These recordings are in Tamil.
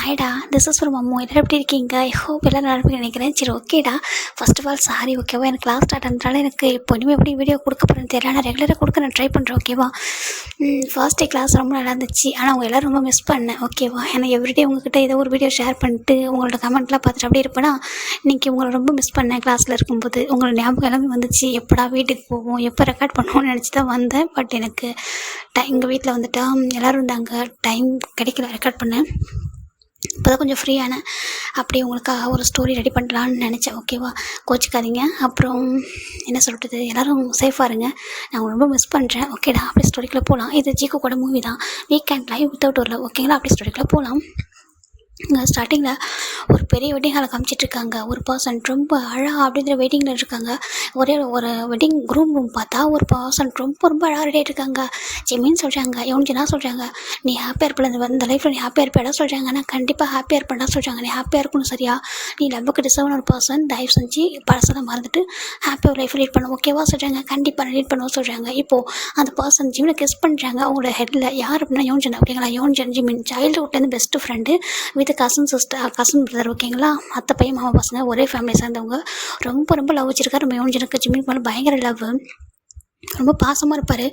ஹாய்டா, திஸ் இஸ் ஃப்ரம் அம்மு. எல்லாரும் எப்படி இருக்கீங்க? ஐ ஹோப் எல்லாம் நல்லா இருப்பீங்கன்னு நினைக்கிறேன். சரி, ஓகேடா. ஃபர்ஸ்ட் ஆஃப் ஆல் சாரி, ஓகேவா? எனக்கு கிளாஸ் ஸ்டார்ட் ஆனதுனால எனக்கு இப்போ இனிமேல் எப்படி வீடியோ கொடுக்க போகிறேன்னு தெரியல. நான் ரெகுலராக கொடுக்க நான் ட்ரை பண்ணுறேன், ஓகேவா? ஃபர்ஸ்ட் டே கிளாஸ் ரொம்ப நல்லா இருந்துச்சு. ஆனால் அவங்க எல்லோரும் ரொம்ப மிஸ் பண்ணேன், ஓகேவா? ஏன்னா எவ்ரிடே உங்ககிட்ட ஏதோ ஒரு வீடியோ ஷேர் பண்ணிட்டு உங்களோட கமெண்ட்லாம் பார்த்துட்டு அப்படியே இருப்பேனா. இன்றைக்கி உங்களை ரொம்ப மிஸ் பண்ணேன். கிளாஸில் இருக்கும்போது உங்களோட ஞாபகம் எல்லாமே வந்துச்சு. எப்படா வீட்டுக்கு போவோம், எப்போ ரெக்கார்ட் பண்ணுவோம்னு நினச்சி தான் வந்தேன். பட் எனக்கு எங்கள் வீட்டில் வந்துட்டா எல்லோரும் இருந்தாங்க, டைம் கிடைக்கல ரெக்கார்ட் பண்ணேன். இப்போ தான் கொஞ்சம் ஃப்ரீயானேன். அப்படியே உங்களுக்காக ஒரு ஸ்டோரி ரெடி பண்ணலான்னு நினச்சேன், ஓகேவா? கோச்சிக்காதீங்க. அப்புறம் என்ன சொல்கிறது, எல்லோரும் சேஃபாக இருங்க. நான் ரொம்ப மிஸ் பண்ணுறேன், ஓகேடா? அப்படியே ஸ்டோரிக்குள்ளே போகலாம். இது ஜிகோ கூட மூவி தான், வீக்கெண்ட் லைவ் வித்தவுட் வரல, ஓகேங்களா? அப்படியே ஸ்டோரிக்குள்ளே போகலாம். இங்கே ஸ்டார்டிங்கில் ஒரு பெரிய வெட்டிங் ஹாலை காமிச்சிட்ருக்காங்க. ஒரு பர்சன் ரொம்ப அழகாக அப்படிங்கிற வெயிட்டிங்கில் இருக்காங்க. ஒரே ஒரு வெட்டிங் ரூம் பார்த்தா ஒரு பர்சன் ரொம்ப ரொம்ப அழகாக ரெடி ஆகிட்ருக்காங்க. ஜெமின்னு சொல்கிறாங்க, யோன்ஜினா சொல்கிறாங்க, நீ ஹாப்பியாக இருப்பல இந்த லைஃப்பில், நீ ஹாப்பியாக இருப்பேடா சொல்கிறாங்க. நான் கண்டிப்பாக ஹாப்பியாக இருப்பேன்டா சொல்கிறாங்க. நீ ஹாப்பியாக இருக்கணும், சரியா? நீ லவ்வுக்கு டிசர்வான ஒரு பர்சன், தயவு செஞ்சு பழசெல்லாம் மறந்துட்டு ஹாப்பியாக லைஃப் லீட் பண்ணும், ஓகேவா சொல்கிறாங்க. கண்டிப்பாக நான் லீட் பண்ணுவோம் சொல்கிறாங்க. இப்போது அந்த பர்சன் ஜிமினை கெஸ் பண்ணுறாங்க. அவங்களோட ஹெட்டில் யார் அப்படின்னா யோன்ஜன், ஓகேங்களா? யோன்ஜன் ஜிமின் சைல்டுஹுட்லேருந்து best friend with cousin brother, ஓகேங்களா? அத்தை பையன் மாமா பசங்க, ஒரே ஃபேமிலியை சேர்ந்தவங்க. ரொம்ப ரொம்ப லவ் வச்சிருக்காரு நம்ம யோன்ஜனுக்கு. ஜிமின் மேலே பயங்கர லவ், ரொம்ப பாசமாக இருப்பார்.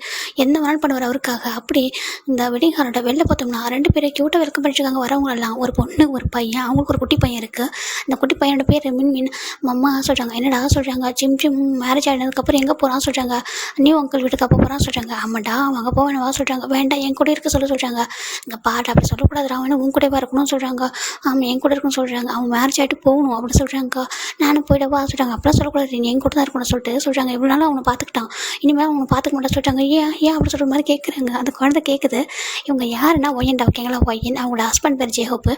என்ன வேணாலும் பண்ணுவார் அவருக்காக. அப்படி இந்த வெட்டிங் ஹாலோட வெளில பார்த்தோம்னா 2 பேரை க்யூட்டாக வெல்கம் பண்ணிட்டுருக்காங்க வரவங்களெல்லாம். ஒரு பொண்ணு ஒரு பையன், அவங்களுக்கு ஒரு குட்டி பையன் இருக்குது. இந்த குட்டி பையனோட பேர் மின். மம்மா சொல்கிறாங்க, என்னடா சொல்கிறாங்க, ஜிம் மேரேஜ் ஆகினதுக்கப்புறம் எங்கே போகிறான்னு சொல்கிறாங்க. நியூ அங்கிள் வீட்டுக்கு அப்போ போகிறான்னு சொல்கிறாங்க. ஆமாண்டா, அவங்க போக வேணவா சொல்கிறாங்க. வேண்டாம், என் கூட இருக்க சொல்கிறாங்க. இங்கே பாட்டு அப்படி சொல்லக்கூடாது, அவன் உன் கூட இருக்கணும்னு சொல்கிறாங்க. ஆமாம், என் கூட இருக்குன்னு சொல்கிறாங்க. அவன் மேரேஜ் ஆகிட்டு போகணும் அப்படின்னு சொல்கிறாங்க. நானும் போயிடவா சொல்கிறாங்க. அப்படிலாம் சொல்லக்கூடாது, நீ என் கூட தான் இருக்கணும்னு சொல்கிறாங்க. இவ்வளோ நாளும் அவனை பார்த்துக்கிட்டான், இனிமேல் அவங்க பார்த்துக்க மாட்டேன் சொல்கிறாங்க. ஏன் அப்படி சொல்கிற மாதிரி கேட்குறாங்க. அந்த குழந்தை கேட்குது. இவங்க யாருன்னா ஒய்யன்டா, ஓகேங்களா? ஒய்யன். அவங்களோட ஹஸ்பண்ட் பேர் ஜெஹோப்பு.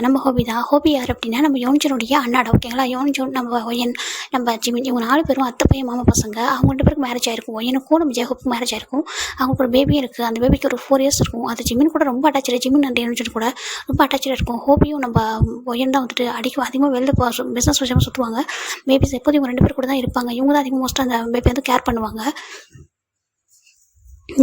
நம்ம ஹோபி தான். ஹோபி யார் அப்படின்னா நம்ம யோன்ஜனுடைய அண்ணாடா, ஓகேங்களா? யோன்ஜன், நம்ம ஒய்யன், நம்ம ஜிமின், இவங்க 4 பேரும் அத்தை பையன் மாமா பசங்க. அவங்க 2 பேருக்கு மேரேஜ் ஆகிருக்கும். ஒய்யனுக்கும் நம்ம ஜெஹோப்புக்கும் மேரேஜ் ஆகிருக்கும். அவங்களுக்கு ஒரு பேபியும் இருக்குது. அந்த பேபிக்கு ஒரு 4 இயர்ஸ் இருக்கும். அது ஜிமின் கூட ரொம்ப அட்டாச்சு. ஜிமின் அந்த யோன்ஜன் கூட ரொம்ப அட்டாச்சாக இருக்கும். ஹோபியும் நம்ம ஒய்யன் தான் வந்துட்டு அதிகமாக வெளில பிஸ்னஸ் விஷயமாக சுற்றுவாங்க. பேபிஸ் எப்போதும் இவங்க 2 பேர் கூட தான் இருப்பாங்க. இவங்க தான் அதிகமாக மோஸ்ட்டாக அந்த பேபி வந்து கேர் பண்ணுவாங்க.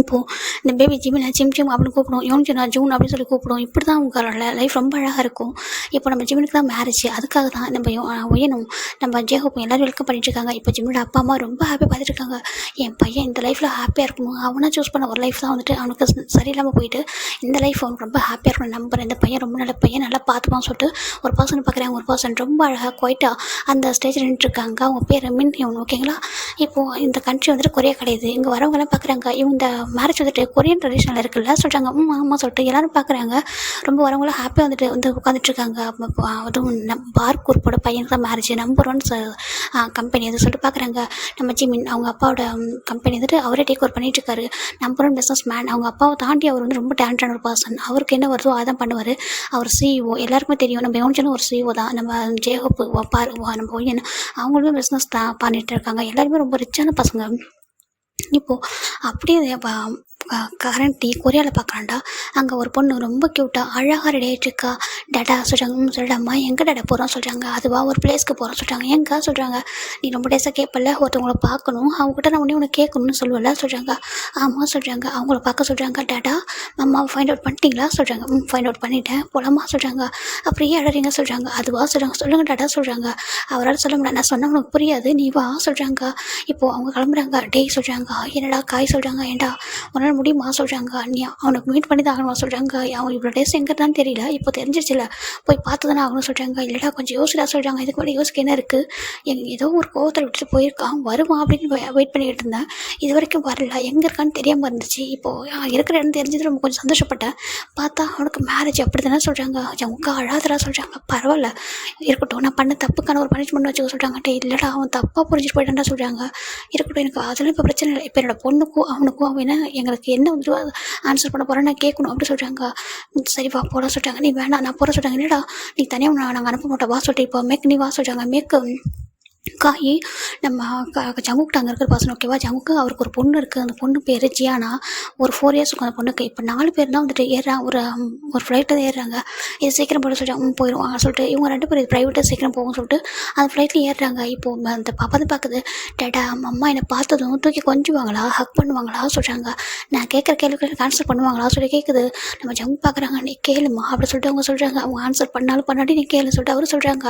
இப்போது இந்த பேபி ஜிமினை ஜிம் அப்படின்னு கூப்பிடும், யோன்ஜனா ஜூன் அப்படின்னு சொல்லி கூப்பிடும். இப்படி தான் அவங்களோட லைஃப் ரொம்ப அழகாக இருக்கும். இப்போ நம்ம ஜிமினுக்கு தான் மேரேஜ். அதுக்காக தான் நம்ம ஒய்யனும் நம்ம ஜேஹோப்பும் எல்லோரும் வெல்கம் பண்ணிட்டுருக்காங்க. இப்போ ஜிமினோட அப்பா அம்மா ரொம்ப ஹாப்பியாக பார்த்துட்ருக்காங்க. என் பையன் இந்த லைஃப்பில் ஹாப்பியாக இருக்கணும், அவனை சூஸ் பண்ண ஒரு லைஃப் தான் வந்துட்டு அவனுக்கு சரியில்லாமல் போயிட்டு இந்த லைஃப் அவனுக்கு ரொம்ப ஹாப்பியாக இருக்கணும். நம்புறேன், இந்த பையன் ரொம்ப நல்ல பையன், நல்லா பார்த்துப்பான்னு சொல்லிட்டு ஒரு பர்சன் பார்க்குறாங்க. ஒரு பர்சன் ரொம்ப அழகாக குவைட்டாக அந்த ஸ்டேஜில் நின்றுட்டுருக்காங்க. அவங்க பேர் மின் இவன், ஓகேங்களா? இப்போது இந்த கண்ட்ரி வந்துட்டு கொரியா கிடையாது. இங்கே வரவங்களாம் பார்க்குறாங்க. இவங்க மேரேஜ் வந்துட்டு கொரியன் ட்ரெடிஷனில் இருக்குல்ல சொல்கிறாங்க. ஆமாம் சொல்லிட்டு எல்லோரும் பார்க்குறாங்க. ரொம்ப வரவங்களும் ஹாப்பியாக வந்து உட்காந்துட்ருக்காங்க. அதுவும் பார்க் குரூப்போட பையனுக்கு தான் மேரேஜ், நம்பர் 1 கம்பெனி அது சொல்லிட்டு பார்க்குறாங்க. நம்ம ஜிமின் அவங்க அப்பாவோட கம்பெனி வந்துட்டு அவரே டேக் ஓவர் பண்ணிகிட்ருக்காரு. Number 1 businessman. அவங்க அப்பாவை தாண்டி அவர் வந்து ரொம்ப டேலண்டான ஒரு பர்சன். அவருக்கு என்ன வருதோ அதான் பண்ணுவார். அவர் சிஇஓ, எல்லாருக்குமே தெரியும். நம்ம யோன்ஜனும் ஒரு சிஇஓ தான். நம்ம ஜேஹோப்பு நம்ம ஒய்யன் அவங்களுமே பிஸ்னஸ் தான் பண்ணிகிட்டு இருக்காங்க. எல்லாருமே ரொம்ப ரிச்சான பசங்க. இப்போது அப்படியே கரண்டி கொரியாவில் பார்க்குறான்டா. அங்கே ஒரு பொண்ணு ரொம்ப க்யூட்டாக அழகாக ரெடி ஆகிட்டுருக்கா. டேட்டா சொல்கிறாங்க. சொல்லிடாமா, எங்கே டேட்டா போகிறோம் சொல்கிறாங்க. அதுவா ஒரு பிளேஸ்க்கு போகிறோம் சொல்கிறாங்க. எங்கே சொல்கிறாங்க. நீ ரொம்ப டேஸாக கேட்பல, ஒருத்தவங்கள பார்க்கணும், அவங்ககிட்ட நான் உடனே கேட்கணும்னு சொல்லுவல சொல்கிறாங்க. ஆமாம் சொல்கிறாங்க. அவங்கள பார்க்க சொல்கிறாங்க. டேட்டா அம்மாவை ஃபைண்ட் அவுட் பண்ணிட்டீங்களா சொல்கிறாங்க. ஃபைண்ட் அவுட் பண்ணிட்டேன், போலாமா சொல்கிறாங்க. அப்படியே அழறீங்க சொல்கிறாங்க. அதுவா சொல்கிறாங்க. சொல்லுங்கள் டேட்டா சொல்கிறாங்க. அவரால் சொல்ல முடியாது, நான் சொன்னால் உனக்கு புரியாது, நீ வா சொல்கிறாங்க. இப்போது அவங்க கிளம்புறாங்க. டேய் சொல்கிறாங்க. என்னடா காய் சொல்கிறாங்க. ஏண்டா உன்னால் முடியுமா சொல்கிறாங்க. நீ அவனுக்கு மீட் பண்ணி தான் ஆகணுமா சொல்கிறாங்க. அவன் இவ்வளோ டேஸ் எங்கே தான் தெரியல, இப்போ தெரிஞ்சிச்சுல, போய் பார்த்து தானே ஆகணும் சொல்கிறாங்க. இல்லைடா கொஞ்சம் யோசிடா சொல்கிறாங்க. இதுக்கு மேலே யோசிக்க என்ன இருக்குது, ஏதோ ஒரு கோவத்தில் விட்டுட்டு போயிருக்கான், வருவான் அப்படின்னு வெயிட் பண்ணிக்கிட்டு இருந்தேன். இது வரைக்கும் வரல, எங்கே இருக்கான்னு தெரியாமல் இருந்துச்சு. இப்போது இருக்கிற இடம் தெரிஞ்சது ரொம்ப கொஞ்சம் சந்தோஷப்பட்டேன். பார்த்தா அவனுக்கு மேரேஜ் அப்படி தானே சொல்கிறாங்க. உங்க அழாதரா சொல்கிறாங்க. பரவாயில்ல இருக்கட்டும், நான் பண்ண தப்புக்கான ஒரு பனிஷ்மெண்ட் வச்சுக்க சொல்கிறாங்க. இல்லைடா அவன் தப்பாக புரிஞ்சுட்டு போயிட்டான்டா சொல்கிறாங்க. இருக்கட்டும், எனக்கு அதெல்லாம் இப்போ பிரச்சனை இல்லை. இப்போ என்னோட பொண்ணுக்கும் அவனுக்கும் அவன் எங்களுக்கு என்ன வந்து ஆன்சர் பண்ண போகிறேன் நான் கேட்கணும் அப்படி சொல்கிறாங்க. சரி வா போட சொல்கிறாங்க. நீ வேணாம் நான் போட சொல்கிறாங்க. இல்லைடா நீ தனியாக நாங்கள் அனுப்ப மாட்டோம் வா சொல்லிட்டு இப்போ நீ வா சொல்கிறாங்க. காயி நம்ம ஜங்குக்கிட்ட அங்கே இருக்கிற பர்சன் ஓகேவா. ஜங்குக்கு அவருக்கு ஒரு பொண்ணு இருக்குது. அந்த பொண்ணு பேர் ஜியானா. ஒரு 4 இயர்ஸ் இருக்கும் அந்த பொண்ணுக்கு. இப்போ 4 பேர் தான் வந்துட்டு ஏறுறாங்க. ஒரு ஃப்ளைட்டில் ஏறுறாங்க. இது சீக்கிரம் போட சொல்லிட்டு போயிடும் சொல்லிட்டு இவங்க 2 பேர் இது ப்ரைவேட்டாக சீக்கிரம் போகும் சொல்லிட்டு அந்த ஃப்ளைட்டில் ஏறுறாங்க. இப்போது அந்த பாப்பா தான் பார்க்குது. டேடா அம்மா என்னை பார்த்ததும் தூக்கி கொஞ்சுவாங்களா, ஹக் பண்ணுவாங்களா சொல்கிறாங்க. நான் கேட்குற கேள்விக்கு ஆன்சர் பண்ணுவாங்களா சொல்லி கேட்குது. நம்ம ஜங்கு பார்க்குறாங்க. நீ கேளுமா அப்படி சொல்லிட்டு அவங்க சொல்கிறாங்க. அவங்க ஆன்சர் பண்ணாலும் பண்ணாட்டி நீ கேளு சொல்லிட்டு அவர் சொல்கிறாங்க.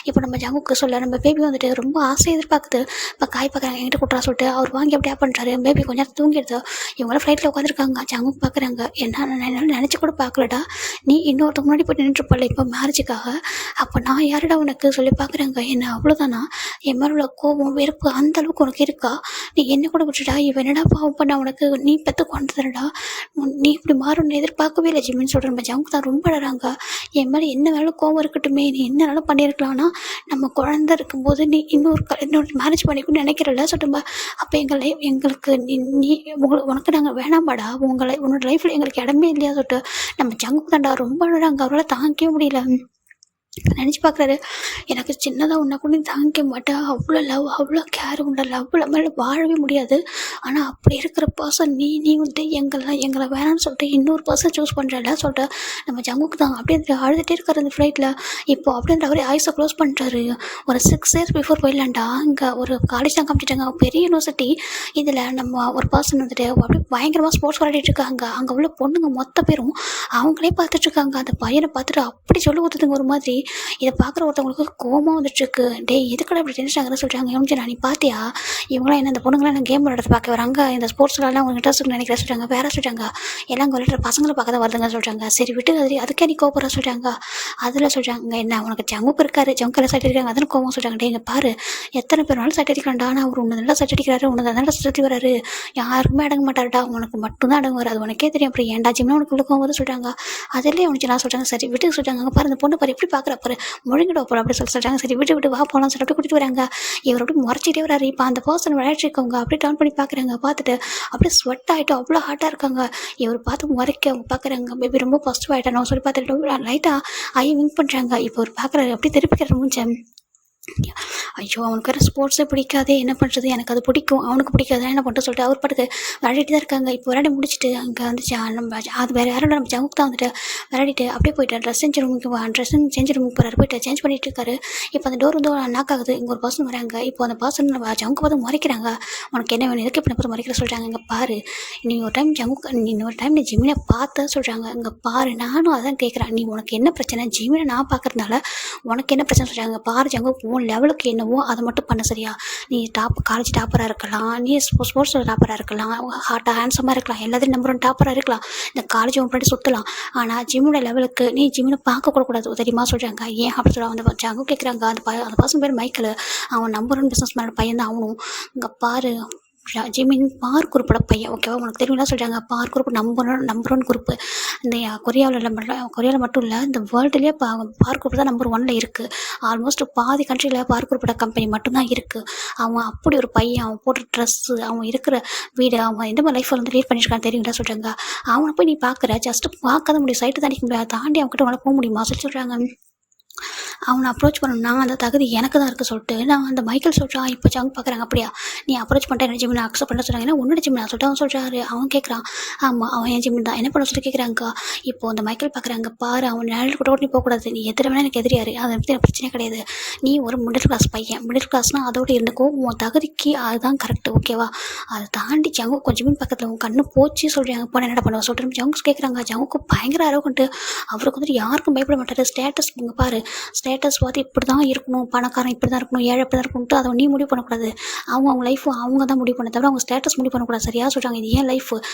இப்போ நம்ம ஜங்குக்கு சொல்ல நம்ம பேபி வந்துட்டு ரொம்ப ஆசை எதிர்பார்க்குது. இப்போ காய் பார்க்குறாங்க என்கிட்ட கொடுறா சொல்லிட்டு அவர் வாங்கி அப்படியே பண்ணுறாரு. பேபி கொஞ்ச நேரம் தூங்கிடுது. இவங்களாம் ஃப்ளைட்டில் உட்காந்துருக்காங்க. ஜங்கு பார்க்குறாங்க. என்னால் நினச்சி கூட பார்க்கலடா, நீ இன்னொருத்த முன்னாடி போய் நின்றுப்பல இப்போ மேரேஜுக்காக. அப்போ நான் யாருடா உனக்கு சொல்லி பார்க்குறாங்க. என்ன அவ்வளோதானா? என் மேலே உள்ள கோபம் வெறுப்பு அந்த அளவுக்கு உனக்கு இருக்கா? நீ என்ன கூட விட்டுட்டா இவன் என்னடா பாவம் பண்ண உனக்கு, நீ பெற்று கொண்டுடா, நீ இப்படி மாறணும்னு எதிர்பார்க்கவே இல்லை ஜிம்மின்னு சொல்கிற நம்ம ஜங்கு தான் ரொம்ப அழறாங்க. என் மேலே என்ன வேணாலும் கோவம் இருக்கட்டுமே, நீ என்ன வேணாலும் பண்ணியிருக்கலாம்னா நம்ம குழந்தை இருக்கும்போது நீ இன்னொரு மேரேஜ் பண்ணிக்கணும்னு நினைக்கிறல்ல சொல்லுங்க. அப்போ எங்களுக்கு நீ உனக்கு நாங்கள் வேணாமாடா, உன்னோட லைஃப்பில் எங்களுக்கு இடமே இல்லையா சொல்லிட்டு நம்ம ஜங்கு தாண்டா ரொம்ப அழகாங்க. அவரால் தாங்கிக்கவே முடியல. நினச்சி பார்க்குறாரு. எனக்கு சின்னதாக ஒன்றா கூட தாங்கிக்க மாட்டேன், அவ்வளோ லவ் அவ்வளோ கேர் உண்ட லவ் மேலே வாழவே முடியாது. ஆனால் அப்படி இருக்கிற பர்சன் நீ வந்துட்டு எங்களை வேணாம்னு சொல்லிட்டு இன்னொரு பர்சன் சூஸ் பண்ணுறல சொல்லிட்டு நம்ம ஜங்குக்கு தான் அப்படியே அழுதுகிட்டே இருக்காரு அந்த ஃப்ளைட்டில். இப்போ அப்படின்ற அவரே ஐஸை க்ளோஸ் பண்ணுறாரு. ஒரு 6 இயர்ஸ் பிஃபோர் போயிடலாண்டா இங்கே ஒரு காலேஜ் தான் காமிச்சிட்டாங்க, பெரிய யூனிவர்சிட்டி. இதில் நம்ம ஒரு பர்சன் வந்துட்டு அப்படியே பயங்கரமாக ஸ்போர்ட்ஸ் விளையாடிட்டு இருக்காங்க. அங்கே உள்ள பொண்ணுங்க மொத்த பேரும் அவங்களே பார்த்துட்ருக்காங்க. அந்த பையனை பார்த்துட்டு அப்படி சொல்லி ஊற்றுதுங்க ஒரு மாதிரி. இதை பார்க்குற ஒருத்தவங்களுக்கு கோபம் வந்துட்டுருக்கு. எதுக்கட அப்படி டென்ஷன் ஆகுதுன்னு சொல்கிறாங்க. எம்ஜினா நீ பார்த்தியா இவங்களாம் என்ன இந்த பொண்ணுங்களாம் என்ன கேம் விளையாடுறது பார்க்க வராங்க, இந்த ஸ்போர்ட்ஸ்லாம் அவங்க இன்ட்ரெஸ்ட் நினைக்கிறேன் சொல்கிறாங்க. வேற சொல்கிறாங்க எல்லாம் விளையாடுற பசங்களை பார்க்க தான் வருதுங்க சொல்கிறாங்க. சரி விட்டு அதுக்கே நீ கோபுற சொல்கிறாங்க. அதில் சொல்கிறாங்க என்ன உனக்கு ஜங்குப்பு இருக்காரு, ஜங்குல சைட் அடிக்கிறாங்க அதில் கோபம் சொல்கிறாங்க. இங்கே பாரு எத்தனை பேர் வேணாலும் சைட் அடிக்கிறான்டா, ஆனால் அவர் உன்னை நல்லா சைட் அடிக்கிறாரு, உன்னை நல்லா சுற்றி வராரு, யாருக்குமே அடங்க மாட்டாருடா, உனக்கு மட்டும்தான் அடங்குவார், அது உனக்கே தெரியும். அப்படி ஏன்டா ஜிம்னா உனக்கு உள்ள கோவம் வருது சொல்கிறாங்க. அதிலே அவனுக்கு நான் சொல்கிறாங்க. சரி விட்டு சொல்கிறாங்க. அங்கே பாரு இந்த பொண்ணு பாரு எப்படி பார்க்குற பாரு முழுங்கிட போகிறோம் அப்படி சொல்லிட்டாங்க. சரி விட்டு வா போகலாம் சொல்லிட்டு கூட்டிட்டு வராங்க. இவர் அப்படி முறைச்சிட்டே வராரு. இப்போ அந்த பர்சன் விளையாடிருக்கவங்க அப்படியே டர்ன் பண்ணி பார்க்குறாங்க. பார்த்துட்டு அப்படியே ஸ்வெட் ஆகிட்டு அவ்வளோ ஹாட்டாக இருக்காங்க. இவர் பார்த்து முறைக்க அவங்க பார்க்குறாங்க. பேபி ரொம்ப பாசிட்டிவ் ஆகிட்டானோ சொல்லி பார்த்துட்டு லைட்டாக ஐ விங்க் பண்ணுறாங்க. இப்போ அவர் பார்க்குறாரு அப்படி திருப்பிக்கிற மூஞ்சேன். ஐயோ அவனுக்கு வேறு ஸ்போர்ட்ஸே பிடிக்காதே, என்ன பண்ணுறது, எனக்கு அது பிடிக்கும் அவனுக்கு பிடிக்காது என்ன பண்ணுறது சொல்லிட்டு அவர் பாட்டுக்கு விளையாடிட்டு தான் இருக்காங்க. இப்போ விளையாடி முடிச்சுட்டு அங்கே வந்துச்சு நம்ம அது வேறு யாரும் நம்ம ஜங்குக்கு தான் வந்துட்டு விளையாடிட்டு அப்படியே போயிட்டு ட்ரெஸ்ஸிங் சேஞ்ச் ரூமுக்கு போகிறாரு. போயிட்டு சேஞ்ச் பண்ணிட்டு இருக்காரு. இப்போ அந்த டோர் வந்து நாக் ஆகுது. இங்கே ஒரு பர்சன் வராங்க. இப்போ அந்த பர்சன் நம்ம ஜங்கு பார்த்து முறைக்கிறாங்க. உனக்கு என்ன வேணும், எதுக்கு இப்போ பார்த்து முறைக்கிற சொல்கிறாங்க. இங்கே பாரு நீ ஒரு டைம் நீ ஜிமினை பார்த்த சொல்கிறாங்க. இங்கே பாரு நானும் அதான் கேட்குறேன், நீ உனக்கு என்ன பிரச்சனை, ஜிமினை நான் பார்க்கறதுனால உனக்கு என்ன பிரச்சனை சொல்கிறாங்க. பாரு ஜங்கு லெவலுக்கு என்னவோ அதை மட்டும் பண்ண சரியா. நீ காலேஜ் டாப்பராக இருக்கலாம், நீ ஸ்போர்ட்ஸில் டாப்பராக இருக்கலாம், ஹார்ட்டாக ஹேண்ட்ஸமாக இருக்கலாம், எல்லாத்தையும் நம்பர் 1 டாப்பராக இருக்கலாம், இந்த காலேஜ் முன்னாடி சுற்றலாம். ஆனால் ஜிம்மோட லெவலுக்கு நீ ஜிம்மில் பார்க்க கூட கூடாது தெரியுமா சொல்கிறாங்க. ஏன் அப்படி சொல்ல அந்த ஜங்கு கேட்குறாங்க. அந்த பர்சன் பேர் மைக்கேல். அவன் நம்பர் 1 பிஸ்னஸ் மேனோட பையன் தான் அவனும். இங்கே பாரு ஜிமின் பார் குரூப்போட பையன் ஓகேவா. உனக்கு தெரியும்னா சொல்கிறாங்க. பார் குரூப் நம்பர் 1 குரூப்பு இந்த கொரியாவில் மட்டும் இல்லை இந்த வேர்ல்டுலேயே பார் குரூப் தான் நம்பர் 1 இருக்குது. ஆல்மோஸ்ட் பாதி கண்ட்ரியில் பார் குரூப்போட கம்பெனி மட்டும்தான் இருக்குது. அவன் அப்படி ஒரு பையன், அவன் போடுற ட்ரெஸ்ஸு, அவன் இருக்கிற வீடு, அவன் எந்த மாதிரி லைஃப்பில் வந்து லீட் பண்ணியிருக்கான்னு தெரியுங்களா சொல்கிறாங்க. அவனை போய் நீ பார்க்குற ஜஸ்ட்டு பார்க்காத முடியும், சைட்டு தாண்டிக்க முடியாது, தாண்டி அவன்கிட்ட உனக்கு போக முடியுமா சொல்கிறாங்க. அவனை அப்ரோச் பண்ணணும்னா அந்த தகுதி எனக்கு தான் இருக்குது சொல்லிட்டு நான் அந்த மைக்கேல் சொல்கிறான். இப்போ ஜங்கு பார்க்குறாங்க. அப்படியா நீ அப்ரோச் பண்ணிட்டு என்ன ஜிம்மின் அக்செப்ட் பண்ண சொல்கிறாங்க. ஏன்னா உன்னோட ஜிம்மின் சொல்லிட்டு அவன் சொல்கிறாரு. அவன் கேட்குறான். ஆமாம் அவன் என் ஜிம்மின் தான் என்ன பண்ண சொல்லி கேட்குறாங்க. இப்போ அந்த மைக்கேல் பார்க்குறாங்க. பாரு அவன் நிழல் கூட நீ போகக்கூடாது, நீ எதிர வேணா எனக்கு எதிரியாரு, அதை பற்றி எனக்கு பிரச்சனை கிடையாது. நீ ஒரு மிடில் கிளாஸ் பையன், மிடில் கிளாஸ்னால் அதோடு இருந்துக்கோ, உன் தகுதிக்கு அதுதான் கரெக்டு ஓகேவா. அதை தாண்டி ஜங்கு கொஞ்சம் ஜிம்மின் பக்கத்தில் உன் கண்ணு போச்சு சொல்கிறாங்க. இப்போ என்ன பண்ணுவோம் சொல்கிறேன். ஜங்கு கேட்குறாங்க. ஜங்குக்கு பயங்கர அரோகன்ட்டு. அவருக்கு வந்துட்டு யாருக்கும் பயப்பட மாட்டார். ஸ்டேட்டஸ் பாரு, ஸ்டேட்டஸ் பார்த்து இப்படி தான் இருக்கணும், பணக்காரன் இப்படி தான் இருக்கணும், ஏழை இப்படி தான் இருக்கணும்ட்டு அதை நீ முடிவு பண்ணக்கூடாது. அவங்க லைஃப் அவங்க தான் முடிவு பண்ண தவிர அவங்க ஸ்டேட்டஸ் முடிவு பண்ணக்கூடாது சரியா சொல்கிறாங்க. இது ஏன் லைஃப்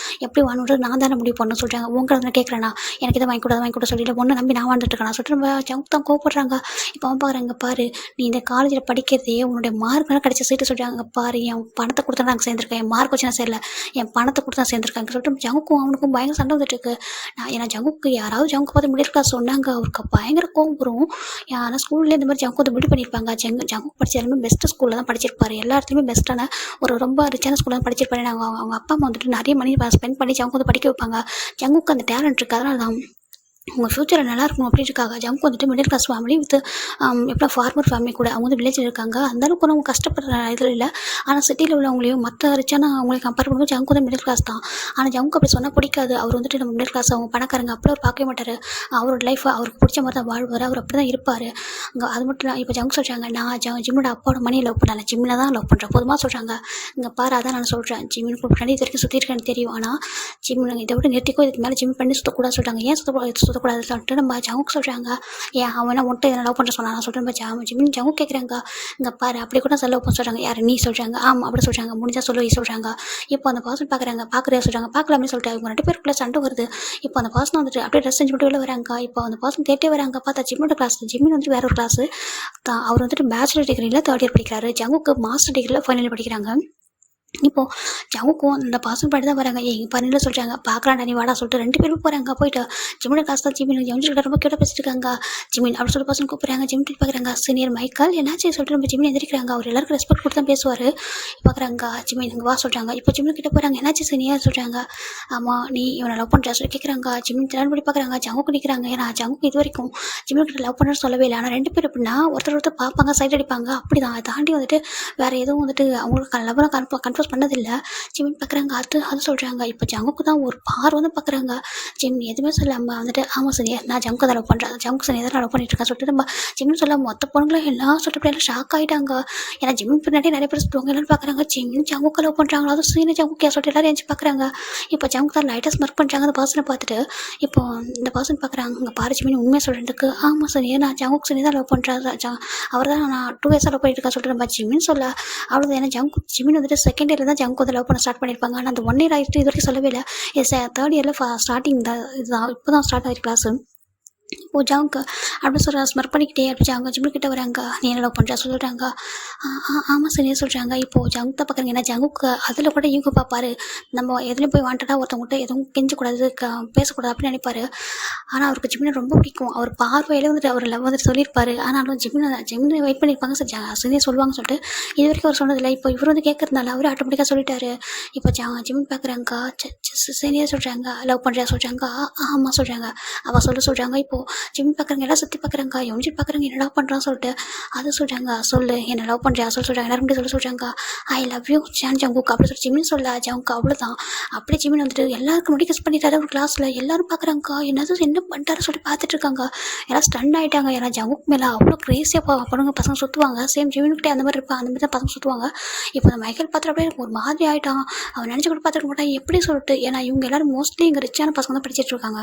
எப்படி வாழணுன்றது நான் தானே முடிவு பண்ணணும் சொல்கிறாங்க. உங்களை கேட்குறேன்னா எனக்கு இதை வாங்கி கூட சொல்லிட்டு ஒன்று நம்பி நான் வாழ்ந்துட்டு இருக்கேன் சொல்லிட்டு ஜங்கு தான் கோவப்படுறாங்க. இப்போ அவன் பாருங்க. பாரு நீ இந்த காலேஜில் படிக்கிறதே உன்னுடைய மார்க்கெல்லாம் கிடைச்ச சீட்டு சொல்கிறாங்க. பாரு என் பணத்தை கொடுத்தா நான் சேர்ந்துருக்கேன், என் மார்க் வச்சு நான் சேரல, என் பணத்தை கொடுத்து நான் சேர்ந்துருக்கேன் சொல்லிட்டு ஜங்குக்கும் அவனுக்கும் பயங்கர சண்டை வந்துட்டு இருக்கு. ஏன்னா ஜங்குக்கு யாராவது ஜங்கு பார்த்து மிடில் கிளாஸ் சொன்னாங்க அவருக்கு பயங்கர கோவம் வரும். ஆனால் ஸ்கூல்ல இந்த மாதிரி ஜங்கு வந்து பில்ட் பண்ணியிருப்பாங்க. ஜங்கு படிச்ச எல்லாமே பெஸ்ட் ஸ்கூலில் தான் படிச்சிருப்பாரு. எல்லா இடத்துலையுமே பெஸ்ட்டான ஒரு ரொம்ப ரிச்சான ஸ்கூலில் தான் படிச்சிருப்பாரு. அவங்க அப்பா அம்மா வந்துட்டு நிறைய மணி ஸ்பெண்ட் பண்ணி ஜங்கு வந்து படிக்க வைப்பாங்க. ஜங்குக்கு அந்த டேலண்ட் இருக்குது. அதனால தான் உங்கள் ஃப்யூச்சரில் நல்லா இருக்கணும் அப்படின்றக்காக ஜங்க் வந்துட்டு மிடில் கிளாஸ் ஃபேமிலி வித் எப்படின்னா ஃபார்மர் ஃபேமிலி கூட அவங்க வந்து வில்லேஜில் இருக்காங்க. அந்தளவுக்கு அவங்க கஷ்டப்படுற இதில் இல்லை. ஆனால் சிட்டியில் உள்ளவங்களையும் மற்ற ரிச்சான அவங்களை கம்பேர் பண்ணும்போது ஜங்க் வந்து மிடில் கிளாஸ் தான். ஆனால் ஜங்க் அப்படி சொன்னால் பிடிக்காது. அவர் வந்துட்டு நம்ம மிடில் கிளாஸ் அவங்க பணக்காரங்க அப்படி அவர் பார்க்கவே மாட்டார். அவரோட லைஃப்பை அவருக்கு பிடிச்ச மாதிரி தான் வாழ்வார். அவர் அப்படி தான் இருப்பார். அங்கே அது மட்டும் இல்லை. இப்போ ஜங்க் சொல்கிறாங்க நான் ஜிம்மோட அப்பாவோட மணியை லவ் பண்ணல, ஜிம்மில் தான் லவ் பண்ணுறேன் பொதுவாக சொல்கிறாங்க. இங்கே பாரு அதான் நான் சொல்கிறேன், ஜிம்மின் பின்னாடி இது வரைக்கும் சுற்றிருக்கேன்னு தெரியும். ஆனால் ஜிம்மில் இதை விட நிறுத்திக்கோ, இதுக்கு மேலே ஜிம் பண்ணி சுற்றக்கூடாது சொல்கிறாங்க. ஏன் சுற்றக்கூடாது சொல்லிட்டு நம்ம ஜவுக்கு சொல்கிறாங்க. ஏன் அவனை மட்டும் இதை லவ் பண்ணுற சொன்னான். நான் சொல்கிறேன் ஜிம்மின் ஜவு கேட்குறாங்க. இங்கே பாரு அப்படி கூட லவ் பண்ண சொல்கிறாங்க. யார் நீ சொல்கிறாங்க. ஆமாம் அப்படி சொல்கிறாங்க. முடிஞ்சா சொல்லுவி சொல்கிறாங்க. இப்போ அந்த பர்சன் பார்க்குறாங்க. பார்க்குறே சொல்கிறாங்க. பார்க்கலாமே சொல்லிட்டு அவங்க 2 பேருக்குள்ளே சண்டை வருது. இப்போ அந்த பர்சன் வந்துட்டு அப்படியே ட்ரெஸ் செஞ்சு மட்டும் வெளில வராங்க. இப்போ அந்த பர்சன் தேட்டே வராங்க. பார்த்தா ஜிம்மோட கிளாஸ். ஜிம்மின் வந்துட்டு வேற ஒரு கிளாஸ் தான். அவர் வந்துட்டு பேச்சுலர் டிகிரியில் 3rd இயர் படிக்கிறாரு. ஜவுக்கு மாஸ்டர் டிகிரியில் ஃபைனல் இயர் படிக்கிறாங்க. இப்போது ஜவுக்கும் அந்த பர்சன் பாட்டு தான் வராங்க. பண்ணில சொல்கிறாங்க. பார்க்கலாம்டா நீ வாடா சொல்லிட்டு 2 பேரும் போகிறாங்க. போயிட்டு ஜிம்மோட கிளாஸ் தான் ஜிம்மின் ஜெமின் ரொம்ப கேட்ட பேசிட்டு இருக்காங்க. ஜிம்மின் அப்படி சொல்லிட்டு பர்சன் கூப்பிட்றாங்க. ஜிம் பார்க்குறாங்க. சீனியர் மைக்கேல் என்னாச்சு சொல்லிட்டு நம்ம ஜிம்மின் எந்திரிக்கிறாங்க. அவர் எல்லாருக்கும் ரெஸ்பெக்ட் கொடுத்து தான் பேசுவார். பார்க்குறாங்க ஜிம்மின் இங்கே வா சொல்கிறாங்க. இப்போ ஜிம்மின் கிட்ட போகிறாங்க. என்னாச்சு சீனியர் சொல்கிறாங்க. ஆமாம் நீ இவனை லவ் பண்ணுற சொல்லி கேட்குறாங்க. ஜிம்மின் திறன் படி பார்க்குறாங்க. ஜவுக்கு நிற்கிறாங்க. ஏன்னா ஜவுக்கு இது வரைக்கும் ஜிம்மின் கிட்ட லவ் பண்ணுறது சொல்லவே இல்லை. ஆனால் 2 பேர் எப்படின்னா ஒருத்தர் பார்ப்பாங்க, சைட் அடிப்பாங்க. அப்படி தான். அதை தாண்டி வந்துட்டு வேறு எதுவும் வந்துட்டு அவங்களுக்கு லவ்லாம் கன்ஃபர்ஸ் பண்ணதில்லை. ஜிம்மின் பார்க்குறாங்க. அது சொல்கிறாங்க. இப்போ ஜங்குக்கு தான் ஒரு பார் வந்து பார்க்குறாங்க. ஜிம் எதுவுமே சொல்லாமல் வந்துட்டு ஆமாம் சரி நான் ஜங்கு தான் லவ் பண்ணுறேன், ஜங்கு சரி எதாவது லவ் பண்ணிட்டுருக்கேன் சொல்லிட்டு நம்ம ஜிம்மின் சொல்ல மொத்த பொண்ணுங்களும் எல்லாம் சொல்லிட்டு எல்லாம் ஷாக் ஆகிட்டாங்க. ஏன்னா ஜிம்மின் பின்னாடி நிறைய பேர் சொல்லுவாங்க. எல்லாரும் பார்க்குறாங்க ஜிம்மின் ஜங்குக்கு லவ் பண்ணுறாங்களா, அதுவும் சீன ஜங்குக்கே சொல்லிட்டு எல்லாரும் எழுந்து பார்க்குறாங்க. இப்போ ஜங்கு தான் லைட்டாக ஸ்மர்க் பண்ணுறாங்க அந்த பர்சனை பார்த்துட்டு. இப்போ இந்த பர்சன் பார்க்குறாங்க. இங்கே பாரு ஜிம்மின் உண்மையை சொல்கிறதுக்கு ஆமாம் சரி நான் ஜங்குக்கு சரி தான் லவ் பண்ணுறேன், அவர் தான் நான் 2 இயர்ஸாக லவ் பண்ணிட்டு இருக்கேன் சொல்லிட்டு நம்ம ஜிம்மின் சொல்ல அவ்வளோதான். ஏன்னா ஜிம்மின் வந்துட்டு 2nd இயரில் தான் ஜங்கு வந்து லவ் பண்ண ஸ்டார்ட் பண்ணியிருப்பாங்க. ஆனால் அந்த 1 இயர் ஆகிட்டு இது வரைக்கும் சொல்லவே இல்லை. 3rd இயரில் ஸ்டார்டிங் தான் இதுதான் இப்போ தான் ஸ்டார்ட் ஆகிருக்கு கிளாஸு. ஓ ஜவுக்கு அப்படி சொல்கிறாங்க. ஸ்மர்க் பண்ணிக்கிட்டே அப்படி ஜவுங்க ஜிம்மு கிட்ட வராங்க. நீ என்ன லவ் பண்ணுறா சொல்கிறாங்க. ஆமாம் சரியா சொல்கிறாங்க. இப்போது ஜங்கு தான் பார்க்குறாங்க. ஏன்னா ஜங்குக்கு அதில் கூட யூக்கு பார்ப்பாரு. நம்ம எதுலேயும் போய் வாண்டடாக ஒருத்தவங்ககிட்ட எதுவும் கெஞ்சக்கூடாது பேசக்கூடாது அப்படின்னு நினைப்பாரு. ஆனால் அவருக்கு ஜிம்மினை ரொம்ப பிடிக்கும். அவர் பார்வையிலே வந்துட்டு அவர் லவ் வந்துட்டு சொல்லியிருப்பாரு. ஆனாலும் ஜிம்மினை வெயிட் பண்ணியிருப்பாங்க. சரி சீனியர் சொல்லுவாங்க சொல்லிட்டு இது வரைக்கும் அவர் சொன்னதில்லை. இப்போ இவர் வந்து கேட்கறதுனால அவர் ஆட்டோமேட்டிக்காக சொல்லிட்டாரு. இப்போ ஜிம்மின் பார்க்குறாங்க. சீனியர் சொல்கிறாங்க. லவ் பண்ணுறா சொல்கிறாங்க. ஆமாம் சொல்கிறாங்க. அவள் சொல்கிறாங்க. இப்போது ஜிம்மின் பார்க்குறாங்க. எல்லாம் சுற்றி பார்க்குறாங்க. எம்ஜிட் பார்க்குறாங்க. என்ன லவ் பண்ணுறான்னு சொல்லிட்டு அது சொல்கிறாங்க. சொல்லு என்ன லவ் பண்ணுறியா சொல்கிறாங்க. எல்லாரும் சொல்கிறாங்க. ஐ லவ் யூ ஜங்குக்கு அப்படி சொல்லி ஜிம்மின் சொல்ல ஜவுக்கு அவ்வளோதான். அப்படியே ஜிம்மின் வந்துட்டு எல்லாருக்கும் முன்னாடி கிஸ் பண்ணிட்டாரு ஒரு கிளாஸில். எல்லாரும் பார்க்குறாங்க. என்ன பண்ணிட்டாரு சொல்லி பார்த்துட்டு இருக்காங்க. எல்லாம் ஸ்டன் ஆகிட்டாங்க. ஏன்னா ஜவுக்கு மேலே அவ்வளோ கிரேஸியாக பண்ணுங்க பசங்க சுற்றுவாங்க. சேம் ஜிம்மின்கிட்டே அந்த மாதிரி இருப்பாங்க. அந்த மாதிரி தான் பசங்க சுற்றுவாங்க. இப்போ அந்த மைக்கேல் பார்த்துட்டு அப்படியே ஒரு மாதிரி ஆகிட்டான். அவன் நினச்சி கூட பார்த்துருக்க மாட்டான் எப்படி சொல்லிட்டு. ஏன்னா இவங்க எல்லாரும் மோஸ்ட்லி இங்கே ரிச்சான பசங்க தான் படிச்சுட்டு இருக்காங்க.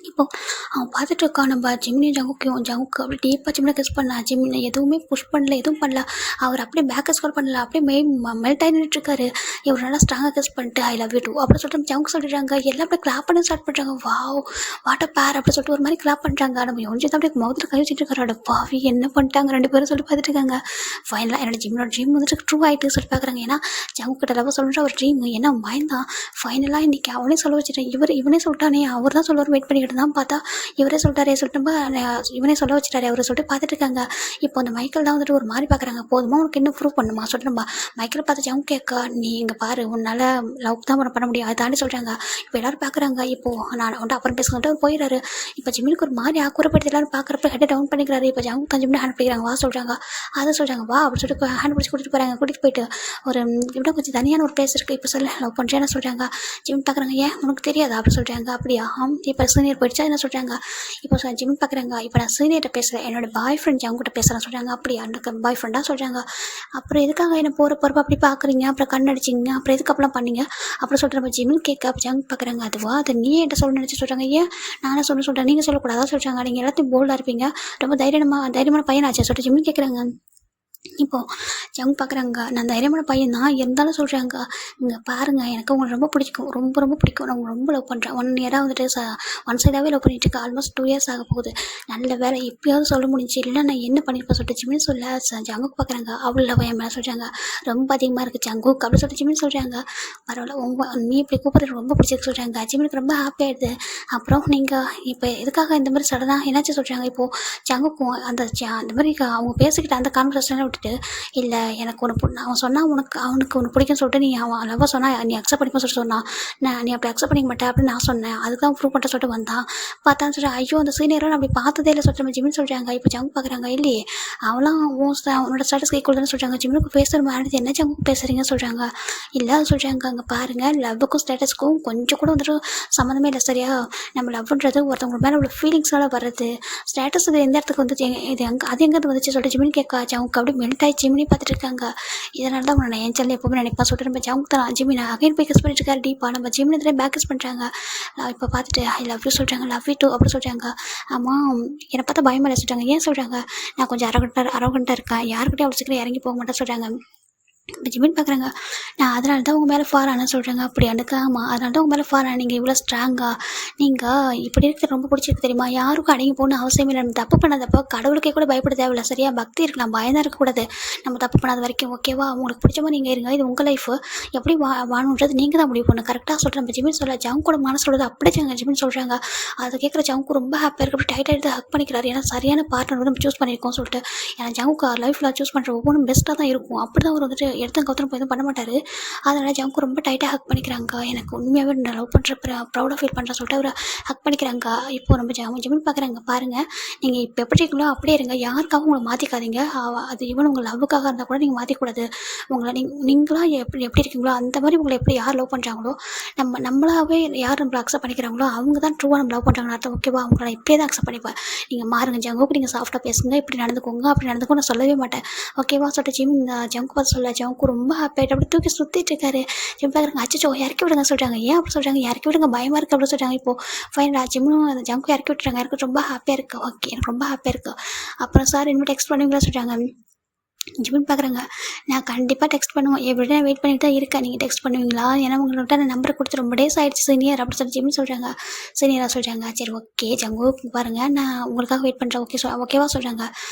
இப்போது அவன் பார்த்துட்டு இருக்கான். நம்ம ஜிம்மினி ஜங்குக்கு அப்படி டீப்பாக ஜிம்மினை கிஸ் பண்ணலாம். ஜிம்மினை எதுவுமே புஷ் பண்ணல, எதுவும் பண்ணல. அவர் அப்படியே பேக்கை ஸ்கால் பண்ணல. அப்படியே மெல்ட் ஆகி நின்றுட்டுருக்காரு. இவர் நல்லா ஸ்ட்ராங்காக கிஸ் பண்ணிட்டு ஐ லவ் யூ டூ அப்படி சொல்லிட்டு ஜங்கு சொல்லிடுறாங்க. எல்லாம் அப்படியே கிளாப் பண்ண ஸ்டார்ட் பண்ணுறாங்க. வாவ் வாட் அ பேர் அப்படி சொல்லிட்டு ஒரு மாதிரி கிளாப் பண்ணுறாங்க. நம்ம யோசிச்சு தான் அப்படியே மவுத்தில் கை வச்சுட்டு இருக்காரு. பாவி என்ன பண்ணிட்டாங்க 2 பேரும் சொல்லி பார்த்துட்டு இருக்காங்க. ஃபைனலாக என்னோட ஜிம்மோட ட்ரீம் வந்துட்டு ட்ரூ ஆகிட்டு சொல்லி பார்க்குறாங்க. ஏன்னா ஜங்கு கிட்ட லவ் சொல்கிற ஒரு ட்ரீம் என்ன பயந்தான். ஃபைனலாக இன்றைக்கி அவனே சொல்ல வச்சுட்டேன். இவனே சொல்லிட்டானே. அவர் தான் சொல்லுவார் வெயிட் பண்ணிக்கிட்டு தான் பார்த்தா இவரே சொல்லிட்டாரே சொல்லிட்டு இவனே சொல்ல வச்சுட்டாரு. அவரை சொல்லிட்டு பார்த்துட்டு இருக்காங்க. இப்போ அந்த மைக்கேல் தான் வந்துட்டு ஒரு மாதிரி பார்க்குறாங்க. போதுமா உனக்கு இன்னும் ப்ரூவ் பண்ணுமா சொல்லிட்டு நம்ம மைக்கேல் பார்த்து ஜங்கு கேட்க நீ இங்கே பாரு உன்னால் லவ் தான் பண்ண முடியும் அதை தாண்டி சொல்கிறாங்க. இப்போ எல்லோரும் பார்க்குறாங்க. இப்போது நான் வந்துட்டு அப்புறம் பேசுகிட்டு அவர் போயிடுறாரு. இப்போ ஜிம்மினுக்கு ஒரு மாதிரி ஆக்குறப்படுத்தி எல்லாரும் பார்க்குறப்ப ஹெட்டை டவுன் பண்ணிக்கிறாரு. இப்போ ஜங்கு தான் ஜிம்மினை ஹேண்ட் பிடிக்கிறாங்க. வா சொல்கிறாங்க. அதை சொல்கிறாங்க. வா அப்படி சொல்லிட்டு ஹேண்ட் பிடிச்சி கூட்டிகிட்டு போகிறாங்க. கூட்டிகிட்டு போயிட்டு ஒரு இப்படி கொஞ்சம் தனியான ஒரு பிளேஸ் இருக்குது. இப்போ சொல்ல லவ் பண்ணுறேன்னு சொல்கிறாங்க. ஜிம் பார்க்குறாங்க. ஏன் உனக்கு தெரியாதா அப்படி சொல்கிறாங்க. அப்படியா இப்போ சீனியர் போயிடுச்சா என்ன சொல்கிறாங்க. இப்போ ஜிம் பார்க்குறாங்க. இப்போ நான் சீனியர்கிட்ட பேசுகிறேன். என்னோட பாய் ஃப்ரெண்ட் ஜங்குகிட்ட பேசுகிறேன் சொல்கிறாங்க. அப்படியா எனக்கு பாய் ஃப்ரெண்டாக சொல்கிறாங்க. அப்புறம் எதுக்காக என்ன போகிறப்ப அப்படி பார்க்குறீங்க, அப்புறம் கண்ணடிச்சிங்க, அப்புறம் எதுக்கு அப்பெல்லாம் பண்ணீங்க அப்படி சொல்லிட்டு நம்ம ஜிம்மின் கேட்க அப்போ ஜங்கு பார்க்குறாங்க. அதுவா அதை நீ என்கிட்ட சொல்ல நினச்சி சொல்கிறாங்க. ஏன் நானே சொல்கிறேன் நீங்கள் சொல்லக்கூடாதா சொல்கிறாங்க. நீங்கள் எல்லாத்தையும் போல்டாக இருப்பீங்க, ரொம்ப தைரியமான பையனாச்சா சொல்லிட்டு ஜிம்மின் கேட்குறாங்க. இப்போது ஜங்கு பார்க்குறாங்க. நான் தைரியமான பையன் தான் இருந்தாலும் சொல்கிறாங்க. இங்கே பாருங்கள் எனக்கு உங்களை ரொம்ப பிடிக்கும், ரொம்ப பிடிக்கும். நான் உங்களை ரொம்ப லவ் பண்ணுறேன். 1 இயராக வந்துட்டு ஒன் சைடாகவே லவ் பண்ணிட்டு இருக்கேன். ஆல்மோஸ்ட் 2 இயர்ஸ் ஆக போகுது. நல்ல வேலை எப்பயாவது சொல்ல முடிஞ்சு இல்லை நான் என்ன பண்ணியிருப்பேன் சொல்லிட்டு ஜிம்மின் சொல்ல ஜங்குக்கு பார்க்குறாங்க. அவ்வளோ லவ் என் மேலே சொல்கிறாங்க. ரொம்ப அதிகமாக இருக்குது ஜங்குக்கு அப்படி சொல்லிட்டு ஜிம்மின் சொல்கிறாங்க. பரவாயில்ல நீ இப்படி கூப்பிட்றது ரொம்ப பிடிச்சிருக்கு சொல்கிறாங்க. ஜிம்மினுக்கு ரொம்ப ஹாப்பி ஆகிடுது. அப்புறம் நீங்கள் இப்போ எதுக்காக இந்த மாதிரி சடனாக என்னாச்சு சொல்கிறாங்க. இப்போது ஜங்குக்கும் அந்த மாதிரி அவங்க பேசிக்கிட்டு அந்த கான்வர்சேஷனை விட்டுட்டு சொல்லிட்டு, இல்லை எனக்கு அவன் சொன்னால் அவனுக்கு ஒன்று பிடிக்கும்னு சொல்லிட்டு நீ அவன் லவ்வை சொன்னால் நீ அக்செப்ட் பண்ணிக்கோ சொல்லிட்டு சொன்னான். நீ அப்படி அக்செப்ட் பண்ணிக்க மாட்டேன் அப்படின்னு நான் சொன்னேன். அதுக்கு தான் ப்ரூவ் பண்ணிட்டு சொல்லிட்டு வந்தான். பார்த்தான்னு சொல்லிட்டு ஐயோ அந்த சீனியரை நான் அப்படி பார்த்ததே இல்லை சொல்லிட்டு நம்ம ஜிமின் சொல்கிறாங்க. இப்போ ஜங்கு பார்க்குறாங்க, இல்லையே அவளாம் அவனோட ஸ்டேட்டஸ் ஈக்குவல் சொல்கிறாங்க. ஜிம்முக்கு பேசுகிற மாதிரி என்ன ஜங்குக்கு பேசுகிறீங்கன்னு சொல்கிறாங்க. இல்லை சொல்கிறாங்க, அங்கே பாருங்கள் லவ்வுக்கும் ஸ்டேட்டஸ்க்கும் கொஞ்சம் கூட வந்துட்டு சம்மந்தமே இல்லை சரியா. நம்ம லவ்ன்றது ஒருத்தவங்க மேலே உள்ள ஃபீலிங்ஸால் வர்றது. ஸ்டேட்டஸ் இது எந்த இடத்துக்கு வந்துச்சு, இது அது எங்கேருந்து வந்துச்சு சொல்லிட்டு ஜிமினி கேட்கா. ஜங்குக்கு அப்படியே மெல்ட் ஆகி ஜிமினி பார்த்துட்டு இருக்காங்க. இதனால தான் உன்னை என் சேனல் எப்போவுமே நினைப்பா சொல்லிட்டு நம்ம ஜங்கு தான் ஜிமினை அகைன் போய் கிஸ் பண்ணிட்டு இருக்காரு டீப்பா. நம்ம ஜிமினி இதில் பேக் கிஸ் பண்ணுறாங்க. இப்போ பார்த்துட்டு ஐ லவ் யூ சொல்கிறாங்க, லவ் யூ டூ அப்படி சொல்கிறாங்க. ஆமாம் என்னை பார்த்தா பயமாக சொல்கிறாங்க. ஏன் சொல்கிறாங்க, நான் கொஞ்சம் அரகண்டாக இருக்கேன், யாருக்கிட்டையும் அவ்வளோ சீக்கிரம் இறங்கி போக மாட்டேன் சொல்கிறாங்க. இப்போ ஜிமின் பார்க்குறாங்க, நான் அதனால தான் உங்கள் மேலே ஃபார் ஆனால் சொல்கிறேங்க. அப்படி எனக்கு ஆமாம் அதனால தான் உங்கள் மேலே ஃபார் ஆனால் நீங்கள் இவ்வளோ ஸ்ட்ராங்காக நீங்கள் இப்படி இருக்கிறது ரொம்ப பிடிச்சிருக்கு தெரியுமா. யாருக்கும் அடங்கி போகணும் அவசியமே இல்லை. நம்ம தப்பு பண்ணாதப்போ கடவுளுக்கே கூட பயப்பட தேவையில்ல சரியா. பக்தி இருக்கலாம், பயந்தான் இருக்கக்கூடாது. நம்ம தப்பு பண்ணாத வரைக்கும் ஓகேவா. உங்களுக்கு பிடிச்ச மாதிரி நீங்கள் இருங்க, இது உங்கள் லைஃபு, எப்படி வாழணுன்றது நீங்கள் தான் முடிவு பண்ணணும் கரெக்டாக சொல்கிறேன். நம்ம ஜிமின் சொல்ல ஜங்கு கூட மனசு சொல்கிறது அப்படியே ஜிமின் சொல்கிறாங்க. அதை கேட்குற ஜங்கு ரொம்ப ஹாப்பியாக இருக்கு, அப்படி டைட்டாக எடுத்து ஹக் பண்ணிக்கிறாரு. ஏன்னா சரியான பார்ட்னர் வந்து நம்ம சூஸ் பண்ணியிருக்கோம் சொல்லிட்டு. ஏன்னா ஜங்குக்கு லைஃப்பில் சூஸ் பண்ணுற ஒவ்வொன்றும் பெஸ்ட்டாக தான் இருக்கும். அப்படி தான் அவர் வந்துட்டு எடுத்து கவுத்தரம் போய் எதுவும் பண்ண மாட்டார். அதனால் ஜங்கு ரொம்ப டைட்டாக ஹக் பண்ணிக்கிறாங்க. எனக்கு உண்மையாகவே நான் லவ் பண்ணுற ப்ரௌடாக ஃபீல் பண்ணுறேன் சொல்லிட்டு அவர் ஹக் பண்ணிக்கிறாங்க. இப்போது நம்ம ஜிமின் பார்க்குறாங்க, பாருங்கள் நீங்கள் இப்போ எப்படி இருக்கீங்களோ அப்படியே இருங்க, யாருக்காகவும் உங்களை மாற்றிக்காதீங்க. அது ஈவன் உங்கள் லவ்வுக்காக இருந்தால் கூட நீங்கள் மாற்றிக்கூடாது. உங்களை நீங்களாம் எப்படி இருக்கீங்களோ அந்த மாதிரி உங்களை எப்படி யார் லவ் பண்ணுறாங்களோ நம்மளாவே யார் நம்மளை அக்செப்ட் பண்ணிக்கிறாங்களோ அவங்க தான் ட்ரூவாக நம்ம லவ் பண்ணுறாங்கன்னு அர்த்தம் ஓகேவா. அவங்கள நான் இப்படியே தான் அக்செப்ட் பண்ணிப்பேன். நீங்கள் மாறுங்க ஜங்குக்கு, நீங்கள் சாஃப்டாக பேசுங்க, இப்படி நடந்துக்கோங்க அப்படி நடந்துக்கோ நான் சொல்லவே மாட்டேன் ஓகேவா சொல்லிட்டு ஜிமின் ஜங்கு பார்த்து சொல்ல. ஜங்கு ரொம்ப ஹாப்பியாகிட்டு அப்படி தூக்கி சுற்றிட்டு இருக்காரு. ஜிம் பார்க்குறாங்க, அச்சோ இறக்கி விடுங்க சொல்கிறாங்க. ஏன் அப்படி சொல்கிறாங்க, இறக்கி விடுங்க பயமாக இருக்குது அப்படின்னு சொல்கிறாங்க. இப்போது ஃபைனலாக ஜிம்மும் அந்த ஜங்கு இறக்கி விட்டுறாங்க. எனக்கு ரொம்ப ஹாப்பியாக இருக்குது. ஓகே எனக்கு ரொம்ப ஹாப்பியாக இருக்குது. அப்புறம் சார் இன்னும் டெக்ஸ்ட் பண்ணுவீங்களா சொல்கிறாங்க. ஜிமின் பார்க்குறாங்க, நான் கண்டிப்பாக டெக்ஸ்ட் பண்ணுவேன், எப்படி நான் வெயிட் பண்ணிட்டு தான் இருக்கேன், நீங்கள் டெக்ஸ்ட் பண்ணுவீங்களா, ஏன்னா உங்கள்கிட்ட நான் நம்பரை கொடுத்து ரொம்ப டேஸ் ஆகிடுச்சு சீனியர் அப்படி சொல்லி ஜிமின் சொல்கிறாங்க. சீனியராக சொல்கிறாங்க, சரி ஓகே ஜங்கு பாருங்கள் நான் உங்களுக்காக வெயிட் பண்ணுறேன் ஓகேவா சொல்கிறாங்க.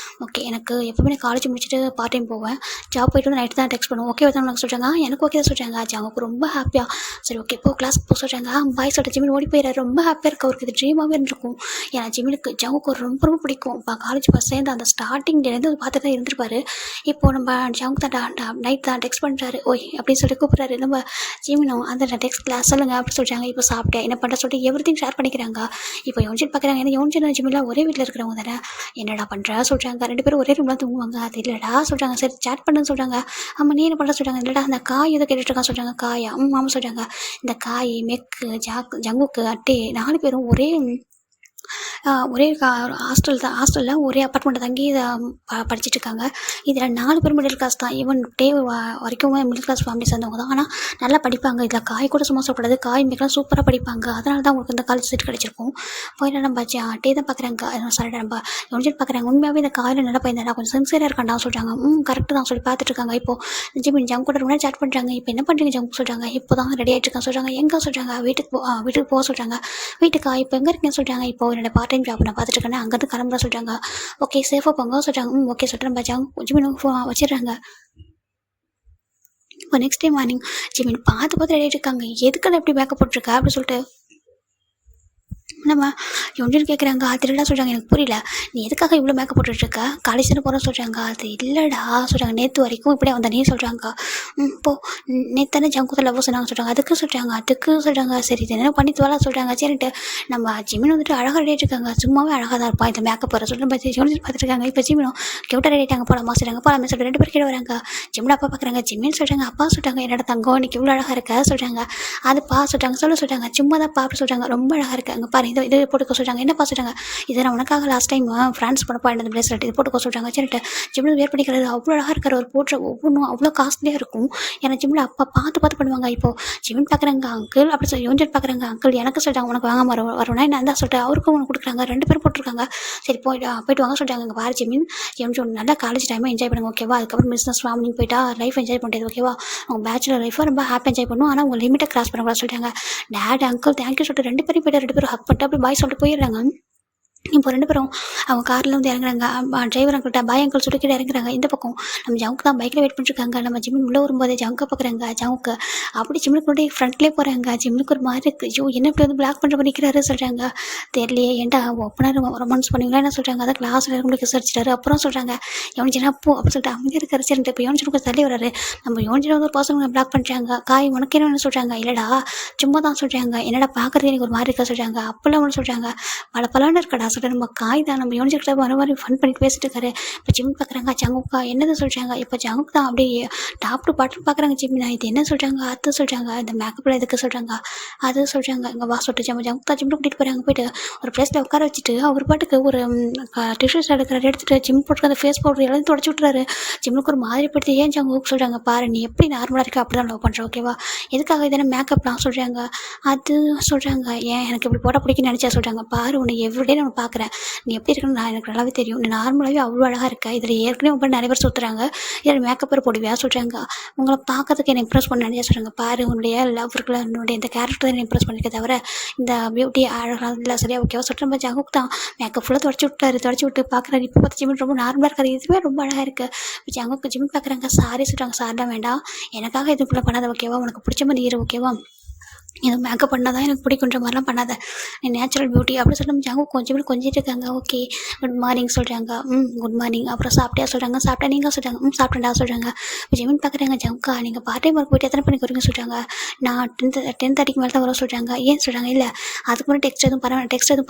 ஓகே எனக்கு எப்போவுமே நான் காலேஜ் முடிச்சுட்டு பார்ட் டைம் போவேன், ஜாப் போய்ட்டு வந்து நைட்டு தான் டெக்ஸ்ட் பண்ணுவோம் ஓகேவா தான் உனக்கு சொல்கிறாங்க. எனக்கு ஓகே தான் சொல்கிறாங்க. ஜங்குக்கு ரொம்ப ஹாப்பியாக சரி ஓகே இப்போ கிளாஸ்க்கு போக சொல்கிறாங்க. பாய் சொல்லிட்டு ஜிமின் ஓடி போயிடாரு. ரொம்ப ஹாப்பியாக இருக்குது அவருக்கு, இது ட்ரீமாகவே இருந்திருக்கும். ஏன்னா ஜிமினுக்கு ஜங்குக்கு ரொம்ப பிடிக்கும். இப்போ காலேஜ் ஃபஸ்ட் சேர்ந்து அந்த ஸ்டார்டிங் டேலேருந்து பார்த்துட்டு தான் இருந்திருப்பாரு. இப்போது நம்ம ஜங்கு தான் நைட் தான் டெக்ஸ்ட் பண்ணுறாரு. ஓய் அப்படின்னு சொல்லி கூப்பிட்றாரு. நம்ம ஜிமினும் அந்த டெக்ஸ்ட் கிளாஸ் சொல்லுங்கள் அப்படின்னு சொல்கிறாங்க. இப்போ சாப்பிட்டேன் என்ன பண்ணுற சொல்லிட்டு எவ்ரிதிங் ஷேர் பண்ணிக்கிறாங்க. இப்போ யோன்ஜின் பார்க்குறாங்க, ஏன்னா யோன்ஜின் ஜிமின்லாம் ஒரே வீட்டில் இருக்கிறவங்க தானே. என்னடா பண்ணுறா சொல்கிறாங்க. ரெண்டு பேரும் ஒரே ரூமில் தூங்குவாங்க. அது இல்லைடா சொல்கிறாங்க. சரி சேட் பண்ணுன்னு சொல்கிறாங்க. ஆமாம் நீ என்ன பண்ணுற சொல்கிறாங்க. இல்லைடா அந்த காய் எதை கேட்டுட்ருக்கான்னு சொல்கிறாங்க. காயா ஆமாம் சொல்கிறாங்க. இந்த காய் மெக்கு ஜங்குக்கு அட்டே 4 பேரும் ஒரே ஹாஸ்டலில் ஒரே அப்பார்ட்மெண்ட்டை தங்கி படிச்சுட்டு இருக்காங்க. இதில் 4 பேர் மிடில் கிளாஸ் தான். ஈவன் டே வரைக்கும் மிடில் கிளாஸ் ஃபேமிலி சேர்ந்தவங்க தான். ஆனால் நல்லா படிப்பாங்க. இதில் காய் கூட சும்மா சொல்லக்கூடாது, காய் மிக்கலாம் சூப்பராக படிப்பாங்க. அதனால தான் உங்களுக்கு இந்த காலேஜ் சீட் கிடச்சிருக்கும். போயிட்டு நம்ம டே தான் பார்க்குறாங்க. சாரி நம்ம யோசிச்சு பார்க்குறாங்க. உண்மையாகவே இந்த காயில் நல்லா பையன் கொஞ்சம் சின்சியராக இருக்காண்டா சொல்கிறாங்க. கரெக்டு தான் சொல்லி பார்த்துட்டு இருக்காங்க. இப்போது ஜிமின் ஜங்கு கூட ரொம்ப சேட் பண்ணுறாங்க. இப்போ என்ன பண்ணுறீங்க ஜங்கு சொல்கிறாங்க. இப்போ தான் ரெடி ஆகிட்டு இருக்காங்க சொல்கிறாங்க. எங்கே சொல்கிறாங்க, வீட்டுக்கு போக சொல்கிறாங்க. வீட்டுக்கா இப்போ எங்கே இருக்கீங்கன்னு சொல்கிறாங்க. இப்போ என்னோட பார்ட் டைம் ஜாப் நான் பார்த்துட்டு இருக்கேன், அங்கேருந்து கிளம்புற சொல்கிறாங்க. ஓகே சேஃபாக போங்க சொல்கிறாங்க. ஓகே சொல்லிட்டு நம்ம ஜிமின் வச்சிடுறாங்க. இப்போ நெக்ஸ்ட் டே மார்னிங் ஜிமின் பார்த்து ரெடி ஆகிட்டு இருக்காங்க. எதுக்கு எப்படி மேக்கப் போட்டிருக்கா அப்படின்னு சொல்லிட்டு நம்ம யோன்ஜின் கேட்குறாங்க. அது இல்லைடா சொல்கிறாங்க. எனக்கு புரியல, நீ எதுக்காக இவ்வளோ மேக்கப் போட்டுட்ருக்க, காலேஜ் தானே போகிறோன்னு சொல்கிறாங்க. அது இல்லைடா சொல்கிறாங்க. நேற்று வரைக்கும் இப்படியே வந்த நீ சொல்கிறாங்க. இப்போது நேற்று தானே ஜங்கு லவ் சொன்னாங்க சொல்கிறாங்க. அதுக்கு சொல்கிறாங்க. சரி இது என்ன பண்ணி தோலா சொல்கிறாங்க. சரின்ட்டு நம்ம ஜிமின் வந்துட்டு அழகாக ரெடி ஆகிட்டுருக்காங்க. சும்மாவே அழகாக தான் இருப்பான் இந்த மேக்கப் போகிற சொல்லிட்டு யோன்ஜின் பார்த்துருக்காங்க. இப்போ ஜிமினும் கியூட்டாக ரெடி ஆகிட்டாங்க. போகலாமா சொல்கிறாங்க. போகலாமே சொல்லிட்டு 2 பேர் கீழே வராங்க. ஜிமின் அப்பா பார்க்குறாங்க. ஜிமின் சொல்கிறாங்க. அப்பா சொல்கிறாங்க, என்னோட தங்கம் இன்னைக்கு இவ்வளோ அழகாக இருக்க சொல்கிறாங்க. அதுப்பா சொல்கிறாங்க. சொல்கிறாங்க சும்மா தான் பாப்பா சொல்கிறாங்க. ரொம்ப அழகாக இருக்குது. அங்கே பாரு இது போட்டுக்க சொல்கிறாங்க. என்னப்பா சொல்கிறாங்க. இதை நான் உனக்காக லாஸ்ட் டைம் ஃப்ரான்ஸ் போனப்போ இந்த பிளேஸ்லெட் இது போட்டுக்க சொல்கிறாங்க. சரிட்டு ஜிம்மில் வேர் பண்ணிக்கிறது அவ்வளோ அழகாக இருக்கார். அவர் போட்டுற ஒவ்வொன்றும் அவ்வளோ காஸ்ட்லியாக இருக்கும். ஏன்னா ஜிம்மில் அப்பா பார்த்து பண்ணுவாங்க. இப்போது ஜிமின் பார்க்குறாங்க அங்கிள் அப்படி சொல்லி யோன்ஜின் பார்க்குறாங்க. அங்கிள் எனக்கு சொல்கிறாங்க உனக்கு வாங்க வருவேன்னா என்ன தான் சொல்லிட்டு அவருக்கும் ஒன்று கொடுக்குறாங்க. 2 பேரும் போட்டிருக்காங்க. சரி போயிட்டு வாங்க சொல்கிறாங்க. இங்கே பாரு ஜிமின் நல்லா காலேஜ் டைமாக என்ஜாய் பண்ணுங்க ஓகேவா. அதுக்கப்புறம் பிஸ்னஸ் ஃபேமிலின்னு போயிட்டா லைஃப் என்ஜாய் பண்ணுறது ஓகேவா. அவங்க பேச்சுலர் லைஃபாக ரொம்ப ஹாப்பி என்ஜாய் பண்ணுவோம். ஆனால் உங்கள் லிமிட்டை கிராஸ் பண்ணக்கூடாது சொல்லிட்டாங்க. டேட் அங்கிள் தேங்க்யூ சொல்லிட்டு 2 பேரும் போய்ட்டு 2 பேரும் ஹக் பண்ணிட்டு அப்படி பாய் சொல்லிட்டு போயிடுறாங்க. இப்போ 2 பேரும் அவங்க காரில் வந்து இறங்குறாங்க. டிரைவர் அங்கிள்கிட்ட பாய் அங்கிள் சொல்லிட்டு கீழே இறங்குறாங்க. இந்த பக்கம் நம்ம ஜவுக்கு தான் பைக்கில் வெயிட் பண்ணிட்டுருக்காங்க. நம்ம ஜிம்மின் உள்ளே வரும்போதே ஜவுக்க பார்க்குறாங்க. ஜவுக்கு அப்படி ஜிம்முக்கு கொண்டு ஃப்ரண்ட்லேயே போகிறாங்க. ஜிம்முக்கு ஒரு மாதிரி இருக்குது. ஐயோ என்ன இப்படி வந்து பிளாக் பண்ணுற பண்ணிக்கிறாரு சொல்கிறாங்க. தெரியலையே ஏன்டா ஓப்பனாக ரொமான்ஸ் பண்ணுவீங்களா என்ன சொல்கிறாங்க. அதான் கிளாஸில் உங்களுக்கு விசாரிச்சிட்டாரு. அப்புறம் சொல்கிறாங்க யோனிஜினா அப்போ அப்படின்னு சொல்லிட்டு அவங்க இருக்காரு. சரி இப்போ யோனிஜினுக்கு தள்ளி வராரு. நம்ம யோனிஜினா வந்து ஒரு பர்சன் பிளாக் பண்ணுறாங்க. காய் உனக்கு என்ன சொல்கிறாங்க. இல்லைடா சும்மா தான் சொல்கிறாங்க. என்னடா பார்க்குறது எனக்கு ஒரு மாதிரி இருக்கா சொல்கிறாங்க. அப்போல்லாம் ஒன்று சொல்கிறாங்க. பலன்னு இருக்கடா சொல்லிட்டு நம்ம காய் தான் நம்ம யோனிச்சுக்கிட்ட வர மாதிரி ஃபன் பண்ணி பேசிட்டு இருக்காரு. இப்போ ஜிம் பார்க்குறாங்க. ஜங்குக்கா என்னது சொல்கிறாங்க. இப்போ ஜங்குக்கு தான் அப்படியே டாப் டு பாட்டு பார்க்குறாங்க. ஜிம்னா இது என்ன சொல்கிறாங்க. அது சொல்கிறாங்க. இந்த மேக்கப்பில் எதுக்கு சொல்கிறாங்க. அது சொல்கிறாங்க. இங்கே வா சொல்லிட்டு ஜங்கு தான் ஜிம்மில் கூட்டிகிட்டு போகிறாங்க. போயிட்டு ஒரு பிளேஸில் உட்கார வச்சுட்டு அவர் பாட்டுக்கு ஒரு டிஷ்யூஸ் எடுத்துகிட்டு ஜிம் போட்டு அந்த ஃபேஸ் பவுடர் எல்லாத்தையும் தொடச்சி விட்றாரு. ஜிம்முக்கு ஒரு மாதிரி படுத்தி ஏன் ஜங்குக்கு சொல்கிறாங்க. பாரு நீ எப்படி நார்மலாக இருக்க அப்படி தான் லவ் பண்ணுற ஓகேவா. எதுக்காக இதெல்லாம் மேக்கப்லாம் சொல்கிறாங்க. அது சொல்கிறாங்க. ஏன் எனக்கு இப்படி போட்டால் பிடிக்குன்னு நினச்சா சொல்கிறாங்க. பாரு உன்னை எவ்ரிடே நான் பார்க்குறேன். நீ எப்படி இருக்குன்னு எனக்கு நல்லாவே தெரியும். நீ நார்மலாகவே அவ்வளோ அழகாக இருக்கா. இதில் ஏற்கனவே உங்க நிறைய பேர் சுற்றுறாங்க. இதில் மேக்கப் போடுவியா சொல்கிறாங்க. உங்களை பார்க்கறதுக்கு என்னை இம்ப்ரெஸ் பண்ண நினைச்சா சொல்கிறாங்க. பாரு உன்னுடைய லவ் இருக்குல்ல உன்னுடைய இந்த கேரக்டர் தான் இம்ப்ரெஸ் பண்ணிக்க தவிர இந்த பியூட்டி அழகாக இல்லை சரியா ஓகேவா சொல்கிற மாதிரி ஜங்குக்கு தான் மேக்கப் ஃபுல்லாக தொடச்சி விட்டு பார்க்குறாரு. இப்போ பார்த்து ஜிம்மின் ரொம்ப நார்மலாக இருக்காது. இதுவே ரொம்ப அழகாக இருக்குது. இப்போ ஜங்குக்கு ஜிம் பார்க்குறாங்க. சாரி சொல்கிறாங்க. சாரிலாம் வேண்டாம் எனக்காக இதுக்குள்ளே பண்ணாத ஓகேவா. உனக்கு பிடிச்ச மாதிரி இரு ஓகேவா. எனக்கு மேக்கப் பண்ணால் தான் எனக்கு பிடிக்குன்ற மாதிரிலாம் பண்ணாத. நீ நேச்சுரல் பியூட்டி அப்படி சொல்லிட்டு ஜங்கு கொஞ்சிட்டு இருக்காங்க. ஓகே குட் மார்னிங் சொல்கிறாங்க. Good morning. அப்புறம் சாப்பிட்டியா சொல்கிறாங்க. சாப்பிட்டா நீங்கள் சொல்கிறாங்க. சாப்பிட்டேன்டா சொல்கிறாங்க. இப்போ ஜிமின் பார்க்குறாங்க. ஜங்கா நீங்கள் பார்ட் டைம் ஒர்க் போய்ட்டு எத்தனை மணிக்கு வருவீங்க சொல்கிறாங்க. நான் 10:30 மேலே தான் வர சொல்கிறாங்க. ஏன் சொல்கிறாங்க. இல்லை அதுக்கு முன்னாடி டெக்ஸ்ட் எதுவும்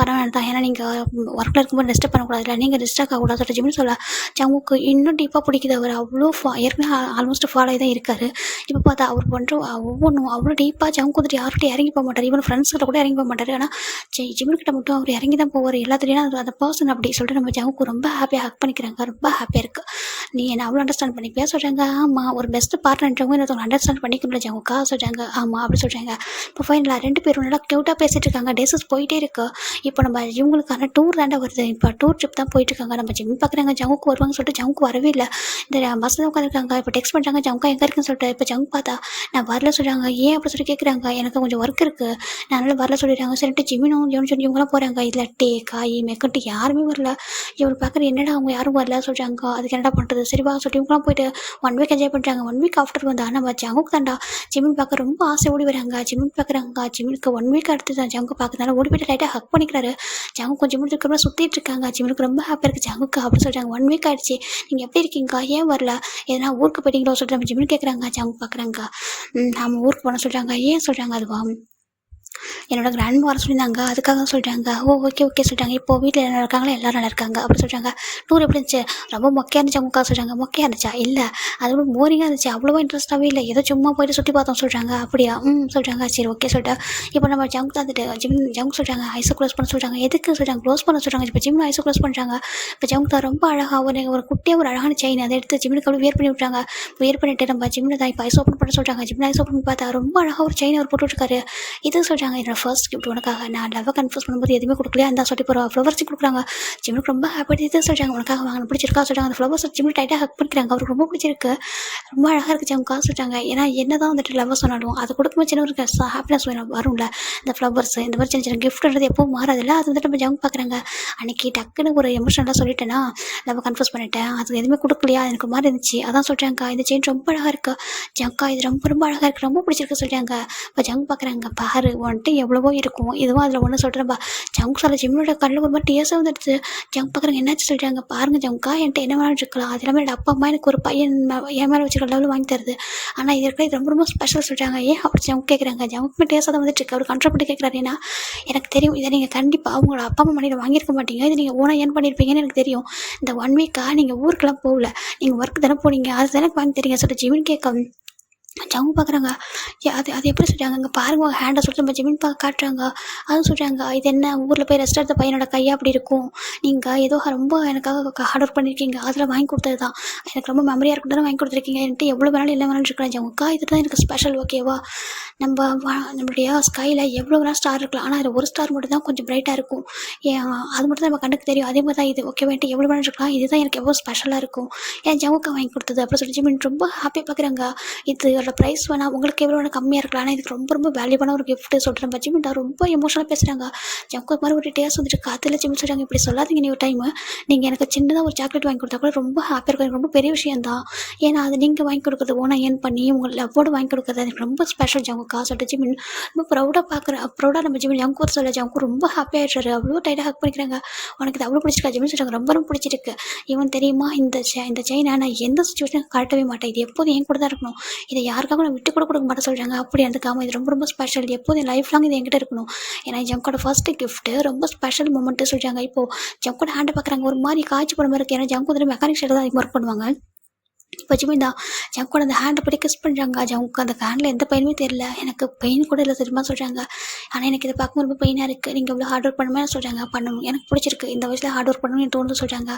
பரவாயில்ல தான். ஏன்னா நீங்கள் ஒர்க்கில் இருக்கும்போது டிஸ்டர்ப் பண்ணக்கூடாது. இல்லை நீங்கள் டிஸ்டர்ப் ஆகக்கூடாது சொல்லிட்டு ஜிமின் சொல்ல ஜங்குக்கு இன்னும் டீப்பாக பிடிக்குது. அவர் அவ்வளோ ஏற்கனவே ஆல்மோஸ்ட் ஃபாலோ ஆகி தான் இருக்காரு. இப்போ பார்த்தா அவர் பண்ணுற ஒவ்வொன்றும் அவ்வளோ டீப்பாக ஜங்கு வந்துட்டு யார்கிட்ட இறங்கி போக மாட்டார். ஈவன் ஃப்ரெண்ட்ஸ்கிட்ட கூட இறங்கி போக மாட்டார். ஆனால் ஜிம்மின்கிட்ட மட்டும் அவர் இறங்கி தான் போவார். எல்லாத்துலேயும் அந்த பர்சன் அப்படி சொல்லிட்டு நம்ம ஜங்குக்கு ரொம்ப ஹாப்பியாக ஹக் பண்ணிக்கிறாங்க. ரொம்ப ஹாப்பியாக இருக்குது. நீ என்ன அவ்வளோ அண்டர்ஸ்டாண்ட் பண்ணிப்பியா சொல்கிறாங்க. ஆமாம் ஒரு பெஸ்ட்டு பார்ட்னர்ன்றவங்க இன்னொருத்தவங்க அண்டர்ஸ்டாண்ட் பண்ணிக்கல ஜங்குக்கா சொல்கிறாங்க. ஆமாம் அப்படி சொல்கிறாங்க. இப்போ ஃபைனலாக 2 பேரும் நல்லா க்யூட்டாக பேசிகிட்டு இருக்காங்க. டேஸஸ் போயிட்டே இருக்கு. இப்போ நம்ம இவங்களுக்கான டூர் தாண்டா வருது. இப்போ டூர் ட்ரிப் தான் போயிட்டுருக்காங்க. நம்ம ஜிம் பார்க்குறாங்க. ஜங்குக்கு வருவாங்க சொல்லிட்டு ஜங்குக்கு வரவே இல்லை. இந்த பஸ்ஸில் உட்காந்துருக்காங்க. இப்போ டெக்ஸ்ட் பண்ணுறாங்க. ஜங்குக்கா எங்கே இருக்குன்னு சொல்லிட்டு இப்போ ஜங்கு பார்த்தா நான் வரல சொல்கிறாங்க. ஏன் அப்படி சொல்லி கேட்குறாங்க. எனக்கு கொஞ்சம் ஒர்க் இருக்குது அதனால வரல சொல்லிடுறாங்க. சரிட்டு ஜிமினும் சொல்லி இவங்களாம் போகிறாங்க. இதில் காய் மெக்கட்டு யாருமே வரல. இவர் பார்க்குற என்னடா அவங்க யாரும் வரல சொல்கிறாங்க. அதுக்கு என்னடா பண்ணுறது. சரிவா சொல்லிட்டு இவங்களாம் போயிட்டு 1 வீக் என்ஜாய் பண்ணுறாங்க. 1 வீக் ஆஃப்டர் வந்தா நம்ம ஜங்குக்கு தாண்டா ஜிமின் பார்க்க ரொம்ப ஆசை ஓடி வராங்க. ஜிமின் பார்க்குறாங்க. ஜிமினுக்கு 1 வீக் அடுத்து தான் ஜங்கு பார்க்கறதுனால ஓடி போய்ட்டு லைட்டாக ஹக் பண்ணிக்கிறாரு. ஜங்கு கொஞ்சம் முடிஞ்ச இருக்கிற சுற்றிட்டு இருக்காங்க. ஜிமினுக்கு ரொம்ப ஹாப்பியாக இருக்குது ஜங்குக்கு அப்படி சொல்கிறாங்க. 1 வீக் ஆகிடுச்சு நீங்கள் எப்படி இருக்கீங்க ஏன் வரல எதனா ஊருக்கு போயிட்டீங்களோ சொல்லிட்டு நம்ம ஜிமின் கேட்குறாங்க. ஜங்கு பார்க்குறாங்க. நம்ம ஊருக்கு போன சொல்கிறாங்க. ஏன் சொல்கிறாங்க. அதுவா என்னோட கிராண்ட்மா வர சொல்லியிருந்தாங்க அதுக்காக சொல்கிறாங்க. ஓகே சொல்கிறாங்க. இப்போ வீட்டில் என்ன இருக்காங்களோ எல்லோரும் நல்லா இருக்காங்க அப்படி சொல்கிறாங்க. டூர் எப்படி இருந்துச்சு. ரொம்ப மொக்கையாக இருந்துச்சு அவங்க சொல்கிறாங்க. மொக்கையாக இருந்துச்சா. இல்லை அது ரொம்ப போரிங்காக இருந்துச்சு. அவ்வளோவா இன்ட்ரெஸ்ட்டாகவே இல்லை. ஏதோ சும்மா போயிட்டு சுற்றி பார்த்தோம் சொல்கிறாங்க. அப்படியா சொல்கிறாங்க. சரி ஓகே சொல்லிட்டு இப்போ நம்ம ஜங்கு தந்துட்டு ஜங்கு சொல்கிறாங்க. ஐஸை க்ளோஸ் பண்ண சொல்கிறாங்க. எதுக்கு சொல்கிறாங்க. க்ளோஸ் பண்ண சொல்கிறாங்க. இப்போ ஜிம்மில் ஐஸை க்ளோஸ் பண்ணுறாங்க. இப்போ ஜங்கு தான் ரொம்ப அழகாக ஒரு குட்டியாக ஒரு அழகான செயின் அதை எடுத்து ஜிம்முக்கு அப்படி வியர் பண்ணி விட்றாங்க. வியர் பண்ணிட்டு நம்ம ஜிம்மில் தான் இப்போ ஐஸ் ஓப்பன் பண்ண சொல்கிறாங்க. ஜிம்மில் ஐஸ் ஓப்பன் பண்ணி பார்த்தா ரொம்ப அழகாக ஒரு செயின் அவர் போட்டுருக்காரு. இது சொல்கிறாங்க. என்னோட ஃபர்ஸ்ட் கிஃப்ட் உனக்காக. நான் லவ்வை கன்ஃபியூஸ் பண்ணும்போது எதுவுமே கொடுக்கலையா அந்த சொல்லி போகிற ஃப்ளவர்ஸ் கொடுக்குறாங்க. ஜிம்முக்கு ரொம்ப ஹாப்பி. இது சொல்கிறாங்க. உனக்காக வாங்க பிடிச்சிருக்கா சொல்கிறாங்க. அந்த ஃப்ளவர்ஸ் ஜிம்மில் டைட்டாக ஹக் பண்ணிக்கிறாங்க. அவருக்கு ரொம்ப பிடிச்சிருக்கு. ரொம்ப அழகாக இருக்குது ஜம்முக்கா சொல்கிறாங்க. ஏன்னா என்ன தான் வந்துட்டு லவ்வர் சொன்னாலும் அது கொடுக்கும்போது சின்ன ஒரு ஹாப்பினஸ் வரும்ல. இந்த ஃப்ளவர்ஸ் இந்த மாதிரி சின்ன கிஃப்ட்ன்றது எப்பவும் மாறாதில்ல. அது வந்துட்டு நம்ம ஜங்கு பார்க்குறாங்க. அன்றைக்கி டக்குன்னு ஒரு எமோஷனலாக சொல்லிட்டேன்னா லவ்வை கன்ஃபியூஸ் பண்ணிட்டேன். அது எதுவுமே கொடுக்கலையா எனக்கு மாதிரி இருந்துச்சு அதான் சொல்கிறாங்க. இந்த செயின் ரொம்ப அழகாக இருக்குது ஜங்கா. இது ரொம்ப அழகாக இருக்குது. ரொம்ப பிடிச்சிருக்கு சொல்கிறாங்க. இப்போ ஜங்கு பார்க்குறாங்க. பாரு வந்துட்டு எவ்வளவோ இருக்கும் இதுவும் அதில் ஒன்று சொல்கிறேன்ப்பா. ஜங்கு சொல்ல ஜிம்மியோட கண்ணில் ஒரு மாதிரி டேஸாக வந்துடுச்சு. ஜங்கு பார்க்குறாங்க. என்னாச்சு சொல்கிறாங்க. பாருங்கள் ஜங்கா என்கிட்ட என்ன வேணாலும் இருக்கலாம். அது எல்லாமே அப்பா அம்மா எனக்கு ஒரு பையன் என் மேலே வச்சுருக்க லெவலில் வாங்கி தருது. ஆனால் இது இருக்கிற இது ரொம்ப ஸ்பெஷல் சொல்கிறாங்க. ஏன் அப்படி ஜங்கு கேட்குறாங்க. ஜங்குமே டேஸாக தான் வந்துட்டு இருக்கு. அவர் கண்ட்ரோல் பண்ணி கேட்குறாரு. ஏன்னா எனக்கு தெரியும் இதை நீங்கள் கண்டிப்பாக அவங்களோட அப்பா அம்மா மணியில் வாங்கியிருக்க மாட்டீங்க. இது நீங்கள் ஓனாக ஏன் பண்ணியிருப்பீங்கன்னு எனக்கு தெரியும். இந்த 1 வீக்காக நீங்கள் ஊருக்கெல்லாம் போகல. நீங்கள் ஒர்க் தானே போனீங்க. அது தானே வாங்கி தரீங்க சொல்லிட்டு ஜிமின் கேட்க ஜங்கு பார்க்குறாங்க. அது எப்படி சொல்கிறாங்க. அங்கே பாருங்க ஹேண்டை சொல்லிட்டு நம்ம ஜிமின் காட்டுறாங்க. அதுவும் சொல்கிறாங்க. இது என்ன ஊரில் போய் ரெஸ்ட் எடுத்த பையனோட கையாக அப்படி இருக்கும். நீங்கள் ஏதோ ரொம்ப எனக்காக ஹார்ட் ஒர்க் பண்ணியிருக்கீங்க. அதில் வாங்கி கொடுத்தது தான் எனக்கு ரொம்ப மெமரியாக இருக்கும் தானே வாங்கி கொடுத்துருக்கீங்க. என்கிட்ட எவ்வளோ வேணாலும் இல்லை வேணாலும் இருக்கிறேன் ஜங்குக்கா. இது தான் எனக்கு ஸ்பெஷல் ஓகேவா. நம்மளுடைய ஸ்கையில் எவ்வளோ வேணால் ஸ்டார் இருக்கலாம். ஆனால் அதில் ஒரு ஸ்டார் மட்டும் தான் கொஞ்சம் பிரைட்டாக இருக்கும். அது மட்டும் தான் நம்ம கண்ணுக்கு தெரியும். அதே மாதிரி தான் இது ஓகேவா. என்கிட்ட எவ்வளோ வேணாலும் இருக்கலாம். இதுதான் எனக்கு எவ்வளோ ஸ்பெஷலாக இருக்கும். ஏன் ஜங்குக்கா வாங்கி கொடுத்தது அப்படி சொல்லி ஜிமின் ரொம்ப ஹாப்பியாக பார்க்குறாங்க. இதோட ப்ரைஸ் வேணால் உங்களுக்கு எவ்வளோ வேணால் கம்மியாக இருக்கலாம், ஆனால் இதுக்கு ரொம்ப ரொம்ப வேல்யூபான ஒரு கிஃப்ட்டு சொல்கிறேன். ஜிமின்டா ரொம்ப எமோஷனலாக பேசுகிறாங்க. ஜங்குக்கு மாதிரி ஒரு டேஸ்ட் வந்துட்டு அதில் ஜிமின் சொல்கிறாங்க, இப்படி சொல்லாதீங்க நீ ஒரு டைமு, நீங்கள் எனக்கு சின்னதாக ஒரு சாக்லேட் வாங்கி கொடுத்தா கூட ரொம்ப ஹாப்பியாக இருக்கும், எனக்கு ரொம்ப பெரிய விஷயம் தான். ஏன்னா அது நீங்கள் வாங்கி கொடுக்குறது ஓனா ஏன் பண்ணி உங்கள் லவ்வோடு வாங்கி கொடுக்குறது எனக்கு ரொம்ப ஸ்பெஷல் ஜங்குக்கா சொல்லிட்டு ஜிமின் ரொம்ப ப்ரௌடாக நம்ம ஜிமின் ஜங்கு சொல்ல ஜங்கு ரொம்ப ஹாப்பியாகிடுறாரு. அவ்வளோ டைட்டாக ஹக் பண்ணிக்கிறாங்க. உனக்கு இது அவ்வளோ பிடிச்சிருக்கா ஜிமின் சொல்கிறாங்க, ரொம்ப ரொம்ப பிடிச்சிருக்கு. இவன் தெரியுமா இந்த செயினை நான் எந்த சுச்சுவேஷனும் கழட்டவே மாட்டேன், இது எப்போதும் என் கூட தான் இருக்கணும், இதை யாருக்காக நான் விட்டு கூட கொடுக்க மாட்டேன் சொல்கிறாங்க. அப்படி அதுக்காக இது ரொம்ப ரொம்ப ஸ்பெஷல், எப்போதும் என் லைஃப் லாங் இது என்கிட்ட இருக்கணும். ஏன்னா ஜங்கோட ஃபர்ஸ்ட் கிஃப்ட்டு ரொம்ப ஸ்பெஷல் மூமெண்ட்டு சொல்கிறாங்க. இப்போது ஜங்கோட ஹேண்டை பார்க்குறாங்க, ஒரு மாதிரி காய்ச்சி போட மாதிரி இருக்குது. ஏன்னா ஜங்கு வந்து மெக்கானிக் சைடு தான் அதிகமாக ஒர்க் பண்ணுவாங்க. இப்போ ஜிமின் தான் ஜங்கோட அந்த ஹேண்டை படி கிஸ் பண்ணுறாங்க. ஜங்குக்கு அந்த ஹேண்டில் எந்த பெயினுமே தெரியல, எனக்கு பெயின் கூட இல்லை தெரியுமா சொல்கிறாங்க. ஆனால் எனக்கு இதை பார்க்கும்போது ரொம்ப பெயினாக இருக்குது, நீங்கள் இவ்வளோ ஹார்ட் ஒர்க் பண்ணுமே சொல்கிறாங்க. பண்ணணும், எனக்கு பிடிச்சிருக்கு, இந்த வயசில் ஹார்ட் ஒர்க் பண்ணணும்னு தோணுது சொல்கிறாங்க.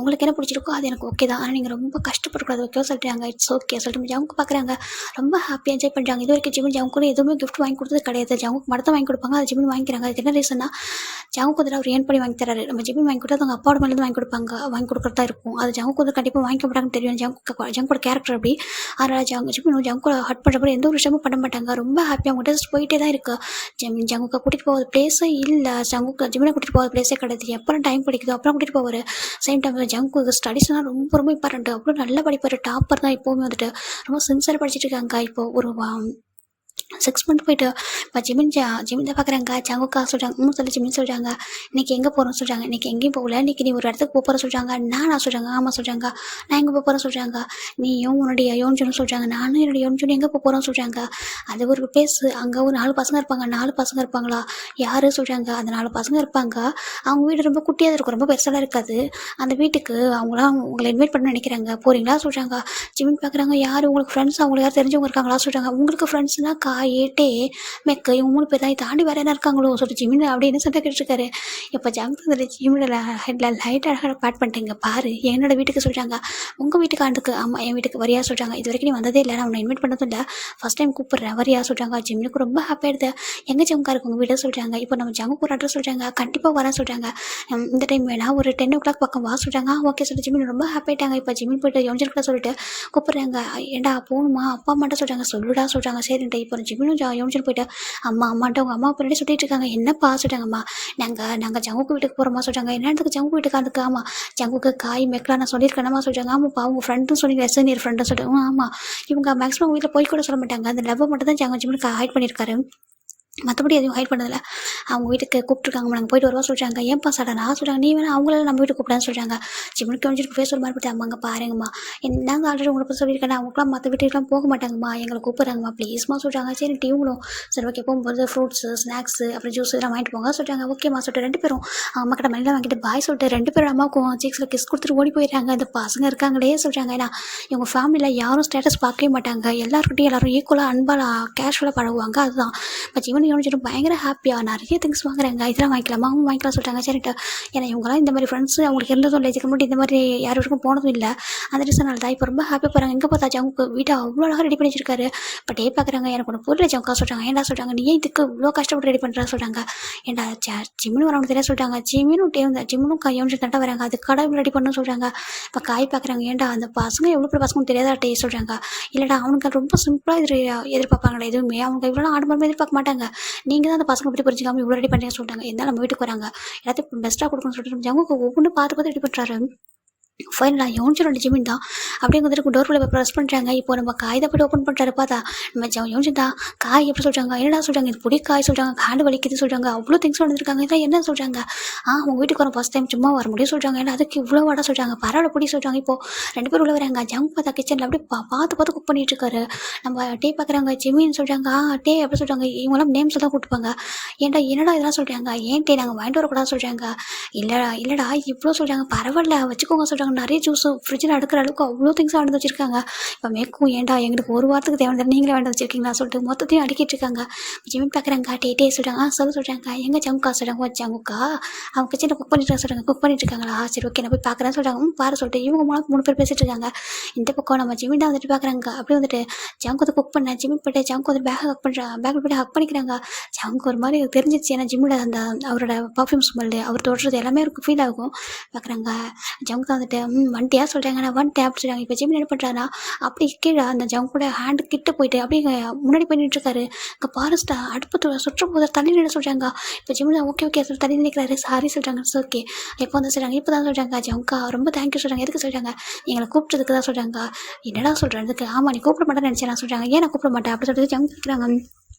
உங்களுக்கு என்ன பிடிச்சிருக்கோ அது எனக்கு ஓகே தான், ஆனால் நீங்கள் ரொம்ப கஷ்டப்படக்கூடாது ஓகே சொல்கிறாங்க. இட்ஸ் ஓகே சொல்லிட்டு ஜங்கு பார்க்குறாங்க, ரொம்ப ஹாப்பியாக என்ஜாய் பண்ணுறாங்க. இது வரைக்கும் ஜிமின் ஜங்கு கூட எதுவுமே கிஃப்ட் வாங்கி கொடுத்தது கிடையாது. ஜங்குக்கு மட்டும் வாங்கி கொடுப்பாங்க, அது ஜிமின் வாங்கிக்கிறாங்க. அதுக்கு என்ன ரீசன்னா ஜங்கு வந்து அவர் ஏன் பண்ணி வாங்கி தராரு. நம்ம ஜிமின் வாங்கி கொடுத்தா அவங்க அப்பாவோட மேலேருந்து வாங்கி கொடுக்குறதா இருக்கும். அது ஜங்குக்கு வந்து கண்டிப்பாக வாங்கிக்க மாட்டாங்கன்னு தெரியும். ஜங்கோட கேரக்டர் அப்படி. அதனால் ஜங்கோட ஹட் பண்ணுறப்ப எந்த ஒரு விஷயமும் பண்ண மாட்டாங்க. ரொம்ப ஹாப்பியாக அவங்க டெஸ்ட் போயிட்டே தான் இருக்குது. ஜங்குக்கு கூட்டிகிட்டு போகிற பிளேஸே இல்லை, ஜிமினை கூட்டிகிட்டு போகிற பிளேஸே கிடையாது. எப்போ டைம் படிக்குதோ அப்புறம் கூட்டிகிட்டு போவார். சேம் டைம் ஜங்குக்கு ஸ்டடீஸ்லாம் ரொம்ப ரொம்ப இம்பார்ட்டன்ட், அப்புறம் நல்லா படிப்பார், டாப்பர் தான். இப்போவுமே வந்துட்டு ரொம்ப சின்சியராக படிச்சுட்டு இருக்காங்க. இப்போ ஒரு 6 மந்த் போயிட்டு இப்போ ஜிமின் தான் பார்க்குறாங்க. ஜங்குக்கா சொல்கிறாங்க சொல்லி ஜிமின் சொல்கிறாங்க, இன்றைக்கி எங்கே போகிறோன்னு சொல்கிறாங்க. இன்றைக்கி எங்கேயும் போகல, இன்றைக்கி நீ ஒரு இடத்துக்கு போகிற சொல்கிறாங்க. நான் சொல்கிறாங்க ஆமாம் சொல்கிறாங்க. நான் எங்கே போகிறேன் சொல்கிறாங்க. நீயும் உன்னுடைய யோன்ஜுன்னு சொல்கிறாங்க. நானும் என்னுடைய யோன்ஜுன்னு எங்கே போகிறோன்னு சொல்கிறாங்க. அது ஒரு பிளேஸ், அங்கே ஒரு 4 பசங்க இருப்பாங்க. 4 பசங்க இருப்பாங்களா யார் சொல்கிறாங்க. அந்த 4 பசங்க இருப்பாங்க, அவங்க வீடு ரொம்ப குட்டியாக இருக்கும், ரொம்ப பெருசாக இருக்காது. அந்த வீட்டுக்கு அவங்களாம் உங்களை இன்வைட் பண்ண நினைக்கிறாங்க, போகிறீங்களா சொல்கிறாங்க. ஜிமின் பார்க்குறாங்க, யார் உங்களுக்கு ஃப்ரெண்ட்ஸ், அவங்களுக்கு யார் தெரிஞ்சவங்க இருக்காங்களா சொல்கிறாங்க. உங்களுக்கு ஃப்ரெண்ட்ஸ்னால் ஏட்டே மெக்க இவங்க 3 பேர் தான், தாண்டி வேறு என்ன இருக்காங்களோ சொல்லிட்டு ஜிமின் அப்படின்னு சண்டை கேட்டுருக்காரு. இப்போ ஜங்கு ஜிமினில் ஹெட்டில் லைட்டாக பேட் பண்ணிட்டீங்க பாரு, என்னோட வீட்டுக்கு சொல்கிறாங்க. உங்கள் வீட்டுக்கு ஆண்டுக்கு ஆமாம் என் வீட்டுக்கு வரியா சொல்கிறாங்க. இது வரைக்கும் நீ வந்ததே இல்லை, நான் உன்னை இன்வைட் பண்ணதும் இல்லை, ஃபஸ்ட் டைம் கூப்பிட்றேன் வரியா சொல்கிறாங்க. ஜிமினுக்கு ரொம்ப ஹாப்பியாகிடுது. எங்கே ஜங்கா இருக்கு உங்கள் வீட்டை சொல்கிறாங்க. இப்போ நம்ம ஜங்குக்கு ஒரு அட்ரஸ் சொல்கிறாங்க, கண்டிப்பாக வரேன் சொல்கிறாங்க. இந்த டைம் வேணா ஒரு 10 o'clock பக்கம் வா சொல்கிறாங்க. ஓகே சொல்லிட்டு ஜிமின் ரொம்ப ஹாப்பியாயிட்டாங்க. இப்போ ஜிமின் போய்ட்டு யோஞ்சன் கிட்ட சொல்லிட்டு கூப்பிட்றாங்க. ஏண்டா போகணுமா அப்பா அம்மாட்ட சொல்கிறாங்க. சொல்லுடா சொல்கிறாங்க. சரின்ட்டு இப்போ ஜிமினும் யோசிச்சுட்டு போயிட்டு அம்மாட்ட உங்கள் அம்மா பின்னாடி சுட்டிட்டு இருக்காங்க. என்னப்பா சொல்லிட்டாங்கம்மா, நாங்கள் ஜங்குக்கு வீட்டுக்கு போகிறோமா சொல்கிறாங்க. என்னத்துக்கு ஜங்கு வீட்டுக்கு அதுக்கு. ஆமாம் ஜங்குக்கு காய் மெக்கலாம் நான் சொல்லியிருக்கேனம்மா சொல்கிறாங்க. ஆமாப்பா அவங்க ஃப்ரெண்டும் சொல்லி எஸ்என்இயர் ஃப்ரெண்டும் சொல்லிட்டு ஆமாம் இவங்க மேக்ஸிமம் வீட்டில் போய் கூட சொல்ல மாட்டாங்க. அந்த லவ் மட்டும் தான் ஜிமினுக்கு ஹைட் பண்ணியிருக்காரு, மற்றபடி எதுவும் ஹைட் பண்ணதில்லை. அவங்க வீட்டுக்கு கூப்பிட்டுருக்காங்க, நாங்கள் போயிட்டு வருவா சொல்கிறாங்க. ஏன்ப்பா சடனா சொல்கிறாங்க. நீ வேணா அவங்களால நம்ம வீட்டுக்கு கூப்பிடான்னு சொல்கிறாங்க. ஜிமினுக்கு கொஞ்சம் ஃபேஸ் ஒரு மாதிரி போட்டு அம்மாங்க பாருங்கம்மா, நாங்கள் ஆல்ரெடி உங்களை பற்றி சொல்லியிருக்கேன், அவங்களுக்குலாம் மற்ற வீட்டுக்குலாம் போக மாட்டாங்கம்மா, எங்களை கூப்பிட்றாங்கம்மா ப்ளீஸ்மா சொல்கிறாங்க. சரி இவங்களும் சரி ஓகே போகும்போது ஃப்ரூட்ஸு ஸ்நாக்ஸு அப்புறம் ஜூஸ் இதெல்லாம் வாங்கிட்டு போங்க சொல்கிறாங்க. ஓகேம்மா சொல்லிட்டு 2 பேரும் அம்மா கிட்ட மணிலாம் வாங்கிட்டு பாய் சொல்லிட்டு 2 பேரும் அம்மாவுக்கும் சீக்ஸில் கிஸ் கொடுத்துட்டு ஓடி போயிடுறாங்க. அந்த பசங்க இருக்காங்களே சொல்கிறாங்க. ஏன்னா இவங்க ஃபேமிலியில் யாரும் ஸ்டேட்டஸ் பார்க்கவே மாட்டாங்க, எல்லாருக்கிட்டையும் எல்லாரும் ஈக்குவலாக அன்பாக கேஷுவலாக பழகுவாங்க. அதுதான் இப்போ ஜிமின் யோசிச்சுட்டு பயங்கர ஹாப்பியாக நிறைய திங்ஸ் வாங்குறாங்க. இதெல்லாம் வாங்கிக்கலாமா அவங்க வாங்கிக்கலாம் சொல்கிறாங்க. சரிட்டு ஏன்னா இவங்களாம் இந்த மாதிரி ஃப்ரெண்ட்ஸு அவங்களுக்கு இருந்ததும் இல்லை, இதுக்கு முன்னாடி இந்த மாதிரி யார் வரைக்கும் போனதும் இல்லை. அந்த ரீசனால் தான் இப்போ ரொம்ப ஹாப்பியாக போகிறாங்க. எங்கே பார்த்தாச்சு அவங்க வீட்டை அவ்வளோ அழகாக ரெடி பண்ணி வச்சிருக்காரு. இப்போ டே பார்க்குறாங்க. எனக்கு ஒன்று புரியல ஜங்கா சொல்கிறாங்க. ஏன்டா சொல்கிறாங்க, நீ ஏன் இதுக்கு இவ்வளோ கஷ்டப்பட்டு ரெடி பண்ணுறா சொல்கிறாங்க. ஏன்டா ஜிமினும் வரவங்க தெரியாது சொல்கிறாங்க. ஜிமினும் கையோன்னு தட்டா வராங்க, அது கடை ரெடி பண்ணணும்னு சொல்கிறாங்க. இப்போ காய் பார்க்குறாங்க. ஏன்டா அந்த பசங்க எவ்வளோ பேர் பசங்க தெரியாதா டே சொல்கிறாங்க. இல்லைடா அவனுக்கு ரொம்ப சிம்பிளாக எதிர்பார்ப்பாங்களே, எதுவுமே அவங்க இவ்வளோ ஆடம்பரமாக எதிர்பார்க்க மாட்டாங்க. நீங்கள் தான் அந்த பசங்களை பற்றி புரிஞ்சிக்காமல் இவ்வளோ ரெடி பண்ணுறீங்கன்னு சொல்லிட்டாங்க. இருந்தாலும் நம்ம வீட்டுக்கு வராங்க, எல்லாத்தையும் பெஸ்ட்டாக கொடுக்கணும்னு சொல்லிட்டு ஜங்குக்கு ஒவ்வொன்று பார்த்து ரெடி பண்ணுறாரு. ஃபைனலாக யோன்ஜனோட ஜிமின் தான் அப்படியே வந்துட்டு டோர்க்குள்ளே ப்ரெஸ் பண்ணுறாங்க. இப்போ நம்ம காய் தான் போய்ட்டு ஓப்பன் பண்ணுறாரு. பார்த்தா நம்ம யோன்ஜன் தான் காய் எப்படி சொல்கிறாங்க. என்னடா சொல்கிறாங்க, இது பொடி காய் சொல்கிறாங்க, ஹேண்டு வலிக்குது சொல்கிறாங்க, அவ்வளோ திங்ஸ் வந்துருக்காங்க. இதெல்லாம் என்ன சொல்கிறாங்க. உங்கள் வீட்டுக்கு வர ஃபஸ்ட் டைம் சும்மா வர முடியும் சொல்கிறாங்க. ஏன்னா அதுக்கு இவ்வளோ வாடா சொல்கிறாங்க. பரவாயில்ல பொடி சொல்கிறாங்க. இப்போது 2 பேர் உள்ள வராங்க. ஜங்க் பார்த்தா கிச்சனில் அப்படியே பார்த்து குக் பண்ணிட்டு இருக்காரு. நம்ம டே பார்க்குறாங்க. ஜிமின்னு சொல்கிறாங்க டே எப்படி சொல்கிறாங்க. இவங்களாம் நேம்ஸ் தான் கூப்பிட்டுப்பாங்க. என்னடா இதெல்லாம் சொல்கிறாங்க. ஏன் டே நாங்கள் வாங்கிட்டு வரக்கூடாது சொல்கிறாங்க. இல்லைடா இவ்வளோ சொல்கிறாங்க. பரவாயில்ல வச்சுக்கோங்க சொல்கிறாங்க. நிறைய ஜூஸு ஃப்ரிட்ஜில் அடுக்கிற அளவுக்கு அவ்வளோ திங்ஸ் வாங்கி வச்சுருக்காங்க. இப்போ மேக்கும் ஏன்டா எங்களுக்கு ஒரு வாரத்துக்கு தேவையான நீங்களே வாங்கி வச்சுருக்கீங்களா சொல்லிட்டு மொத்தத்தையும் அடிக்கிட்டு இருக்காங்க. ஜிமின் பார்க்குறாங்க. டே சொல்கிறாங்க. சொல்கிறாங்க. எங்கே ஜங்குக்கா சொல்கிறாங்க. ஜங்குக்கா அவங்க கிச்சனில் குக் பண்ணிட்டு இருக்காங்களா. சரி ஓகே நான் போய் பார்க்குறேன்னு சொல்கிறாங்க. பாரு சொல்லிட்டு இவங்க 3 பேர் பேசிட்டு இருக்காங்க. இந்த பக்கம் நம்ம ஜிமின் தான் வந்துட்டு பார்க்குறாங்க. அப்படியே வந்துட்டு ஜங்கு வந்து குக் பண்ண ஜிமின் போய்ட்டு ஜங்கு வந்து பேக்கில் போய்ட்டு ஹக் பண்ணிக்கிறாங்க. ஜங்கு ஒரு மாதிரி தெரிஞ்சிச்சு. ஏன்னா ஜிம்மில் அந்த அவரோட பர்ஃப்யூம் ஸ்மெல்லு அவர் தொடுறது எல்லாமே அவருக்கு ஃபீல் ஆகும். பார்க்குறாங்க. ஜங்கு தான் வந்துட்டு சொல்லிட்டு வந்துட்டியா சொல்கிறாங்க. நான் வந்துட்டேன் அப்படி சொல்கிறாங்க. இப்போ ஜிமின் என்ன பண்ணுறாருன்னா அப்படி கீழே அந்த ஜங்குட ஹேண்டு கிட்ட போயிட்டு அப்படியே முன்னாடி போய் நின்றுருக்காரு. இங்கே பாருஸ்டா அடுப்பு சுற்றும் போது தள்ளி நின்று சொல்கிறாங்க. இப்போ ஜிமின் ஓகே ஓகே சொல்லி தள்ளி நிற்கிறாரு. சாரி சொல்கிறாங்க. ஓகே எப்போ வந்து சொல்கிறாங்க இப்போ தான் சொல்கிறாங்க. ஜங்கா ரொம்ப தேங்க்யூ சொல்கிறாங்க. எதுக்கு சொல்கிறாங்க எங்களை கூப்பிட்டதுக்கு தான் சொல்கிறாங்க. என்னடா சொல்கிறேன் இதுக்கு ஆமாம் நீ கூப்பிட மாட்டேன்னு நினச்சேன் நான் சொல்கிறாங்க. ஏன் நான் கூப்பிட மாட்டேன் அப்படி சொல்லிட்டு ஜங்கு கேட்குறாங்க.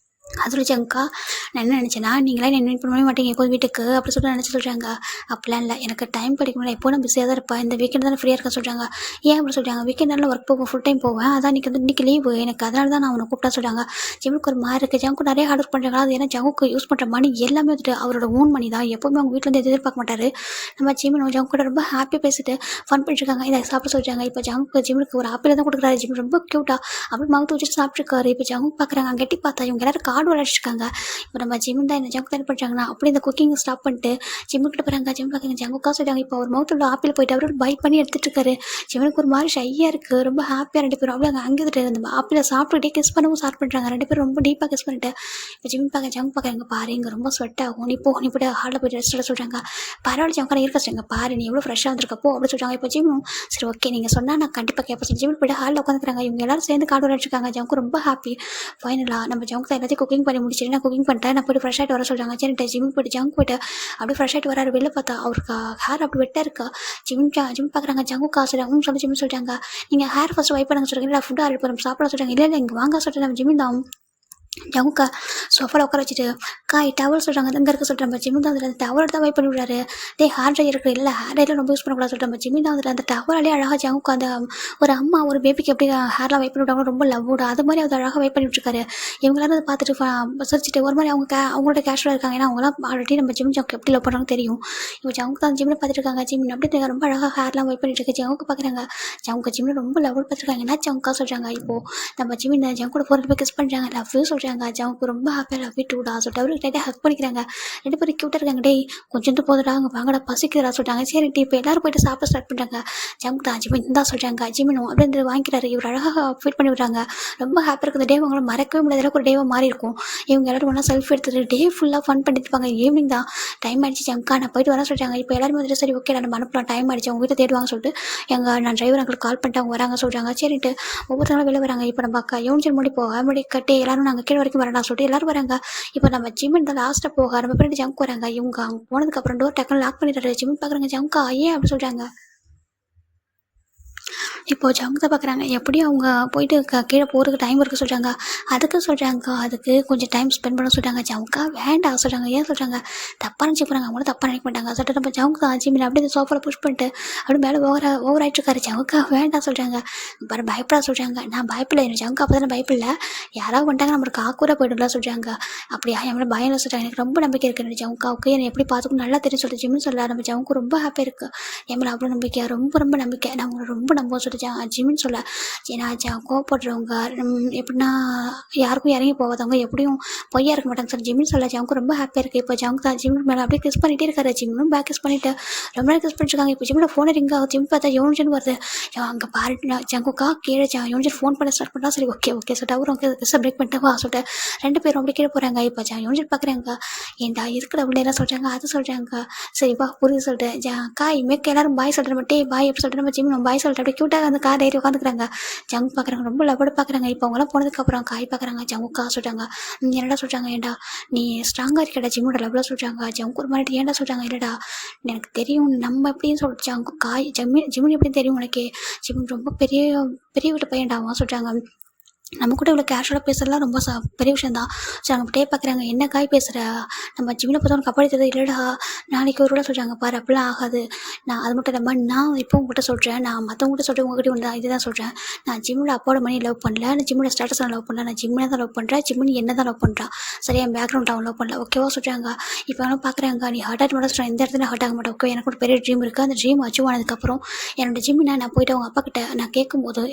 அது சொல்லிச்சாங்கக்கா நான் என்ன நினச்சேன்னா நீங்களே என்ன இன்வைட் பண்ணவே மாட்டீங்க எப்போது வீட்டுக்கு அப்படி சொல்லிட்டு நினச்சி சொல்கிறாங்க. அப்படிலாம் இல்லை எனக்கு டைம் கிடைக்க முடியல எப்போ நான் பிஸியாக தான் இருப்பேன். இந்த வீக்கெண்ட் தானே ஃப்ரீயாக இருக்க சொல்கிறாங்க. ஏன் அப்படி சொல்கிறாங்க வீக்கெண்ட் நாளில் ஒர்க் போவேன் ஃபுல் டைம் போவேன். அதான் இன்றைக்கி லீவு எனக்கு அதனால தான் நான் அவனை கூப்பிட்டா சொல்கிறாங்க. ஜிம்முக்கு ஒரு மாதிரி இருக்குது. ஜங்கு நிறைய ஹார்ட் ஒர்க் பண்ணுறாங்க. அது ஏன்னா ஜங்குக்கு யூஸ் பண்ணுற மணி எல்லாமே வந்துட்டு அவரோட ஓன் மணி தான். எப்போவுமே அவங்க வீட்டிலேருந்து எதிர்பார்க்க மாட்டார். நம்ம ஜிம்மின் ஜங்கு கூட ரொம்ப ஹாப்பியாக பேசிட்டு ஃபன் பண்ணிட்டுருக்காங்க. இதை சாப்பிட சொல்கிறாங்க. இப்போ ஜிம்முக்கு ஒரு ஆப்பிள் தான் கொடுக்குறாரு. ஜிம் ரொம்ப க்யூட்டாக அப்படி மகத்து வச்சுட்டு சாப்பிட்ருக்காரு. இப்போ ஜங்கு பார்க்குறாங்க. கெட்டி பார்த்தா இவங்க எல்லாரும் கார்டு விளையாடிருக்காங்க. இப்போ நம்ம ஜிம் தான் இந்த ஜங்கு தான் பண்ணுறாங்கன்னா அப்படி இந்த குக்கிங் ஸ்டாப் பண்ணிட்டு ஜிம்முக்கிட்ட போகிறாங்க. ஜிம் பார்க்குறாங்க. ஜங்குக்கா சொல்கிறாங்க. இப்போ அவர் மவுத்தில் ஆப்பிள் போயிட்டு அவரோட பைட் பண்ணி எடுத்துகிட்டு இருக்காரு. ஜிம்முக்கு ஒரு மாதிரி ஷையாக இருக்குது. ரொம்ப ஹாப்பியாக ரெண்டு பேரும் அவ்வளோ அங்கே அந்த ஆப்பிளை சாப்பிட்டுட்டே கிஸ் பண்ணவும் ஸ்டார்ட் பண்ணுறாங்க. ரெண்டு பேரும் ரொம்ப டீப்பாக கிஸ் பண்ணிட்டு இப்போ ஜிம் பார்க்க ஜங்கு பார்க்குறாங்க. பாரு இங்கே ரொம்ப ஸ்வெட் ஆகும் நீ போய்ட்டு ஹாலில் போய்ட்டு ரெஸ்ட் எடுக்க சொல்கிறாங்க. பரவாயில்ல ஜங்கு இருக்க சொல்லுங்க. பாரு நீ எவ்வளோ ஃப்ரெஷ்ஷாக வந்திருக்கப்போ அப்படி சொல்கிறாங்க. இப்போ ஜிம்மும் சரி ஓகே நீங்கள் சொன்னால் நான் கண்டிப்பாக கேட்பேன். ஜிம் போய்ட்டு ஹாலில் உட்காந்துக்கிறாங்க. இவங்க எல்லாரும் சேர்ந்து கார்டு விளையாடிருக்காங்க. ஜங்கு ரொம்ப ஹாப்பி. ஃபைனலாக நம்ம ஜங்கு தான் எல்லாத்தையும் குக்கிங் பண்ணி முடிச்சுட்டு நான் குக்கிங் பண்ணிட்டேன் நான் போய்ட்டு ஃப்ரெஷ் ஆகிட்டு வர சொல்கிறாங்க. சரிட்டு ஜிம் போய்ட்டு ஜங்கு போய்ட்டு அப்படியே ஃப்ரெஷ் ஆகிட்டு வராரு. வெளில பார்த்தா அவருக்கு ஹேர் அப்படி வெட்டாக இருக்கா. ஜிம் பார்க்குறாங்க. ஜங்கு காசு சொல்லி ஜிம் சொல்லிட்டாங்க. நீங்கள் ஹேர் ஃபஸ்ட்டு வைப் பண்ண சொல்கிறீங்க ஃபுட் ஆர்டர் பண்ண சாப்பிட சொல்கிறாங்க. இல்லை இங்கே வாங்க சொல்லிட்டு நம்ம ஜிம் தான் ஜங்குக்கா சோஃபாவில் உட்கார வச்சுட்டு காய் டவல் சொல்கிறாங்க. அங்கே இருக்க சொல்கிறேன். நம்ம ஜிம்மி தான் அதில் அந்த டவல் தான் வைப் பண்ணி விடுறாரு. ஹேர் ட்ரை இருக்குது இல்லை ஹேர் ட்ரைலாம் ரொம்ப யூஸ் பண்ணக்கூடாது சொல்லிட்டு நம்ம ஜிம்மி தான் அதில் அந்த டவலாலே அழகாக ஜங்குக்கா அந்த ஒரு அம்மா ஒரு பேபிக்கு எப்படி ஹேர்லாம் வைப் பண்ணி விட்டாங்க ரொம்ப லவ்வோட அது மாதிரி அதை அழகாக வைப் பண்ணி விட்டுருக்காரு. இவங்களாம் அதை பார்த்துட்டு சிரிச்சிட்டு ஒரு மாதிரி அவங்களோட கேஷுவலாக இருக்காங்க. ஏன்னா அவங்களாம் ஆல்ரெடி நம்ம ஜிம் ஜங்கு எப்படி லவ் பண்ணுறாங்க தெரியும். இப்போ ஜங்கு தான் ஜிம்மில் பார்த்துட்டு இருக்காங்க. ஜிம் அப்படி ரொம்ப அழகாக ஹேர்லாம் வைப் பண்ணிட்டு இருக்கு. ஜங்குக்கு பார்க்குறாங்க. ஜங்கு ஜிம்மில் ரொம்ப லவ் பார்த்துருக்காங்க. என்ன ஜங்குக்கா சொல்கிறாங்க. இப்போது நம்ம ஜிம்மி ஜங்கு கூட போகிறது போய் கிஸ் பண்ணுறாங்க. லவ் சொல்கிறாங்க. ஜங்குக்கு ரொம்ப ஹாப்பியாக லவ் டூடா சொல்லிட்டு அவருக்கு டைட்டாக ஹக் பண்ணிக்கிறாங்க. ரெண்டு பேரும் க்யூட்டாக இருக்காங்க. டேய் கொஞ்சம் போதுடா அங்கே வாங்கடா பசிக்கிறா சொல்லிட்டாங்க. சரி இப்போ எல்லாரும் போய்ட்டு சாப்பிட ஸ்டார்ட் பண்ணுறாங்க. ஜங்கு தான் ஜிமின் தான் சொல்கிறாங்க. ஜிமினும் அப்படின்னு வாங்கிக்கிறாரு. இவர் அழகாக ஃபீல் பண்ணி விடுறாங்க. ரொம்ப ஹாப்பியாக இருக்குது. டே அவங்கள மறக்கவே முடியாத ஒரு டேவாக மாறி இருக்கும். இவங்க எல்லாரும் ஒன்றா செல்ஃபி எடுத்துட்டு டே ஃபுல்லாக ஃபன் பண்ணிட்டு இருப்பாங்க. ஈவினிங் தான் டைம் ஆகிடுச்சு. ஜங்கா நான் போயிட்டு வரேன் சொல்கிறாங்க. இப்போ எல்லாரும் வந்துட்டு சரி ஓகே நம்ம அனுப்பலாம் டைம் ஆகிடுச்சு அவங்க வீட்டை தேடுவாங்க சொல்லிட்டு நான் டிரைவர் அவங்களுக்கு கால் பண்ணிட்டு அவங்க வராங்க சொல்கிறாங்க. சரிட்டு ஒவ்வொருத்தவங்களும் வெளில வராங்க. இப்போ நம்ம யோனிச்சல் முடி போக முடி கட்டி எல்லாரும் நாங்கள் கீழே வரைக்கும் வரலாம் சொல்லிட்டு எல்லாரும் வராங்க. இப்போ நம்ம ஜிம்மின் தான் லாஸ்ட்டாக போக நம்ம பின்னாடி ஜங்கு வராங்க. இவங்க அவங்க போனதுக்கப்புறம் டோர் டக்குன்னு லாக் பண்ணிடுறாரு. ஜிம்மின் பார்க்குறாங்க. ஜங்கா ஏன் அப்படி சொல்கிறாங்க. இப்போது ஜங்குதை பார்க்குறாங்க. எப்படியும் அவங்க போயிட்டு கீழே போகிறதுக்கு டைம் இருக்குது சொல்கிறாங்க. அதுக்கு சொல்கிறாங்க அதுக்கு கொஞ்சம் டைம் ஸ்பெண்ட் பண்ண சொல்கிறாங்க. ஜமுக்கா வேண்டாம் சொல்கிறாங்க. ஏன் சொல்கிறாங்க தப்பாக நினச்சி போகிறாங்க. அவங்களும் தப்பாக நினைக்க மாட்டாங்க சொல்லிட்டு நம்ம ஜமுக்கா ஜிம்மில் அப்படியே சோஃபாவில் புஷ் பண்ணிட்டு அப்படி மேலே ஓவர் ஆகிட்டுருக்காரு. ஜமுக்கா வேண்டாம் சொல்கிறாங்க. பாரு பயப்படா சொல்கிறாங்க. நான் பயப்படல எனக்கு ஜமுக்கா அப்போ தான் பயப்படல யாராவது வந்துட்டாங்க நம்மளுக்கு ஆக்கூராக போய்டும்லாம் சொல்கிறாங்க. அப்படியா என் மேலே பயம் சொல்கிறாங்க. எனக்கு ரொம்ப நம்பிக்கை இருக்குது ஜமுக்காவுக்கு என்னை எப்படி பார்த்துக்கணும் நல்லா தெரியும் சொல்லிட்டு ஜிம்னு சொல்ல நம்ம ஜமுக்கு ரொம்ப ஹாப்பியாக இருக்குது. என் மேலே அவ்வளோ நம்பிக்கை ரொம்ப நம்பிக்கை நான் உங்களை ரொம்ப நம்ப சொல்லிட்டு ஜிம்மின்னு சொல்ல. ஏன்னா கோவப்படுறவங்க எப்படின்னா யாருக்கும் இறங்கி போகாதவங்க எப்படியும் பொய்யா இருக்க மாட்டாங்க சார் ஜிம்மின்னு சொல்ல. ஜங்கு ரொம்ப ஹாப்பியாக இருக்குது. இப்போ ஜங்கு தான் ஜிம் மேலே அப்படியே கிஸ் பண்ணிகிட்டே இருக்காரு. ஜிம்மும் பேக் கிஸ் பண்ணிவிட்டு ரொம்ப நேரம் கிஸ் பண்ணிட்டுருக்காங்க. இப்போ ஜிம்மில் ஃபோனை ரிங் ஆகும். ஜிம் பார்த்தா யோனிஜன் வருது. அங்கே பாரு ஜங்குக்கா கீழே யோனிஜன் ஃபோன் பண்ண ஸ்டார்ட் பண்ணா. சரி ஓகே சொல்லிட்டு அவரும் கிஸ்ஸை பிரேக் பண்ணிட்டு சொல்லிட்டு ரெண்டு பேரும் அப்படி கீழே போகிறாங்க. இப்போ யோனிஜன் பார்க்குறாங்க. ஏன்டா இருக்கிற அப்படி நேரம் சொல்கிறாங்க அது சொல்கிறாங்க. சரிப்பா புரியுது சொல்லிட்டு காய் மேற்கு எல்லாரும் பாய் சொல்கிற மட்டும் பாய் எப்படி சொல்லிட்டு நம்ம ஜிம் பாய் சொல்லிட்டு அப்படியே க்யூட்டாக அந்த கார் ஏறி உட்காந்துக்கிறாங்க. ஜங்கு பார்க்குறாங்க. ரொம்ப லவோட பார்க்குறாங்க. இப்போ அவங்களாம் போனதுக்கப்புறம் காய் பார்க்குறாங்க. ஜங்குக்கா சொல்கிறாங்க. என்னடா சொல்கிறாங்க. ஏன்டா நீ ஸ்ட்ராங்காக இருக்கடா ஜிம்மோட லவ்வில் சொல்கிறாங்க. ஜங்கு ஒரு மாதிரி ஏன்டா சொல்கிறாங்க. இல்லைடா எனக்கு தெரியும் நம்ம எப்படின்னு சொல்லிட்டு ஜங்கு காய் ஜிம்மின் எப்படின்னு தெரியும் உனக்கு. ஜிம் ரொம்ப பெரிய வீட்டு பையன்டாமா சொல்கிறாங்க. நம்ம கூட இவ்வளோ கேஷுவலாக பேசுறதுலாம் ரொம்ப பெரிய விஷயம் தான். ஸோ அவங்க அப்படியே பார்க்குறாங்க. என்ன காய் பேசுகிற நம்ம ஜிம்மில் பார்த்தவங்க கப்படி தெரியுது. இல்லைடா நாளைக்கு ஒரு கூட சொல்கிறாங்க பாரு அப்படிலாம் ஆகாது. நான் அது மட்டும் இல்லாமல் நான் இப்போ உங்கள்கிட்ட சொல்கிறேன். நான் மற்றவங்ககிட்ட சொல்கிறேன் உங்கள்கிட்ட ஒன்று தான் இதுதான் சொல்கிறேன். நான் ஜிம்மில் அப்போட மணி லவ் பண்ணல. நான் ஜிம்மில் ஸ்டேட்டஸ் நான் லவ் பண்ணல. நான் ஜிம்மில் தான் லவ் பண்ணுறேன். ஜிம்மின் என்ன தான் லவ் பண்ணுறான். சரியா என் பேக்ரவுண்ட் அவன் லவ் பண்ணல. ஓகேவா சொல்கிறாங்க. இப்போ அவனும் பார்க்குறாங்க. நீ ஹர்ட் ஆகிட்டு மட்டும் சொல்கிறேன். இந்த இடத்துல ஹர்ட் ஆக மாட்டேன். ஓகே எனக்கு ஒரு பெரிய ட்ரீம் இருக்குது. அந்த ட்ரீம் அச்சீவ் ஆனதுக்கப்புறம் என்னோட ஜிம்மினை நான் போயிட்டு அவங்க அப்பா கிட்ட நான் கேட்கும்போது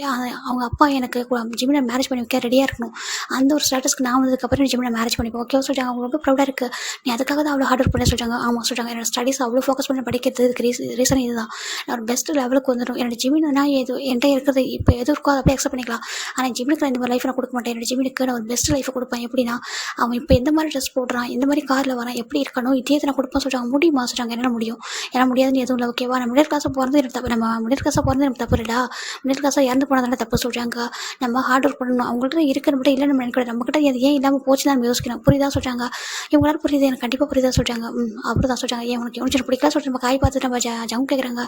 அவங்க அப்பா எனக்கு ஜிம்மில் மேரேஜ் மேரேஜ் பண்ணி வைக்க ரெடியாக இருக்கணும். அந்த ஒரு ஸ்டேட்டஸ்க்கு நான் வந்ததுக்கப்புறம் ஜிம்மில் மேரேஜ் பண்ணிப்போம் ஓகேவா சொல்லிட்டாங்க. அவங்க ரொம்ப ப்ரௌடாக இருக்குது, நீ அதுக்காக தான் அவ்வளோ ஹார்ட் ஒர்க் பண்ண சொல்லிட்டாங்க. ஆமாம் சொல்லிட்டாங்க, என்னோட ஸ்டடீஸ் அவ்வளோ ஃபோக்கஸ் பண்ணி படிக்கிறதுக்கு ரீசன் இதுதான். நான் ஒரு பெஸ்ட் லெவலுக்கு வந்துடும். என்னோட ஜிம்மினா என்கிட்ட இருக்கிறது இப்போ எது இருக்கோ அதை அப்படியே அக்செப்ட் பண்ணிக்கலாம். ஆனால் ஜிம்முக்கு நான் இந்த மாதிரி லைஃப் நான் கொடுக்க மாட்டேன். என்னோட ஜிம்முக்கு நான் ஒரு பெஸ்ட் லைஃபை கொடுப்பேன். எப்படின்னா அவன் இப்போ எந்த மாதிரி ட்ரெஸ் போடுறான், எந்த மாதிரி காரில் வரான், எப்படி இருக்கணும், இதே நான் கொடுப்பேன் சொல்லிட்டாங்க. முடியுமா சொல்லிட்டாங்க. என்ன முடியும், ஏன்னா முடியாதுன்னு எதுவும் இல்லை ஓகேவா. நம்ம மிடில் கிளாஸாக போகிறது எனக்கு தப்பு, நம்ம மிடில் கிளாஸாக போகிறது எனக்கு தப்பு இல்லைடா. மிடில் கிளாஸாக இறந்து போனதால தப்பு சொல்கிறாங்க. நம்ம ஹார்ட் ஒர்க் பண்ணணும், அவங்கள்ட்ட இருக்கிற மட்டும் இல்லை நம்ம நினைக்கிறோம், நம்மகிட்ட அது ஏன் இல்லாமல் போச்சு தான் நம்ம யோசிக்கணும். புரியுதா சொல்கிறாங்க. இவங்களால புரியுது, எனக்கு கண்டிப்பாக புரியுதா சொல்கிறாங்க. அப்படி தான் சொல்கிறாங்க. ஏன் உனக்கு எவ்வளோ பிடிக்கல சொல்லிட்டு நம்ம காய் பார்த்துட்டு நம்ம ஜங்க் கேட்குறாங்க,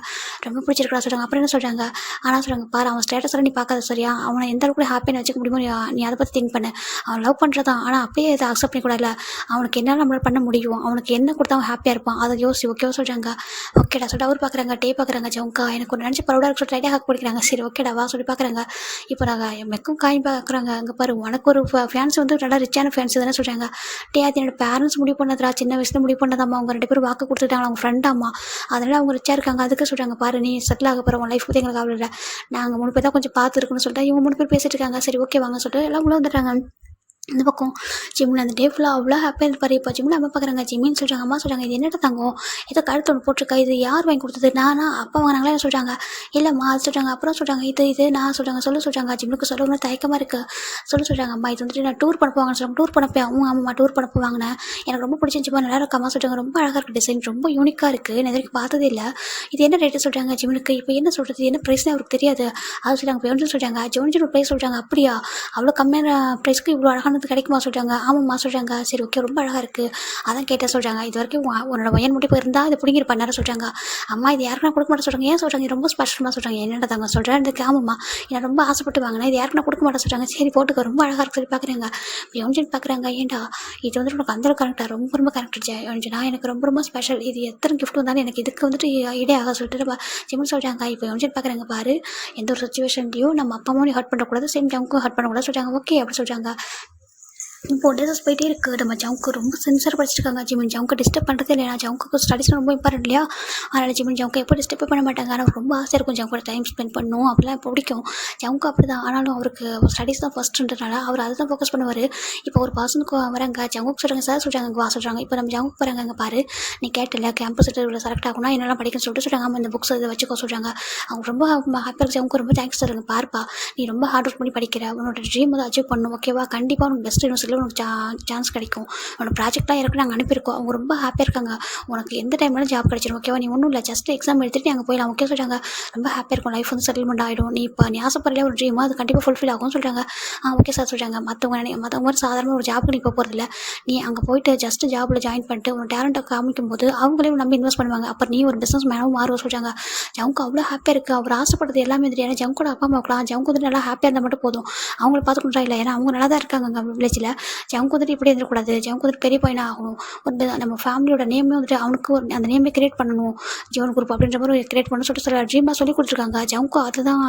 ரொம்ப பிடிச்சிருக்கா சொல்கிறாங்க. அப்புறம் என்ன சொல்கிறாங்க, ஆனால் சொல்கிறாங்க பாரு அவன் ஸ்டேட்டஸ் நீ பார்க்காத சரியா, அவனை எந்த அளவுக்கு ஹாப்பியாக வச்சுக்க முடியுமோ நீ அதை பற்றி திங்க் பண்ணு. அவன் லவ் பண்ணுறதான், ஆனால் அப்படியே இதை அக்செப்ட் பண்ணிக்கூடாது. அவனுக்கு என்ன நம்மளால் பண்ண முடியும், அவனுக்கு என்ன கொடுத்தா அவன் ஹாப்பியாக இருப்பான் அதை யோசி ஓகேவா சொல்கிறாங்க. ஓகேடா சொல்லிட்டு அவர் பார்க்குறாங்க, டே பார்க்குறாங்க ஜவுங்கா எனக்கு ஒரு நினச்சி ப்ரௌடாக இருக்கு சொல்லிட்டு லைட்டாக ஹக் பிடிக்கிறாங்க. சரி ஓகேடா வா சொல்லி பார்க்குறாங்க. இப்போ நாங்கள் மெக்கும் காய் பார்க்குறாங்க. அங்கே பாரு உனக்கு ஒரு ஃபேன்ஸ் வந்து நல்லா ரிச்சான ஃபேன்ஸ் தானே சொல்கிறாங்க. டே அது என்னோட பேரண்ட்ஸ் முடிவு பண்ணதுரா, சின்ன வயசுல முடிவு பண்ணதாம்மா, அவங்க 2 பேரும் வாக்கு கொடுத்துட்டாங்க, அவங்க ஃப்ரெண்டாம்மா, அதனால அவங்க ரிச்சாக இருக்காங்க. அதுக்கு சொல்கிறாங்க பாரு நீ செட்டில் ஆக போகிற உன் லைஃப் பற்றி எங்களுக்கு அவ்வளோ இல்லை, நாங்கள் 3 பேர் தான் கொஞ்சம் பார்த்துருக்குன்னு சொல்லிட்டு இவங்க 3 பேர் பேசிட்டு இருக்காங்க. சரி ஓகே வாங்க சொல்லிட்டு எல்லாம் உள்ள வந்துடுறாங்க. இந்த பக்கம் ஜிம்மில் அந்த டே ஃபுல்லாக அவ்வளோ ஹாப்பியாக இருப்பார். இப்போ ஜிம்மில் அம்மா பார்க்குறாங்க, ஜிம்மின்னு சொல்கிறாங்க. அம்மா சொல்கிறாங்க இது என்னட்ட தங்கம், ஏதோ கழுத்து ஒன்று போட்டிருக்கா, இது யார் வாங்கி கொடுத்தது, நானா அப்பா வாங்கினாங்களா சொல்கிறாங்க. இல்லைம்மா அது சொல்கிறாங்க. அப்புறம் சொல்கிறாங்க இது நான் சொல்கிறாங்க சொல்கிறாங்க. ஜிம்முக்கு சொல்லணும்னு தயக்கமாக இருக்குது சொல்கிறாங்க. அம்மா இது வந்துட்டு நான் டூர் பண்ண போவாங்கன்னு சொல்கிறாங்க. டூர் பண்ணப்போ அவங்க ஆமாம்மா டூர் பண்ணப்போ வாங்கினேன், எனக்கு ரொம்ப பிடிச்சிருந்துச்சுமா, நல்லா இருக்காமா சொல்கிறாங்க. ரொம்ப அழகாக இருக்குது, டிசைன் ரொம்ப யூனிக்காக இருக்குது, நான் இதுவரைக்கும் பார்த்ததே இல்லை, இது என்ன ரேட்டு சொல்கிறாங்க. ஜிம்முக்கு இப்போ என்ன சொல்கிறது, என்ன ப்ரைஸ்னே அவருக்கு தெரியாது. அது சொல்கிறாங்க. இப்போ எவ்வளோ சொல்கிறாங்க, ஜோன்ஜின் ப்ரைஸ் சொல்கிறாங்க. அப்படியா அவ்வளோ கம்மியான ப்ரைஸ்க்கு இவ்வளோ அழகானது கிடைக்குமா சொல்கிறாங்க. ஆமாம்மா சொல்கிறாங்க. சரி ஓகே ரொம்ப அழகாக இருக்குது, அதான் கேட்டேன் சொல்கிறாங்க. இது வரைக்கும் உன்னோட பையன் முடி போயிருந்தால் அதை பிடிங்கிற பண்ணார சொல்கிறாங்க. அம்மா இது யாருக்குன்னா கொடுக்க மாட்டேன் சொல்கிறாங்க. ஏன் சொல்கிறாங்க, ரொம்ப ஸ்பெஷலமாக சொல்கிறாங்க. என்னடா தாங்க சொல்கிறேன், இதுக்கு ஆமாம்மா நான் ரொம்ப ஆசைப்பட்டு வாங்கினேன், இது யாருக்குன்னா கொடுக்க மாட்டேன் சொல்கிறாங்க. சரி போட்டுக்க ரொம்ப அழகாக இருக்கு சொல்லி பார்க்குறாங்க. இப்போ யோன்ஜின் பார்க்குறாங்க, ஏன்டா இது வந்துட்டு உனக்கு அந்த கரெக்டாக ரொம்ப கரெக்ட் யோன்ஜினா, எனக்கு ரொம்ப ஸ்பெஷல், இது எத்தனை கிஃப்ட் வந்தாலும் எனக்கு இதுக்கு வந்துட்டு இடே ஆக சொல்லிட்டு நம்ம ஜிம்னு சொல்கிறாங்க. இப்போ யோன்ஜின் பார்க்குறாங்க, பாரு எந்த ஒரு சுச்சுவேஷன்லையும் நம்ம அப்பா அம்மாவும் ஹர்ட் பண்ணக்கூடாது, சேம் டைமுக்கும் ஹர்ட் பண்ணக்கூடாது சொல்கிறாங்க. ஓகே அப்படி சொல்கிறாங்க. இப்போ டேஸஸ் போயிட்டே இருக்குது. நம்ம ஜவுக்கு ரொம்ப சின்சியராக படிச்சிருக்காங்க. ஜிமின் ஜவுக்கு டிஸ்டர்ப் பண்ணுறதே இல்லை. நான் ஜவுக்கு ஸ்டடீஸ்லாம் ரொம்ப இம்பார்ட்டன்ட் இல்லையா, அதனால் ஜிமின் ஜவுக்கு எப்போ டிஸ்டர்ப் பண்ண மாட்டாங்க. ஆனால் ரொம்ப ஆசையாக இருக்கும் ஜவுக்கோட டைம் ஸ்பெண்ட் பண்ணணும், அப்படிலாம் பிடிக்கும் ஜவுக்கு அப்படி தான். ஆனாலும் அவருக்கு ஸ்டடீஸ் தான் ஃபஸ்ட்டுன்றதுனால அவர் அதை தான் ஃபோக்கஸ் பண்ணுவார். இப்போ ஒரு பர்சனுக்கு வராங்க, ஜவுக்கு சொல்கிறாங்க சார் சொல்கிறாங்க வா சொல்கிறாங்க. இப்போ நம்ம ஜவுக்கு போகிறாங்க, அங்கே பாரு நீ கேட்டில்ல கேம்பஸ் இவ்வளோ செலக்ட் ஆகுனா என்னெல்லாம் படிக்கணும்னு சொல்லிட்டு சொல்கிறாங்க. அந்த புக்ஸ் இதை வச்சுக்கோ சொல்கிறாங்க. அவங்க ரொம்ப ஹாப்பியாக ஜவுக்கு ரொம்ப தேங்க்ஸ் சொல்லுங்க. பார்ப்பா நீ ரொம்ப ஹார்ட் ஒர்க் பண்ணி படிக்கிற, உன்னோட ட்ரீம் வந்து அச்சீவ் பண்ணணும் ஓகேவா, கண்டிப்பாக உனக்கு பெஸ்ட் யூனிவர்சிட்டியில் உனக்கு சான்ஸ் கிடைக்கும், உன்னோட ப்ராஜெக்ட்லாம் இருக்கு நாங்கள் அனுப்பியிருக்கோம், அவங்க ரொம்ப ஹாப்பியாக இருக்காங்க, உனக்கு எந்த டைம்லாம் ஜாப் கிடைச்சிடும் ஓகேவா, நீ ஒன்றும் இல்லை ஜஸ்ட் எக்ஸாம் எடுத்துகிட்டு அங்கே போயிடலாம் ஓகே சொல்கிறாங்க. ரொம்ப ஹாப்பியாக இருக்கும், லைஃப் வந்து செட்டில்மெண்ட் ஆகிடும், நீ ஆசைப்படுற ஒரு ட்ரீமோ அது கண்டிப்பாக ஃபுல்ஃபில் ஆகும்னு சொல்கிறாங்க. ஓகே சார் சொல்கிறாங்க. மற்றவங்க மாதிரி சாதாரண ஒரு ஜாப்புக்கு நீ போகிறதில்ல, நீ அங்கே போயிட்டு ஜஸ்ட் ஜாப்பில் ஜாயின் பண்ணிட்டு உன் டேலண்ட்டை காமிக்கும் போது அவங்களே நம்பி இன்வெஸ்ட் பண்ணுவாங்க, அப்போ நீ ஒரு பிஸ்னஸ் மேனாகவும் மாறுவோம் சொல்கிறாங்க. ஜவுக்கு அவ்வளோ ஹாப்பியாக இருக்குது, அவர் ஆசைப்படுறது எல்லாமே தெரியும். ஏன்னா ஜவுக்கோட அப்பா அம்மாவுக்குலாம் ஜவுக்கு வந்து நல்லா ஹாப்பியாக இருந்தால் மட்டும் போதும், அவங்கள பார்த்துக்கிட்டா இல்லை, ஏன்னா அவங்க நல்லா தான் இருக்காங்க அங்கே வில்லேஜில். ஜவுக்கு வந்துட்டு இப்படி இருந்துக்கூடாது, ஜவுக்கு வந்துட்டு பெரிய பையனாக ஆகணும், ஒரு நம்ம ஃபேமிலியோட நேமே வந்துட்டு அவனுக்கு ஒரு அந்த நேமே கிரியேட் பண்ணணும், ஜீவன் குரூப் அப்படின்ற மாதிரி கிரியேட் பண்ணணும்னு சொல்லிட்டு ட்ரீமாக சொல்லி கொடுத்துருக்காங்க. ஜவுக்கு அதுதான்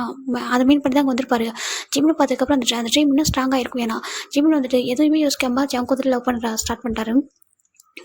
அதை மீன் பண்ணி தான் வந்திருப்பாரு. ஜிம்மில் பார்த்ததுக்கப்புறம் அந்த ட்ரீம் இன்னும் ஸ்ட்ராங்காக இருக்கும். ஏன்னா ஜிம்மில் வந்துட்டு எதுவுமே யோசிக்காமல் ஜவுக்கு வந்துட்டு லவ் பண்ணுற ஸ்டார்ட் பண்ணிட்டாரு.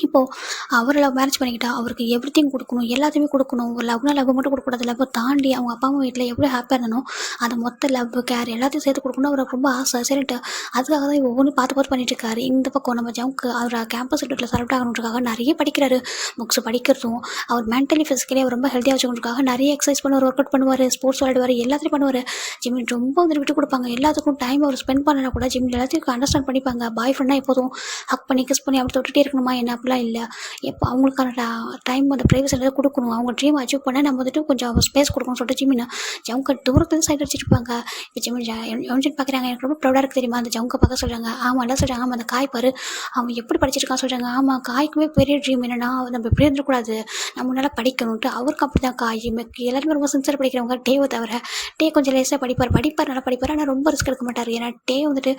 இப்போது அவர் லவ் மேரேஜ் பண்ணிக்கிட்டா அவருக்கு எவ்ரிதிங் கொடுக்கணும், எல்லாத்தையுமே கொடுக்கணும், ஒரு லவ்னா லவ் மட்டும் கொடுக்கக்கூடாது, லவ் தாண்டி அவங்க அப்பா அம்மா வீட்டில் எவ்வளோ ஹாப்பியாக இருந்தனோ அதை மொத்த லவ் கேர் எல்லாத்தையும் சேர்த்து கொடுக்கணும் அவருக்கு ரொம்ப ஆசை. சரிட்டு அதுக்காக தான் ஒவ்வொன்றும் பார்த்து பண்ணிட்டு இருக்காரு. இந்த பக்கம் நம்ம ஜவுக்கு அவர் கேம்பஸ் இன்டர்வியூவில் செலக்ட் ஆகணுன்றதுக்காக நிறைய படிக்கிறாரு, புக்ஸ் படிக்கிறதும் அவர் மென்டலி ஃபிசிக்கலி அவர் ரொம்ப ஹெல்த்தியாக வச்சுக்கிறதுக்காக நிறைய எக்ஸசைஸ் பண்ணுவார், ஒர்க் அவுட் பண்ணுவார், ஸ்போர்ட்ஸ் விளையாடுவார், எல்லாத்தையும் பண்ணுவார். ஜிம்மில் ரொம்ப வந்து விட்டு கொடுப்பாங்க, எல்லாத்துக்கும் டைம் அவர் ஸ்பெண்ட் பண்ணனா கூட ஜிம்மில் எல்லாத்தையும் அண்டர்ஸ்டாண்ட் பண்ணிப்பாங்க. பாய் ஃப்ரெண்டாக எப்போதும் ஹக் பண்ணி கிஸ் பண்ணி அப்படி தொட்டுகிட்டே இருக்கணுமா என்ன அப்படிலாம் இல்லை, எப்போ அவங்களுக்கான டைம் அந்த ப்ரைவசி எல்லாம் கொடுக்கணும், அவங்க ட்ரீம் அச்சீவ் பண்ண நம்ம வந்துட்டு கொஞ்சம் ஸ்பேஸ் கொடுக்கணும்னு சொல்லிட்டு ஜிம்மின் ஜவுக்க தூரத்துலேருந்து சைட் அடிச்சிருப்பாங்க. இப்போ ஜிம்மின் யோன்ஜின் பார்க்குறாங்க, எனக்கு ரொம்ப ப்ரௌடாக இருக்குது தெரியுமா அந்த ஜவுக்க பார்க்க சொல்கிறாங்க. ஆமாம் எல்லாம் சொல்கிறாங்க. ஆமாம் அந்த காய் பாரு அவன் எப்படி படிச்சிருக்கான்னு சொல்கிறாங்க. ஆமாம் காய்க்குமே பெரிய ட்ரீம் என்னென்னா நம்ம எப்படி இருந்துக்கூடாது, நம்ம முன்னால் படிக்கணும்ட்டு அவருக்கு அப்படி தான் காய் எல்லாருமே ரொம்ப சின்சர் படிக்கிறவங்க. டேவை தவிர டே கொஞ்சம் லேஸாக படிப்பார் நல்லா படிப்பார், ஆனால் ரொம்ப ரிஸ்க் எடுக்க மாட்டார். ஏன்னா டே வந்துட்டு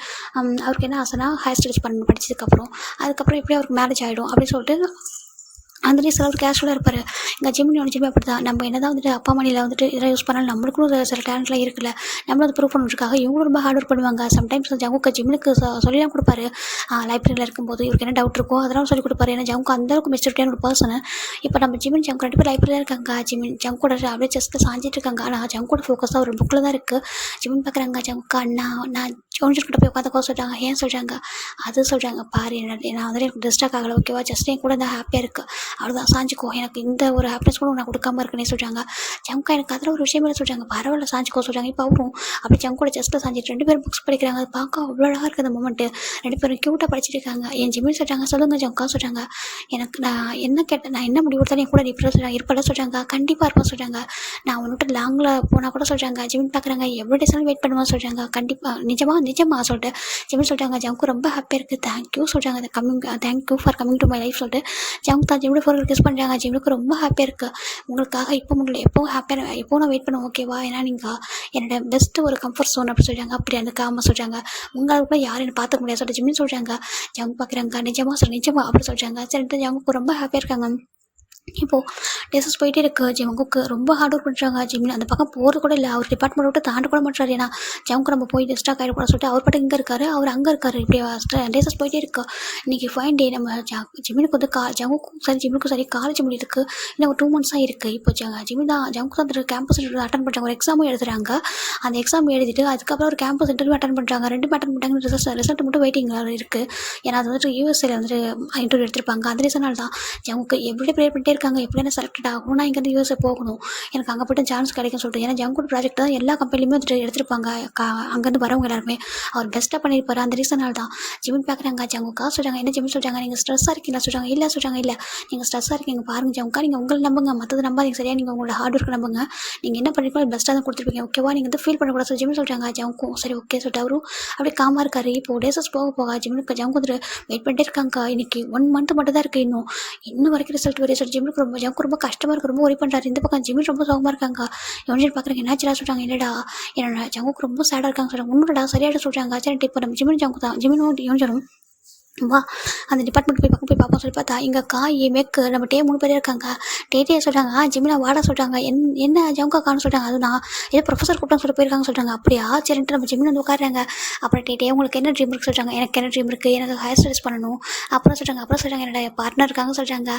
அவருக்கு என்ன ஆசைனா ஹையர் ஸ்டடீஸ் பண்ணணும் அதுக்கப்புறம் எப்படி அவருக்கு மேரேஜ் ஆகிடும் அப்படின்னு சொல்லிட்டு அந்த சிலர் கேஷுவலாக இருப்பார். இங்கே ஜிம்மின் அப்படி தான், நம்ம என்ன தான் வந்துட்டு அப்பா மணியில் வந்துட்டு இதெல்லாம் யூஸ் பண்ணாலும் நம்மளுக்கும் சில டேலண்ட்லாம் இருக்குல்ல, நம்மளும் அதை ப்ரூவ் பண்ணுறதுக்காக இவங்களும் ரொம்ப ஹார்ட் ஒர்க் பண்ணுவாங்க. சம்டைம்ஸ் ஜவுக்கு ஜிம்முக்கு சொல்லிலாம் கொடுப்பாரு, லைப்ரரியில் இருக்கும்போது இவருக்கு என்ன டவுட் இருக்கோ அதெல்லாம் சொல்லி கொடுப்பாரு. ஏன்னா ஜவுக்கு அந்தளவுக்கு மெச்சூரிட்டியான ஒரு பர்சன். இப்போ நம்ம ஜிம்மின் ஜவுக்கு 2 பேர் லைப்ரரியில் இருக்காங்க, ஜிம்மின் ஜவுக்கோட அப்படியே ஜஸ்ட்டு சாஞ்சிட்டு இருக்காங்க. ஆனால் ஜவுக்கோட ஃபோக்கஸ் தான் ஒரு புக்கில் தான் இருக்குது. ஜிம்மின் பார்க்குறாங்க, ஜவுக்கு அண்ணா நான் ஜோன்ஜர்கிட்ட போய் உட்காந்துக்கோ சொல்கிறாங்க. ஏன் சொல்கிறாங்க, அது சொல்கிறாங்க பாரு நான் வந்துட்டு எனக்கு டிஸ்ட்ராக்ட் ஆகலை ஓகேவா, ஜஸ்ட் என் கூட தான் ஹாப்பியாக இருக்குது அவ்வளோதான், சாஞ்சிக்கோ, எனக்கு இந்த ஒரு ஹாப்பினஸ் கூட நான் கொடுக்காம இருக்குன்னே சொல்கிறாங்க. ஜம்கா எனக்கு அதில் ஒரு விஷயமே சொல்கிறாங்க, பரவாயில்ல சாஞ்சிக்கோ சொல்கிறாங்க. இப்போ அவரும் அப்படி ஜம்கூட ஜஸ்ட்டில் சாஞ்சிட்டு 2 பேரும் புக்ஸ் படிக்கிறாங்க. அது பார்க்க அவ்வளோ அழகாக இருக்குது அந்த மூமெண்ட்டு. 2 பேரும் க்யூட்டாக படிச்சுட்டு இருக்காங்க. என் ஜிமின் சொல்கிறாங்க, சொல்லுங்கள் ஜம்கா சொல்கிறாங்க, எனக்கு நான் என்ன கேட்டேன், நான் என்ன முடிவு எடுத்தாலும் என் கூட நீ இப்படி சொல்கிறாங்க இருப்பல சொல்கிறாங்க, கண்டிப்பாக இருப்பேன் சொல்கிறாங்க. நான் அவன்கிட்ட லாங்கில் போனால் கூட சொல்கிறாங்க, ஜிமின் பார்க்குறாங்க எவ்வளோ டேஸ்னாலும் வெயிட் பண்ணுவேன் சொல்கிறாங்க. கண்டிப்பாக நிஜமா சொல்லிட்டு ஜிமின் சொல்கிறாங்க, ஜம்க்கு ரொம்ப ஹாப்பியாக இருக்குது, தேங்க்யூ சொல்கிறாங்க, அது thank you for coming to my life சொல்லிட்டு ஜம்க் தான் ஜிமின் ஃபோர் கிஸ் பண்ணுறாங்க. ஜிமினுக்கு ரொம்ப ஹாப்பியாக இருக்குது, உங்களுக்காக இப்போ முடியல, எப்போவும் ஹாப்பியாக எப்போ நான் வெயிட் பண்ணுவேன் ஓகேவா, ஏன்னா நீங்கள் என்னோட பெஸ்ட்டு ஒரு கம்ஃபர்ட் ஜோன் அப்படி சொல்கிறாங்க. அப்படி அந்த காம சொல்கிறாங்க, உங்களுக்கு யாரும் என்ன பார்த்துக்க முடியாது சொல்லிட்டு ஜிமின் சொல்கிறாங்க. ஜம்க் பார்க்குறாங்க, நிஜமா அப்படி சொல்கிறாங்க. சரிட்டு ஜம்க்கு ரொம்ப ஹாப்பியாக இருக்காங்க. இப்போது டேஸஸ் போயிட்டே இருக்கு. ஜிமுக்கு ரொம்ப ஹார்ட் ஒர்க் பண்ணுறாங்க. ஜிமின் அந்த பக்கம் போகிறது கூட இல்லை, அவர் டிபார்ட்மெண்ட் விட்டு தாண்ட கூட மாட்டார். ஏன்னா ஜமுக்கு நம்ம போய் டிஸ்ட்ராக்ட் ஆகிடக்கூடாது சொல்லிட்டு அவர் பாட்டு இங்கே இருக்காரு, அவர் அங்கே இருக்காரு. இப்படி டேஸஸ் போயிட்டே இருக்கு. இன்றைக்கி ஃபைன் டே. நம்ம ஜிமினுக்கு வந்து ஜமுக்கும் சரி ஜிமினுக்கும் சரி காலேஜ் முடியறதுக்கு இன்னும் ஒரு 2 months இருக்குது. இப்போ ஜிமின் தான் ஜமுக்கு தான் கேம்பஸ் இன்டர்வியூ அட்டன் பண்ணுறாங்க, ஒரு எக்ஸாமும் எழுதுறாங்க. அந்த எக்ஸாம் எழுதிட்டு அதுக்கப்புறம் ஒரு கேம்பஸ் இன்டர்வியூ அட்டன் பண்ணுறாங்க. 2 அட்டன் பண்ணிட்டாங்க. ரிசல்ட் மட்டும் வெயிட்டிங்கில் இருக்குது. ஏன்னா அது வந்துட்டு யூஎஸ்ஏல வந்துட்டு இன்டர்வியூ எடுத்திருப்பாங்க. அந்த ரீசனால் தான் ஜமுக்கு எப்படி ப்ரே பண்ணிட்டே இருக்காங்க, எப்படி என்ன செலக்ட் ஆகணும், நான் இங்கேருந்து யூஎஸ்ஏ போகணும், எனக்கு அங்கே போய்ட்டு சான்ஸ் கிடைக்கும் சொல்லிட்டு. ஏன்னா ஜம்கூட் ப்ராஜெக்ட் தான் எல்லா கம்பெனிலுமே வந்துட்டு எடுத்திருப்பாங்க. அங்கேருந்து வரவங்க எல்லாருமே அவர் பெஸ்ட்டாக பண்ணியிருப்பாரு. அந்த ரீசனால் தான் ஜிமின் பார்க்குறாங்க. ஜமுக்கா சொல்கிறாங்க, என்ன ஜிமின் சொல்கிறாங்க, நீங்கள் ஸ்ட்ரெஸ்ஸாக இருக்கீங்களா சொல்கிறாங்க. இல்லை சொல்கிறாங்க, இல்லை நீங்கள் ஸ்ட்ரெஸ்ஸாக இருக்கீங்க பாருங்கள் ஜமுக்கா, நீங்கள் உங்களை நம்புங்க, மற்றது நம்பாதீங்க சரியா, நீங்கள் உங்களோட ஹார்ட் ஒர்க் நம்புங்க, நீங்கள் என்ன பண்ணிருக்கோ பெஸ்ட்டாக தான் கொடுத்துருப்பீங்க ஓகேவா, நீங்கள் வந்து ஃபீல் பண்ணக்கூடாது சொல்லி ஜிமின் சொல்கிறாங்க. ஜமுக்கும் சரி ஓகே சொல்லிட்டு அவரும் அப்படியே காமாக இருக்காரு. இப்போ டேஸஸ் போக ஜிமினுக்கு ஜமுக்கு வந்துட்டு வெயிட் பண்ணிட்டே இருக்காங்க. இன்றைக்கி 1 month மட்டும் தான் இருக்குது, இன்னும் வரைக்கும் ரிசல்ட் வரையும் சொல்லி ஜிமினுக்கு ரொம்ப கஷ்டமாக இருக்குது, ரொம்ப ஒரி பண்ணுறாரு. இந்த பக்கம் ஜிமின் ரொம்ப சோகமாக இருக்காங்க. எவனே பார்க்குறாங்க, என்னாச்சுடா சொல்கிறாங்க. என்னடா என்னோட ஜமுக்கு ரொம்ப சேடாக இருக்காங்க சொல்கிறாங்க. ஒன்றுடா சரியாட சொல்கிறாங்க. சரி இப்போ நம்ம ஜிமின் ஜமுக்கு தான் ஜிமினும் யோசிச்சிடும் வா அந்த டிபார்ட்மெண்ட் போய் பார்ப்போம் சொல்லி பார்த்தா இங்கே காய் மேக்கு நம்ம 3 பேர் இருக்காங்க. டே சொல்கிறாங்க, ஜிமினா வாடா சொல்கிறாங்க. என்ன ஜமுக்கான்னு சொல்கிறாங்க. அது நான் ஏதோ ப்ரொஃபஸர் கூப்பிட்டான்னு சொல்லிட்டு போயிருக்காங்க சொல்கிறாங்க. அப்படியா சரின்ட்டு நம்ம ஜிமின் வந்து உட்காடுறாங்க. அப்புறம் உங்களுக்கு என்ன ட்ரீம் இருக்குது சொல்கிறாங்க. எனக்கு என்ன ட்ரீம் இருக்குது, எனக்கு ஹையர் ஸ்டடீஸ் பண்ணணும். அப்புறம் சொல்கிறாங்க என்னோட பார்ட்னர் இருக்காங்க சொல்கிறாங்க.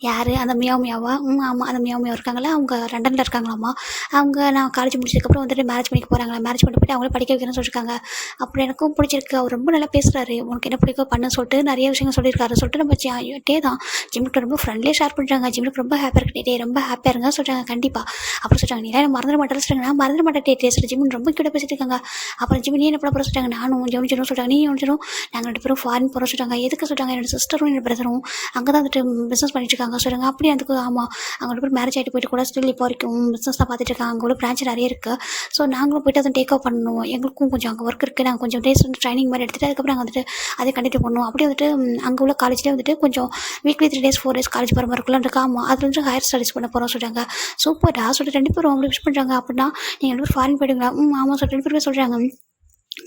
யார், அந்த மியாவா? ஆமாம் அந்த மியாவா இருக்காங்களா, அவங்க லண்டனில் இருக்காங்களாம்மா. அவங்க நான் காலேஜ் முடிச்சதுக்கப்புறம் வந்துட்டு மேரேஜ் பண்ணிக்க போகிறாங்களா, மேரேஜ் பண்ணி போய்ட்டு அவங்கள படிக்க வைக்கணும்னு சொல்லியிருக்காங்க. அப்புறம் எனக்கும் பிடிச்சிருக்கு, அவர் ரொம்ப நல்லா பேசுகிறாரு, உனக்கு என்ன பிடிக்கும் பண்ண சொல்லிட்டு நிறைய விஷயங்கள் சொல்லியிருக்காரு சொல்லிட்டு நம்ம டே தான் ஜிம்முக்கு ரொம்ப ஃப்ரெண்ட்லியாக ஷேர் பண்ணுறாங்க. ஜிம்முக்கு ரொம்ப ஹாப்பியாக இருக்கு, டே ரொம்ப ஹாப்பியாக இருங்க சொல்கிறாங்க. கண்டிப்பாக அப்புறம் சொல்கிறாங்க, நீ எல்லாம் மறந்துட மாட்டேன்னு சொல்கிறாங்க. நான் மறந்துட மாட்டேன் டே சொல்லி ஜிம்முன் ரொம்ப கிட்ட பேசிட்டு இருக்காங்க. அப்புறம் ஜிம்மி நீ என்ன பண்ண போகிற சொல்கிறாங்க. நானும் ஜெவனிச்சிடும் சொல்கிறாங்க. நீ யோனிச்சிடும் நாங்கள் 2 பேரும் ஃபாரின் போகிறோம் சொல்கிறாங்க. எதுக்கு சொல்கிறாங்க, என்னோட சிஸ்டரும் என்னோட பிரதரும் அங்கே தான் வந்துட்டு பிஸ்னஸ் பண்ணிட்டு இருக்காங்க சொல்கிறாங்க. அப்படி அதுக்கு ஆமாம் அவங்க 2 பேரும் மேரேஜ் ஆகிட்டு போயிட்டு கூட ஸ்டில் இப்போ வரைக்கும் பிஸ்னஸ் தான் பார்த்துட்டு இருக்காங்க. அங்கே உள்ள பிரான்ச் நிறைய இருக்குது. ஸோ நாங்களும் போய்ட்டு அதை டேக் அப் பண்ணணும், எங்களுக்கும் கொஞ்சம் அங்கே ஒர்க் இருக்குது, நாங்கள் கொஞ்சம் டேஸ் வந்து ட்ரைனிங் மாதிரி எடுத்துகிட்டு அதுக்கப்புறம் நாங்கள் வந்துட்டு அதை கண்டினியூ பண்ணணும். அப்படியே வந்துட்டு அங்கே உள்ள காலேஜ்லேயே வந்துட்டு கொஞ்சம் வீக்லி 3 days 4 days காலேஜ் போகிற மாதிரி இருக்குல்ல இருக்காமா. அது வந்து ஹையர் ஸ்டடீஸ் பண்ண போகிறோம் சொல்கிறாங்க. சூப்பர்டா சொல்லிட்டு 2 பேரும் அவங்களுக்கு விஷ் பண்ணுறாங்க. அப்படின்னா நீங்கள் 2 பேரும் ஃபாரின் போயிடுங்களா? ஆமாம் சொல்லிட்டு 2 பேருமே சொல்கிறாங்க.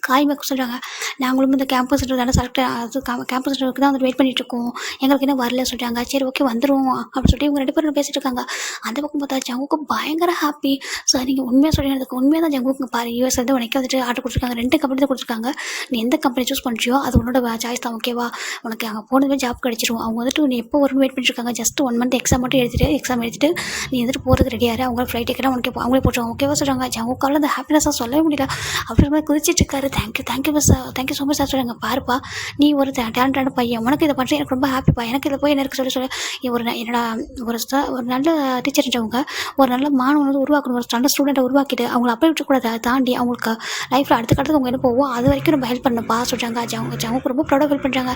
காய் மேற்கு சொல்கிறாங்க, நாங்களும் இந்த கேம்பஸ் தானே செலக்ட் அது கேம்பஸ் இன்டர்வியூக்கு தான் வந்து வெயிட் பண்ணிகிட்ருக்கோம், எங்களுக்கு இன்னும் வரல சொல்கிறாங்க. சரி ஓகே வந்துடும் அப்படின்னு சொல்லிட்டு இவங்க 2 பேரும் பேசிகிட்டு இருக்காங்க. அந்த பக்கம் பார்த்தா ஜங்குக்கு பயங்கர ஹாப்பி. ஸோ நீங்கள் உண்மையாக சொல்கிறதுக்கு உண்மையாக தான் ஜங்குக்கு பாரு யூஎஸ் வந்து உனக்கு வந்துட்டு ஆர்டர் கொடுத்துருக்காங்க. 2 கம்பெனி தான் கொடுத்துருக்காங்க. நீ எந்த கம்பெனி சூஸ் பண்ணுறியோ அது உன்னோட சாய்ஸ் தான் ஓகேவா, உனக்கு அங்கே போனதுமே ஜாப் கிடச்சிரும். அவங்க வந்துட்டு நீ எப்போ வரும்னு வெயிட் பண்ணிட்டுருக்காங்க. ஜஸ்ட் 1 month எக்ஸாம் மட்டும் எழுதிட்டு நீ வந்துட்டு போகிறதுக்கு ரெடியாரு, அவங்க ஃப்ளைட் டிக்கெட்டாக உனக்கு அவங்களே போட்டுருவாங்க ஓகேவா சொல்கிறாங்க. ஜங்குக்கால அந்த ஹாப்பினஸாக சொல்லவே முடியல. அப்படி மாதிரி குதிச்சிட்டு இருக்காரு. Thank you miss, thank you so much sir சொல்கிறாங்க. பாருப்பா நீ ஒரு டேலண்டான பையன், உனக்கு இதை பண்ணுறது எனக்கு ரொம்ப ஹாப்பிப்பா, எனக்கு இதில் போய் என்ன இருக்குது சொல்லி என்னோட ஒரு நல்ல டீச்சர் இருந்தவங்க ஒரு நல்ல மாணவன் வந்து உருவாக்கணும், ஒரு நல்ல ஸ்டூடெண்ட்டை உருவாக்கிட்டு அவங்கள அப்படியே விட்டுக்கூடாது, அதை தாண்டி அவங்களுக்கு லைஃப்பில் அடுத்த அவங்க என்ன போவோம் அது வரைக்கும் நம்ம ஹெல்ப் பண்ணப்பா சொல்கிறாங்க. ஜவுக்கு ரொம்ப ப்ரௌடாக ஹெல்ப் பண்ணுறாங்க.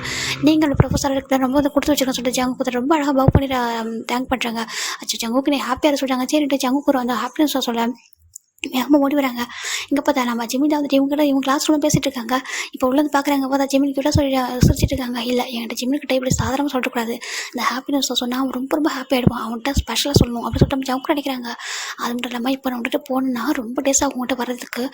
நீங்கள் ப்ரொஃபஸர் இருக்கிற ரொம்ப வந்து கொடுத்து வச்சுருக்கேன் சொல்லிட்டு ஜவுக்கு ரொம்ப அழகாக பவ் பண்ணி தேங்க் பண்ணுறாங்க. அச்சோ ஜவுக்கு நீ ஹாப்பியாக சொல்கிறாங்க. சரிட்டு ஜவுக்கு அந்த ஹாப்பினஸ் சொல்ல வேகமாக ஓடி வராங்க. இங்கே பார்த்தா நம்ம ஜிமின் வந்துட்டு இவங்க கிளாஸ் ரூமில் பேசிகிட்டு இருக்காங்க. இப்போ உள்ளது பார்க்குறாங்க. பார்த்தா ஜிமின் கிட்ட சிரிச்சிட்டு இருக்காங்க. இல்லை என்கிட்ட ஜிமின்கிட்ட இப்படி சாதாரணமாக சொல்லக்கூடாது, இந்த ஹாப்பினஸ் சொன்னால் அவன் ரொம்ப ஹாப்பி ஆகிடுவான், அவன்கிட்ட ஸ்பெஷலாக சொல்லணும் அப்படின்னு சொல்லிட்டு ஜவுக்கு நினைக்கிறாங்க. அது மட்டும் இல்லாமல் இப்போ நான் வந்துட்டு போனேன்னா ரொம்ப டேஸ் ஆகும் உங்கள்கிட்ட வர்றதுக்கு.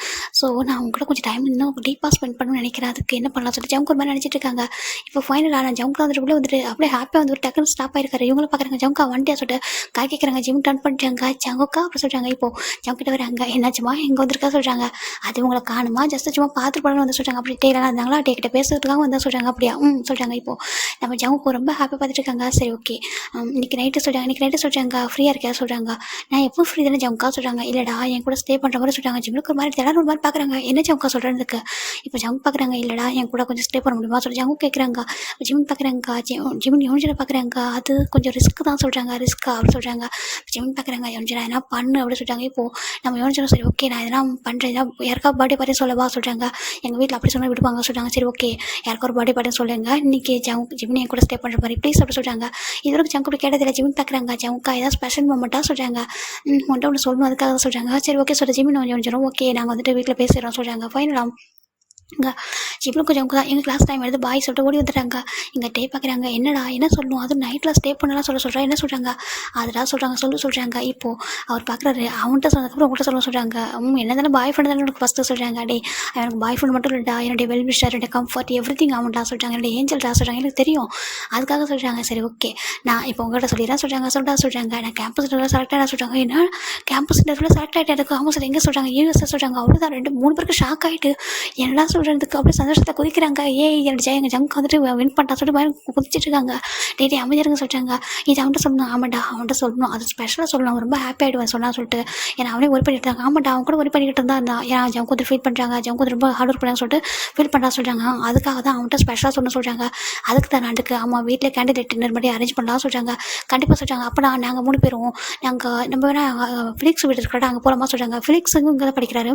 ஸோ நான் அவங்ககிட்ட கொஞ்சம் டைம் இன்னும் டீப்பாக ஸ்பெண்ட் பண்ணணும்னு நினைக்கிறேன். அதுக்கு என்ன பண்ணலாம் சொல்லிட்டு ஜவுக்கு ஒரு மாதிரி நினச்சிட்டு இருக்காங்க. இப்போ ஃபைனலாக நான் ஜவுக்கு வந்துட்டு கூட வந்துட்டு அப்படியே ஹாப்பியாக வந்து ஒரு டக்குன்னு ஸ்டாப் ஆயிருக்காரு. இவங்களும் பார்க்குறாங்க ஜவுக்கா வண்டியா சொல்லிட்டு காய் கேட்குறாங்க. ஜிம் டர்ன் பண்ணிட்டாங்க. ஜவுக்கா அப்படி சொல்கிறாங்க. இப்போ ஜவுக்கிட்ட வராங்க. என்னாச்சுமா எங்கே வந்திருக்கா சொல்கிறாங்க. அது உங்களை காணுமா, ஜஸ்ட் சும்மா பார்த்துட்டு போகலான்னு வந்து சொல்கிறாங்க. அப்படி டேலாம் இருந்தாங்களா, டே கிட்ட பேசுறதுக்காக வந்து சொல்கிறாங்க. அப்படியா சொல்கிறாங்க. இப்போது நம்ம ஜவுக்கு ரொம்ப ஹாப்பி பார்த்துட்டு இருக்காங்க. சரி ஓகே, இன்னைக்கு நைட்டு சொல்கிறாங்க ஃப்ரீயாக இருக்கியா சொல்கிறாங்க. நான் எப்போ ஃப்ரீ தானே ஜவுக்கா சொல்கிறாங்க. இல்லைடா என் கூட ஸ்டே பண்ணுற மாதிரி சொல்கிறாங்க. ஜிம்முக்கு ஒரு மாதிரி திடீர்னு ஒரு மாதிரி பார்க்குறாங்க. என்ன ஜவுக்கா சொல்கிறதுக்கு. இப்போ ஜவுக் பார்க்குறாங்க. இல்லைடா என் கூட கொஞ்சம் ஸ்டே பண்ண முடியுமா சொல்லி ஜவுக் கேட்குறாங்க. ஜிம் பார்க்குறாங்க. ஜிம் யோனிஜனை பார்க்குறாங்க. அது கொஞ்சம் ரிஸ்க் தான் சொல்கிறாங்க. ரிஸ்க்கா அப்படின்னு சொல்கிறாங்க. ஜிம் பார்க்குறாங்க. யோனிஜனா என்ன பண்ணு அப்படின்னு சொல்கிறாங்க. இப்போது நம்ம யோனிஜனும் சரி ஓகே நான் எதனா பண்ணுறேன், யாருக்கா பர்த்டே பார்ட்டி சொல்லவா சொல்கிறாங்க. எங்கள் வீட்டில் அப்படி சொன்னால் விடுவாங்க சொல்கிறாங்க. சரி ஓகே யாருக்கா ஒரு பர்த்டே பார்ட்டி சொல்லுங்க, இன்றைக்கி ஜிம்னி என் கூட ஸ்டே பண்ணுற மாதிரி ப்ளீஸ் அப்படி சொல்கிறாங்க. இதுவரைக்கும் ஜங்க் அப்படி கேட்டதில்லை. ஜிம் பார்க்குறாங்க. ஜவுக்கா ஏதாவது ஸ்பெஷல் மூமெண்ட்டாக சொல்கிறாங்க. ஒன்று சொல்லணும் அதுக்காக சொல்கிறாங்க. சரி ஓகே சொல்கிற ஜிம்னி யோனிஜனும் ஓகே நாங்கள் வந்துட்டு வீட்டில் பேசுகிறோம் சொல்கிறாங்க. ஃபைனலாக ஜிம்முக்கு கொஞ்சம் தான் எங்கள் கிளாஸ் டைம் எடுத்து பாய் சொல்லிட்டு ஓடி வந்துட்டாங்க. இங்கே டே பார்க்குறாங்க. என்னடா என்ன சொல்லணும், அதுவும் நைட்டில் ஸ்டே பண்ணலாம் சொல்கிறா. என்ன சொல்கிறாங்க, அதெல்லாம் சொல்கிறாங்க சொல்கிறாங்க. இப்போது அவர் பார்க்குறாரு. அவன்கிட்ட சொன்னதுக்கப்புறம் உங்கள்கிட்ட சொல்ல சொல்கிறாங்க. என்ன தானே பாய் ஃப்ரெண்ட் தானே எனக்கு ஃபஸ்ட்டு சொல்கிறாங்க. டே எனக்கு பாய் ஃப்ரெண்ட் மட்டும் இல்லைடா, என்னுடைய வெல்விஷர், என்னுடைய கம்ஃபர்ட் எவ்ரிதிங் அவன்டா சொல்கிறாங்க. என்னுடைய ஏஞ்சல்டா சொல்கிறாங்க. எனக்கு தெரியும் அதுக்காக சொல்கிறாங்க. சரி ஓகே நான் இப்போ உங்கள்கிட்ட சொல்லிடுறேன் சொல்கிறாங்க. நான் கேம்பஸ் இன்டர்வியூவில் செலக்ட் ஆகிட்டா சொல்கிறாங்க. என்ன கேம்பஸ் இன்டர்வியூவில் செலக்ட் ஆகிட்டேன் எனக்கு ஆமாம் சார் எங்கே சொல்கிறாங்க. யூஎஸ்ஏ சொல்கிறாங்க. அவ்வளோதான் 2-3 பேருக்கு ஷாக் ஆகிட்டு என்னடா சொல்கிறதுக்கு அப்படியே சந்தோஷத்தை குதிக்கிறாங்க. எங்கள் ஜங்க் வந்துட்டு வின் பண்ணிட்டா சொல்லிட்டு பயன் குதிச்சிட்டு இருக்காங்க. டேடி அமைதியாருங்க சொல்கிறாங்க. இது அவன்கிட்ட சொல்லணும். ஆமாண்டா அவன்கிட்ட சொல்லணும், அது ஸ்பெஷலாக சொல்லணும், ரொம்ப ஹாப்பி ஆகிடுவேன் சொன்னா சொல்லிட்டு ஏன்னா அவனே ஒர்க் பண்ணிட்டு இருக்காங்க. ஆமாண்டா அவன் கூட ஒர்க் பண்ணிக்கிட்டு இருந்தான். ஏன்னா ஜங்க் வந்து ஃபீல் பண்ணுறாங்க, ஜங்க் வந்து ரொம்ப ஹார்ட் ஒர்க் பண்ணாங்க சொல்லிட்டு ஃபீல் பண்ணுறா சொல்கிறாங்க. அதுக்காக தான் அவன்கிட்ட ஸ்பெஷலாக சொல்லணும் சொல்கிறாங்க. அதுக்கு தான் நாட்டுக்கு ஆமாம் வீட்டில் கேண்டிடேட் டின்னர் மாதிரி அரேஞ்ச் பண்ணலாம் சொல்கிறாங்க. கண்டிப்பாக சொல்கிறாங்க. அப்போ நாங்கள் 3 பேரும் நம்ம வேணால் ஃபிலிக்ஸ் வீடு இருக்கிறாங்க அங்கே போகலாமா சொல்கிறாங்க. ஃபிலிக்ஸுங்க இங்கே தான் படிக்கிறாரு.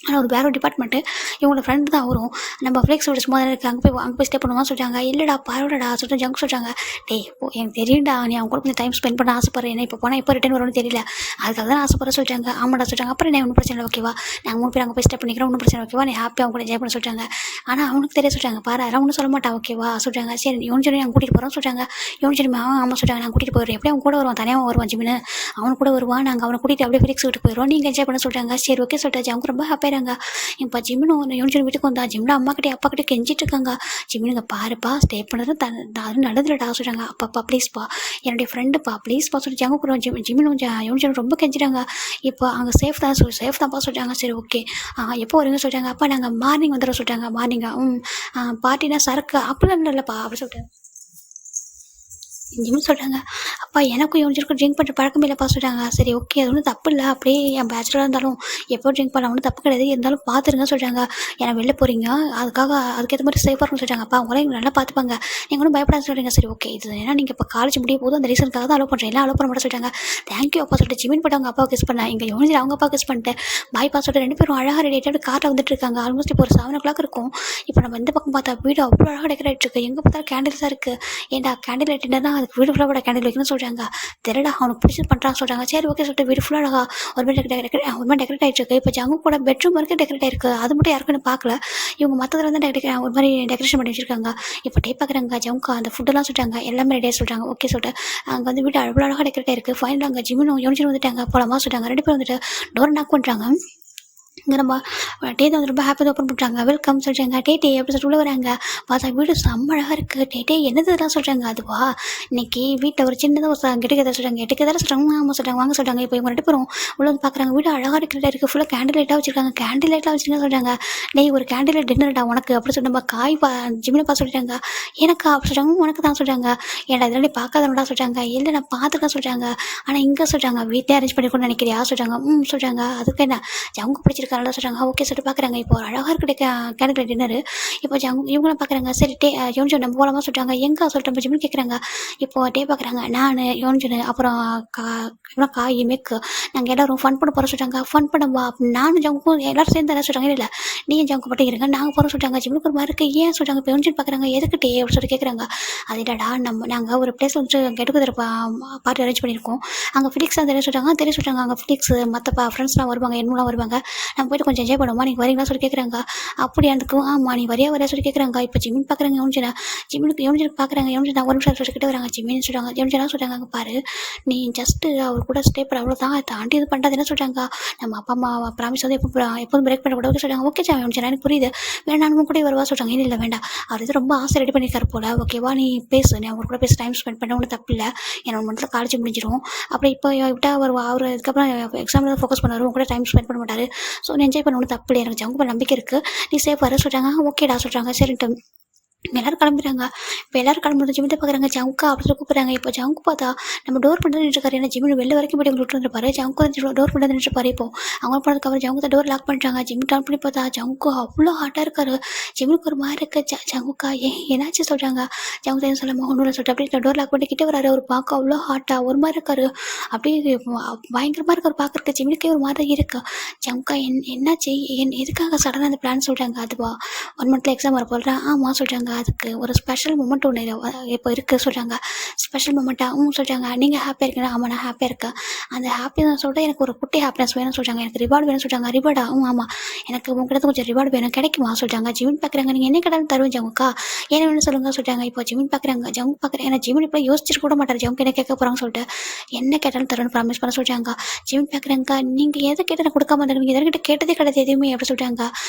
ஆனால் ஒரு வேறு ஒரு டிபார்ட்மெண்ட்டு. இவங்களோட ஃப்ரெண்டு தான் வரும். நம்ம ஃப்ளெக்ஸ் விட சும்மா தான் இருக்குது, அங்கே போய் ஸ்டே பண்ணுவோம் சொல்கிறாங்க. இல்லைடா பரவாயில்லடா சொல்லிட்டு ஜங்க் சொல்கிறாங்க. டேய் இப்போ எனக்கு தெரியும்டா நீ அவங்க கூட கொஞ்சம் டைம் ஸ்பெண்ட் பண்ண ஆசைப்பட்றேன். ஏன்னா இப்போ போனால் எப்போ ரிட்டன் வரும்னு தெரியல, அதுக்காக தான் ஆசைப்பட்ற சொல்லிட்டாங்க. ஆமாடா சொல்கிறாங்க. அப்புறம் என்ன ஒன்றும் பிரச்சனை இல்லை ஓகேவா, நாங்கள் 3 பேர் அங்கே போய் ஸ்டே பண்ணிக்கிறோம் ஒன்றும் பிரச்சனை ஓகேவா, நீ ஹாப்பியாக அவங்க கூட என்ஜாய் பண்ண சொல்கிறாங்க. ஆனால் அவனுக்கு தெரிய சொல்கிறாங்க. பாரு அதெல்லாம் ஒன்றும் சொல்ல மாட்டா ஓகேவா சொல்கிறாங்க. சரி யோனிஜனி நாங்கள் கூட்டிகிட்டு போகிறோம் சொல்கிறாங்க. யோனிஜனி ஆமாம் சொல்கிறாங்க. நான் கூட்டிகிட்டு போயிடுறேன். எப்படி அவன் கூட வருவான், தனியாக வருவான் ஜிம்னு அவன் கூட வருவான். நாங்கள் அவனை கூட்டிகிட்டு அப்படியே ஃபிலிக்ஸ் வீட்டுக்கு போயிடுவோம், நீங்கள் என்ஜாய் பண்ண சொல்கிறாங்க. சரி ஓகே சொல்லிட்டு அவங்க ரொம்ப ஹாப்பியாகிறாங்க. இப்போ ஜிம்னு யோனிஜன் வீட்டுக்கு வந்தா ஜிம்ல அம்மா கிட்டே அப்பா கிட்டே கெஞ்சிட்டு இருக்காங்க. ஜிம்னுங்க பாருப்பா ஸ்டே பண்ணுறது அது நடந்துலடா சொல்கிறாங்க. அப்பா ப்ளீஸ்ப்பா என்னுடைய ஃப்ரெண்டுப்பா ப்ளீஸ்ப்பா சொல்லி ஜங்க போகிறோம். ஜிம்னு யோனிஜன் ரொம்ப கெஞ்சிட்டாங்க. இப்போ அங்கே சேஃப் தான்ப்பா சொல்கிறாங்க. சரி ஓகே எப்போ வருங்க சொல்கிறாங்க. அப்பா நாங்கள் மார்னிங் வந்துடுறோம் சொல்கிறாங்க. மார்னிங்கா பார்ட்டினா சரக்கு அப்படிலாம் இல்லைப்பா அப்படி சொல்லிட்டு ஜிம்னு சொல்கிறாங்க. அப்பா எனக்கும் யோனிஜனுக்கும் ட்ரிங்க் பண்ணுற பழக்கம் இல்லைப்பா சொல்கிறாங்க. சரி ஓகே அது ஒன்றும் தப்பு இல்லை, அப்படியே என் பேச்சுலராக இருந்தாலும் எப்போ ட்ரிங்க் பண்ணலாம் ஒன்றும் தப்பு கிடையாது, இருந்தாலும் பார்த்துருங்க சொல்கிறாங்க. ஏன்னா வெளில போகிறீங்க அதுக்கேற்ற மாதிரி சேஃபாக இருக்கும்னு சொல்கிறாங்க. அப்பா அவங்களே எங்களை நல்லா பார்த்துப்பாங்க, நீங்கள் ஒன்றும் பயப்படாத சொல்கிறீங்க. சரி ஓகே இது ஏன்னா நீங்கள் இப்போ காலேஜ் முடிய போதும் அந்த ரீசனுக்காக தான் அலோவ் பண்ணுறேன், எல்லாம் அலோவ் பண்ண மாட்டேன் சொல்கிறாங்க. தேங்க்யூ அப்பா சொல்லிட்டு ஜிமின் போட்டு அவங்க அப்பா கிஸ் பண்ணேன். இங்கே யோனிஜன் அவங்க அப்பா கிஸ் பண்ணிட்டேன். பாய்ப்பா சொல்லிட்டு 2 பேரும் அழகாக ரெடி ஆகிட்டு காரில் வந்துட்டு இருக்காங்க. ஆல்மோஸ்ட் இப்போ ஒரு 7 o'clock இருக்கும். இப்போ நம்ம இந்த பக்கம் பார்த்தா வீடு அவ்வளோ அழகாக டெக்கரேட் இருக்குது. எங்கே பார்த்தாலும் கேண்டில்ஸாக இருக்குது. ஏன்டா கேண்டில் லைட்டுன்னா அதுக்கு வீடு ஃபுல்லாக கேண்டில் வைக்கணும்னு சொல்கிறாங்க. தெரியடா அவனுக்கு பிடிச்சி பண்ணுறான்னு சொல்கிறாங்க. சரி ஓகே சொல்லிட்டு வீடு ஃபுல்லாக அழகா ஒரு மாதிரி டெக்கரேட் ஆகிட்டு இருக்கு. இப்போ ஜங்கு கூட பெட்ரூம் வரைக்கும் டெக்கரேட் ஆகிருக்கு. அது மட்டும் யாருக்குன்னு பார்க்கல, இவங்க மற்றதுல வந்து ஒரு மாதிரி டெக்கரேஷன் பண்ணி வச்சிருக்காங்க. இப்போ டே பார்க்குறாங்க ஜவுக்கா அந்த ஃபுட்டெல்லாம் சொல்லிட்டாங்க, எல்லாமே ரெடியாக சொல்கிறாங்க. ஓகே சொல்லிட்டு அங்கே வந்து வீடு அவ்வளோ அழகாக டெக்கரேட் ஆகிருக்கு. ஃபைனலாக அங்கே ஜிம்மும் யோனிஜன் வந்துட்டாங்க. போலாமா சொல்கிறாங்க. 2 பேரும் வந்துட்டு டோர் நாக் பண்ணுறாங்க. இங்கே நம்ம டே தான் வந்து ரொம்ப ஹாப்பியாக ஓப்பன் பண்ணுறாங்க. வெல்கம் சொல்கிறாங்க. டே எப்படி சொல்லிட்டு உள்ள வராங்க. பார்த்தா வீடு செம்ம அழகாக இருக்குது. டே என்னது இதெல்லாம் சொல்கிறாங்க. அதுவா இன்னைக்கு வீட்டில் ஒரு சின்னதாக ஒரு கெட்டுக்கதை சொல்கிறாங்க. கெட்டுக்கதை சொல்கிறாங்க. ஆமாம் சொல்கிறாங்க வாங்க சொல்கிறாங்க. இப்போ இவங்க 2 பேரும் உள்ள வந்து பார்க்குறாங்க. வீடு அழகாக டெக்கரேட்டாக இருக்குது. ஃபுல்லாக கேண்டில் லைட்டாக வச்சிருக்காங்க. கேண்டில் லைட்டாக வச்சிருக்காங்க சொல்கிறாங்க. டேய் ஒரு கேண்டில் லைட் டின்னர்டா உனக்கு அப்படி சொல்லி நம்ம ஜிம்மில் பார்த்து சொல்லிட்டாங்க. எனக்கா அப்படி சொல்கிறாங்க. உனக்கு தான் சொல்கிறாங்க. ஏன்டா இதெல்லாம் பார்க்காதவனடா சொல்கிறாங்க. இல்லை நான் பார்த்துக்கலாம் சொல்கிறாங்க. ஆனால் இங்கே சொல்கிறாங்க வீட்டிலே அரேஞ்ச் பண்ணிக்கணும்னு நினைக்கிறியா சொல்கிறாங்க. சொல்கிறாங்க. அதுக்கு என்ன அவங்க பிடிச்சிருக்காங்க சொல்கிறாங்க. ஓகே சொல்லிட்டு பார்க்குறாங்க. இப்போ அழகாக இருக்கிற கேண்டில் டின்னர். இப்போ இவங்களும் பார்க்குறாங்க. சரி யோனிஜன் நம்ம போகலாமா சொல்கிறாங்க. எங்கே சொல்லிட்டு நம்ம ஜிம்னு கேட்குறாங்க. இப்போ டே பார்க்குறாங்க. நான் யோனிஜன் அப்புறம் காய் மேக்கு நாங்கள் எல்லோரும் ஃபன் பண்ண போகிறோம் சொல்கிறாங்க. ஃபன் பண்ணவா நானும் ஜங்குக்கும் எல்லோரும் சேர்ந்து என்ன சொல்கிறாங்க. இல்லை நீ ஜங்கு மட்டும் இருங்க நாங்கள் போகிறோம் சொல்கிறாங்க. ஜிம்முக்கு ஒரு மாதிரி இருக்குது ஏன் சொல்கிறாங்க. இப்போ யோனிஜன் பார்க்குறாங்க. எதுக்கு டே அப்படின்னு சொல்லி கேட்குறாங்க. அது இல்லைடா நாங்கள் ஒரு பிளேஸ் வந்து கெட்டுக்குதிர பார்ட்டி அரேஞ்ச் பண்ணியிருக்கோம். அங்கே ஃபிலிக்ஸ் தான் தெரிய சொல்கிறாங்க. அங்கே ஃபிலிக்ஸ் மற்ற ஃப்ரெண்ட்ஸ்லாம் வருவாங்க, என்னெல்லாம் வருவாங்க, நம்ம போய்ட்டு கொஞ்சம் என்ஜாய் பண்ணுவோமா, நீங்கள் வரீங்களா சொல்லி கேட்குறாங்க. அப்படி அதுக்கும் ஆமாம் நீ வரையா சொல்லி கேட்குறாங்க. இப்போ ஜிமின் பார்க்குறாங்க. யோனிஜன் பார்க்குறாங்க. யோனிஜன் ஒரு நிமிஷம் சொல்லிக்கிட்டு வராங்க. ஜிமின்னு சொல்கிறாங்க. யோனிஜனா சொல்கிறாங்க. அங்கே பாரு நீ ஜஸ்ட்டு அவர் கூட ஸ்டே பண்ண அவ்வளோதான், தாண்டி இது பண்ணுறது என்ன சொல்கிறாங்க. நம்ம அப்பா அம்மா ப்ராமிஸ் வந்து எப்போதும் பிரேக் பண்ணக்கூடாது சொல்கிறாங்க. ஓகே வேணும் எனக்கு புரியுது, வேணா நானும் கூட வருவா சொல்கிறாங்க. இல்லை வேண்டாம், அவர் இது ரொம்ப ஆசை ரெடி பண்ணியிருக்காரு போல, ஓகேவா நீ பேசு, நீ அவங்க கூட பேச டைம் ஸ்பெண்ட் பண்ண ஒன்றும் தப்பு இல்லை, ஏன்னா 1 மந்த்தில் காலேஜ் முடிஞ்சிடும். அப்புறம் இப்போ விட்டா அவர் இதுக்கப்புறம் எக்ஸாமில் தான் ஃபோக்கஸ் பண்ணுவார், உங்க கூட டைம் ஸ்பெண்ட் பண்ண மாட்டார். ஸோ நீ என்ஜாய் பண்ண ஒன்றும் தப்பு இல்லை, எனக்கு ஜங்கு நம்பிக்கை இருக்குது, நீ சேஃப் வர சொல்கிறாங்க. ஓகேடா சொல்கிறாங்க. சரின்ட்டு எல்லாரும் கிளம்புறாங்க. இப்போ எல்லாரும் கிளம்புறது ஜிமிட்ட பார்க்குறாங்க. ஜவுக்கா அப்படின்னு கூப்பிட்றாங்க. இப்போ ஜவுக்கு பார்த்தா நம்ம டோர் பண்ணிட்டு நின்றுருக்காரு. ஏன்னா ஜிமின் வெளில வரைக்கும் போய்ட்டு உங்களுக்கு விட்டுருப்பாரு. ஜவுக்கு டோர் பண்ணிட்டு நின்றுப்பாரு. இப்போ அவங்க போனதுக்கப்புறம் ஜவுக்கு தான் டோர் லாக் பண்ணிட்டாங்க. ஜிம் டவுன் பண்ணி பார்த்தா ஜவுக்கு அவ்வளோ ஹாட்டாக இருக்காரு. ஜிம்முக்கு ஒரு மாதிரி இருக்கு. ஜவுக்கா என்னாச்சு சொல்கிறாங்க. ஜவுக்கு தான் சொல்லாமல் ஒன்றும் சொல்லிட்டு அப்படியே டோர் லாக் பண்ணிட்டு கிட்டே வராரு. அவர் பார்க்க அவ்வளோ ஹாட்டாக ஒரு மாதிரி இருக்காரு. அப்படியே பயங்கரமாக இருக்காரு பார்க்குறக்கு. ஜிம்முக்கே ஒரு மாதிரி இருக்கு. ஜவுக்கா என்னாச்சு, எதுக்காக சடனாக அந்த பிளான் சொல்கிறாங்க. அதுவா 1 மந்த்தில் எக்ஸாம் வர போடுறேன். ஆமாம் சொல்கிறாங்க. அதுக்கு ஒரு ஸ்பெஷல் மூமெண்ட் ஒன்று இப்போ இருக்குது சொல்கிறாங்க. ஸ்பெஷல் மூமெண்ட்டாக சொல்கிறாங்க. நீங்கள் ஹாப்பியாக இருக்கீங்களா? ஆமாம் நான் ஹாப்பியாக இருக்கேன். அந்த ஹாப்பினஸ் சொல்லிட்டு எனக்கு ஒரு குட்டி ஹாப்பினஸ் வேணும்னு சொல்கிறாங்க. எனக்கு ரிவார்டு வேணும்னு சொல்கிறாங்க. ரிவார்டா? ஆமாம் எனக்கு உங்கள்கிட்ட கொஞ்சம் ரிவார்டு வேணும், கிடைக்குமா சொல்கிறாங்க. ஜிமின் பார்க்குறாங்க. நீங்கள் என்ன கேட்டாலும் தருவேன் ஜவுக்கா, என்ன வேணும்னு சொல்லுங்க சொல்கிறாங்க. இப்போ ஜிமின் பார்க்குறாங்க. ஜவுக்கு பார்க்குறேன். ஏன்னா ஜிமின் இப்போ யோசிச்சுட்டு கூட மாட்டார் ஜவுக்கு என்ன கேட்க போகிறாங்க சொல்லிட்டு. என்ன கேட்டாலும் தருவேன் ப்ராமிஸ் பண்ண சொல்கிறாங்க. ஜிமின் பார்க்குறாங்க. நீங்கள் எதை கேட்டு நான் கொடுக்க மாட்டேங்க, நீங்கள் எதற்கிட்ட கேட்டதே கிடையாது எதுவுமே அப்படி சொல்கிறாங்க.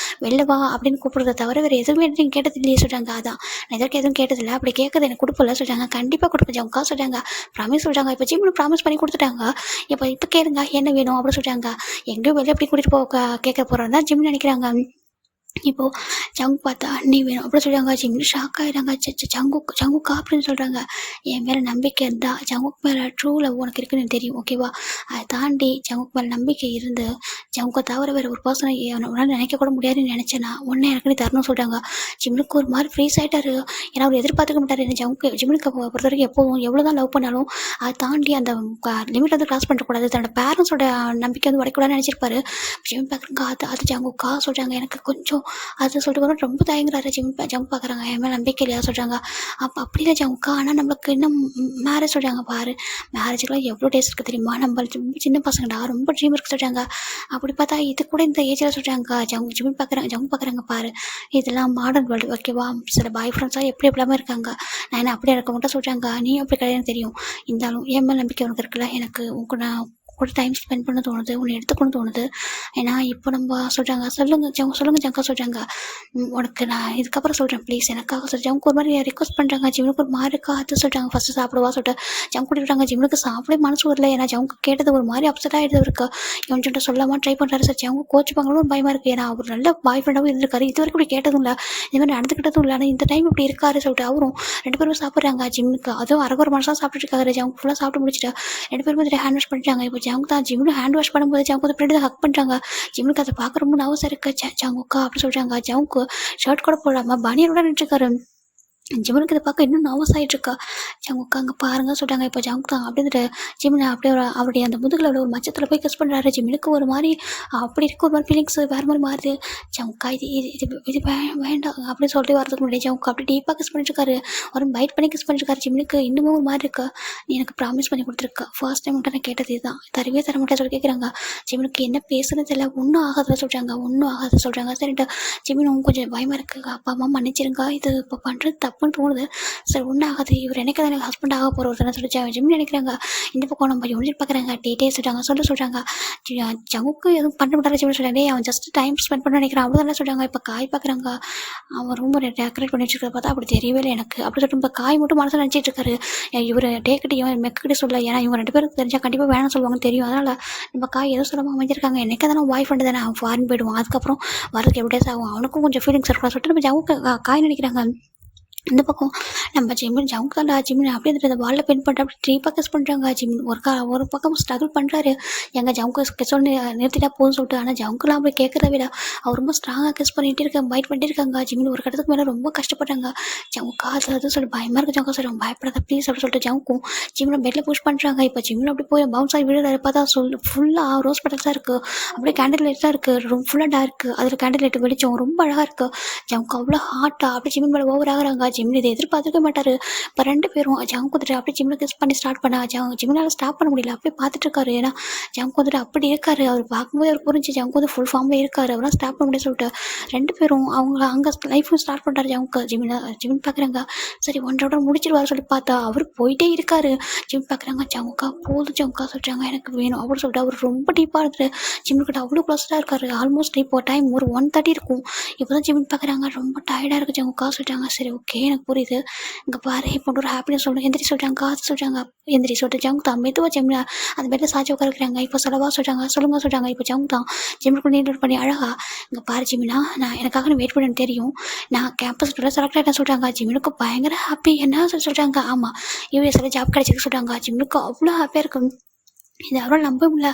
வெளில வா அப்படின்னு கூப்பிடுறத தவிர வேறு எதுவுமே நீங்கள் கேட்டது இல்லையே சொல்கிறாங்க. அதான் நான் இதற்கு எதுவும் கேட்டதில்லை, அப்படி கேட்குறது எனக்கு கொடுப்பல சொல்கிறாங்க. கண்டிப்பாக கொடுப்பேன் ஜவுக்கா சொல்கிறாங்க. ப்ராமிஸ் சொல்கிறாங்க. இப்போ ஜிம்மில் ப்ராமிஸ் பண்ணி கொடுத்துட்டாங்க. இப்போ கேளுங்க என்ன வேணும் அப்படி சொல்கிறாங்க. எங்கேயும் வெளியே எப்படி கூட்டிகிட்டு போக கேட்க போகிறோம் தான் ஜிம் நினைக்கிறாங்க. இப்போது ஜங்கு பார்த்தா நீ வேணும் அப்படி சொல்கிறாங்க. ஜிம்னு ஷாக் ஆகிடுறாங்க. ஜங்குக்கா அப்படின்னு சொல்கிறாங்க. என் மேலே நம்பிக்கை இருந்தால் ஜங்குக்கு மேலே ட்ரூ லவ் உனக்கு இருக்குன்னு தெரியும் ஓகேவா. அதை தாண்டி ஜங்குக்கு மேலே நம்பிக்கை இருந்து ஜங்குக்கை தவிர வேறு ஒரு பர்சனை உன்னால் நினைக்க கூட முடியாதுன்னு நினச்சேன்னா ஒன்றே எனக்கு நீ தரணும்னு சொல்கிறாங்க. ஜிம்னுக்கு ஒரு மாதிரி ஃப்ரீஸ் ஆகிட்டாரு. ஏன்னா அவர் எதிர்பார்த்துக்க மாட்டார். என்ன ஜிம்னுக்கு பொறுத்த வரைக்கும் எப்போவும் எவ்வளோ தான் லவ் பண்ணாலும் அதை தாண்டி அந்த லிமிட் வந்து கிராஸ் பண்ணக்கூடாது, தன்னோட பேரண்ட்ஸோட நம்பிக்கை வந்து உடைக்கூடாதுன்னு நினச்சிருப்பாரு. ஜிம் பார்க்குறாங்க. அது ஜங்குக்கா சொல்கிறாங்க. எனக்கு கொஞ்சம் அதை சொல்லிட்டு வரும் ரொம்ப தயங்குறாரு. ஜங்க் பார்க்குறாங்க. என் மேலே நம்பிக்கை இல்லையா சொல்கிறாங்க. அப்படி இல்லை ஜங்க்கா, ஆனால் நம்மளுக்கு இன்னும் மேரேஜ் சொல்கிறாங்க. பாரு மேரேஜுக்குலாம் எவ்வளோ டேஸ் இருக்குது தெரியுமா, நம்ம சின்ன பசங்கடா ரொம்ப ட்ரீம் இருக்குது சொல்கிறாங்க. அப்படி பார்த்தா இது கூட இந்த ஏஜில் சொல்கிறாங்க. ஜங்க் பார்க்குறாங்க. பாரு இதெல்லாம் மாடர்ன் வேர்ல்டு ஓகேவா, சில பாய் ஃப்ரெண்ட்ஸாக எப்படி எப்படியாமல் இருக்காங்க, நான் என்ன அப்படியே இருக்க மட்டும் சொல்கிறாங்க. நீ அப்படி கிடையாது தெரியும், இருந்தாலும் என் மேலே நம்பிக்கை உனக்கு இருக்குல்ல, எனக்கு நான் கூட டைம் ஸ்பெண்ட் பண்ண தோணுது, உன்னை எடுத்துக்கணும்னு தோணுது. ஏன்னா இப்போ நம்ம சொல்கிறாங்க. சொல்லுங்க ஜங்கா சொல்கிறாங்க. உனக்கு நான் இதுக்கப்புறம் சொல்கிறேன் ப்ளீஸ் எனக்காக சொல்கிறேன். ஜங்கு ஒரு மாதிரி ரிக்வஸ்ட் பண்ணுறாங்க. ஜிம்னுக்கு ஒரு மாதிரி இருக்கா அது சொல்கிறாங்க. ஃபஸ்ட்டு சாப்பிடுவா சொல்லிட்டு ஜங்கு கூட்டிவிட்டாங்க. ஜிம்னுக்கு சாப்பிடவே மனசு வரல. ஏன்னா ஜங்கு கேட்டது ஒரு மாதிரி அப்செட் ஆகிடுது இருக்கு. இவன் சொல்லிட்டு சொல்லாமல் ட்ரை பண்ணுறாரு. சார் ஜங்கு கோச்சுப்பாங்களும் பயமாக இருக்குது. ஏன்னா அவர் நல்ல பாய் ஃப்ரெண்டாகவும் இருந்திருக்காரு, இது வரைக்கும் இப்படி கேட்டதும் இல்லை, இது மாதிரி நடந்துக்கிட்டதும் இல்லை. ஆனால் இந்த டைம் இப்படி இருக்காரு சொல்லிட்டு அவரும் 2 பேரும் சாப்பிட்றாங்க. ஜிம்னுக்கு அதுவும் அரைக்குறை மனசாக சாப்பிட்டுட்டு இருக்காரு. ஜங்கு ஃபுல்லாக சாப்பிட்டு முடிச்சுட்டு 2 பேரும் வந்து ஹேண்ட் வாஷ் பண்ணிட்டாங்க. இப்போ ஜங்கு தான் ஜிம்னு ஹேண்ட் வாஷ் பண்ணும்போது ஜங்கு வந்து பின்னாடி தான் ஹக் பண்ணுறாங்க. ஜிம்னுக்கு அதை பார்க்க ரொம்ப நர்வஸாக இருக்கு. ஜங்குக்கா அப்படின்னு சொல்கிறாங்க. ஜங்கு ஷர்ட் கூட போடாமல் பனியனோட நின்றுருக்காரு. ஜிம்னுக்கு இதை பார்க்க இன்னும் நர்வஸ் ஆகிட்டு இருக்கா. ஜங்குக்கா அங்கே பாருங்க சொல்கிறாங்க. இப்போ ஜங்கு தான் அப்படின்ட்டு ஜிம்னு அப்படியே அவருடைய அந்த முதுகில் ஒரு மச்சத்தில் போய் கிஸ் பண்ணுறாரு. ஜிம்னுக்கு ஒரு மாதிரி அப்படி இருக்க ஒரு மாதிரி ஃபீலிங்ஸ் வேறு மாதிரி மாறுது. ஜங்குக்கா இது வேண்டாம் அப்படின்னு சொல்லிட்டு வரதுக்கு முன்னாடி ஜங்கு அப்படி டீப்பாக கிஸ் பண்ணிட்டுருக்காரு. ஒரு பைட் பண்ணி கிஸ் பண்ணிட்டுருக்காரு. ஜிம்னுக்கு இன்னமும் ஒரு மாதிரி இருக்கா. நீ எனக்கு ப்ராமிஸ் பண்ணி கொடுத்துருக்கா, ஃபர்ஸ்ட் டைம் மட்டும் நான் கேட்டது இதுதான், தரவே தர மாட்டேன் சொல்லி கேட்குறாங்க. ஜிம்னுக்கு என்ன பேசுறது தெரியல, ஒன்றும் ஆகாத சொல்கிறாங்க. சரிட்டு ஜிம்னும் கொஞ்சம் பயமாக இருக்குது. அப்பா அம்மா மன்னிச்சிருங்க, இது இப்போ பண்ணுறது தப்புன்னு தோணுது. சரி ஒன்றும் ஆகாது, இவர் எனக்கு தான் எனக்கு ஹஸ்பண்ட் ஆக போகிற ஒருத்தனை சொல்லி ஜிம் நினைக்கிறாங்க. இந்த பக்கம் நம்ம யூனிட் பார்க்குறாங்க. டீட்டெயில்ஸ் சொல்கிறாங்க. ஜங்குக்கு எதுவும் பண்ண மாட்டாரு. ஜிம்னு சொல்கிறாங்க. அவன் ஜஸ்ட் டைம் ஸ்பெண்ட் பண்ண நினைக்கிறான் அவ்வளோதான் சொல்கிறாங்க. இப்போ காய் பார்க்குறாங்க. அவன் ரொம்ப டெக்கரேட் பண்ணி வச்சுருக்கிறத பார்த்தா அப்படி தெரியவே இல்லை எனக்கு அப்படி சொல்லிட்டு இப்போ காய் மட்டும் மனசில் நினச்சிட்டு இருக்காரு. இவர் டேக்கிட்டையும் மெக்கிட்டே சொல்ல, ஏன்னா இவங்க 2 பேருக்கு தெரிஞ்சால் கண்டிப்பாக வேணாம் சொல்லுவாங்கன்னு தெரியும். அதனால் நம்ம காய் எதுவும் சொல்லாமல் அமைஞ்சிருக்காங்க. எனக்கு தானே பாய் ஃப்ரெண்டு தானே, அவன் ஃபாரின் போயிடுவான், அதுக்கப்புறம் வரதுக்கு எப்படி ஆகும், அவனுக்கும் கொஞ்சம் ஃபீலிங்ஸ் இருக்கலாம் சொல்லிட்டு நம்ம ஜங்கு காய் நினைக்கிறாங்க. இந்த பக்கம் நம்ம ஜிம்மின் ஜங்கு தாண்டா ஜிம்மின் அப்படியே அந்த பாலில் பென் பண்ணிட்டு அப்படி 3 பக்கம் கிஸ் பண்ணுறாங்க. ஜிம்மின் ஒரு பக்கம் ஸ்ட்ரகிள் பண்ணுறாரு. எங்கள் ஜங்கு கிஸ் ஒன்று நிறுத்திட்டா போதும்னு சொல்லிட்டு. ஆனால் ஜங்குலாம் அப்படி கேட்குறத விட அவர் ரொம்ப ஸ்ட்ராங்காக கிஸ் பண்ணிகிட்டே இருக்காங்க, பைட் பண்ணிட்டு இருக்காங்க. ஜிம்மின் ஒரு கட்டத்துக்கு மேலே ரொம்ப கஷ்டப்படுறாங்க. ஜங்கு காசு அது சொல்லி பயமாக இருக்குது. ஜங்கு சொல்லுவாங்க பயப்படாத ப்ளீஸ் அப்படின்னு சொல்லிட்டு ஜங்கும் ஜிம்மில் பெட்டில் புஷ் பண்ணுறாங்க. இப்போ ஜிம்மில் அப்படி போய் பவுன்ஸ் ஆகி விழுறாரு. பார்த்தா ஃபுல்லாக ரோஸ் பட்டல்ஸாக இருக்குது, அப்படியே கேண்டில் லைட்ஸாக இருக்குது, ரொம்ப ஃபுல்லாக டார்க்கு, அதில் கேண்டில் லைட் வெளிச்சம் ரொம்ப அழகாக இருக்குது. ஜங்கு அவ்வளோ ஹாட்டாக அப்படி ஜிம்மின் மேலே ஓவர் ஆகுறாங்க. ஜிம்மின் இதை எதிர்பார்த்துக்க மாட்டார். இப்போ 2 பேரும் ஜங்க் வந்துட்டு அப்படியே ஜிம்மில் கிஸ் பண்ணி ஸ்டார்ட் பண்ணா ஜிம்மினால் ஸ்டாப் பண்ண முடியல. அப்படியே பார்த்துட்டு இருக்காரு. ஏன்னா ஜங்க் வந்துட்டு அப்படி இருக்காரு. அவர் பார்க்கும்போது அவர் புரிஞ்சு ஜங்க் வந்து ஃபுல் ஃபார்மில் இருக்காரு. அவரால் ஸ்டாப் பண்ண முடியாது சொல்லிட்டு 2 பேரும் அவங்க அங்கே லைஃப்பும் ஸ்டார்ட் பண்ணுறாரு. ஜிம்மின் பார்க்குறாங்க. சரி ஒன்றோட முடிச்சிருவாரு சொல்லி பார்த்தா அவர் போயிட்டே இருக்காரு. ஜிம் பார்க்குறாங்க. ஜமுக்கா போதும் ஜமுக்கா சொல்கிறாங்க எனக்கு வேணும் அப்படின்னு சொல்லிட்டு அவர் ரொம்ப டீப்பாக இருந்துட்டு ஜிம்முக்கிட்ட அவ்வளோ க்ளோஸாக இருக்காரு. ஆல்மோஸ்ட் இப்போ டைம் ஒரு 1:30 இருக்கும். இப்போ தான் ஜிம் பார்க்குறாங்க. ரொம்ப டயர்டாக இருக்குது ஜமுக்கா சொல்கிறாங்க. சரி ஓகே எனக்கு புரியுது. இங்கே பாரு இப்போ ஒரு ஹாப்பினஸ் சொல்லுங்கள் எந்திரி சொல்கிறாங்க. காசு சொல்கிறாங்க. எந்திரி சொல்லிட்டு ஜங்க் தான் மெதுவாக ஜிம்மில் அந்த பெட்டில் சாய்ச்சி உட்காருக்குறாங்க. இப்போ சொல்லவா சொல்கிறாங்க. சொல்லுங்க சொல்கிறாங்க. இப்போ ஜங்க் தான் ஜிம்முக்கு நீட் பண்ணி அழகா இங்கே பாரு ஜிம்மினா நான் எனக்காக நீ வெயிட் பண்ணு தெரியும். நான் கேம்பஸ் செலக்ட் ஆகிட்டேன் சொல்கிறாங்க. ஜிம்முக்கு பயங்கர ஹாப்பி. என்ன சொல்கிறாங்க. ஆமாம் யூஎஸ்ல ஜாப் கிடைச்சிருக்கு சொல்கிறாங்க. ஜிம்முக்கு அவ்வளோ ஹாப்பியாக இருக்கும். இது அவரால் நம்ப முடியல.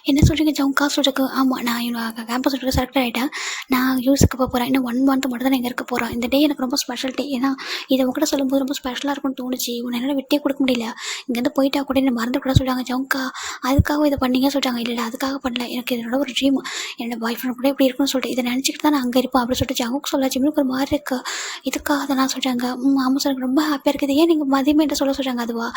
என்ன சொல்கிறீங்க ஜமுக்கா சொல்கிறதுக்கு. ஆமாம் நான் கேம்பஸ் செலக்ட் ஆகிட்டேன். நான் யூஎஸ்க்கு போகிறேன். இன்னும் 1 மந்த் மட்டும் தான் நான் இங்கே இருக்க போகிறேன். இந்த டே எனக்கு ரொம்ப ஸ்பெஷல் டே. ஏன்னா இதை உங்கள்கிட்ட சொல்லும்போது ரொம்ப ஸ்பெஷலாக இருக்கும்னு தோணுச்சு. உன்னை என்னால் விட்டே கொடுக்க முடியல. இங்கேருந்து போயிட்டா கூட என்ன மறந்து கூட சொல்கிறாங்க. ஜமுக்கா அதுக்காக இதை பண்ணீங்க சொல்கிறாங்க. இல்லை அதுக்காக பண்ணல. எனக்கு இதோட ஒரு ட்ரீம் என்னோட பாய் ஃப்ரெண்ட் கூட இப்படி இருக்குன்னு சொல்லிட்டு இதை நினச்சிக்கிட்டு தான் நான் அங்கே இருப்பேன் அப்படின்னு சொல்லிட்டு ஜமுக்கு சொல்ல ஜிம்முக்கு ஒரு மாதிரி இருக்கு. இதுக்காக அதை நான் சொல்கிறாங்க. ஆமாம் சார் எனக்கு ரொம்ப ஹாப்பியாக இருக்குது. ஏன் நீங்கள் மதியமே என்ன சொல்கிறாங்க. அதுவா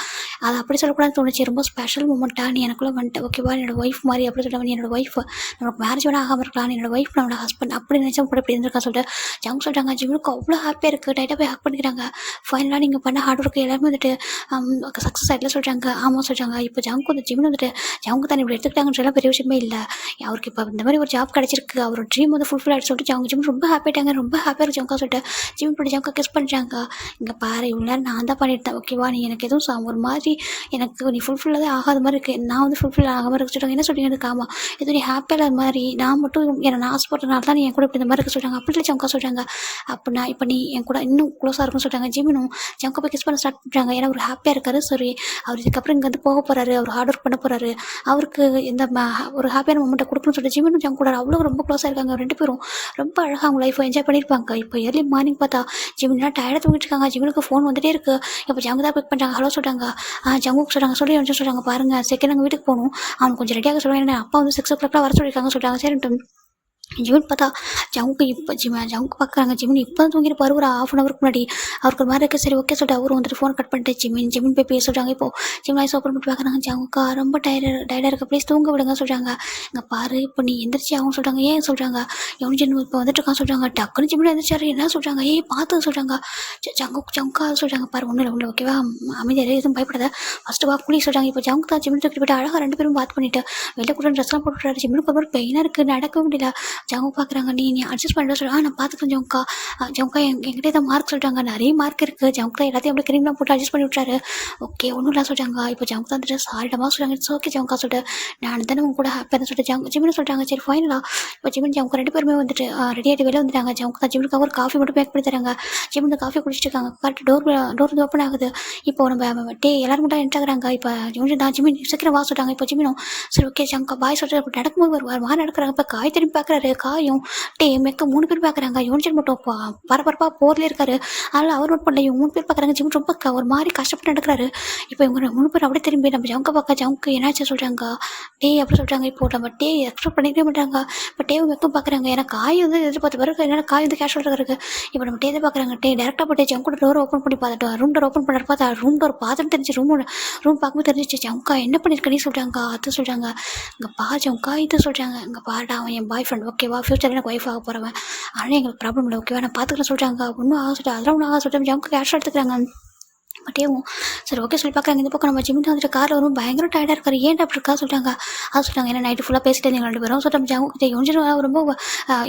அது அப்படி சொல்லக்கூடாதுன்னு தோணுச்சு. ரொம்ப ஸ்பெஷல் மூமெண்ட்டாக நீ எனக்குள்ளே வந்துட்டு ஓகேவா என்னோட ஒய்ஃப் மாதிரி அப்படி சொல்லிட்டு என்னோட ஒய்ஃப் நமக்கு மேரேஜ் வேணா ஆகாமல் இருக்கலாம். என்னோட ஒய்ஃப் நம்மளோட ஹஸ்பண்ட் அப்படி நினச்சா கூட இப்படி இருந்திருக்கா சொல்லிட்டு ஜங்க் சொல்கிறாங்க. ஜிம்முக்கு அவ்வளோ ஹாப்பியாக இருக்குது. டைட்டாக போய் ஹக் பண்ணிக்கிறாங்க. ஃபைனலாக நீங்கள் பண்ண ஹார்ட் ஒர்க்கு எல்லாருமே வந்துட்டு சக்ஸஸ் ஆகிடல சொல்கிறாங்க. ஆமாம் சொல்கிறாங்க. இப்போ ஜங்க் வந்து ஜிம்மில் வந்துட்டு ஜங்க் தான் இப்படி எடுத்துக்கிட்டாங்கன்றலாம் பெரிய விஷயமே இல்லை. அவருக்கு இப்போ இந்த மாதிரி ஒரு ஜாப் கிடச்சிருக்கு. அவரோட ட்ரீம் வந்து ஃபுல்ஃபில் ஆகிட்டு சொல்லிட்டு ஜங்க் ஜிம் ரொம்ப ஹாப்பியாகிட்டாங்க. ரொம்ப ஹாப்பியாக இருக்கு ஜங்கா சொல்லிட்டு ஜிம் பண்ணி ஜங்கா கிஸ் பண்ணுறாங்க. இங்கே பாரு இவ்வளோ நேரம் நான் தான் பண்ணிட்டேன் ஓகேவா. நீ எனக்கு எதுவும் ஒரு மாதிரி எனக்கு நீ ஃபுல்ஃபில்லாகவே ஆகாத மாதிரி இருக்குது. நான் வந்து ஃபுல்ஃபில் ஆகாமல் இருக்க சொல்கிறாங்க. என்ன சொல்கிறீங்க எனக்கு. ஆமாம் இது நீ ஹாப்பியாக இல்லாத மாதிரி நான் மட்டும் நான் ஆசைப்படுறதுனால தான் நீ என் கூட இப்படி இந்த மாதிரி இருக்க சொல்கிறாங்க. அப்படி இல்லை ஜங்கா சொல்கிறாங்க. அப்படின்னா இப்போ நீ என் கூட இன்னும் க்ளோஸாக இருக்குன்னு சொல்கிறாங்க. ஜிம்மினும் ஜங்கா போய் கிஸ் பண்ண ஸ்டார்ட் பண்ணுறாங்க. ஏன்னா அவர் ஹாப்பியாக இருக்காரு. சரி அவர் இதுக்கப்புறம் இங்கே வந்து போக போகிறாரு. அவர் ஹார்ட் ஒர்க் பண்ண போகிறாரு. அவருக்கு இந்த ஒரு ஹாப்பியான மூமெண்ட்டை கொடுக்கணும்னு சொல்லிட்டு ஜிம்மினும் ஜங்க் கூட அவ்வளோ ரொம்ப க்ளோஸாக இருக்காங்க. 2 பேரும் ரொம்ப அழகாக அவங்க லைஃப்பை என்ஜாய் பண்ணியிருப்பாங்க. இப்போ ஏர்லி மார்னிங் பார்த்தா ஜிம்மினா டயர்டாக தூங்கிட்டு இருக்காங்க. ஜிம்முக்கு ஃபோன் வந்துட்டே இருக்குது. இப்போ ஜங்கு தான் பிக் பண்ணுறாங்க. ஹலோ சொல்கிறாங்க. ஜங்குக்கு சொல்கிறாங்க. சொல்லி வந்து சொல்கிறாங்க பாருங்கள் செகண்ட் நாங்கள் வீட்டுக்கு போகணும். அவனுக்கு கொஞ்சம் ரெடியாக சொல்லுவாங்க. ஏன்னா அப்பா வந்து 6 o'clock வர சொல்லியிருக்காங்க சொல்கிறாங்க. சரின்ட்டு ஜிமின் பார்த்தா ஜவுக்கு இப்போ ஜவுக்கு பார்க்குறாங்க. ஜிமின் இப்போ தான் தூங்கிருப்பாரு ஒரு 1/2 an hourக்கு முன்னாடி. அவருக்கு ஒரு மாதிரி இருக்குது. சரி ஓகே சொல்லிட்டு அவரும் வந்துட்டு ஃபோன் கட் பண்ணிட்டு ஜிமின் போய் பேச சொல்கிறாங்க. இப்போ ஜிம் ஐஸ் ஓப்பன் பண்ணி பார்க்குறாங்க. ஜவுக்கா ரொம்ப டயர்டாக இருக்க ப்ளீஸ் தூங்க விடுங்க சொல்கிறாங்க. இங்கே பாரு இப்போ நீ எந்திரிச்சி ஆகும் சொல்கிறாங்க. ஏன் சொல்கிறாங்க. எவன் ஜிம் இப்போ வந்துட்டு இருக்கான்னு சொல்கிறாங்க. டக்குன்னு ஜிமின் எந்திரிச்சாரு. என்ன சொல்கிறாங்க. பார்த்து சொல்கிறாங்க. ஜவுக்கா சொல்கிறாங்க. பாரு ஒன்றும் இல்லை ஓகேவா அமைதியாக எதுவும் பயப்படாத ஃபஸ்ட்டு வா குளி சொல்கிறாங்க. இப்போ ஜவுக்கு தான் ஜிமின் தூக்கிட்டு போய்ட்டு அழகாக 2 பேரும் பாத் பண்ணிட்டு வெளில கூட ட்ரெஸ்லாம் போட்டுறாரு. ஜிமினுக்கு ஒரு மாதிரி பெயினாக இருக்குது. நடக்க முடியல. ஜங்கு பார்க்குறாங்க. நீ அட்ஜஸ்ட் பண்ணிட்டு சொல்ல நான் பார்த்துக்கிறேன் ஜவுக்கா என்கிட்ட தான் மார்க் சொல்கிறாங்க. நிறைய மார்க் இருக்குது. ஜவுக்கு தான் எல்லாத்தையும் அப்படியே கிரீம்லாம் போட்டு அட்ஜஸ்ட் பண்ணி விட்றாரு. ஓகே ஒன்றும் இல்லை சொல்கிறாங்க. இப்போ ஜவுக்கு தான் வந்துட்டு சாரிடமா சொல்கிறாங்க. இட்ஸ் ஓகே ஜவுக்கா சொல்லிட்டு நான் தானே உங்க கூட ஹாப்பியாக சொல்லிட்டு ஜிமின் சொல்கிறாங்க. சரி ஃபைனலாக இப்போ ஜிமின் ஜவுக்கு 2 பேருமே வந்துட்டு ரெடி ஆகிட்டு வெளில வந்துட்டாங்க. ஜவுக்கு தான் ஜிமினுக்கு ஒரு காஃபி மட்டும் பேக் பண்ணி தராங்க. ஜிமின் காஃபி குடிச்சிட்டு இருக்காங்க. கரெக்ட் டோர் வந்து ஓப்பன் ஆகுது. இப்போ நம்ம எல்லாரும் மட்டும் என்ட்ராகிறாங்க. இப்போ ஜிமின் சீக்கிரம் வா சொல்கிறாங்க. இப்போ ஜிமினும் சரி ஓகே ஜங்கா பாய் சொல்லிட்டு நடக்கும்போது ஒரு மாதிரி நடக்கிறாங்க. இப்போ காய் திரும்பி பார்க்குறாரு. காயும் மெக்க 3 பேர் பார்க்குறாங்க. யோன்ஜன் மட்டும் பரபரப்பாக போர்லேயே இருக்காரு. அதனால் அவர் நோட் பண்ணல. இவங்க 3 பேர் பார்க்குறாங்க. ஜிம் ரொம்ப ஒரு மாதிரி கஷ்டப்பட்டு நடக்கிறாரு. இப்போ இவங்க 3 பேர் அப்படியே திரும்பி நம்ம ஜவுக்க பார்க்க ஜவுக்கு என்னாச்சு சொல்கிறாங்க. அப்படி சொல்கிறாங்க. இப்போ நம்ம எக்ஸ்பெக்ட் பண்ணிக்கவே மாட்டாங்க. இப்போ மெக்கும் பார்க்குறாங்க. ஏன்னா காய் வந்து எதிர்பார்த்து பிறகு என்னென்ன காய் வந்து கேஷுவல் இருக்குது. இப்போ நம்ம தான் பார்க்குறாங்க. டேரெக்டாக போட்டு ஜவுக்கு டோர் ஓப்பன் பண்ணி பார்த்துட்டு ரூம் டோர் ஓப்பன் பண்ணுற பார்த்தா ரூம் டோர் பார்த்துட்டு தெரிஞ்சு ரூம் பார்க்கும்போது தெரிஞ்சிச்சு. ஜவுக்கா என்ன பண்ணியிருக்கேன்னு சொல்கிறாங்க. அது சொல்கிறாங்க. இங்கே ஜவுக்கா இது சொல்கிறாங்க. இங்கே பாடா அவன் என் பாய் ஃப்ரெண்ட் ஓகேவா ஃபியூச்சரில் எனக்கு ஒய்ஃப் ஆக போகிறவன். ஆனால் எங்களுக்கு ப்ராப்ளம் இல்லை ஓகேவா நான் பார்த்துக்கலாம் சொல்கிறாங்க. ஒன்றும் ஆக சொல்லிட்டு அதெல்லாம் ஒன்றும் ஆக சொல்லிட்டு ஜவுக்கு கேஷ் எடுத்துக்கிறாங்க. பட்டேவும் சரி ஓகே சொல்லி பார்க்குறாங்க. இந்த பக்கம் நம்ம ஜிமின் வந்துட்டு காரில் வரும் பயங்கர டயர்டாக இருக்காரு. ஏன் அப்படி இருக்கா சொல்கிறாங்க. அது சொல்கிறாங்க. ஏன்னா நைட்டு ஃபுல்லாக பேசிட்டு இருந்தீங்க 2 பேரும் சொல்லிட்டு ஜவுக்கு யோன்ஜன் ரொம்ப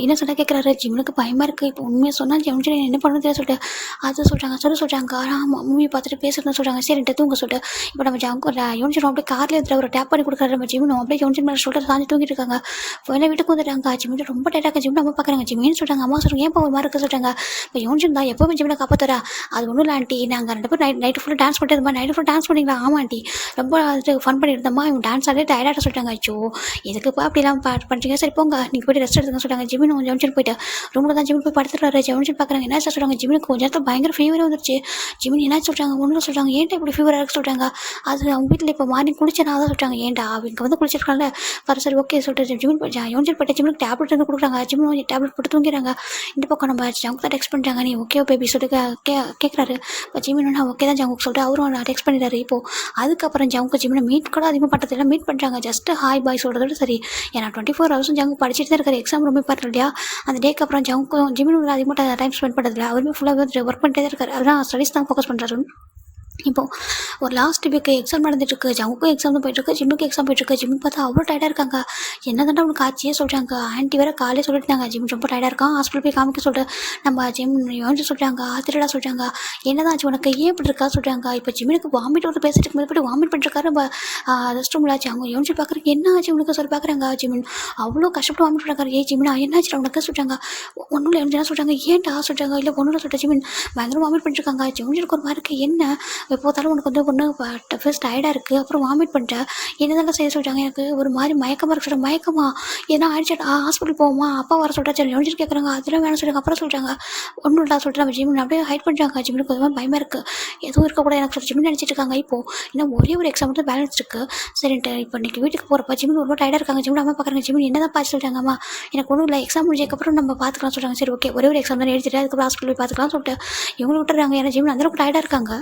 என்ன சொல்ல கேட்குறாரு. ஜிமினுக்கு பயமாக இருக்குது. இப்போ உண்மையாக சொன்னால் யோன்ஜன் என்ன பண்ணணும் தெரியாது சொல்லிட்டு அது சொல்கிறாங்க. சொல்கிறாங்க. ஆமாம் மூவி பார்த்துட்டு பேசுறதுன்னு சொல்கிறாங்க. சரின்ட்டு தூங்க சொல்லிட்டு இப்போ நம்ம ஜவுக்கு யோன்ஜன் அப்படியே காரில் எடுத்துகிட்டு ஒரு டேப் பண்ணி கொடுக்குறாரு. நம்ம ஜிமினும் அப்படியே யோன்ஜன் மேலே சொல்லிட்டு சாஞ்சி தூங்கிட்டு இருக்காங்க. ஃபைனலாக வீட்டுக்கு வந்துட்டாங்க. ஜிமின் ரொம்ப டயர்டாக ஜிமின் அம்மா பார்க்குறாங்க. ஜிமின்னு சொல்கிறாங்க. அம்மா சொல்கிறாங்க ஏன் ஒரு மாதிரி இருக்க சொல்கிறாங்க. இப்போ யோன்ஜன் தான் எப்போவுமே ஜிமினை காப்பாற்றுறா. அது ஒன்றும் இல்லை ஆண்டி நாங்கள் 2 பேரும் நைட்டு ஃபுல்லாக டான்ஸ் பண்ணிட்டு நைட்டு ஃபுல்லாக டான்ஸ் பண்ணிங்களா? ஆமா ஆண்டி, ரொம்ப அது ஃபன் பண்ணியிருந்தம்மா. இவன் டான்ஸ் ஆடி டயர்டாக சொல்லிட்டாங்க. அச்சோ, எதுக்குப்பா அப்படிலாம் பண்ணுறீங்க? சரி போங்க, நீங்கள் போய்ட்டு ரெஸ்ட் எடுத்துங்க சொல்லிட்டாங்க. ஜிமின் ஜெமிச்சன் போயிட்டு ரூமில் தான் ஜிமின் போய் படுத்துட்டாரு. ஜெமிச்சன் பார்க்குறாங்க. என்ன சொல்கிறாங்க? ஜிமினுக்கு கொஞ்சம் நேரத்தில் பயங்கர ஃபீவரே வந்துருச்சு. ஜிமின் என்ன சொல்கிறாங்க? ஒன்றும் சொல்கிறாங்க. ஏன்டா இப்படி ஃபீவராக இருக்கு சொல்கிறாங்க. அது அவங்க வீட்டில் இப்போ மார்னிங் குளிச்சேன் தான் சொல்கிறாங்க. ஏன்டா அவங்க வந்து குளிச்சிருக்காங்க. சரி ஓகே சொல்லிட்டு ஜிமின் யோன்ஜன் போய்ட்டு ஜிமினுக்கு டேப்லெட் வந்து கொடுக்குறாங்க. ஜிமின் டேப்லெட் போட்டு தூங்கிறாங்க. இந்த பக்கம் நம்ம ஜங்க் தான் டெக்ஸ்ட் பண்ணுறாங்க. நீ ஓகே பேபி சொல்லிட்டு கேட்குறாரு. இப்போ ஜிமின் நான் ஓகே தான் ஜங்குக்கு சொல்லிட்டு அவரும் டெக்ஸ்ட் பண்ணிடுறாரு. இப்போது அதுக்கப்புறம் ஜங்கு ஜிமினை மீட் கூட அதிகமாக பண்ணுறதுல மீட் பண்ணுறாங்க. ஜஸ்ட் ஹாய் பாய் சொல்கிறதோட சரி. ஏன்னா 24 ஹவர்ஸும் ஜங்கு படிச்சுட்டு தான் இருக்காரு. எக்ஸாம் ரொம்ப பார்த்து இல்லையா, அந்த டேக்கு அப்புறம் ஜங்குக்கும் ஜிமின் அதிகமாக டைம் ஸ்பெண்ட் பண்ணுறதில்ல. அவருமே ஃபுல்லாக ஒர்க் பண்ணிட்டே தான் இருக்காரு. அதெல்லாம் ஸ்டடீஸ் தான் ஃபோக்கஸ் பண்ணுறாரு. இப்போது ஒரு லாஸ்ட் வீக்கு எக்ஸாம் நடந்துட்டுருக்கு. ஜங்குக்கும் எக்ஸாம் தான் போயிட்டுருக்கு, ஜிம்முக்கு எக்ஸாம் போயிட்டுருக்கு. ஜிம் பார்த்தா அவ்வளோ டயர்டாக இருக்காங்க. என்ன தாண்டா அவனுக்கு ஆச்சியே சொல்கிறாங்க. ஆண்டி வேறு காலையே சொல்லிட்டுருந்தாங்க ஜிம் ரொம்ப டயர்டாக இருக்கான், ஹாஸ்பிட்டல் போய் காமிக்க சொல்லிட்டு. நம்ம ஜிம் யோசிச்சு சொல்கிறாங்க. ஆத்திரடா சொல்கிறாங்க. என்னதான் ஆச்சு உனக்கு, ஏன் இப்படி இருக்கா சொல்கிறாங்க. இப்போ ஜிம்முக்கு வாமிட் வந்து பேசிட்டு போய் வாமிட் பண்ணிருக்காரு. நம்ம ரெஸ்ட் ரூமில் ஆச்சு. அவங்க யோசிச்சு பார்க்குறதுக்கு என்ன ஆச்சு உனக்கு சொல்லி பார்க்குறாங்க. ஜிமின் அவ்வளோ கஷ்டப்பட்டு வாமிட் பண்ணுறாரு. ஏ ஜிமினா என்ன ஆச்சு உனக்கு சொல்கிறாங்க. ஒன்றும் இல்லை என்ன சொல்கிறாங்க. ஏன்டா சொல்கிறாங்க. இல்லை ஒன்றும் சொல்லிட்டு ஜிமின் பயங்கர வாமிட் பண்ணிருக்காங்க. ஜிமினுக்கு ஒரு மாதிரி இருக்குது. என்ன எப்போதாலும் உனக்கு வந்து ஒன்று ஃபர்ஸ்ட் டயர்டாக இருக்குது, அப்புறம் வாமிட் பண்ணிட்டேன், என்னதான் செய்ய சொல்கிறாங்க. எனக்கு ஒரு மாதிரி மயக்கமாக இருக்கு சொல்கிறாங்க. மயக்கமா என்ன ஆயிடுச்சு, ஹாஸ்பிட்டல் போவோமா, அப்பா வர சொல்கிறா. சரி யோசிச்சு கேட்குறாங்க. அதெல்லாம் வேணும் சொல்கிறாங்க. அப்புறம் சொல்கிறாங்க ஒன்றும் இல்லை சொல்லிட்டு நம்ம ஜிமின் அப்படியே ஹைட் பண்ணுறாங்க. ஜிமினுக்கு கொஞ்சமாக பயமாக இருக்குது, எதுவும் இருக்கக்கூடாது எனக்கு சொல்லி ஜிமின் நினச்சிட்டு இருக்காங்க. இப்போது இன்னும் ஒரே ஒரு எக்ஸாம் மட்டும் பேலன்ஸ் இருக்குது. சரின்ட்டு இப்போ இன்றைக்கி வீட்டுக்கு போகிறப்ப ஜிமின் ரொம்ப டயர்டாக இருக்காங்க. ஜிமின் அம்மா பார்க்குறாங்க. ஜிமின் என்ன தான் பார்த்து சொல்கிறாங்க. அம்மா எனக்கு ஒன்றும் இல்லை, எக்ஸாம் முடிஞ்சதுக்கப்புறம் நம்ம பார்த்துக்கலாம் சொல்கிறாங்க. சரி ஓகே, ஒரே ஒரு எக்ஸாம் தான் எழுதிட்டு அதுக்கப்புறம் ஹாஸ்பிட்டல் போய் பார்த்துக்கலாம் சொல்லிட்டு இவங்க விட்டுறாங்க. ஏன்னா ஜிமின் அந்தளவுக்கு டயர்டாக இருக்காங்க.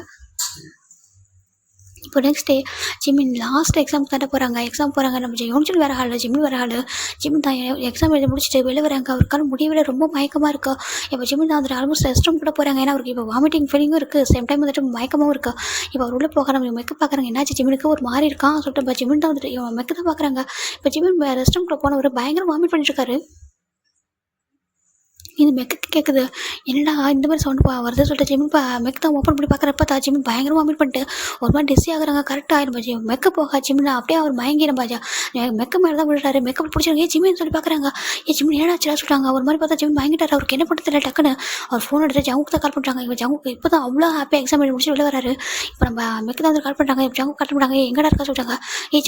இப்போ next day Jimin last exam தாண்ட போகிறாங்க. எக்ஸாம் போகிறாங்க. நம்ம யோன்ஜல் வேறு ஹால், ஜிமின் வேறு ஹால். ஜிமின் தான் எக்ஸாம் எழுதி முடிச்சுட்டு வெளில வராங்க. அவருக்கான முடியவில்லை, ரொம்ப மயக்கமாக இருக்கா. இப்போ ஜிமின் தான் வந்துட்டு ஆல்மோஸ்ட் ரெஸ்ட் ரூம் கூட போகிறாங்க. ஏன்னா அவருக்கு இப்போ வாமிட்டிங் ஃபீலிங்கும் இருக்குது, சேம் டைம் வந்துட்டு மயக்கமாகவும் இருக்கா. இப்போ அவர் உள்ளே போக நம்ம மெக்கு பார்க்குறாங்க. என்னாச்சு ஜிமினுக்கு ஒரு மாதிரி இருக்கான் சொல்லிட்டு இப்போ ஜிமின் தான் வந்துட்டு இவன் மெக்கு தான் பார்க்குறாங்க. இப்போ ஜிமின் ரெஸ்ட் ரூம் கூட போனவர் பயங்கர வாமிட் பண்ணிட்டுருக்காரு. இது மெக்கு கேட்குது. என்னடா இந்த மாதிரி சவுண்ட் வருது சொல்லிட்டு ஜிமின் மெக் தான் ஓப்பன் பண்ணி பார்க்குறப்ப ஜிமின் பயங்கரமாக வாமிட் பண்ணிட்டு ஒரு மாதிரி டிஸி ஆகுறாங்க. கரெக்டாக ஆயிரும் பாஜி. மெக்க போக ஜிமின் அப்படியே அவர் மயங்கிடும் பாஜா. மெக்க மேலே தான் விழுறாரு. மெக்கப் பிடிச்சிருங்க. ஜிமின் சொல்லி பார்க்குறாங்க. ஜிமின் ஏடாச்சுடா சொல்கிறாங்க. ஒரு மாதிரி பார்த்தா ஜிமின் வாங்கிட்டார். அவருக்கு என்ன பண்ணுறது இல்லை. டக்குன்னு அவர் ஃபோன் எடுத்து ஜங்குக்கு தான் கால் பண்ணுறாங்க. இப்போ ஜங்குக்கு இப்போ தான் அவ்வளோ ஹாப்பியாக எக்ஸாம் எழுதி முடிச்சு வெளில வராரு. இப்போ நம்ம மெக்கு தான் வந்து கால் பண்ணுறாங்க. இப்போ ஜங்கு கால் பண்ணுறாங்க. எங்கடா இருக்கா சொல்கிறாங்க.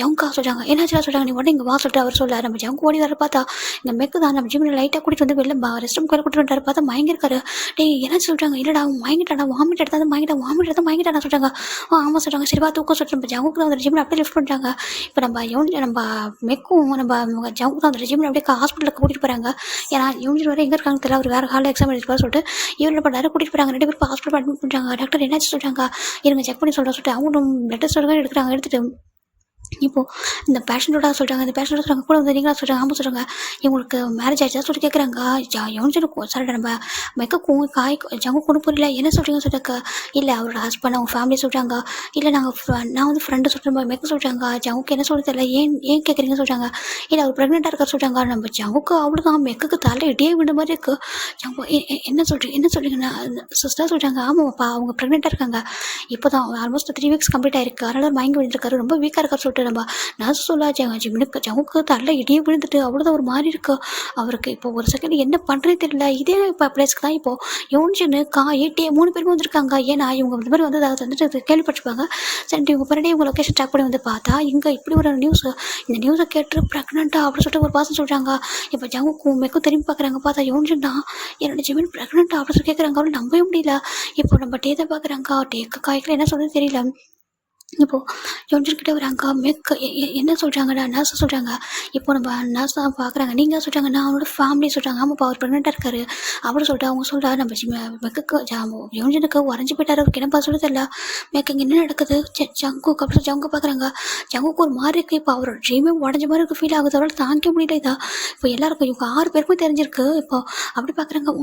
ஜங்குக்கா சொல்கிறாங்க. என்னாச்சுடா சொல்கிறாங்க. நீ உடனே இங்கே வா சொல்லிட்டு அவர் சொல்ல நம்ம ஜங்கு ஓடி வர பார்த்தா இந்த மெக்கு தான் நம்ம ஜிமின் லைட்டாக கூட்டிட்டு வந்து வெளில ரெஸ்ட் ரூம் கூட்டிட்டு வந்துட்டார். பார்த்தா மயங்கிருக்காரு. டேய் என்ன சொல்கிறாங்க. இல்லைடா மயங்கிட்டாடா, வாமிட் எடுத்தாலும் மயங்கிட்டாடா சொல்கிறாங்க. ஆமாம் சொல்கிறாங்க. சரிவா தூக்கம் சொல்லிட்டு நம்ம ஜங்குக்கு தான் வந்து ஜிமின் அப்படியே லிஃப்ட் பண்ணுறாங்க. இப்போ நம்ம மெக்கும் நம்ம ஜங்குக்கு தான் வந்து ஜிமின் அப்படியே ஹாஸ்பிட்டலுக்கு கூட்டிகிட்டு போகிறாங்க. ஏன்னா யூனிட் வரை எங்கே இருக்காங்க தெரியல. அவர் வேறு ஹாலில் எக்ஸாம் எழுதிப்பா சொல்லிட்டு இவர் என்ன பண்ணுறாரு, கூட்டிகிட்டு போகிறாங்க. 2 பேர் ஹாஸ்பிட்டல் அட்மிட் பண்ணுறாங்க. டாக்டர் என்னாச்சு சொல்கிறாங்க. இருங்க செக் பண்ணி சொல்லிட்டு அவங்களும் பிளட் டெஸ்ட் எடுக்கிறாங்க. எடுத்துகிட்டு இப்போது இந்த பேஷண்ட்டோட சொல்கிறாங்க. இந்த பேஷண்ட்டோட சொல்கிறாங்க கூட வந்து நீங்களா சொல்கிறாங்க. ஆமாம் சொல்கிறாங்க. இவங்களுக்கு மேரேஜ் ஆகிடுச்சா சொல்லி கேட்குறாங்க. யோனிச்சுக்கும் சார் நம்ம மெக்கும் ஜங்குக்கு ஒன்றும் புரியல. என்ன சொல்கிறீங்க சொல்லிட்டாக்க. இல்லை அவரோட ஹஸ்பண்ட் அவங்க ஃபேமிலி சொல்கிறாங்க. இல்லை நான் வந்து ஃப்ரெண்டு சொல்கிறேன் மெக்கு சொல்கிறாங்க. ஜங்குக்கு என்ன சொல்ல தெரியல. ஏன் கேட்குறீங்க சொல்கிறாங்க. இல்லை அவர் ப்ரெக்னெண்ட்டாக இருக்க சொல்கிறாங்க. நம்ம ஜங்குக்கு அவ்வளோதான் மெக்குக்கு தலை இடியே விட மாதிரி இருக்குது. ஜங்கு என்ன சொல்கிறீங்கன்னா சிஸ்டர் சொல்கிறாங்க. ஆமாம்ப்பா அவங்க ப்ரெக்னெண்ட்டாக இருக்காங்க. இப்போ தான் ஆல்மோஸ்ட் 3 வீக்ஸ் கம்ப்ளீட் ஆயிருக்கு. அதனால் மயங்கி விழுந்துருக்காரு. ரொம்ப வீக்காக இருக்கார் சொல்லிட்டு நம்ம நர்ஸ் சொல்லா ஜிமினுக்கு ஜங்குக்கு தலை இடியே விழுந்துட்டு அவ்வளோதான் ஒரு மாதிரி இருக்கு அவருக்கு. இப்போ ஒரு செகண்ட் என்ன பண்ணுறதே தெரியல. இதே இப்போ பிளேஸ்க்கு தான் இப்போது யோன்ஜனு ஏடிஏ 3 பேருமே வந்திருக்காங்க. ஏன்னா இவங்க இந்த மாதிரி வந்து அதை வந்துட்டு கேள்விப்பட்டிருப்பாங்க. சரி இவங்க பின்னாடி இவங்க லொக்கேஷன் ட்ராக் பண்ணி வந்து பார்த்தா இங்கே இப்படி ஒரு நியூஸ், இந்த நியூஸை கேட்டு ப்ரெக்னெண்ட்டா அப்படின்னு சொல்லிட்டு ஒரு பாசம் சொல்கிறாங்க. இப்போ ஜங்குக்கும் மெக்கும் திரும்பி பார்க்குறாங்க. பார்த்தா யோன்ஜன் தான் என்னோட ஜிமின் ப்ரெக்னெண்ட்டா அப்படின்னு சொல்லி கேட்குறாங்க. அவளும் நம்பவே முடியல. இப்போ நம்ம டேத்தை பார்க்குறாங்க. டேக்கு காய்க்கல என்ன சொல்கிறது தெரியல. இப்போது யோன்ஜன்கிட்ட வராங்க. மெக் என்ன சொல்கிறாங்கடா நர்ஸ் சொல்கிறாங்க. இப்போ நம்ம நர்ஸ் தான் பார்க்குறாங்க. நீங்கள் சொல்கிறாங்க நான் அவனோட ஃபேமிலி சொல்கிறாங்க. ஆமாப்பா அவர் ப்ரெக்னெண்ட்டாக இருக்காரு அப்படின்னு சொல்லிட்டு அவங்க சொல்கிறா. நம்ம மெக்குக்கு யோன்ஜனுக்கு உறைஞ்சி போயிட்டார். அவருக்கு என்னப்பா சொல்ல தெரியல. மெக்கு இங்கே என்ன நடக்குது ஜங்குக்கு அப்படின்னு ஜங்கு பார்க்குறாங்க. ஜங்குக்கு ஒரு மாதிரி இருக்குது. இப்போ அவரோட ட்ரீமே உடஞ்ச மாதிரி இருக்குது ஃபீல் ஆகுது. அவரால் தாங்க முடியல. இதா இப்போ எல்லாருக்கும் இவங்க 6 பேருக்கும் தெரிஞ்சிருக்கு. இப்போ அப்படி பார்க்குறாங்க.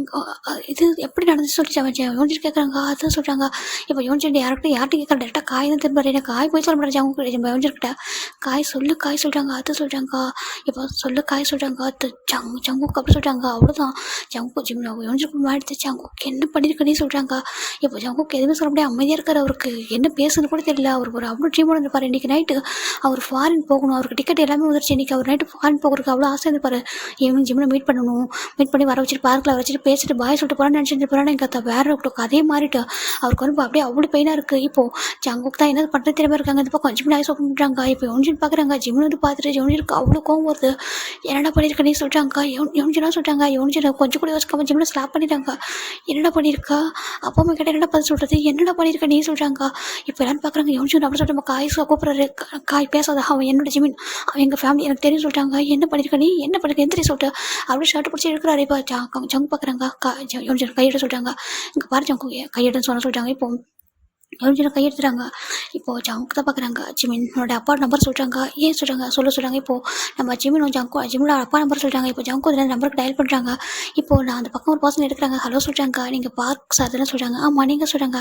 இது எப்படி நடந்துச்சு சொல்லிட்டு யோன்ஜன் கேட்குறாங்க. அதுதான் சொல்கிறாங்க. இப்போ யோன்ஜன் யார்கிட்ட கேட்குற டேரெக்டாக காய் தான் திரும்ப காய் போய் சொல்ல மாட்டேன் ஜங்குக்கிட்ட காய் சொல்கிறாங்க அது சொல்கிறாங்க இப்போ காய் சொல்கிறாங்க அது ஜங்குக்கு அப்படி சொல்கிறாங்க. அவ்வளோதான் ஜங்கு யோனிச்சுக்கு மாடித்து ஜங்குக்கு என்ன பண்ணியிருக்கேன்னு சொல்கிறாங்க. இப்போ ஜங்குக்கு எதுவுமே சொல்ல முடியாது, அமைதியாக இருக்கார். அவருக்கு என்ன பேசுன்னு கூட தெரியல. அவருக்கு ஒரு அவ்வளோ ட்ரீமோட இருப்பார். இன்றைக்கி நைட்டு அவர் ஃபாரின் போகணும், அவருக்கு டிக்கெட் எல்லாமே வந்துருச்சு. இன்றைக்கி அவர் நைட்டு ஃபாரின் போகிறதுக்கு அவ்வளோ ஆசை இருப்பார். ஈவினிங் ஜிம்மில் மீட் பண்ணி வர வச்சுட்டு பார்க்கில் வச்சுட்டு பேசிட்டு பாய் சொல்லிட்டு போகிறான்னு நினச்சிட்டு போகிறான்னு எங்கள் வேறு கதையை மாறிட்டு அவருக்கு வந்து அப்படியே அவ்வளோ பெயினாக இருக்குது. இப்போது ஜங்குக்கு தான் என்ன பண்ணுறது தெரியாமல் இருக்காங்க. இந்த பக்கம் ஜிம்மில் ஐஸ் ஓப்பன் பண்ணுறாங்க. இப்போ யோனிச்சின்னு பார்க்குறாங்க. ஜிம்மில் வந்து பார்த்துட்டு யோனிச்சிருக்கு அவ்வளோ கோவம் வருது. என்னடா பண்ணியிருக்கேன்னு சொல்கிறாங்க. யோனிச்சினா சொல்கிறாங்க. யோனிச்சினை கொஞ்சம் கூட யோசிக்காம ஜிம்மில் ஸ்லாப் பண்ணிட்டாங்க. என்னடா பண்ணியிருக்கா அப்பா அம்மா கிட்ட என்னடா பதில் சொல்கிறது, என்னடா பண்ணியிருக்க நீ சொல்கிறாங்க. இப்போ எல்லாரும் பார்க்குறாங்க. யோனிச்சின் அப்படி சொல்லிட்டு நம்ம காய் கூப்பிட்றாரு. காய் பேசாத, அவன் என்னோட ஜிமின், அவன் எங்கள் ஃபேமிலி எனக்கு தெரியும் சொல்கிறாங்க. என்ன பண்ணியிருக்க நீ என்ன பண்ணியிருக்க எந்திரி சொல்லிட்டு அப்படியே ஷர்ட் பிடிச்சி எடுக்கிறாரு. இப்போ ஜங்கு பார்க்குறாங்க. யோனிச்சின் கையிட சொல்கிறாங்க. இங்கே பாரு ஜங்கு கையிடன்னு சொல்கிறாங்க. இப்போ யோனிச்சினை கையெடுத்துறாங்க. இப்போது ஜங்குக்கு தான் பார்க்குறாங்க. ஜிமினோட அப்பா நம்பர் சொல்கிறாங்க. ஏன் சொல்கிறாங்க சொல்கிறாங்க. இப்போது நம்ம ஜிமினோட அப்பா நம்பர் சொல்கிறாங்க. இப்போ ஜங்கு அதில் நம்பருக்கு டயல் பண்ணுறாங்க. இப்போது நான் அந்த பக்கம் ஒரு பர்சன் எடுக்கிறாங்க. ஹலோ சொல்கிறாங்க. நீங்கள் பார்க் சார் தானே சொல்கிறாங்க. ஆமாம் நீங்கள் சொல்கிறாங்க.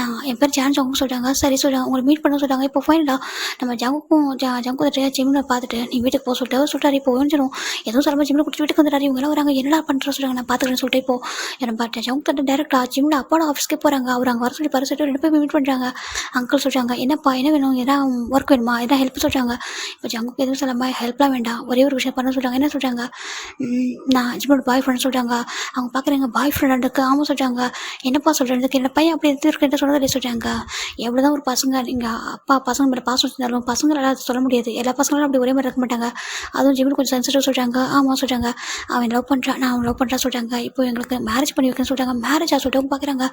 நான் என் பேர் ஜங்கு சொல்கிறாங்க. சரி சொல்கிறாங்க. உங்களை மீட் பண்ண சொல்கிறாங்க. இப்போ ஃபைனலாக நம்ம ஜங்கு ஜிமினை பார்த்துட்டு நீ வீட்டுக்கு போக சொல்லிட்டாரு. இப்போ யோனிச்சிடும் எதுவும் சொல்லாமல் ஜிமினை குடிச்சு வீட்டுக்கு வந்துடுறாரு. இவங்க எல்லாம் வராங்க. என்னடா பண்ணுற சொல்கிறாங்க. நான் பார்த்துக்கிறேன்னு சொல்லிட்டு இப்போ என்ன பார்த்தேன் ஜங்கு தட்டு டேரெக்டாக ஜிமினோட அப்பாவோட ஆஃபீஸ்க்கே போகிறாங்க. அவர் அங்கே வர சொல்லி பரிசுட்டு ரெண்டு பேர் மீட் பண்ணுறாங்க. அங்கிள் சொல்கிறாங்க. என்னப்பா என்ன வேணும், எதா ஒர்க் வேணுமா, எதா ஹெல்ப் சொல்கிறாங்க. இப்போ ஜங்குக்கு எதுவும் சொல்லாமல் ஹெல்ப்லாம் வேண்டாம், ஒரே ஒரு விஷயம் பண்ண சொல்கிறாங்க. என்ன சொல்கிறாங்க, நான் ஜிம்மோட பாய் ஃப்ரெண்ட் சொல்கிறாங்க. அவங்க பார்க்குறாங்க பாய் ஃப்ரெண்டுக்கு. ஆமாம் சொல்கிறாங்க. என்னப்பா சொல்கிறதுக்கு என்ன பையன் அப்படி எடுத்து இருக்குன்னு சொன்னதில்லை சொல்கிறாங்க. எவ்வளோ தான் ஒரு பசங்க நீங்கள் அப்பா பசங்க மேலே பாசம் வச்சுருந்தாலும் பசங்களால் சொல்ல முடியாது. எல்லா பசங்களும் அப்படி ஒரே மாதிரி இருக்க மாட்டாங்க. அதுவும் ஜிம்மு கொஞ்சம் சென்சிட்டிவ் சொல்கிறாங்க. ஆமாம் சொல்கிறாங்க. அவன் லவ் பண்ணுறான், நான் அவன் லவ் பண்ணுறான் சொல்கிறாங்க. இப்போ எங்களுக்கு மேரேஜ் பண்ணி வைக்கணும்னு சொல்கிறாங்க. மேரேஜாக சொல்லிட்டு பார்க்குறாங்க.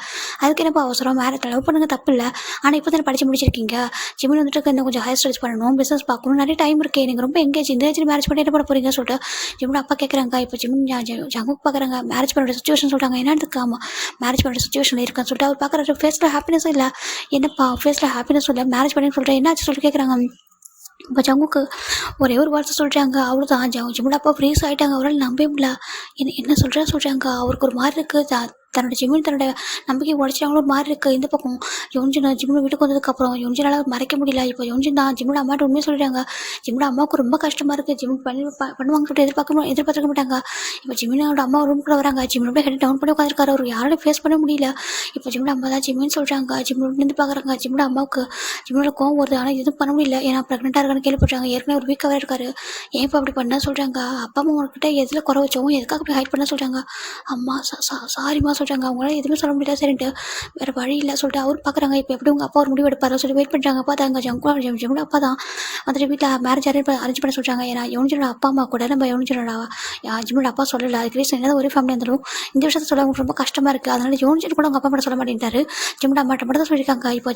அதுக்கு என்னப்பா அவசரம், மேரேஜ் லவ் பண்ணுங்க தப்பு இல்லை, ஆனால் இப்போ தான் படித்து முடிச்சிருக்கீங்க. ஜிம்மில் வந்துட்டு இன்னும் கொஞ்சம் ஹையர் ஸ்டடிஸ் பண்ணணும், பிஸ்னஸ் பார்க்கணும், நிறைய டைம் இருக்குது, நீங்கள் ரொம்ப எங்கேஜ் இந்த ஏஜ் மேரேஜ் பண்ணி என்ன பண்ண போகிறீங்க சொல்லிட்டு ஜிம்மோட அப்பா கேட்குறாங்க. இப்போ ஜங்குக்கு பார்க்குறாங்க. மேரேஜ் பண்ணுற சுச்சுவேஷன் சொல்கிறாங்க. என்னதுக்கு ஆமாம் மேரேஜ் பண்ணுற சுச்சுவேஷனில் இருக்கான்னு சொல்லிட்டு அவர் பார்க்குற ஃபேஸில் ஹாப்பினஸும் இல்லை. என்னப்பா ஃபேஸில் ஹாப்பினஸ் இல்லை, மேரேஜ் பண்ணி சொல்கிறேன் என்னாச்சு சொல்லிட்டு கேட்குறாங்க. இப்போ ஜங்குக்கு ஒரே ஒரு வார்த்தை சொல்கிறாங்க. அவ்வளோதான். ஜிம்மோட அப்பா ஃப்ரீஸ் ஆகிட்டாங்க. அவரால் நம்பவே முடியல. என்ன சொல்கிறாங்க. அவருக்கு ஒரு மாதிரி இருக்குது. தன்னோட ஜிம்மின் தன்னோட நம்பிக்கை உடச்சிட்டாங்களோ ஒரு மாதிரி இருக்குது. இந்த பக்கம் யோனிச்சின் ஜிம்மோட வீட்டுக்கு வந்ததுக்கப்புறம் யோனிச்சினால் மறைக்க முடியல. இப்போ யோனிச்சின் தான் ஜிம்மோட அம்மாட்ட உண்மையை சொல்லிட்டாங்க. ஜிம்மோட அம்மாவுக்கு ரொம்ப கஷ்டமாக இருக்குது. ஜிம் பண்ணுவாங்க சொல்லிட்டு எதிர்பார்த்துக்க மாட்டாங்க. இப்போ ஜிம்மினோட அம்மா ரூம்குள்ளே வராங்க. ஜிம்மோட ஹெட் டவுன் பண்ணி உட்காந்துருக்காரு. அவர் யாரும் ஃபேஸ் பண்ண முடியல. இப்போ ஜிம்மோட அம்மா தான் ஜிம்மின்னு சொல்கிறாங்க. ஜிம்மோட நின்று பார்க்குறாங்க. ஜிம்மோட அம்மாவுக்கு ஜிம்மோட கோவம் வருது. ஆனால் எதுவும் பண்ண முடியல. ஏன்னா ப்ரெக்னெண்ட்டாக இருக்கான்னு கேள்விப்படுறாங்க. ஏற்கனவே ஒரு வீக்காகவே இருக்காரு. ஏன் இப்போ அப்படி பண்ண சொல்கிறாங்க. அப்பா அம்மா உங்ககிட்ட எதில் குறை வச்சோம், எதுக்காக அப்படி ஹைட் பண்ண சொல்கிறாங்க. அம்மா சாரிம்மா சொல்கிறாங்க. அவங்களால எதுவுமே சொல்ல முடியல. சரின்ட்டு வேறு வழி இல்லை சொல்லிட்டு அவர் பார்க்குறாங்க. இப்போ எப்படி உங்கள் அப்பா ஒரு முடிவு எடுப்பாரோ சொல்லி வெயிட் பண்ணுறாங்க. பார்த்தா அங்கே ஜிம்மோட அப்பா தான் வந்துட்டு வீட்டில் மேரேஜ் அரேஞ்ச் பண்ண சொல்கிறாங்க. ஏன்னா யோனிச்சினோட அப்பா அம்மா கூட நம்ம யோனிச்சினோட ஜிம்மோட அப்பா சொல்லலை. அதுக்கு ரீசன் என்னதான் ஒரே ஃபேமிலி இருந்தாலும் இந்த விஷயத்தை சொல்ல அவங்களுக்கு ரொம்ப கஷ்டமாக இருக்குது. அதனால யோனிச்சின் கூட அவங்க அப்பா மட்டும் சொல்ல மாட்டேன்ட்டாரு. ஜிம்மோட அம்மாட்ட மட்டும் தான் சொல்லியிருக்காங்க. இப்போ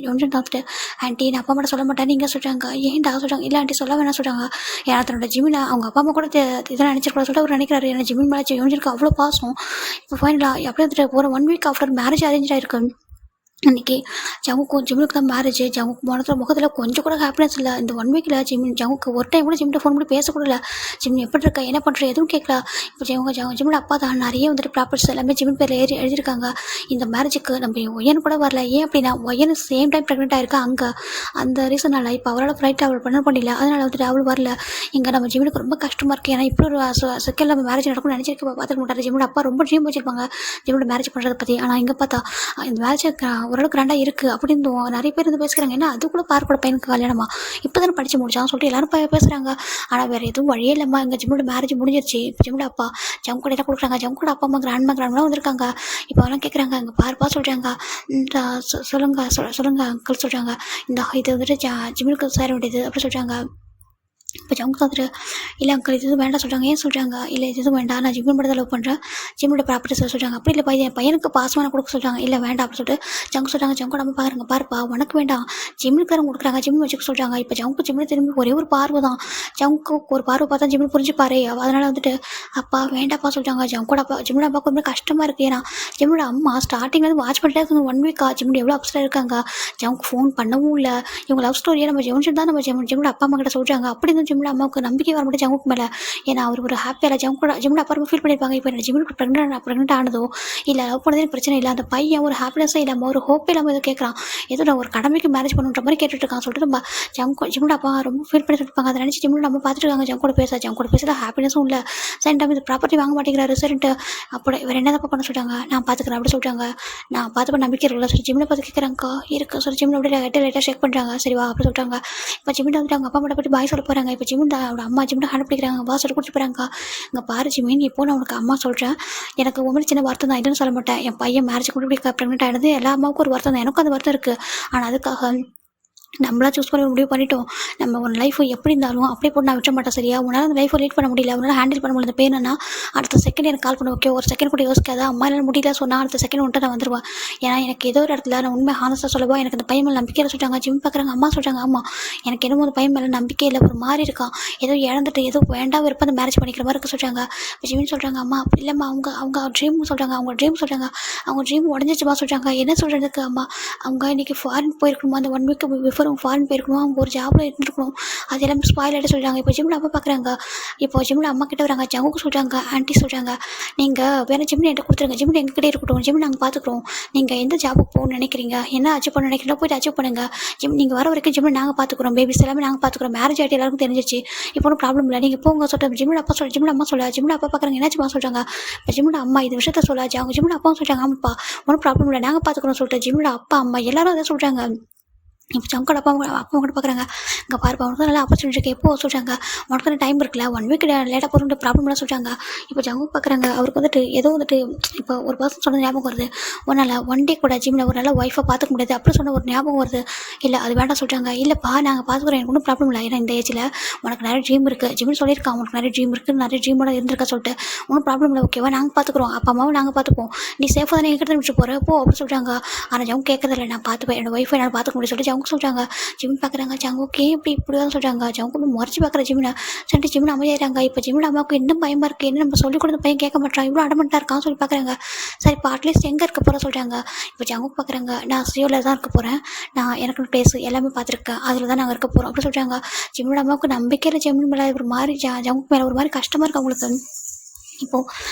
யோனிச்சின் பார்த்துட்டு ஆண்டி நான் அப்பா மட்டும் சொல்ல மாட்டேன் நீங்கள் சொல்கிறாங்க. ஏன்டா சொல்கிறாங்க. இல்லை ஆண்டி சொல்ல வேணாம் சொல்கிறாங்க. ஏன்னா தன்னோட ஜிம்மில் அவங்க அப்பா அம்மா கூட இதெல்லாம் நினச்சிருக்கூட சொல்லிட்டு அவர் நினைக்கிறாரு. ஏன்னா ஜிம்மின் மேலே யோனிச்சிருக்கு அவ்வளோ பாசம். இப்போ ஃபைனலாக அப்படியே வந்துட்டு ஒரு 1 வீக் ஆஃப்டர் மேரேஜ் அரேஞ்ச் ஆகிருக்கு. அன்றைக்கி ஜிம்முக்கு தான் மேரேஜ். ஜங்குக்கு போனதில் முகத்தில் கொஞ்சம் கூட ஹாப்பினஸ் இல்லை. இந்த 1 வீக்கில் ஜங்குக்கு ஒரு டைம் கூட ஜிம்மிட்ட ஃபோன் பண்ணி பேசக்கூடல. ஜிம் எப்படி இருக்கா என்ன பண்ணுற எதுவும் கேட்கல. இப்போ ஜிம்மோட அப்பா தான் நிறைய வந்துட்டு ப்ராப்பர்ட்டிஸ் எல்லாமே ஜிம்மின் பேரில் எழுதியிருக்காங்க. இந்த மேரேஜுக்கு நம்ம ஒய்யன் கூட வரல. ஏன் அப்படின்னா ஒய்யன் சேம் டைம் ப்ரெக்னெண்ட் ஆயிருக்கா. அங்கே அந்த ரீசனால் இப்போ அவரால் ஃப்ளைட் அவள் பண்ண முடியல. அதனால் வந்துட்டு அவள் வரல. இங்கே நம்ம ஜிம்முக்கு ரொம்ப கஷ்டமாக இருக்குது. ஏன்னா இப்படி ஒரு செகண்ட் நம்ம மேரேஜ் நடக்கும்னு நினச்சிருக்க பார்த்துக்க மாட்டார். ஜிம்மோட அப்பா ரொம்ப ட்ரீம் வச்சுருப்பாங்க ஜிம்மோட மேரேஜ் பண்ணுறதை பற்றி. ஆனால் இங்கே பார்த்தா இந்த மேரேஜ் ஓரளவுக்கு கிராண்டாக இருக்குது அப்படின்னு நிறைய பேர் இருந்து பேசுகிறாங்க. ஏன்னா அது கூட பார்க்கோட பையனுக்கு கல்யாணமா இப்போ தானே படித்து முடிச்சான்னு சொல்லிட்டு எல்லாரும் பேசுகிறாங்க. ஆனால் வேறு எதுவும் வழியே இல்லைம்மா. எங்கள் ஜிம்மோட மேரேஜ் முடிஞ்சிருச்சு. இப்போ ஜிம்மோட அப்பா ஜங்கூட எல்லாம் கொடுக்குறாங்க. ஜங்கூட அப்பா அம்மா கிராண்ட்லாம் வந்திருக்காங்க. இப்போ அவெல்லாம் கேட்குறாங்க. இங்கே பாருப்பா சொல்கிறாங்க. சொல்லுங்க அங்கிள் சொல்கிறாங்க. இது வந்துட்டு ஜிம்முக்கு சேர வேண்டியது அப்படி சொல்கிறாங்க. இப்போ ஜங்கு வந்துட்டு இல்லை அங்கிள் இது எதுவும் வேண்டாம் சொல்கிறாங்க. ஏன் சொல்கிறாங்க. இல்லை இது எதுவும் வேண்டாம், நான் ஜிம்மன் மட்டும் தான் லவ் பண்ணுறேன், ஜிம்மோட ப்ராப்பர்ட்டிஸ் சொல்கிறாங்க. அப்படி இல்லை என் பையனுக்கு பாசமான கொடுக்க சொல்கிறாங்க. இல்லை வேண்டாம் அப்படின்னு சொல்லிட்டு ஜங்கு சொல்கிறாங்க. ஜங்கு நம்ம பாருப்பா உனக்கு வேண்டாம் ஜிம்முக்காரங்க கொடுக்குறாங்க, ஜிம்மு வச்சுக்க சொல்கிறாங்க. இப்போ ஜங்கு ஜிம்மில் திரும்பி ஒரே ஒரு பார்வை தான். ஜங்குக்கு ஒரு பார்வை பார்த்தா ஜிம்மு புரிஞ்சுப்பாரு. அதனால் வந்துட்டு அப்பா வேண்டாப்பா சொல்கிறாங்க. ஜங்கோட அப்பா ஜிம்மோட அப்பாவுக்கு ரொம்ப கஷ்டமாக இருக்குது. ஏன்னா ஜிம்மோட அம்மா ஸ்டார்டிங்லேருந்து வாட்ச் பண்ணிட்டே இருக்காங்க. 1 வீக்கா ஜிம்மோட எவ்வளோ அப்செட்டாக இருக்காங்க. ஜங்குக்கு ஃபோன் பண்ணவும் இல்லை. இவங்க லவ் ஸ்டோரியை நம்ம ஜெவன்ஷன் தான் நம்ம ஜிம்மோட அப்பா அம்மா கிட்ட சொல்கிறாங்க. அப்படி இருந்தாலும் ஜிம்மில் அம்மாவுக்கு நம்பிக்கை வர முடியும் ஜங்குக்கு மேலே. ஏன்னா அவர் ஒரு ஹாப்பியாக ஜிம்மில் அப்புறமா ஃபீல் பண்ணியிருப்பாங்க. இப்போ என்ன ஜிம்மில் ப்ரெக்னென்ட் ஆனதோ இல்லை லவ் பண்ணதே பிரச்சனை இல்லை, அந்த பையன் ஒரு ஹாப்பினஸே இல்லாமல் ஒரு ஹோப்பே இல்லாமல் ஏதோ கேட்குறான், ஏதோ நான் ஒரு கடமைக்கு மேரேஜ் பண்ணுன்ற மாதிரி கேட்டுட்டு இருக்கான் சொல்லிட்டு நம்ம ஜிம்மில் அப்பா ரொம்ப ஃபீல் பண்ணி சொல்லியிருப்பாங்க. அதை நினச்சி ஜிம்மில் நம்ம பார்த்துட்டு இருக்காங்க. ஜங்கோட பேசல ஹாப்பினஸும் இல்லை. சரி டைம் இது ப்ராப்பர்ட்டி வாங்க மாட்டேங்கிறாரு சரின்ட்டு அப்படி வேறு என்ன தப்பா பண்ண சொல்லிட்டாங்க. நான் பார்த்துக்கிறேன் அப்படி சொல்லிட்டாங்க. நான் பார்த்து நம்பிக்கை இருக்குல்ல சரி ஜிம்மில் பார்த்து கேட்குறாங்கக்கா இருக்கு சரி ஜிம்மில் அப்படியே லைட்டாக ஷேக் பண்ணுறாங்க. சரி வா அப்படி சொல்லிட்டாங்க. இப்போ ஜிம்மில் வந்துட்டு அவங்க அப்பா மட்டும் போய் பாய் சொல்ல போகிறாங்க. இப்போ ஜிம்மில் அவட அம்மா ஜிம்மில் ஹேண்ட் பிடிக்கிறாங்க. வா சொல்லி கொடுத்து போகிறாங்கக்கா. இங்கே பாரு ஜிமின் இப்போ நான் உனக்கு அம்மா சொல்கிறேன், எனக்கு உண்மையில சின்ன வருத்தம் தான், இதுன்னு சொல்ல மாட்டேன். என் பையன் மேரேஜ் கூட இப்படி ப்ரெக்னென்ட் ஆகிடுது, எல்லா அம்மாவுக்கும் ஒரு வருத்தம் தான், எனக்கும் அந்த வருத்தம் இருக்குது. ஆனால் அதுக்காக நம்மளா சூஸ் பண்ணி முடிவு பண்ணிட்டோம். நம்ம உன் லைஃப் எப்படி இருந்தாலும் அப்படியே போட்டு நான் விட்ட மாட்டேன் சரியா. உன்னால் அந்த லைஃப்பை லீட் பண்ண முடியல, உன்னால் ஹேண்டில் பண்ண முடியல பெயின்னா அடுத்த செகண்ட் எனக்கு கால் பண்ண ஓகே. ஒரு செகண்ட் கூட யோசிக்காத, அம்மா என்னால் முடியல சொன்னால் அடுத்த செகண்ட் வந்துட்டு நான் வந்துடுவேன். ஏன்னா எனக்கு ஏதோ ஒரு இடத்துல நான் உண்மை ஹானஸ்ட்டாக சொல்லவா எனக்கு அந்த பையன் மேலே நம்பிக்கையில் சொல்லிட்டாங்க. ஜிம் பார்க்குறாங்க அம்மா சொல்லிட்டாங்க. ஆமாம் எனக்கு என்னமோ அந்த பையன் மேலே நம்பிக்கை இல்லை, ஒரு மாதிரி இருக்கான், ஏதோ இழந்துட்டு ஏதோ வேண்டாம் விருப்பம் அந்த மேரேஜ் பண்ணிக்கிற மாதிரி இருக்க சொல்லிட்டாங்க. இப்போ ஜிமின்னு சொல்கிறாங்க அம்மா அப்படி இல்லைம்மா, அவங்க ட்ரீம் சொல்கிறாங்க, அவங்க ட்ரீம் உடஞ்சிச்சுமா சொல்கிறாங்க. என்ன சொல்கிறதுக்கு அம்மா, அவங்க இன்றைக்கி ஃபாரின் போயிருக்கணுமா, அந்த 1 வீக் பிஃபோர் அவங்க ஃபாரின் போயிருக்கணும், அவங்க ஒரு ஜாப்ல இருந்துருக்கணும், அது எல்லாமே ஸ்பாயில் ஆகிட்டு சொல்கிறாங்க. இப்போ ஜிம்மில் அப்பா பார்க்குறாங்க. இப்போ ஜிம்மில் அம்மா கிட்ட வராங்க. ஜங்குக்கு சொல்கிறாங்க ஆண்டி சொல்கிறாங்க நீங்கள் வேறு ஜிம்மில் என்கிட்ட கொடுத்துருங்க, ஜிம்மில் எங்ககிட்ட இருக்கட்டும், ஜிம் நாங்கள் பார்த்துக்குறோம், நீங்கள் எந்த ஜாபுக்கு போகணும்னு நினைக்கிறீங்க, என்ன அச்சீவ் பண்ண நினைக்கிறீங்களோ போய்ட்டு அச்சீவ் பண்ணுங்கள், ஜிம் நீங்கள் வர வரைக்கும் ஜிம்மில் நாங்கள் பார்த்துக்குறோம், பேபிஸ் எல்லாமே நாங்கள் பார்த்துக்குறோம், மேரேஜ் ஆகிட்டு எல்லாருக்கும் தெரிஞ்சிச்சு, இப்போ ஒன்றும் ப்ராப்ளம் இல்லை, நீங்கள் போங்க சொல்லிட்டு ஜிம்மில் அப்பா ஜிம்மில் அம்மா சொல்ல. ஜிம்மில் அப்பா பார்க்குறாங்க என்னாச்சுமா சொல்கிறாங்க. இப்போ ஜிம்மில் அம்மா இது விஷயத்த சொல்லாச்சு, அவங்க ஜிம்மில் அப்பாவும் சொல்கிறாங்க ஆமாப்பா ஒன்றும் ப்ராப்ளம் இல்லை நாங்கள் பார்த்துக்குறோம் சொல்லிட்டு ஜிம்மில் அப்பா அம்மா எல்லாரும் அதை சொல்கிறாங்க. இப்போ ஜங்கோட அப்பா கூட பார்க்குறாங்க. இங்கே பாருப்பா உனக்கு நல்லா ஆப்பர்ச்சுனிட்டி இருக்குது, எப்போ சொல்கிறாங்க, உனக்கு வந்து டைம் இருக்குல்ல, 1 வீக் லேட்டாக போகிற ப்ராப்ளம்லாம் சொல்கிறாங்க. இப்போ ஜங்கு பார்க்குறாங்க. அவருக்கு வந்துட்டு ஏதோ வந்துட்டு இப்போ ஒரு பர்சன் சொன்ன ஞாபகம் வருது, ஒன்றால் 1 டே கூட ஜிம்மில் ஒரு நல்ல ஒய்ஃபை பார்த்துக்க முடியாது அப்படி சொன்ன ஒரு ஞாபகம் வருது. இல்லை அது வேண்டாம் சொல்கிறாங்க. இல்லைப்பா நாங்கள் பார்த்துக்குறோம், எனக்கு ஒன்றும் ப்ராப்ளம் இல்லை, ஏன்னா இந்த ஏஜில் உனக்கு நிறைய ட்ரீம் இருக்குது, ஜிம்மில் சொல்லியிருக்கான் உனக்கு நிறைய ட்ரீம் இருக்குது, நிறைய ட்ரீமோட இருந்திருக்கா சொல்லிட்டு ஒன்றும் ப்ராப்ளம் இல்லை ஓகேவா, நாங்கள் பார்த்துக்குறோம், அப்பா அம்மாவும் நாங்கள் பார்த்துப்போம், நீ சேஃபாக தானே எங்கிட்ட விட்டு போகிற போ அப்படின்னு சொல்கிறாங்க. ஆனால் ஜங்கு கேட்கறதில்ல, நான் பார்த்துப்பேன், என்னோட ஒய்ஃபை நான் பார்த்துக்க முடியும் சொல்லிட்டு ஜங்கு சொல்கிறாங்க. ஜிம் பார்க்குறாங்க. ஜங்குக்கே இப்படிதான் சொல்கிறாங்க. ஜங்கு முறைச்சி பார்க்குற ஜிம்மில் சொல்லிட்டு ஜிம்மில் அமைதியாகிறாங்க. இப்போ ஜிம்மில் அம்மாவுக்கு இன்னும் பயமாக இருக்குது, என்ன நம்ம சொல்லிக் கொடுத்த பையன் கேட்க மாட்டான், இவ்வளோ அடமெண்ட்டாக இருக்கான்னு சொல்லி பார்க்குறாங்க. சரி இப்போ அட்லீஸ்ட் எங்கே இருக்க போகிற சொல்கிறாங்க. இப்போ ஜங்கு பார்க்குறாங்க. நான் சியோவில் தான் இருக்க போகிறேன், நான் எனக்கு பிளேஸ் எல்லாமே பார்த்துருக்கேன், அதில் தான் நாங்கள் இருக்க போகிறோம் அப்படி சொல்கிறாங்க. ஜிம்மில் அம்மாவுக்கு நம்பிக்கையில் ஜிம்மின் மேலே ஒரு மாதிரி ஜங்குக்கு மேலே ஒரு மாதிரி கஷ்டமாக இருக்குது அவங்களுக்கு. இப்போது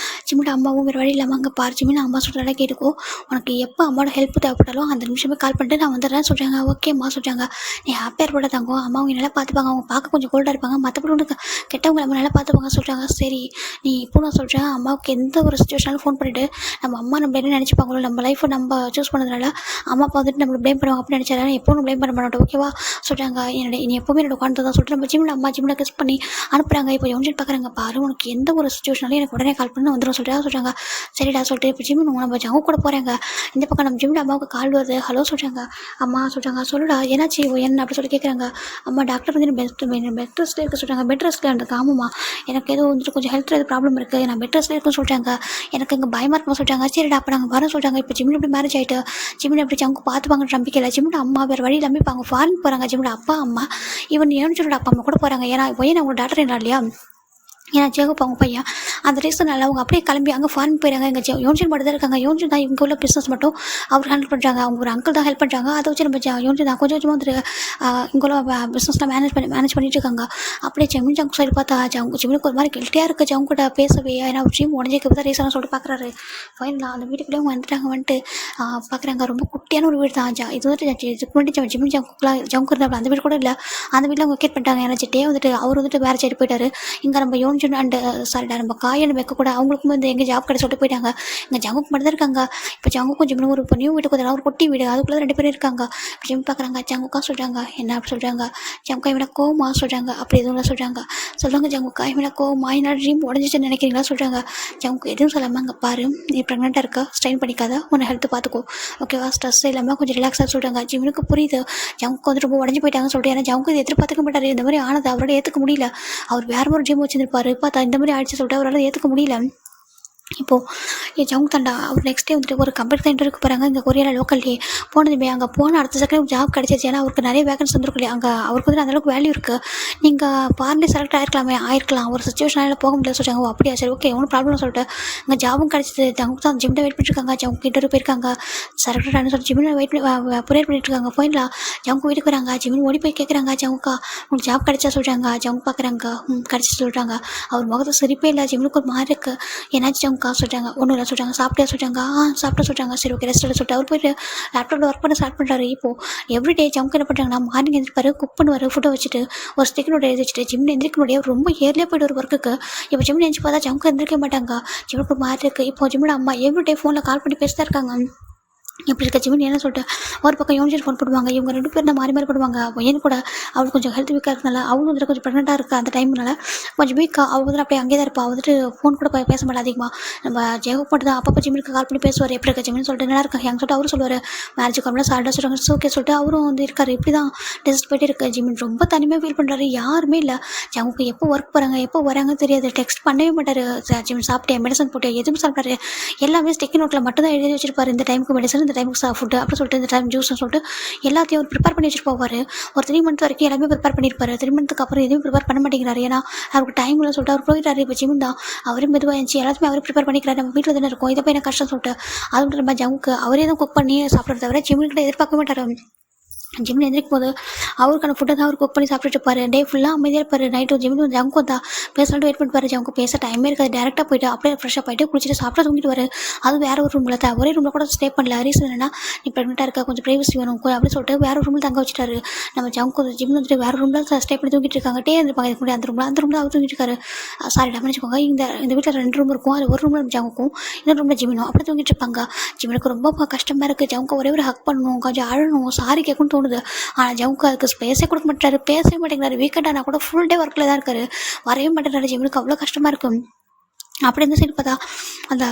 ஜிம்மில் அம்மாவும் வேறு வழி இல்லாமல் அங்கே பாரு ஜிம்மில் அம்மா சொல்கிறதா கேட்டுக்கோ, உனக்கு எப்போ அம்மாவோட ஹெல்ப் தேவைப்பட்டாலும் அந்த நிமிஷமே கால் பண்ணிட்டு நான் வந்துடுறேன்னு சொல்கிறாங்க. ஓகேம்மா சொல்கிறாங்க. நீ ஹாப்பியாக இருப்பட தங்கம், அம்மாவும் நல்லா பார்த்துப்பாங்க, அவங்க பார்க்க கொஞ்சம் கோல்டாக இருப்பாங்க, மற்றபடி உனக்கு கெட்டவங்க நம்ம நல்லா பார்த்துப்பாங்க சொல்கிறாங்க. சரி நீ இப்போ நான் சொல்கிறேன், அம்மாவுக்கு எந்த ஒரு சுச்சுவேஷனாலும் ஃபோன் பண்ணிவிட்டு நம்ம அம்மா நம்ம என்ன நினச்சிப்பாங்களோ, நம்ம லைஃப்பை நம்ம சூஸ் பண்ணதுனால அம்மா அப்பா வந்துட்டு நம்மளை ப்ளேம் பண்ணுவாங்க அப்படின்னு நினச்சாலும் எப்போவும் ப்ளேம் பண்ண மாட்டோம் ஓகேவா சொல்கிறாங்க. நீ எப்போவுமே என்னோட உட்காந்து தான் சொல்லிட்டு நம்ம ஜிம்மில் கிஸ் பண்ணி அனுப்புகிறாங்க. இப்போ யோசிச்சு பார்க்குறாங்க. பாரு உனக்கு எந்த ஒரு சுச்சுவேஷனாலும் எனக்கு உடனே கால் பண்ணி வந்துடும் சொல்கிறாங்க. சரிடா சொல்லிட்டு இப்போ ஜிம் நம்ம ஜங்கு கூட போகிறாங்க. இந்த பக்கம் நம்ம ஜிம்மில் அம்மாவுக்கு கால் வருது. ஹலோ சொல்கிறாங்க. அம்மா சொல்கிறாங்க. சொல்லுடா என்னாச்சு என்ன அப்படி சொல்லி கேட்குறாங்க. அம்மா டாக்டர் வந்து பெட் ரெஸ்ட்டில் இருக்க சொல்கிறாங்க. பெட் ரெஸ்ட்டில் எனக்கு ஆமாம்மா எனக்கு ஏதோ வந்துட்டு கொஞ்சம் ஹெல்த்தில் எது ப்ராப்ளம் இருக்குது, நான் பெட் ரெஸ்ட்டில் இருக்குன்னு சொல்கிறாங்க, எனக்கு இங்கே பயமாக இருக்குன்னு சொல்கிறாங்க. சரிடா அப்போ நாங்கள் வர சொல்கிறாங்க. இப்போ ஜிம்மில் எப்படி மேரேஜ் ஆகிட்டு ஜிம்மில் எப்படி ஜங்கு பார்த்துப்பாங்க நம்பிக்கையில் ஜிம்மில் அம்மா வேறு வழி இல்லாமல் இப்போ அவங்க ஃபாரின் போகிறாங்க. ஜிம்மில் அப்பா அம்மா இவன் ஏன்னு சொல்லிட்டு அப்பா அம்மா கூட போகிறாங்க. ஏன்னா பையன் அவங்க டாக்டர் என்ன இல்லையா, ஏன்னா ஜேகப் அவங்க பையன் அந்த ரீசனால் அவங்க அப்படியே கிளம்பி அங்கே ஃபாரின் போயிறாங்க. எங்கள் யோன்ஜன் மட்டும் தான் இருக்காங்க. யோன்ஜன் தான் இங்கே உள்ள பிஸ்னஸ் மட்டும் அவர் ஹேண்டில் பண்ணுறாங்க. அவங்க ஒரு அங்கிள் தான் ஹெல்ப் பண்ணுறாங்க. அதை வச்சு நம்ம யோன்ஜன் தான் கொஞ்சம் வந்துட்டு இங்கே உள்ள பிஸ்னஸ்லாம் மேனேஜ் பண்ணிட்டு இருக்காங்க. அப்படியே ஜெமின் ஜங்கு சைடு பார்த்தா ஜெமினுக்கு ஒரு மாதிரி கில்ட்டியாக இருக்குது ஜங்கு கூட பேசவே. ஏன்னா ஒரு ட்ரீம் உடஞ்சிக்கு தான் ரீசனாக சொல்லிட்டு பார்க்குறாரு. ஃபைனலாக அந்த வீட்டுக்குள்ளே அவங்க வந்துட்டு பார்க்குறாங்க. ரொம்ப குட்டியான ஒரு வீடு தான். இது வந்துட்டு இதுக்கு முன்னாடி ஜெமின் ஜங்கு இருந்தால் அந்த வீடு கூட இல்லை. அந்த வீட்டில் அவங்க வெக்கேட் பண்ணிட்டாங்க. ஏன்னா ஜெட்டே வந்துட்டு அவர் வந்துட்டு வேறு சைடு போயிட்டாரு. இங்கே நம்ம யோன்ஜன் அண்ட் சாரிடா நம்ம காயன்னு வைக்க கூட அவங்களுக்கும் வந்து எங்கள் ஜாப் கடை சொல்லிட்டு போயிட்டாங்க. இங்கே ஜங்குக்கு மட்டும் தான் இருக்காங்க. இப்போ ஜங்கு கொஞ்சம் ஒரு நியூ வீட்டுக்கு வந்து ஒரு குட்டி வீடு அதுக்குள்ளே 2 பேரும் இருக்காங்க. ஜிம் பார்க்குறாங்க. ஜங்குக்கா சொல்கிறாங்க. என்ன அப்படி சொல்கிறாங்க. ஜங்குக்கா இவனை கோமா சொல்கிறாங்க. அப்படி எதுவும் சொல்கிறாங்க. ஜங்குக்கா இவனை கோமா என்னோட ட்ரீம் உடஞ்சிச்சுன்னு நினைக்கிறீங்களா சொல்கிறாங்க. ஜங்குக்கு எதுவும் சொல்லாமல் அங்கே பாரு நீ ப்ரெக்னெண்ட்டாக இருக்க, ஸ்ட்ரெயின் பண்ணிக்காத, உன்னை ஹெல்த் பார்த்துக்கோ ஓகேவா, ஸ்ட்ரெஸ் இல்லாமல் கொஞ்சம் ரிலாக்ஸாக சொல்கிறாங்க. ஜிம்னுக்கு புரியுது ஜங்குக்கு வந்து ரொம்ப உடஞ்சி போயிட்டாங்கன்னு சொல்லிட்டு. ஏன்னா ஜங்கு இது எதிர்பார்த்துக்க மாட்டார். இந்த மாதிரி ஆனது அவரோட ஏற்றுக்க முடியல. அவர் வேறு ஒரு ஜிம் வச்சுருப்பாரு. பார்த்தா இந்த மாதிரி ஆயிடுச்சு சொல்லிட்டு அவரால் ஏற்றுக்க முடியல. இப்போது ஜவுங் தாண்டா அவர் நெக்ஸ்ட் டே வந்துட்டு ஒரு கம்பெனி தான் இன்டர்வியூக்கு போகிறாங்க இங்கே கொரியாவில் லோக்கல்லே. போனதுமே அங்கே போன அடுத்த செகண்ட் ஜாப் கிடச்சிருச்சு. ஏன்னா அவருக்கு நிறைய வேகன்ஸ் வந்துருக்கு இல்லையா, அங்கே அவருக்கு வந்து அந்தளவுக்கு வேல்யூ இருக்குது. நீங்கள் ஃபாரின்லேயே செலக்ட் ஆயிருக்கலாம் ஒரு சுச்சுவேஷனில் போக முடியாது சொல்லிட்டாங்க. ஓ அப்படியா, சரி ஓகே ஒன்றும் ப்ராப்ளம் சொல்லிட்டு அங்கே ஜாபும் கிடச்சிது. ஜவுங் தான் ஜிம்மில் வெயிட் பண்ணிட்டுருக்காங்க. ஜவுங் இன்டர்வியூ போயிருக்காங்க, செலக்ட் ஆனு சொல்லி ஜிம்மில் வெயிட் ப்ரேயர் பண்ணிட்டு இருக்காங்க. ஃபைனலாக ஜவுங் வீட்டுக்கு வராங்க. ஜிம்மில் ஓடி போய் கேட்குறாங்க, ஜவுங்கா உங்களுக்கு ஜாப் கிடச்சா சொல்கிறாங்க. ஜவுங் பார்க்குறாங்க, கிடச்சி சொல்கிறாங்க. அவர் முகத்தை சிரிப்பே இல்லை. ஜிம்முக்கு ஒரு மாதிரி இருக்குது. என்னாச்சு ஜவுங்கா சொல்கிறாங்க. ஒன்றும் இல்லை சொல்கிறாங்க. சாப்பிட்டே சொல்கிறாங்க. சாப்பிட்ட சொல்கிறாங்க. சரி ஓகே ரெஸ்ட் எடுத்து சொல்லிட்டு அவர் போய்ட்டு லேப்டாப்பில் ஒர்க் பண்ண ஸ்டார்ட் பண்ணுறாரு. இப்போது எவ்ரிடே ஜவுங்க என்ன பண்ணுறாங்கன்னா மார்னிங் எழுந்திரிப்பாரு, குக் பண்ணுவார், ஃபுட்டை வச்சுட்டு ஒரு ஸ்டிக் நோட் எழுதி வச்சுட்டு ஜிம்மில் எந்திரிக்க முடியாது. ரொம்ப ஏர்லியாக போய்ட்டு ஒரு ஒர்க்குக்கு. இப்போ ஜிம்மில் எழுந்து பார்த்தா ஜவுங்க எந்திரிக்க மாட்டாங்க. ஜிம்முக்கு ஒரு மாதிரி இருக்குது. இப்போ ஜிம்மில் அம்மா எவ்ரிடே ஃபோனில் கால் பண்ணி பேசிதான் இருக்காங்க. இப்படி இருக்க ஜிமின் என்ன சொல்லிட்டு ஒரு பக்கம் யோன்ஜர் ஃபோன் பண்ணுவாங்க. இவங்க 2 பேரும் தான் மாறி மாறி பண்ணுவாங்க. ஏன்னு கூட அவளுக்கு கொஞ்சம் ஹெல்த் வீக்காக இருக்கனால அவளும் வந்துட்டு கொஞ்சம் ப்ரெக்னெண்ட்டாக இருக்குது. அந்த டைம்னால கொஞ்சம் வீக்காக அவள் வந்துட்டு அப்படியே அங்கே தான் இருப்பாள். வந்துட்டு ஃபோன் கூட பேச மாட்டா அதிகமாக. நம்ம ஜெயகோப் மட்டும் தான் அப்பப்போ ஜிம்முக்கு கால் பண்ணி பேசுவார். எப்படி இருக்க ஜிமின்னு சொல்லிட்டு நல்லா இருக்கா எங்க சொல்லிட்டு அவரும் சொல்லுவார். மேரேஜுக்கு அப்புறம் சாப்பிட்டா சொல்கிறாங்க. ஓகே சொல்லிட்டு அவரும் வந்து இருக்கார். இப்படி தான் டெஸ்ட் போய்ட்டு இருக்க ஜிமின் ரொம்ப தனிமையாக ஃபீல் பண்ணுறாரு. யாருமே இல்லை. ஜவுக்கு எப்போ ஒர்க் போகிறாங்க எப்போ வராங்க தெரியாது. டெக்ஸ்ட் பண்ணவே மாட்டார். ஜிமின் சாப்பிட்டேன் மெடிசன் போட்டு எதுவும் சாப்பிட்டாரு. எல்லாமே ஸ்டிக்கி நோட்டில் மட்டும் தான் எழுதி வச்சிருப்பாரு. இந்த டைமுக்கு மெடிசன், இந்த டைமுக்கு ஃபுட்டு அப்படின்னு சொல்லிட்டு இந்த டைம் ஜூஸ்னு சொல்லிட்டு எல்லாத்தையும் அவர் ப்ரிப்பேர் பண்ணி வச்சுட்டு போவார். ஒரு 3 மந்த் வரைக்கும் எல்லாமே ப்ரிப்பேர் பண்ணியிருப்பாரு. 3 மந்த்துக்கு அப்புறம் எதுவும் ப்ரிப்பேர் பண்ண மாட்டேங்கிறாரு. ஏன்னா அவருக்கு டைம் இல்லை சொல்லிட்டு அவர் போயிட்டாரு. இப்போ ஜிம் தான் அவரே மெதுவாக இருந்துச்சு எல்லாத்தையுமே அவரே ப்ரிப்பேர் பண்ணிக்கிறாரு. நம்ம வீட்டில் தானே இருக்கும், இதை போய் எனக்கு கஷ்டம் சொல்லிட்டு அது மட்டும் நம்ம ஜவுக்கு அவரே தான் குக் பண்ணி சாப்பிட்றத தவிர ஜிம்முக்கிட்ட எதிர்பார்க்க மாட்டார். ஜிம்மில் எந்திரிக்கும் போது அவருக்கான ஃபுட்டை தான் அவர் குக் பண்ணி சாப்பிட்டுட்டு இருப்பார். டே ஃபுல்லாக அமைதியாக இருப்பார். நைட்டு ஜிம்மில் ஜவுக்கு வந்தா பேசலான்ட்டு வெயிட் பண்ணிப்பார். ஜவுக்கு பேச டைமே இருக்காது. டேரெக்டாக போய்ட்டு அப்படியே ஃப்ரெஷ்ஷாக போய்ட்டு குளிச்சுட்டு சாப்பிட்டு தூங்கிட்டு வர. அது வேறு ஒரு ரூமில் தான் ஒரே ரூமில் கூட ஸ்டே பண்ணல. ரீசன் என்னன்னா நீ ப்ரெக்னெண்ட்டாக இருக்க கொஞ்சம் ப்ரைவசி வேணும் அப்படின்னு சொல்லிட்டு வேறு ரூமில் தங்க வச்சுட்டாரு. நம்ம ஜவுக்கு ஜிம்மில் வந்துட்டு வேறு ரூமில் ஸ்டே பண்ணி தூங்கிட்டு இருக்காங்க. டே இருந்திருப்பாங்க இதுக்கு முன்னாடி அந்த ரூமில் அவர் தூங்கிட்டு இருக்காரு. சாரி டமனிச்சுக்கோங்க. இந்த வீட்டில் 2 ரூம் இருக்கும். அது ஒரு ரூமில் நம்ம ஜவுக்கும் இன்னொரு ரூமில் ஜிம்மினும் அப்படி தூங்கிட்டு இருப்பாங்க. ஜிம்மினுக்கு ரொம்ப கஷ்டமாக இருக்குது. ஜவுக்கு ஒரே ஒரு ஹக் பண்ணணும், கொஞ்சம் அழணும், சாரி கேட்கணும்னு தோணுது. ஆனால் ஜவுக்கு அதுக்கு ஸ்பேஸே கொடுக்க மாட்டாரு, பேசவே மாட்டேங்கிறாரு. வீக்கெண்டானா கூட ஃபுல் டே ஒர்க்கில் தான் இருக்காரு. வரவே மாட்டேங்கிறாரு. ஜிம்முக்கு அவ்வளோ கஷ்டமாக இருக்கும். அப்படி இந்த சைடு பார்த்தா அந்த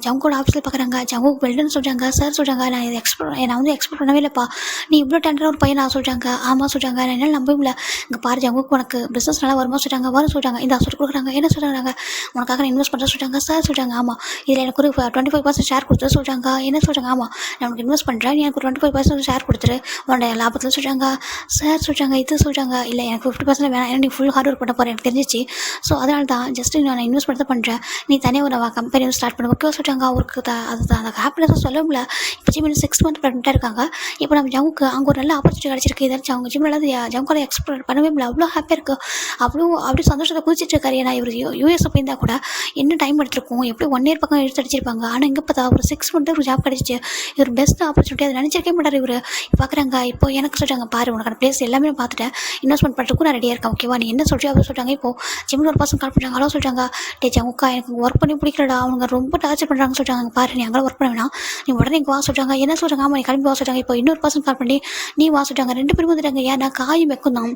ஜவுங்கோட ஆஃபீஸில் பார்க்குறாங்க. ஜவுக்கு வெல்டுன்னு சொல்கிறாங்க. சார் சொல்கிறாங்க நான் வந்து எக்ஸ்பெக்ட் பண்ணவே இல்லைப்பா, நீ இவ்வளோ டெண்டராக ஒரு பையன் சொல்கிறாங்க. ஆமாம் சொல்கிறாங்க. நான் என்னால் நம்பவே இல்லை. இங்கே பாரு ஜவுக்கு உனக்கு பிஸ்னஸ் நல்லா வருமா சொல்கிறாங்க. வரும் சொல்கிறாங்க. இந்த சொல்லி கொடுக்குறாங்க. என்ன சொல்கிறாங்க, உனக்காக நான் இன்வெஸ்ட் பண்ணுறேன் சொல்கிறாங்க. சார் சொல்கிறாங்க. ஆமாம் இதில் எனக்கு ஒரு 25% ஷேர் கொடுத்துரு சொல்கிறாங்க. என்ன சொல்கிறாங்க. ஆமாம் நான் உனக்கு இன்வெஸ்ட் பண்ணுறேன், நீ எனக்கு ஒரு 25% ஷேர் கொடுத்துரு உன்னோட லாபத்தில் சொல்கிறாங்க. சார் சொல்கிறாங்க. இது சொல்கிறாங்க. இல்லை எனக்கு 50% வேணாம், ஏன்னா நீ ஃபுல் ஹார்ட் ஒர்க் பண்ண போகிறேன் எனக்கு தெரிஞ்சிச்சு. ஸோ அதனால தான் ஜஸ்ட்டு நான் இன்வெஸ்ட் பண்ண தான் பண்ணுறேன், நீ தனியாக ஒரு கம்பெனி ஸ்டார்ட் பண்ண ஓகே சொல்கிறாங்க. அவருக்கு அதுதான் அந்த ஹாப்பினஸும் சொல்ல முடியல. இப்போ ஜிம் 6 மந்த் ப்ரெக்னெண்ட்டாக இருக்காங்க. இப்போ நம்ம ஜவுக்கு அங்கே ஒரு நல்ல ஆப்பர்ச்சுனிட்டி கிடச்சிருக்கு. ஏதாச்சும் அவங்க ஜிம்மில் ஜவுக்கால எக்ஸ்ப்ளோர் பண்ணவே முடியல. அவ்வளோ ஹாப்பியாக இருக்குது. அப்படியே சந்தோஷத்தை குதிச்சிட்டு இருக்காரு. ஏன்னா இவர் யூஎஸ் போயிருந்தால் கூட என்ன டைம் எடுத்திருக்கும், எப்படி 1 இயர் பக்கம் எடுத்து அடிச்சிருப்பாங்க. ஆனால் இங்கே பார்த்தா ஒரு 6 மந்த்து ஒரு ஜாப் கிடச்சிச்சு. இவர் பெஸ்ட் ஆப்பர்ச்சுனிட்டி அதை நினச்சிருக்கே மாட்டார். இவர் பார்க்குறாங்க. இப்போ எனக்கு சொல்கிறாங்க, பாரு உனக்கான பிளேஸ் எல்லாமே நான் பார்த்துட்டேன், இன்வெஸ்ட்மெண்ட் பண்ணுறதுக்கும் நான் ரெடியாக இருக்கேன், ஓகேவா நீ என்ன சொல்றியோ அப்படி சொல்கிறாங்க. இப்போ ஜிம்மில் ஒரு பர்சன் கால் பண்ணுறாங்க. ஹலோ சொல்கிறாங்க. டே ஜவுக்கா எனக்கு ஒர்க் பண்ணி பிடிக்கலடா, அவங்க ரொம்ப டார்ச்சர் பண்ணுறாங்க சொல்கிறாங்க. பாரு நீ அங்கே ஒர்க் பண்ண வேணாம், நீ உடனே இங்கே வா சொல்கிறாங்க. என்ன சொல்கிறாங்க. ஆமாம் நீ கிளம்பி வா சொல்கிறாங்க. இப்போ இன்னொரு பர்சன் கால் பண்ணி நீ வா சொல்கிறாங்க. 2 பேரும் வந்துட்டாங்க. ஏன்னா காயும் வைக்கும் தான்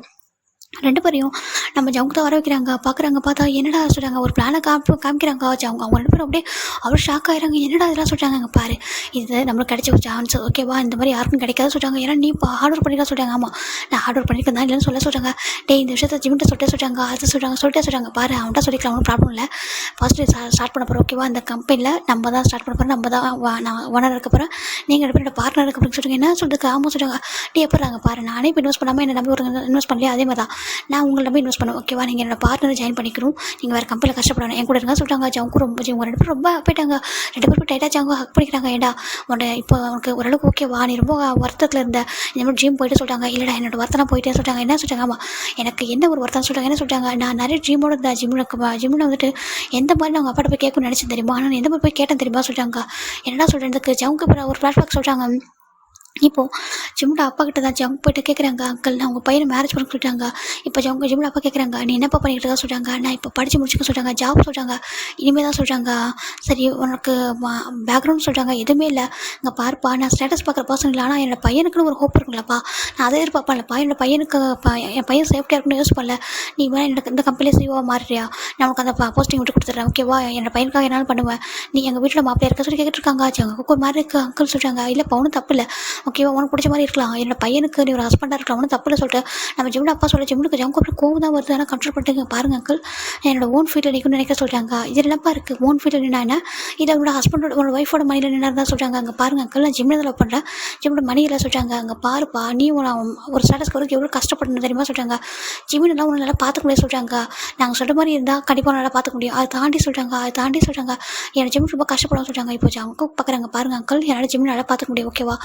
2 பேரையும் நம்ம ஜவுக்கு தான் வர வைக்கிறாங்க. பார்க்குறாங்க. பார்த்தா என்னடா சொல்கிறாங்க, ஒரு பிளானை காமிக்கிறாங்க. அவங்க 2 பேரும் அப்படியே அவ்வளோ ஷாக் ஆகிறாங்க. என்னடா இதெல்லாம் சொல்கிறாங்க. அங்கே பாரு இது நம்மளுக்கு கிடைச்ச ஒரு சான்ஸ், ஓகேவா இந்த மாதிரி யாருக்கும் கிடைக்காது சொல்கிறாங்க. ஏன்னா நீ இப்போ ஹார்ட் ஒர்க் பண்ணிக்கலாம் சொல்கிறாங்க. ஆமாம் நான் ஹார்ட் ஒர்க் பண்ணியிருக்கேன் தான் இல்லைன்னு சொல்கிறாங்க. டே இந்த விஷயத்தை ஜிம்மிட்ட சொல்கிறாங்க. அது சொல்லிட்டே பாரு அவன்கிட்ட சொல்லிக்கலாம், ஒன்றும் ப்ராப்ளம் இல்லை. ஃபஸ்ட்டு ஸ்டார்ட் பண்ண போகிறோம், ஓகேவா இந்த கம்பெனியில் நம்ம தான் ஸ்டார்ட் பண்ண போகிறோம், நம்ம தான் நான் ஓனர் இருக்க போகிறேன், நீங்கள் 2 பேரோட பார்ட்னர் இருக்க அப்படின்னு சொல்லுங்க. என்ன சொல்லுறது. ஆமாம் சொல்கிறாங்க. டே எப்போறாங்க பாரு நானே இப்போ இன்வெஸ்ட் பண்ணாமல் என்ன நம்பி ஒரு இன்வெஸ்ட் பண்ணலையே, அதே மாதிரி தான் நான் உங்களை நம்பி இன்வெஸ்ட் பண்ணுவேன், ஓகேவா நீங்கள் என்னோட பார்ட்னர் ஜாயின் பண்ணிக்கணும், நீங்கள் வேறு கம்பெனியில் கஷ்டப்படணும் என் கூட இருங்க சொல்லிட்டாங்க. ஜவுக்கு ரொம்ப 2 பேரும் ரொம்ப போயிட்டாங்க. 2 பேரும் டைட்டாக ஜவுக்கு ஹக் பண்ணிக்கிறாங்க. ஏண்டா உன்னை இப்போ உனக்கு ஓரளவுக்கு ஓகேவா, நீ ரொம்ப வருத்தத்தில் இருந்த இந்த மாதிரி ஜிம் போயிட்டு சொல்லிட்டாங்க. இல்லைடா என்னோட வருத்தம் போயிட்டே சொல்லிட்டாங்க. என்ன சொல்லிட்டாங்க. ஆமாம் எனக்கு என்ன ஒரு வருத்தம் சொல்லிட்டாங்க. என்ன சொல்லிட்டாங்க, நான் நிறைய ட்ரீமோட இருந்தேன். ஜிம்மில் வந்துட்டு எந்த மாதிரி நான் அவங்க அப்பாட்ட போய் கேட்கணும்னு நினச்சேன் தெரியுமா, ஆனால் எந்த மாதிரி போய் கேட்டேன் தெரியுமா சொல்லிட்டாங்க. என்னடா சொல்கிறதுக்கு ஜவுக்கு ஒரு ஃப்ளாஷ்பேக் சொல்கிறாங்க. இப்போது ஜிம்மில் அப்பா கிட்ட தான் ஜவுக்கு போய்ட்டு கேட்குறாங்க. அங்கிள் நான் உங்கள் பையனை மேரேஜ் பண்ண சொல்லிட்டாங்க. இப்போ ஜிம்மில் அப்பா கேட்குறாங்க நீ என்னப்பா பண்ணிக்கிட்டு தான் சொல்கிறாங்க. நான் இப்போ படித்து முடிச்சுக்க சொல்கிறாங்க, ஜாப் சொல்கிறாங்க, இனிமேல் தான் சொல்கிறாங்க. சரி உனக்கு பேக்ரவுண்ட் சொல்கிறாங்க, எதுவுமே இல்லை. இங்கே பார்ப்பா நான் ஸ்டேட்டஸ் பார்க்குற பர்சன் இல்லை, ஆனால் என்னோட பையனுக்குன்னு ஒரு ஹோப் இருக்குல்லப்பா, நான் அதை எதிர்பார்ப்பேன்லப்பா. என்னோட பையனுக்கு என் பையன் சேஃப்டியாக இருக்குன்னு யோசிச்சு பண்ணல. நீ வேணா இந்த கம்பெனியில் சிஓவாக மாறுறியா, நான் உனக்கு அந்த போஸ்டிங் விட்டு கொடுத்துட்றேன், ஓகேவா என்னோட பையனுக்காக என்னாலும் பண்ணுவேன், நீ எங்கள் வீட்டில் மாப்பிள்ளையா இருக்க சொல்லி கேட்டுருக்காங்க. ஜவுக்கு ஒரு மாதிரி இருக்குது அங்கிள் சொல்கிறாங்க. இல்லை ஒன்றும் தப்பு இல்லை, ஓகேவா, உனக்கு பிடிச்ச மாதிரி இருக்கலாம், என்னோட பையனுக்கு நீ ஒரு ஹஸ்பண்டாக இருக்கலாம், ஒன்றும் தப்பு இல்லை சொல்லிட்டு நம்ம ஜிம்மில் அப்பா சொல்ல ஜிம்முக்கு ஜம்முக்கு அப்படி கோவம் தான் வருது. ஆனால் கண்ட்ரோல் பண்ணிட்டு பாருங்க அங்கிள், என்னோட ஓன் ஃபீல்டில் நிற்கணும்னு நினைக்க சொல்கிறாங்க. இது என்னப்பா இருக்குது ஓன் ஃபீல்டில் நின்னா என்ன, இல்லை உன்னோட ஹஸ்பண்டோட உன்னோட ஒய்ஃபோட மணியில் நின்னா தான் சொல்கிறாங்க. அங்கே பாருங்க அங்கிள், நான் ஜிம்மில் லவ் பண்ணுறேன், ஜிம்மோட மணியில் சொல்கிறாங்க. அங்கே பாருப்பா, நீ ஒரு ஸ்டேட்டஸ்க்கு வரைக்கும் எவ்வளோ கஷ்டப்படணும் தெரியுமா சொல்கிறாங்க. ஜிம்மினெல்லாம் உன்னை நல்லா பார்த்துக்க முடியாது சொல்கிறாங்க. நாங்கள் சொல்கிற மாதிரி இருந்தால் கண்டிப்பாக நல்லா பார்த்துக்க முடியும். அதை தாண்டி சொல்கிறாங்க என்னோட ஜிம் ரொம்ப கஷ்டப்படும் சொல்கிறாங்க. இப்போ அவங்க பார்க்குறாங்க பாருங்க அங்கிள், என்னோட ஜிம் நல்லா பார்த்துக்க முடியும் ஓகேவா,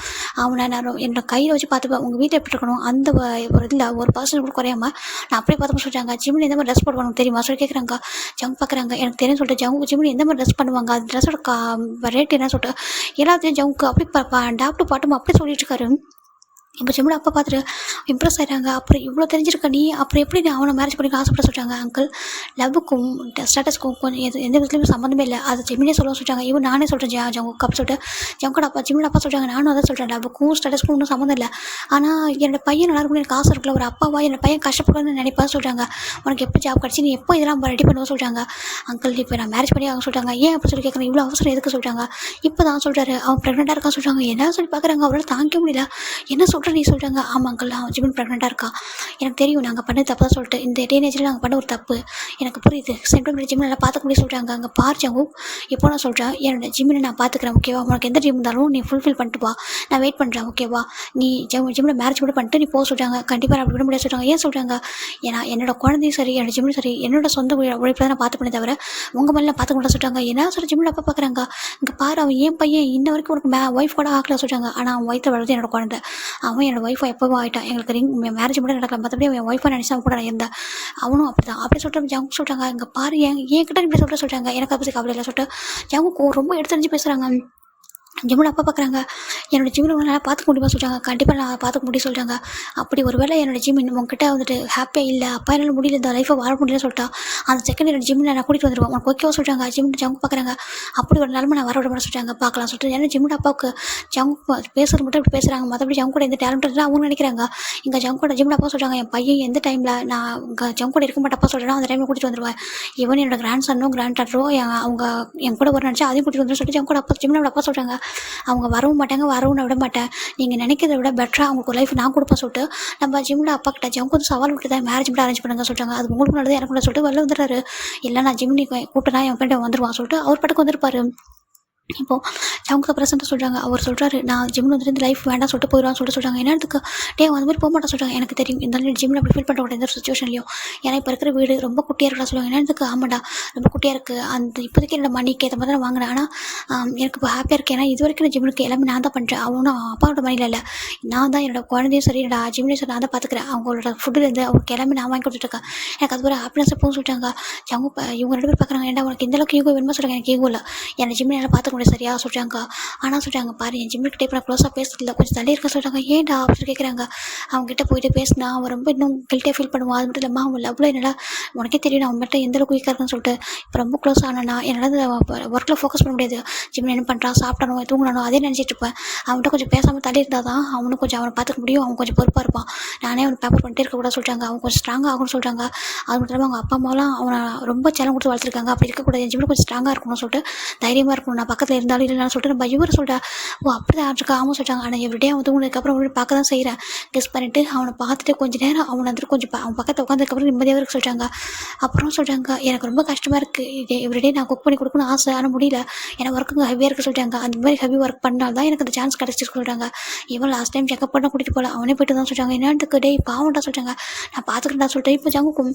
அவனை நான் என்னோட கையில் வச்சு பார்த்துப்பேன். உங்கள் வீட்டில் எப்படி இருக்கணும் அந்த ஒரு இதில் ஒரு பர்சன் கூட குறையாம நான் அப்படியே பார்த்துக்க சொல்கிறாங்க. ஜிம்மில் எந்த மாதிரி ட்ரெஸ் போடுவாங்க தெரியுமா சொல்லி கேட்குறாங்க. ஜங் பார்க்குறாங்க, எனக்கு தெரியும் சொல்லிட்டு ஜிம்மில் எந்த மாதிரி ட்ரெஸ் பண்ணுவாங்க, அந்த ட்ரெஸ்ஸோட ரேட் என்ன சொல்லிட்டு எல்லாத்தையும் ஜவுக்கு அப்படி டாக்டர் பாட்டும் அப்படி சொல்லிட்டு இருக்காரு. இப்போ ஜிம்மில் அப்பா பார்த்துட்டு இம்ப்ரெஸ் ஆகிறாங்க. அப்புறம் இவ்வளோ தெரிஞ்சிருக்க நீ அப்புறம் எப்படி நீ அவனை மேரேஜ் பண்ணிக்க ஆசைப்பட சொல்கிறாங்க. அங்கிள், லவ்வுக்கும் ஸ்டேட்டஸ்க்கும் கொஞ்சம் எந்த விதத்துலையுமே சம்மந்தமே இல்லை, அது ஜிம்மினே சொல்ல சொல்கிறாங்க. இவன் நானே சொல்கிறேன் ஜவுக்கு அப்படி சொல்லிட்டு ஜவுக்கோட அப்பா ஜிம்மில் அப்பா சொல்கிறாங்க. நானும் அதான் சொல்கிறேன், லவ்வுக்கும் ஸ்டேட்டஸ்க்கும் ஒன்றும் சம்மந்தம் இல்லை. ஆனால் என்னோட பையன் நல்லா இருக்கும் எனக்கு ஆசை இருக்குல்ல, ஒரு அப்பாவா என்னோட பையன் கஷ்டப்படணும்னு நினைப்பான்னு சொல்கிறாங்க. உனக்கு எப்போ ஜாப் கிடச்சி நீ எப்போ இதெல்லாம் ரெடி பண்ணுவோம் சொல்கிறாங்க. அங்கிள், இப்போ நான் மேரேஜ் பண்ணி அவங்க சொல்கிறாங்க. ஏன் அப்படி சொல்லி கேட்குறேன், இவ்வளோ அவசரம் எதுக்கு சொல்கிறாங்க. இப்போ தான் சொல்கிறாரு அவன் ப்ரெக்னெண்ட்டாக இருக்கான்னு சொல்கிறாங்க. என்ன சொல்லி பார்க்குறாங்க, அவரால் தாங்கிக்க முடியல. என்ன சொல்கிற நீ சொல்கிறாங்க. ஆமாம் அங்கிள், அவன் ஜிம்மின் ப்ரெக்னெண்ட்டாக இருக்கா, எனக்கு தெரியும், நாங்கள் பண்ணது தப்பு தான் சொல்லிட்டு இந்த டீனேஜில் நாங்கள் பண்ண ஒரு தப்பு எனக்கு புரியுது, சென்ட்ரல் ஜிம்மில் நல்லா பார்த்துக்க முடியும் சொல்கிறாங்க. அங்கே பார்ச்சாங்க. இப்போ நான் சொல்கிறேன், என்னோட ஜிம்மில் நான் பார்த்துக்கிறேன் ஓகேவா, உனக்கு எந்த ஜிம் இருந்தாலும் நீ ஃபுல்ஃபில் பண்ணிட்டு வா, நான் வெயிட் பண்ணுறேன் ஓகேவா, நீ ஜிம்மில் மேரேஜ் கூட பண்ணிட்டு நீ போக சொல்கிறாங்க. கண்டிப்பாக நான் அப்படி விட முடியாது சொல்கிறாங்க. ஏன் சொல்கிறாங்க, ஏன்னா என்னோட குழந்தையும் சரி என்னோட ஜிம்மிலும் சரி என்னோட சொந்த உழைப்பில் தான் நான் பார்த்துப்பேன் தவிர உங்கள் மேலே பார்த்துக்க முடியாது சொல்கிறாங்க. என்ன சொல்கிற ஜிம்மில் அப்பா பார்க்குறாங்க. இங்கே பாரு, அவன் ஏன் பையன் இன்ன வரைக்கும் உனக்கு ஒய்ஃப் கூட ஆகல சொல்கிறாங்க. ஆனால் அவன் வயிற்று வளர்த்து என்னோட குழந்தை, அவன் என்னோட ஒய்ஃபை எப்போவும் ஆகிட்டான், எங்களுக்கு மேரேஜ் மட்டும் நடக்கலாம், மற்றபடி அவன் ஒய்ஃபை நினச்சி அவன் கூட நான் இருந்தேன், அவனும் அப்படி தான் அப்படி சொல்லிட்டு ஜவுக்கு சொல்கிறாங்க. இங்கே பாரு, என்கிட்ட இப்படி சொல்கிறாங்க. எனக்கு அப்படி கவலை இல்லை சொல்லிட்டு ஜவுக்கு ரொம்ப எடுத்துரிஞ்சு பேசுகிறாங்க. ஜிம்மில் அப்பா பார்க்குறாங்க. என்னோடய ஜிம்மில் நல்லா பார்த்துக்க முடியுமா சொல்கிறாங்க. கண்டிப்பாக நான் பார்த்துக்க முடியும் சொல்கிறாங்க. அப்படி ஒரு வேளை என்னோடய ஜிம் உங்ககிட்ட வந்துட்டு ஹாப்பியாக இல்லை, அப்பா என்னால் முடியல, இந்த லைஃப்பை வாழ முடியல சொல்லிட்டா அந்த செகண்ட் என்னோட ஜிம்மில் நான் கூட்டிகிட்டு வந்துடுவேன், உனக்கு ஓகேவா சொல்கிறாங்க. ஜிம்மில் ஜங்கு பார்க்குறாங்க. அப்படி ஒரு நிலமை நான் வர விட மாட்டேன் சொல்கிறாங்க. பார்க்கலாம் சொல்லிட்டு ஏன்னா ஜிம்மில் அப்பாவுக்கு ஜங்கு பேசுறது மட்டும் இப்படி பேசுகிறாங்க, மற்றபடி ஜங்கு கூட எந்த டேலண்ட் இருந்தால் அவங்க நினைக்கிறாங்க. இங்கே ஜங்கோட ஜிம்மில் அப்பா சொல்கிறாங்க, என் பையன் எந்த டைமில் நான் இங்கே ஜங்கு கூட இருக்க மாட்டேன் அப்பா சொல்கிறேன், அந்த டைமில் கூட்டிகிட்டு வந்துடுவேன். ஈவன் என்னோட கிராண்ட் சன்னோ கிராண்ட் டாட்டரோ அவங்க என் கூட ஒரு நினச்சா அதையும் கூட்டிகிட்டு வந்துடும் சொல்லிட்டு ஜங்கோட அப்பா ஜிம்மில் அப்பா சொல்கிறாங்க. அவங்க வரவும் மாட்டாங்க, வரவும் நான் விட மாட்டேன், நீங்கள் நினைக்கிறத விட பெட்டராக அவங்களுக்கு லைஃப் நான் கொடுப்பேன் சொல்லிட்டு நம்ம ஜிம்மில் அப்பா கிட்ட ஜங்கு வந்து சவால் விட்டு தான் மேரேஜ் மட்டும் அரேஞ்ச் பண்ணுங்க சொல்கிறாங்க. அது உங்களுக்கு நல்லது எனக்கு கூட சொல்லிட்டு வெளில வந்துடுறாரு. இல்லை நான் ஜிம்னி கூப்பிட்டேன்னா என் ஃப்ரெண்டை வந்துடுவான் சொல்லிட்டு அவர் பாட்டுக்கு வந்திருப்பாரு. இப்போது ஜவுக்கு ப்ரெசென்ட்டாக சொல்கிறாங்க. அவர் சொல்கிறாரு, நான் ஜிம்மில் வந்துட்டு இந்த லைஃப் வேண்டாம் சொல்லிட்டு போயிடுவான்னு சொல்லிட்டு சொல்கிறாங்க. என்னத்துக்கு அந்த மாதிரி போக மாட்டேன் சொல்கிறாங்க. எனக்கு தெரியும் இந்த ஜிம்மில் அப்படி ஃபீல் பண்ணுற எந்த ஒரு சுச்சுவேஷன்லையும், ஏன்னா இப்போ இருக்கிற வீடு ரொம்ப குட்டியாக இருக்கா சொல்லுவாங்க. என்னத்துக்கு ஆமாண்டா ரொம்ப குட்டியாக இருக்குது, அந்த இப்போதைக்கு என்னோட மணிக்கு ஏற்ற மாதிரி தான் வாங்கினேன், ஆனால் எனக்கு இப்போ ஹாப்பியாக இருக்கேன். ஏன்னா இது வரைக்கும் ஜிம்முக்கு எல்லாமே நான் தான் பண்ணுறேன், அவனும் அப்பாவோட மணியில் இல்லை, நான் தான் என்னோட குழந்தையும் சரி என்னோட ஜிம்லையும் சரி நான் தான் பார்த்துக்கிறேன், அவங்களோட ஃபுட்டுலேருந்து அவங்களுக்கு எல்லாமே நான் வாங்கி கொடுத்துட்ருக்கேன். எனக்கு அது ஒரு ஹாப்பினஸ் எப்போவும் சொல்லிட்டாங்க. ஜங்கு இவங்க ரெண்டு பேர் பார்க்குறாங்க. ஏன்னா உனக்கு எந்தளவுக்கு ஈகோ வேணுமா சொல்கிறாங்க. எனக்கு ஈகோ இல்லை, என்னை ஜிம்மில் என்னால் பார்த்துக்க முடியாது சரியா சொல்கிறாங்க. ஆனால் சொல்கிறாங்க, பாரு என் ஜிம்முக்கிட்டே இப்போ நான் க்ளோஸாக பேசுறதில்ல, கொஞ்சம் தள்ளி இருக்க சொல்கிறாங்க. ஏன்டா அப்படின்னு கேட்குறாங்க. அவங்ககிட்ட போயிட்டு பேசினா அவன் ரொம்ப இன்னும் கில்ட்டியாக ஃபீல் பண்ணுவான். அது மட்டும் இல்லாமல் அவன் லவ்வில் என்னால் உனக்கே தெரியும் அவன் மட்டும் எந்த அளவுக்கு வீக்காக இருக்குன்னு சொல்லிட்டு இப்போ ரொம்ப க்ளோஸ் ஆனா என்னால் ஒர்க்கில் ஃபோக்கஸ் பண்ண முடியாது. ஜிம்மில் என்ன பண்ணுறான், சாப்பிட்டானோ தூங்கினானோ அதே நினச்சிட்டு இருப்பேன். அவன்கிட்ட கொஞ்சம் பேசாமல் தள்ளி இருந்தால் தான் அவனும் கொஞ்சம் அவனை பார்த்துக்க முடியும், அவன் கொஞ்சம் பொறுப்பாக இருப்பான். நானே அவனை பேப்பர் பண்ணிட்டே இருக்கக்கூடாது சொல்கிறாங்க. அவன் கொஞ்சம் ஸ்ட்ராங்காக ஆகும்னு சொல்கிறாங்க. அது மட்டும் இல்லாமல் அவங்க அப்பா அம்மாவெலாம் அவனை ரொம்ப செல்லம் கொடுத்து வளர்த்துருக்காங்க. அப்படி இருக்கக்கூடாது, என் ஜிம்மில் கொஞ்சம் ஸ்ட்ராங்காக இருக்கணும்னு சொல்லிட்டு தைரியமாக இருக்கணும், நான் பக்கத்தில் இருந்தாலும் இல்லைன்னு சொல்லிட்டு நம்ம இவரை சொல்கிறா. ஓ அப்படி தான் இருக்கா, ஆமாம் சொல்கிறாங்க. ஆனால் எவ்ரிடே அவன் தூங்கினதுக்கப்புறம் அவனை பார்க்க தான் செய்கிறேன். கெஸ் பண்ணிவிட்டு அவனை பார்த்துட்டு கொஞ்சம் நேரம் அவனை வந்துட்டு கொஞ்சம் அவன் பக்கத்தில் உட்காந்ததுக்கப்புறம் நிம்மதியாக இருக்க சொல்கிறாங்க. அப்புறம் சொல்கிறாங்க, எனக்கு ரொம்ப கஷ்டமாக இருக்குது, எவ்ரிடே நான் குக் பண்ணி கொடுக்கணும்னு ஆசை, ஆனால் முடியல, ஏன்னா ஒர்க்குங்க ஹெவியாக இருக்க சொல்கிறாங்க. அந்த மாதிரி ஹெவி ஒர்க் பண்ணால் தான் எனக்கு அந்த சான்ஸ் கிடச்சிருக்கு சொல்கிறாங்க. இவன் லாஸ்ட் டைம் செக்அப் பண்ண கூட்டிகிட்டு போகல, அவனே போய்ட்டு தான் சொல்கிறாங்க. என்னன்ட்டுக்கு டே பாவண்டா சொல்கிறாங்க, நான் பார்த்துக்கிட்டா சொல்லிட்டு இப்போ ஜங்குக்கும்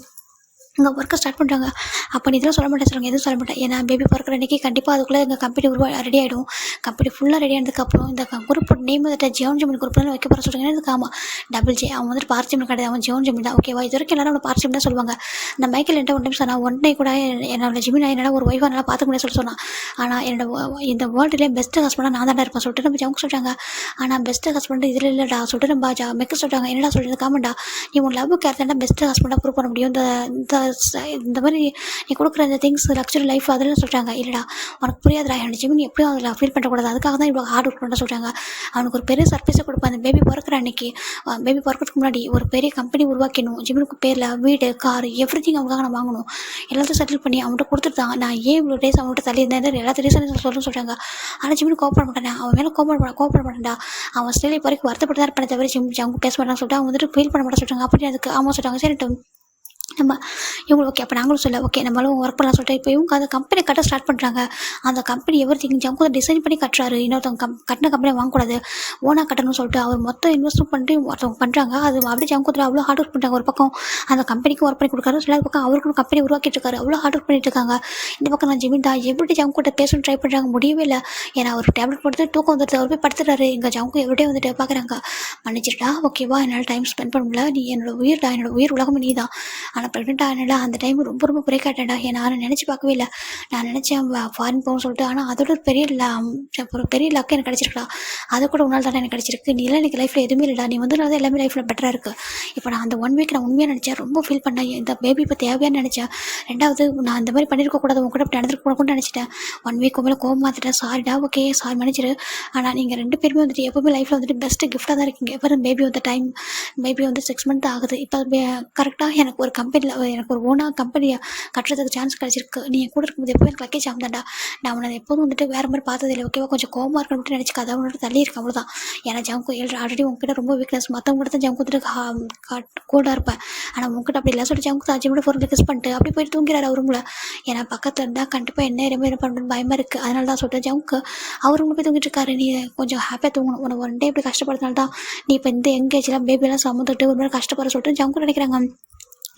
இங்கே ஒர்க்கை ஸ்டார்ட் பண்ணுறாங்க. அப்போ நீ இதெல்லாம் சொல்ல மாட்டேன் சொல்லுங்கள், எதுவும் சொல்ல மாட்டேன், ஏன்னா பேபி பிறக்கிற அன்றைக்கி கண்டிப்பாக அதுக்குள்ளே எங்கள் கம்பெனி ரெடி ஆகிடும். கம்பெனி ஃபுல்லாக ரெடி ஆனதுக்கப்புறம் இந்த குரூப் நேம் வந்துட்டு ஜியோன் ஜிமின் குரூப்லாம் வைக்க போகிற சொல்கிறாங்க. எனக்கு ஆமாம் டபுள் ஜே, அவன் வந்துட்டு பார்ட் ஜிமின் கிடையாது, அவன் ஜியோன் ஜிமின் தான் ஓகேவா. இது வரைக்கும் எல்லாரும் அவனை பார்ட் ஜிமின் தான் சொல்லுவாங்க. நான் மைக்கேல் என்கிட்ட ஒன் டைம் சொன்னால் ஒன் டே கூட என்னோட ஜிமின் என்னால் ஒரு ஒய்ஃபாக நல்லா பார்த்துக்க முடியாது சொன்னான். ஆனால் என்னோட இந்த வேர்ல்டுலேயே பெஸ்ட்டு ஹஸ்பண்டாக நான் தான் இருப்பேன் சொல்லிட்டு நம்ம ஜவுக்கு சொல்கிறாங்க. ஆனால் பெஸ்ட்டு ஹஸ்பண்ட் இதில் இல்லைடா சொல்லிட்டு நம்ம மெக்க சொல்கிறாங்க. என்னடா சொல்கிறது, காமண்டா நீ உன் லவ் கேரக்டர் பெஸ்ட்டு ஹஸ்பண்டாக ப்ரூவ் பண்ண முடியும், இந்த இந்த மாதிரி நீ கொடுக்குற இந்த திங்ஸ் லக்ஸரி லைஃப் அதெல்லாம் சொல்கிறாங்க. இல்லைடா உனக்கு புரியாதுடா, என்னோட ஜிமின் எப்படியும் அதில் ஃபீல் பண்ணக்கூடாது, அதுக்காக தான் இவ்வளோ ஹார்ட் ஒர்க் பண்ண சொல்கிறாங்க. அவனுக்கு ஒரு பெரிய சர்ப்ரைஸை கொடுப்பேன் அந்த பேபி பிறக்கிற அன்னைக்கு. பேபி பிறக்கிறதுக்கு முன்னாடி ஒரு பெரிய கம்பெனி உருவாக்கணும், ஜிமினுக்கு பேரில் வீடு கார் எவ்ரிதிங் அவனுக்காக நான் வாங்கணும், எல்லாத்தையும் செட்டில் பண்ணி அவன்கிட்ட கொடுத்துட்டு தான் நான் ஏன் இவ்வளோ டேஸ் அவன்கிட்ட தள்ளி இருந்தேன் எல்லா ரீசனும் சொல்லணும்னு சொல்கிறாங்க. ஆனால் ஜிமின் கோப்பட மாட்டேன், அவன் மேலே கோப்பட மாட்டேன்டா, அவன் ஸ்டில் இப்போ வரைக்கும் வருத்தப்பட்டு தான் இருப்பேன் தவிர அவங்க பேச மாட்டான்னு சொல்லிட்டு அவங்க வந்துட்டு ஃபீல் பண்ண மாட்டேன் சொல்கிறாங்க. அப்படி அதுக்கு ஆமாம் சொல்கிறாங்க. சரிட்டு நம்ம இவங்களும் ஓகே, அப்போ நாங்களும் சொல்ல ஓகே நம்மளும் ஒர்க் பண்ணலாம் சொல்லிட்டு இப்போ இவங்க அந்த கம்பெனி கட்ட ஸ்டார்ட் பண்ணுறாங்க. அந்த கம்பெனி எவ்ரிதிங் ஜங்கு டிசைன் பண்ணி கட்டுறாரு. இன்னொருத்தவங்க கட்டின கம்பெனியை வாங்கக்கூடாது, ஓனாக கட்டணும்னு சொல்லிட்டு அவர் மொத்தம் இன்வெஸ்ட்மெண்ட் பண்ணி ஒருத்தவங்க பண்ணுறாங்க. அது அப்படியே ஜங்குத்தில் அவ்வளோ ஹார்ட் ஒர்க் பண்ணுறாங்க. ஒரு பக்கம் அந்த கம்பெனிக்கு ஒர்க் பண்ணி கொடுக்குறாரு, சில பக்கம் அவருக்கும் கம்பெனி உருவாக்கிட்டு இருக்காரு, அவ்வளோ ஹார்ட் ஒர்க் பண்ணிட்டு இருக்காங்க. இந்த பக்கம் நான் ஜிமின் தான் எப்படி ஜங்குக்கிட்ட பேசணும்னு ட்ரை பண்ணுறாங்க, முடியவே இல்லை. ஏன்னா ஒரு டேப்லெட் போட்டு தூக்கம் வந்துடுது, அவர் போய் படுத்துறாரு. எங்கள் ஜங்கு எவ்வளோ வந்துட்டு பார்க்குறாங்க, மன்னிச்சிட்டா ஓகேவா, என்னால் டைம் ஸ்பெண்ட் பண்ண முடியல, நீ என்னோட உயிர்டா, என்னோட உயிர் உலகம் நீ தான். ஆனால் ப்ரெக்னெண்ட்டாக என்னால் அந்த டைம் ரொம்ப ரொம்ப பிரேக் ஆகிட்டேன்டா. நான் நினச்சி பார்க்கவே இல்லை, நான் நினச்சேன் ஃபாரின் போகணும்னு சொல்லிட்டு. ஆனால் அதோட ஒரு பெரிய லக்கு எனக்கு கிடச்சிருக்கா, அது கூட உன்னால் தானே எனக்கு கிடச்சிருக்கு. நீ இல்லை எனக்கு லைஃப்பில் எதுவுமே இல்லைடா, நீ வந்து தான் எல்லாமே லைஃப்பில் பெட்டராக இருக்குது. இப்போ நான் அந்த 1 வீக் நான் உண்மையாக நினச்சேன், ரொம்ப ஃபீல் பண்ணேன், இந்த பேபி இப்போ தேவையானு நினச்சேன். ரெண்டாவது நான் இந்த மாதிரி பண்ணியிருக்கக்கூடாது, உங்க கூட இப்படி நடந்துருக்கூடாதுன்னு நினச்சிட்டேன். 1 வீக் மேலே கோவம் மாற்றிட்டேன், சாரிடா ஓகே சாரி மன்னிச்சிரு. ஆனால் நீங்கள் 2 பேருமே வந்துட்டு எப்போவுமே லைஃப்பில் வந்துட்டு பெஸ்ட்டு கிஃப்ட்டாக தான் இருக்கீங்க. இப்போ பேபி வந்து பேபி வந்து 6 மந்த் ஆகுது. இப்போ கரெக்டாக எனக்கு ஒரு கம்பெனியில் எனக்கு ஒரு ஓனாக கம்பெனியை கட்டுறதுக்கு சான்ஸ் கிடச்சிருக்கு. நீ கூட இருக்கும்போது எப்போவும் எனக்கு லக்கேஜ் ஆகுதாண்டா. நான் உன்னை எப்போதும் வந்துட்டு வேறு மாதிரி பார்த்ததில்லை ஓகேவா, கொஞ்சம் கோவமாக இருக்கணும் மட்டும் நினச்சிக்காத, அவனோட தள்ளி இருக்கு அவ்வளோதான். ஏன்னா ஜங்கு ஆல்ரெடி உங்ககிட்ட ரொம்ப வீக்னஸ், மற்றவங்க தான் ஜங்கு வந்துட்டு கூட இருப்பேன். ஆனால் உங்ககிட்ட அப்படி இல்லை சொல்லிட்டு ஜங்கு அஜிமோட ஃபோனில் கிஸ் பண்ணிட்டு அப்படி போயிட்டு தூங்கிறாரு அவருங்கள. ஏன்னா பக்கத்தில் இருந்தால் கண்டிப்பாக என்ன பண்ணுறது பயமாக இருக்குது, அதனால தான் சொல்லிட்டு ஜங்கு அவருங்க போய் தூங்கிட்டு இருக்காரு. நீ கொஞ்சம் ஹாப்பியாக தூங்கணும், உன்னை 1 டே இப்படி கஷ்டப்படுறதுனால தான் நீ இப்போ இந்த எங்கேஜ்லாம் பேபியெல்லாம் சமந்துட்டு ஒரு மாதிரி கஷ்டப்படுற சொல்லிட்டு ஜங்கு நினைக்கிறாங்க.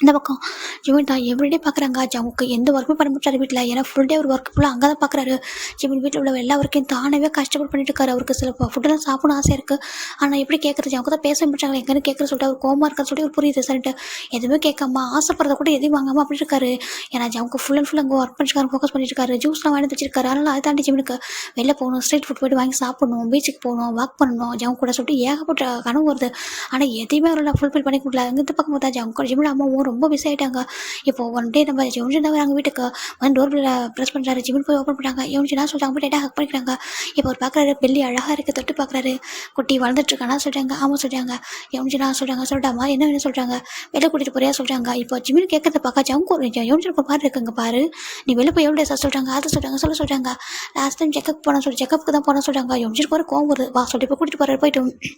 இந்த பக்கம் ஜிமின் தான் எவ்ரிடே பார்க்குறாங்க, ஜங்குக்கு எந்த ஒர்க்குமே பண்ண முடியாது வீட்டில். ஏன்னா ஃபுல் டே ஒரு ஒர்க் ஃபுல்லாக அங்கே தான் பார்க்குறாரு. ஜிமின் வீட்டில் உள்ள எல்லா ஒர்க்கையும் தானவே கஷ்டப்பட்டு பண்ணிட்டு இருக்காரு. அவருக்கு சில ஃபுட்டெல்லாம் சாப்பிடணும் ஆசை இருக்குது, ஆனால் எப்படி கேட்குறது, ஜங்கு தான் பேச முடிச்சாங்க எங்கன்னு கேட்குற சொல்லிட்டு அவர் கோமா இருக்கான்னு சொல்லி ஒரு புரியுது சரின்ட்டு எதுவுமே கேட்காம ஆசைப்படுறத கூட எதையும் வாங்காமல் அப்படி இருக்காரு. ஏன்னா ஜங்கு ஃபுல் அண்ட் ஃபுல் அங்கே ஒர்க் பண்ணிருக்காரு, ஃபோக்கஸ் பண்ணிட்டு இருக்காரு, ஜூஸ்லாம் வாங்கி வச்சிருக்காரு. அதனால் அதை தாண்டி ஜிமினுக்கு வெளில போகணும், ஸ்ட்ரீட் ஃபுட் போய்ட்டு வாங்கி சாப்பிடணும், பீச்சுக்கு போகணும், வாக் பண்ணணும் ஜங்கு கூட சொல்லிட்டு ஏகப்பட்ட கனவு வருது. ஆனால் எதையுமே அவரால் ஃபுல்ஃபில் பண்ணி கொடுக்கல. இந்த பக்கம் பார்த்தா ஜங்கு ஜிமின் அம்மாவும் ரொம்ப பிஸி ஆகிட்டாங்க. இப்போ 1 டே நம்ம யோன்ஜின் தான் வராங்க வீட்டுக்கு, வந்து டோர் ப்ரெஸ் பண்ணுறாரு, ஜிமின் போய் ஓப்பன் பண்ணுறாங்க. யோன்ஜினா சொல்கிறாங்க போய் டேட்டா ஹக் பண்ணிக்கிறாங்க. இப்போ அவர் பார்க்குறாரு பெல்லி அழகாக இருக்குது, தொட்டு பார்க்குறாரு, குட்டி வளர்ந்துட்டுருக்கானா சொல்கிறாங்க. ஆமாம் சொல்கிறாங்க. யோன்ஜினா சொல்கிறாங்க சொல்லிட்டாமா என்ன வேணும் சொல்கிறாங்க, வெளில கூட்டிகிட்டு போறியா சொல்கிறாங்க. இப்போ ஜிமின் கேட்கறத பார்க்க யோன்ஜினுக்கு பாரு இருக்குங்க பாரு, நீ வெளில போய் எவ்வளோ டேஸாக சொல்கிறாங்க, அதை சொல்கிறாங்க. லாஸ்ட் டைம் செக்கப் போனால் செக்கப்புக்கு தான் போனால் சொல்கிறாங்க. யோன்ஜினுக்கு ஒரு கோவம் வருது, வா சொல்லிட்டு இப்போ கூட்டிகிட்டு போகிறாரு. போயிட்டு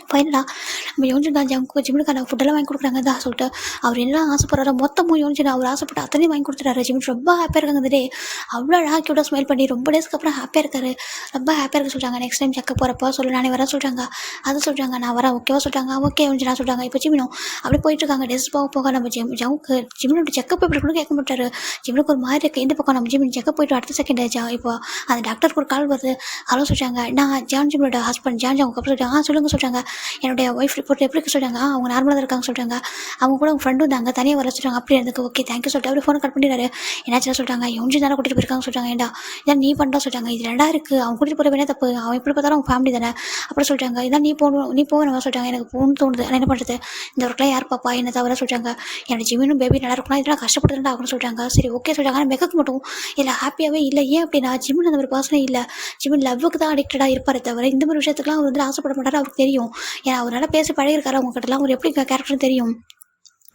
ஃபைனலாக நம்ம யோன்ஜின் தான் ஜிமினுக்கான ஃபுட்டெல்லாம் வாங்கி கொடுக்குறாங்க தான் சொல்லிட்டு அவர் என்னெல்லாம் ஆசைப்படுறாரு மொத்தமும் யோன்ஜின் அவர் ஆசைப்பட்டு அத்தனையும் வாங்கி கொடுத்துட்டாரு. ஜிமின் ரொம்ப ஹாப்பியாக இருக்காங்க இந்த டே, அவ்வளோ அழகாக க்யூட்டாக ஸ்மைல் பண்ணி ரொம்ப டேஸ்க்கு அப்புறம் ஹாப்பியாக இருக்காரு, ரொம்ப ஹாப்பியாக இருக்க சொல்கிறாங்க. நெக்ஸ்ட் டைம் செக்கப் போகிறப்போ சொல்லு நானே வரேன் சொல்கிறாங்க. அதை சொல்கிறாங்க, நான் வரேன் ஓகேவா சொல்கிறாங்க. ஓகே யோன்ஜினா சொல்கிறாங்க. இப்போ ஜிமினும் அப்படி போயிட்டுருக்காங்க. டெஸ்ட் போக நம்ம ஜிமினோட செக்கப் எப்படி கூட கேட்க மாட்டாரு. ஜிமினுக்கு ஒரு மாதிரி இருக்குது. இந்த பக்கம் நம்ம ஜிமின் செக்கப் போயிட்டு அடுத்த செகண்ட் இப்போ அந்த டாக்டருக்கு ஒரு கால் வருது. ஹலோ சொல்கிறாங்க, நான் ஜிமினோட ஹஸ்பண்ட் ஜான் அப்புறம் சொல்கிறாங்க. சொல்லுங்கள் சொல்கிறாங்க, என்னுடைய ஒய்ஃப் ரிப்போர்ட் எப்படி சொல்கிறாங்க, அவங்க நார்மலாக தான் இருக்காங்க சொல்கிறாங்க, அவங்க கூட அவங்க ஃப்ரெண்டு வந்தாங்க தனியாக வர சொல்கிறாங்க. அப்படி இருந்துக்கு ஓகே தேங்க்யூ சொல்லிட்டு அப்படி ஃபோனை கட் பண்ணிடுறாரு. என்னாச்சு சொல்கிறாங்க, யோன்ஜின் தானே கூட்டிகிட்டு போயிருக்காங்க சொல்கிறாங்க. ஏண்டா இதான் நீ பண்ணுறா சொல்கிறாங்க, இது 2 இருக்குது, அவங்க கூட்டிகிட்டு போகிற வேணா தப்பு, அவன் எப்படி பார்த்தாலும் அவங்க ஃபேமிலி தானே அப்படி சொல்கிறாங்க. இதான் நீ போகணும் சொல்கிறாங்க. எனக்கு போகணும்னு தோணுது, ஆனால் என்ன பண்ணுறது, இந்த ஒர்க்கெலாம் யார் பாப்பா என்ன தவிர சொல்கிறாங்க. என்னோட ஜிமினும் பேபி நல்லா இருக்குன்னா இதெல்லாம் கஷ்டப்படுறதுன்னு ஆகணும்னு சொல்கிறாங்க. சரி ஓகே சொல்கிறாங்க. ஆனால் மெக்கக்கு மட்டும் இல்லை ஹாப்பியாகவே இல்லை. ஏன் அப்படின்னா ஜிமின் அந்த ஒரு பர்சனே இல்லை, ஜிமின் லவ்வுக்கு தான் அடிக்டடாக இருப்பார் தவிர இந்த மாதிரி விஷயத்துக்குலாம் அவர் வந்து ஆசைப்பட மாட்டார். அவருக்கு தெரியும், ஏன்னா அவரால் பேசி பழகிருக்காரு, அவங்ககிட்டலாம் ஒரு எப்படி கேரக்டர்னு தெரியும்.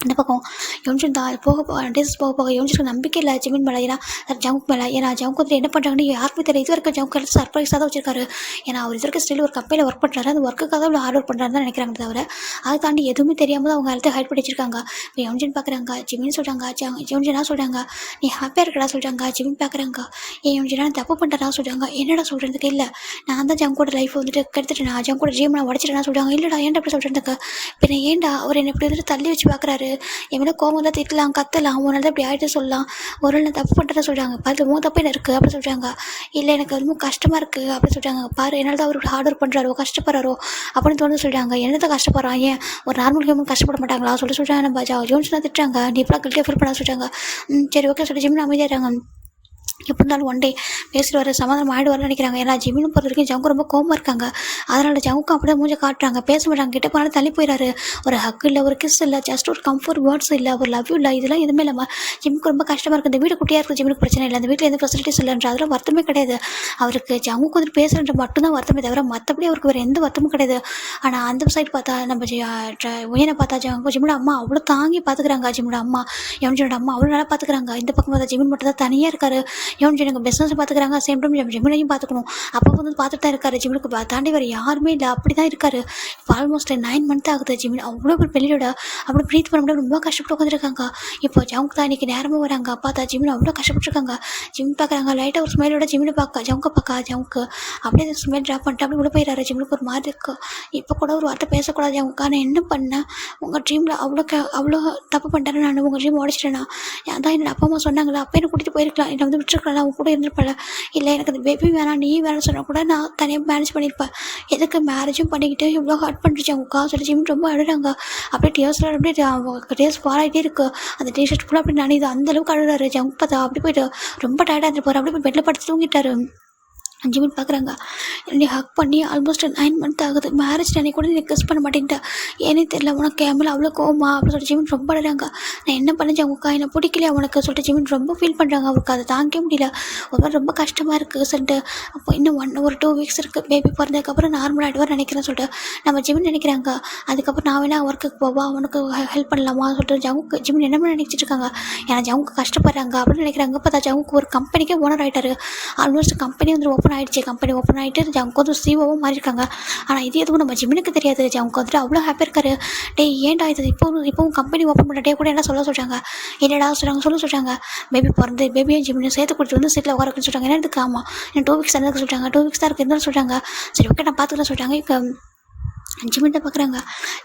இந்த பக்கம் யோன்ஜின் தான் டேஸ் போக யோன்ஜினுக்கு நம்பிக்கை இல்லை ஜிமின் மேலே, ஏன்னா ஜங்க் மேலே. ஏன்னா ஜங்க் வந்து என்ன பண்ணுறாங்கன்னு யாருக்குமே தெரியல. இது வரைக்கும் ஜங்க் சர்ப்ரைஸாக தான் வச்சிருக்காரு. ஏன்னா அவர் இது வரைக்கும் ஸ்டில் ஒரு கம்பெனியில் ஒர்க் பண்ணுறாரு, அந்த ஒர்க்குக்காக அவ்வளோ ஹார்ட் ஒர்க் பண்ணுறாரு தான் நினைக்கிறாங்க தவிர அதை தாண்டி எதுவுமே தெரியாமல் அவங்க எல்லாத்தையும் ஹைட் பண்ணி வச்சிருக்காங்க. இப்போ யோன்ஜின் பார்க்குறாங்க, ஜிமின் சொல்கிறாங்க, யோன்ஜினா சொல்கிறாங்க நீ ஹாப்பியாக இருக்கடா சொல்கிறாங்க. ஜிமின் பார்க்குறாங்க, யோன்ஜினா தப்பு பண்ணுறா சொல்கிறாங்க. என்னடா சொல்கிறதுக்கு இல்லை, நான் தான் ஜங்கோட லைஃப் வந்துட்டு கெடுத்துட்டேன், ஜங்கோட ஜீவனை நான் உடச்சிட்டேன்னா சொல்கிறாங்க. இல்லைடா ஏன்டா அப்படி சொல்கிறதுக்கு, பின்ன ஏன்டா அவர் என்னை இப்படி வந்துட்டு தள்ளி வச்சு பார்க்குறாரு, என் மேலே கோவம் தான் திட்டலாம் கத்தலாம், ஒரு நாள் தான் இப்படி ஆகிட்டு சொல்லலாம், ஒரு நாள் தப்பு பண்ணுறத சொல்கிறாங்க. பார்த்து மூணு தப்பு என்ன இருக்குது அப்படி சொல்கிறாங்க. இல்லை எனக்கு ரொம்ப கஷ்டமாக இருக்குது அப்படி சொல்கிறாங்க. பாரு என்னால் தான் அவருக்கு ஹார்ட் ஒர்க் பண்ணுறாரோ கஷ்டப்படுறாரோ அப்படின்னு தோணுது சொல்கிறாங்க. என்ன தான் கஷ்டப்படுறான், ஏன் ஒரு நார்மல் ஹியூமன் கஷ்டப்பட மாட்டாங்களா சொல்லிட்டு நம்ம ஜோன்ஸ்லாம் திட்டுறாங்க. நீ இப்பெல்லாம் கில்ட்டியாக ஃபீல் பண்ண சொல்கிறாங்க. சரி ஓகே சொல்லி ஜிம்னு அமைதியாகிறாங்க. எப்படி இருந்தாலும் 1 டே பேசிட்டு சமாதானம் ஆகிடுவார்னு நினைக்கிறாங்க. ஏன்னா ஜிமினை பொறுத்த வரைக்கும் ஜவுக்கு ரொம்ப கோவமாக இருக்காங்க. அதனால் ஜவுக்கு அப்படியே மூஞ்ச காட்டுறாங்க, பேச மாட்டாங்க. கிட்ட போனாலும் தள்ளி போயிடாரு. ஒரு ஹக் இல்லை, ஒரு கிஸ் இல்லை, ஜஸ்ட் ஒரு கம்ஃபர்ட் வேர்ட்ஸ் இல்லை, ஒரு லவ் யூ இல்லை, இதெல்லாம் எதுவுமே இல்லாமல் ஜிம்முக்கு ரொம்ப கஷ்டமாக இருக்குது. இந்த வீடு குட்டியாக இருக்குது, ஜிம்முக்கு பிரச்சனை இல்லை, அந்த வீட்டில் எந்த ஃபெசிலிட்டிஸ் இல்லைன்ற அதெல்லாம் வருத்தமே கிடையாது. அவருக்கு ஜவுக்கு வந்துட்டு பேசுகின்ற மட்டும்தான் வருத்தமே தவிர மற்றபடி அவருக்கு வேறு எந்த வருத்தமும் கிடையாது. ஆனால் அந்த சைடு பார்த்தா நம்ம உயனை பார்த்தா ஜிம்மோட அம்மா அவ்வளோ தாங்கி பார்த்துக்கிறாங்க. ஜிம்மோட அம்மா யோன்ஜினோட அம்மா அவ்வளோ நல்லா பார்த்துக்கிறாங்க. இந்த பக்கம் பார்த்தா ஜிமின் மட்டும் தான் தனியாக இருக்காரு. யோன்ஜினுக்கு பிஸ்னஸ் பார்த்துக்கிறாங்க, சேம் டைம் ஜிமினையும் பார்த்துக்கணும். அப்போ வந்து பார்த்துட்டு தான் இருக்காரு. ஜிமினுக்கு தாண்டி வேறு யாருமே இல்லை, அப்படி தான் இருக்காரு. இப்போ ஆல்மோஸ்ட் 9 மந்த் ஆகுது. ஜிமின் அவ்வளோ வெளியோட அப்படி ப்ரீத் பண்ண முடியாது, ரொம்ப கஷ்டப்பட்டு உட்காந்துருக்காங்க. இப்போ ஜவுக்கு தான் இன்றைக்கி நேரமும் வராங்க. பார்த்தா ஜிமின் அவ்வளோ கஷ்டப்பட்டுருக்காங்க. ஜிம் பார்க்குறாங்க, லைட்டாக ஒரு ஸ்மைலோட ஜிமினை பார்க்க ஜவுக்கு அப்படியே ஸ்மைல் ட்ராப் பண்ணிட்டு அப்படி உள்ள போயிடறாரு. ஜிம்முக்கு ஒரு மாதிரி இருக்கு. இப்போ கூட ஒரு வார்த்தை பேசக்கூடாது ஜவுக்கு. நான் என்ன பண்ணேன், உங்கள் ட்ரீமில் அவ்வளோ தப்பு பண்ணிட்டேன், நான் உங்கள் ட்ரீம் உடச்சிட்டேனா? அதான் என்னோட அப்பா அம்மா சொன்னாங்களா, அப்போ என்ன கூட்டிகிட்டு போயிருக்கலாம், என்னை வந்து விட்டுருக்கலாம், அவங்க கூட இருந்திருப்பல. இல்லை எனக்கு அந்த பேபி வேணாம், நீ வேணாம்னு சொன்னால் கூட நான் தனியாக மேனேஜ் பண்ணியிருப்பேன். எதுக்கு மேரேஜும் பண்ணிக்கிட்டு இவ்வளோ ஹார்ட் பண்ணிருச்சு அவங்க சொல்லி ஜிம் ரொம்ப அழுறாங்க. அப்படியே டியர்ஸில் அப்படியே டியர்ஸ் பாராகிட்டே இருக்கு. அந்த டிஷர்ட் ஃபுல்லாக அப்படி நனையுது, அந்தளவுக்கு அழுறாரு. ஜங்க் பார்த்தா அப்படி போயிட்டு ரொம்ப டயர்டாக இருந்துட்டு அப்படியே போய் பெட்டில் படுத்து தூங்கிட்டாரு. ஜிமின் பார்க்குறாங்க, என்னை ஹக் பண்ணி ஆல்மோஸ்ட் 9 மந்த் ஆகுது. மேரேஜ் அன்னைக்கு கூட நீ கிஸ் பண்ண மாட்டேன்ட்டேன், ஏன்னே தெரியல, உனக்கு கேமரா அவ்வளோ கோவமா அப்படின்னு சொல்லிட்டு ஜிமின் ரொம்ப அழுறாங்க. நான் என்ன பண்ணேன் அவங்க என்னை பிடிக்கலையா உனக்கு சொல்லிட்டு ஜிமின் ரொம்ப ஃபீல் பண்ணுறாங்க. அவருக்கு அதை தாங்க முடியல, ஒரு மாதிரி ரொம்ப கஷ்டமாக இருக்குது சொல்லிட்டு. அப்போ இன்னும் ஒரு 2 வீக்ஸ் இருக்குது, பேபி பிறந்ததுக்கப்புறம் நார்மல் ஆகிடுவார் நினைக்கிறேன் சொல்லிட்டு நம்ம ஜிமின் நினைக்கிறாங்க. அதுக்கப்புறம் நான் வேணா ஒர்க்குக்கு போவா, அவனுக்கு ஹெல்ப் பண்ணலாமா சொல்லிட்டு ஜவுக்கு ஜிமின் என்ன நினைச்சிட்டு இருக்காங்க. ஏன்னா ஜவுக்கு கஷ்டப்படுறாங்க அப்படின்னு நினைக்கிறாங்க. இப்போ தான் ஜவுக்கு ஒரு கம்பெனிக்கே ஓனர் ஆகிட்டாரு. ஆல்மோஸ்ட் கம்பெனி வந்து ஓப்பன் ஆகிடுச்சு. கம்பெனி ஓப்பன் ஆகிட்டு அவங்க வந்து சிஓவும் மாறியிருக்காங்க. ஆனால் இது எதுவும் நம்ம ஜிமினுக்கு தெரியாது. அவங்க வந்துட்டு அவ்வளோ ஹாப்பியாக இருக்காரு. டே ஏன்டா இது இப்போவும் கம்பெனி ஓப்பன் பண்ண டே கூட என்ன சொல்கிறாங்க, என்னடா சொல்கிறாங்க பேபியும் ஜிமினையும் சேர்த்து கொடுத்து வந்து சீட்டில் உட்கார வைக்கணும்னு சொல்கிறாங்க. என்ன இதுக்கு ஆமாம் இன்னும் 2 வீக்ஸ் என்ன சொல்கிறாங்க, 2 வீக்ஸ் தான் இருக்குது இருந்தாலும் சொல்கிறாங்க. சரி ஓகே நான் பார்த்துக்கலாம் சொல்கிறாங்க. இப்போ 5 மினிட்டை பார்க்குறாங்க.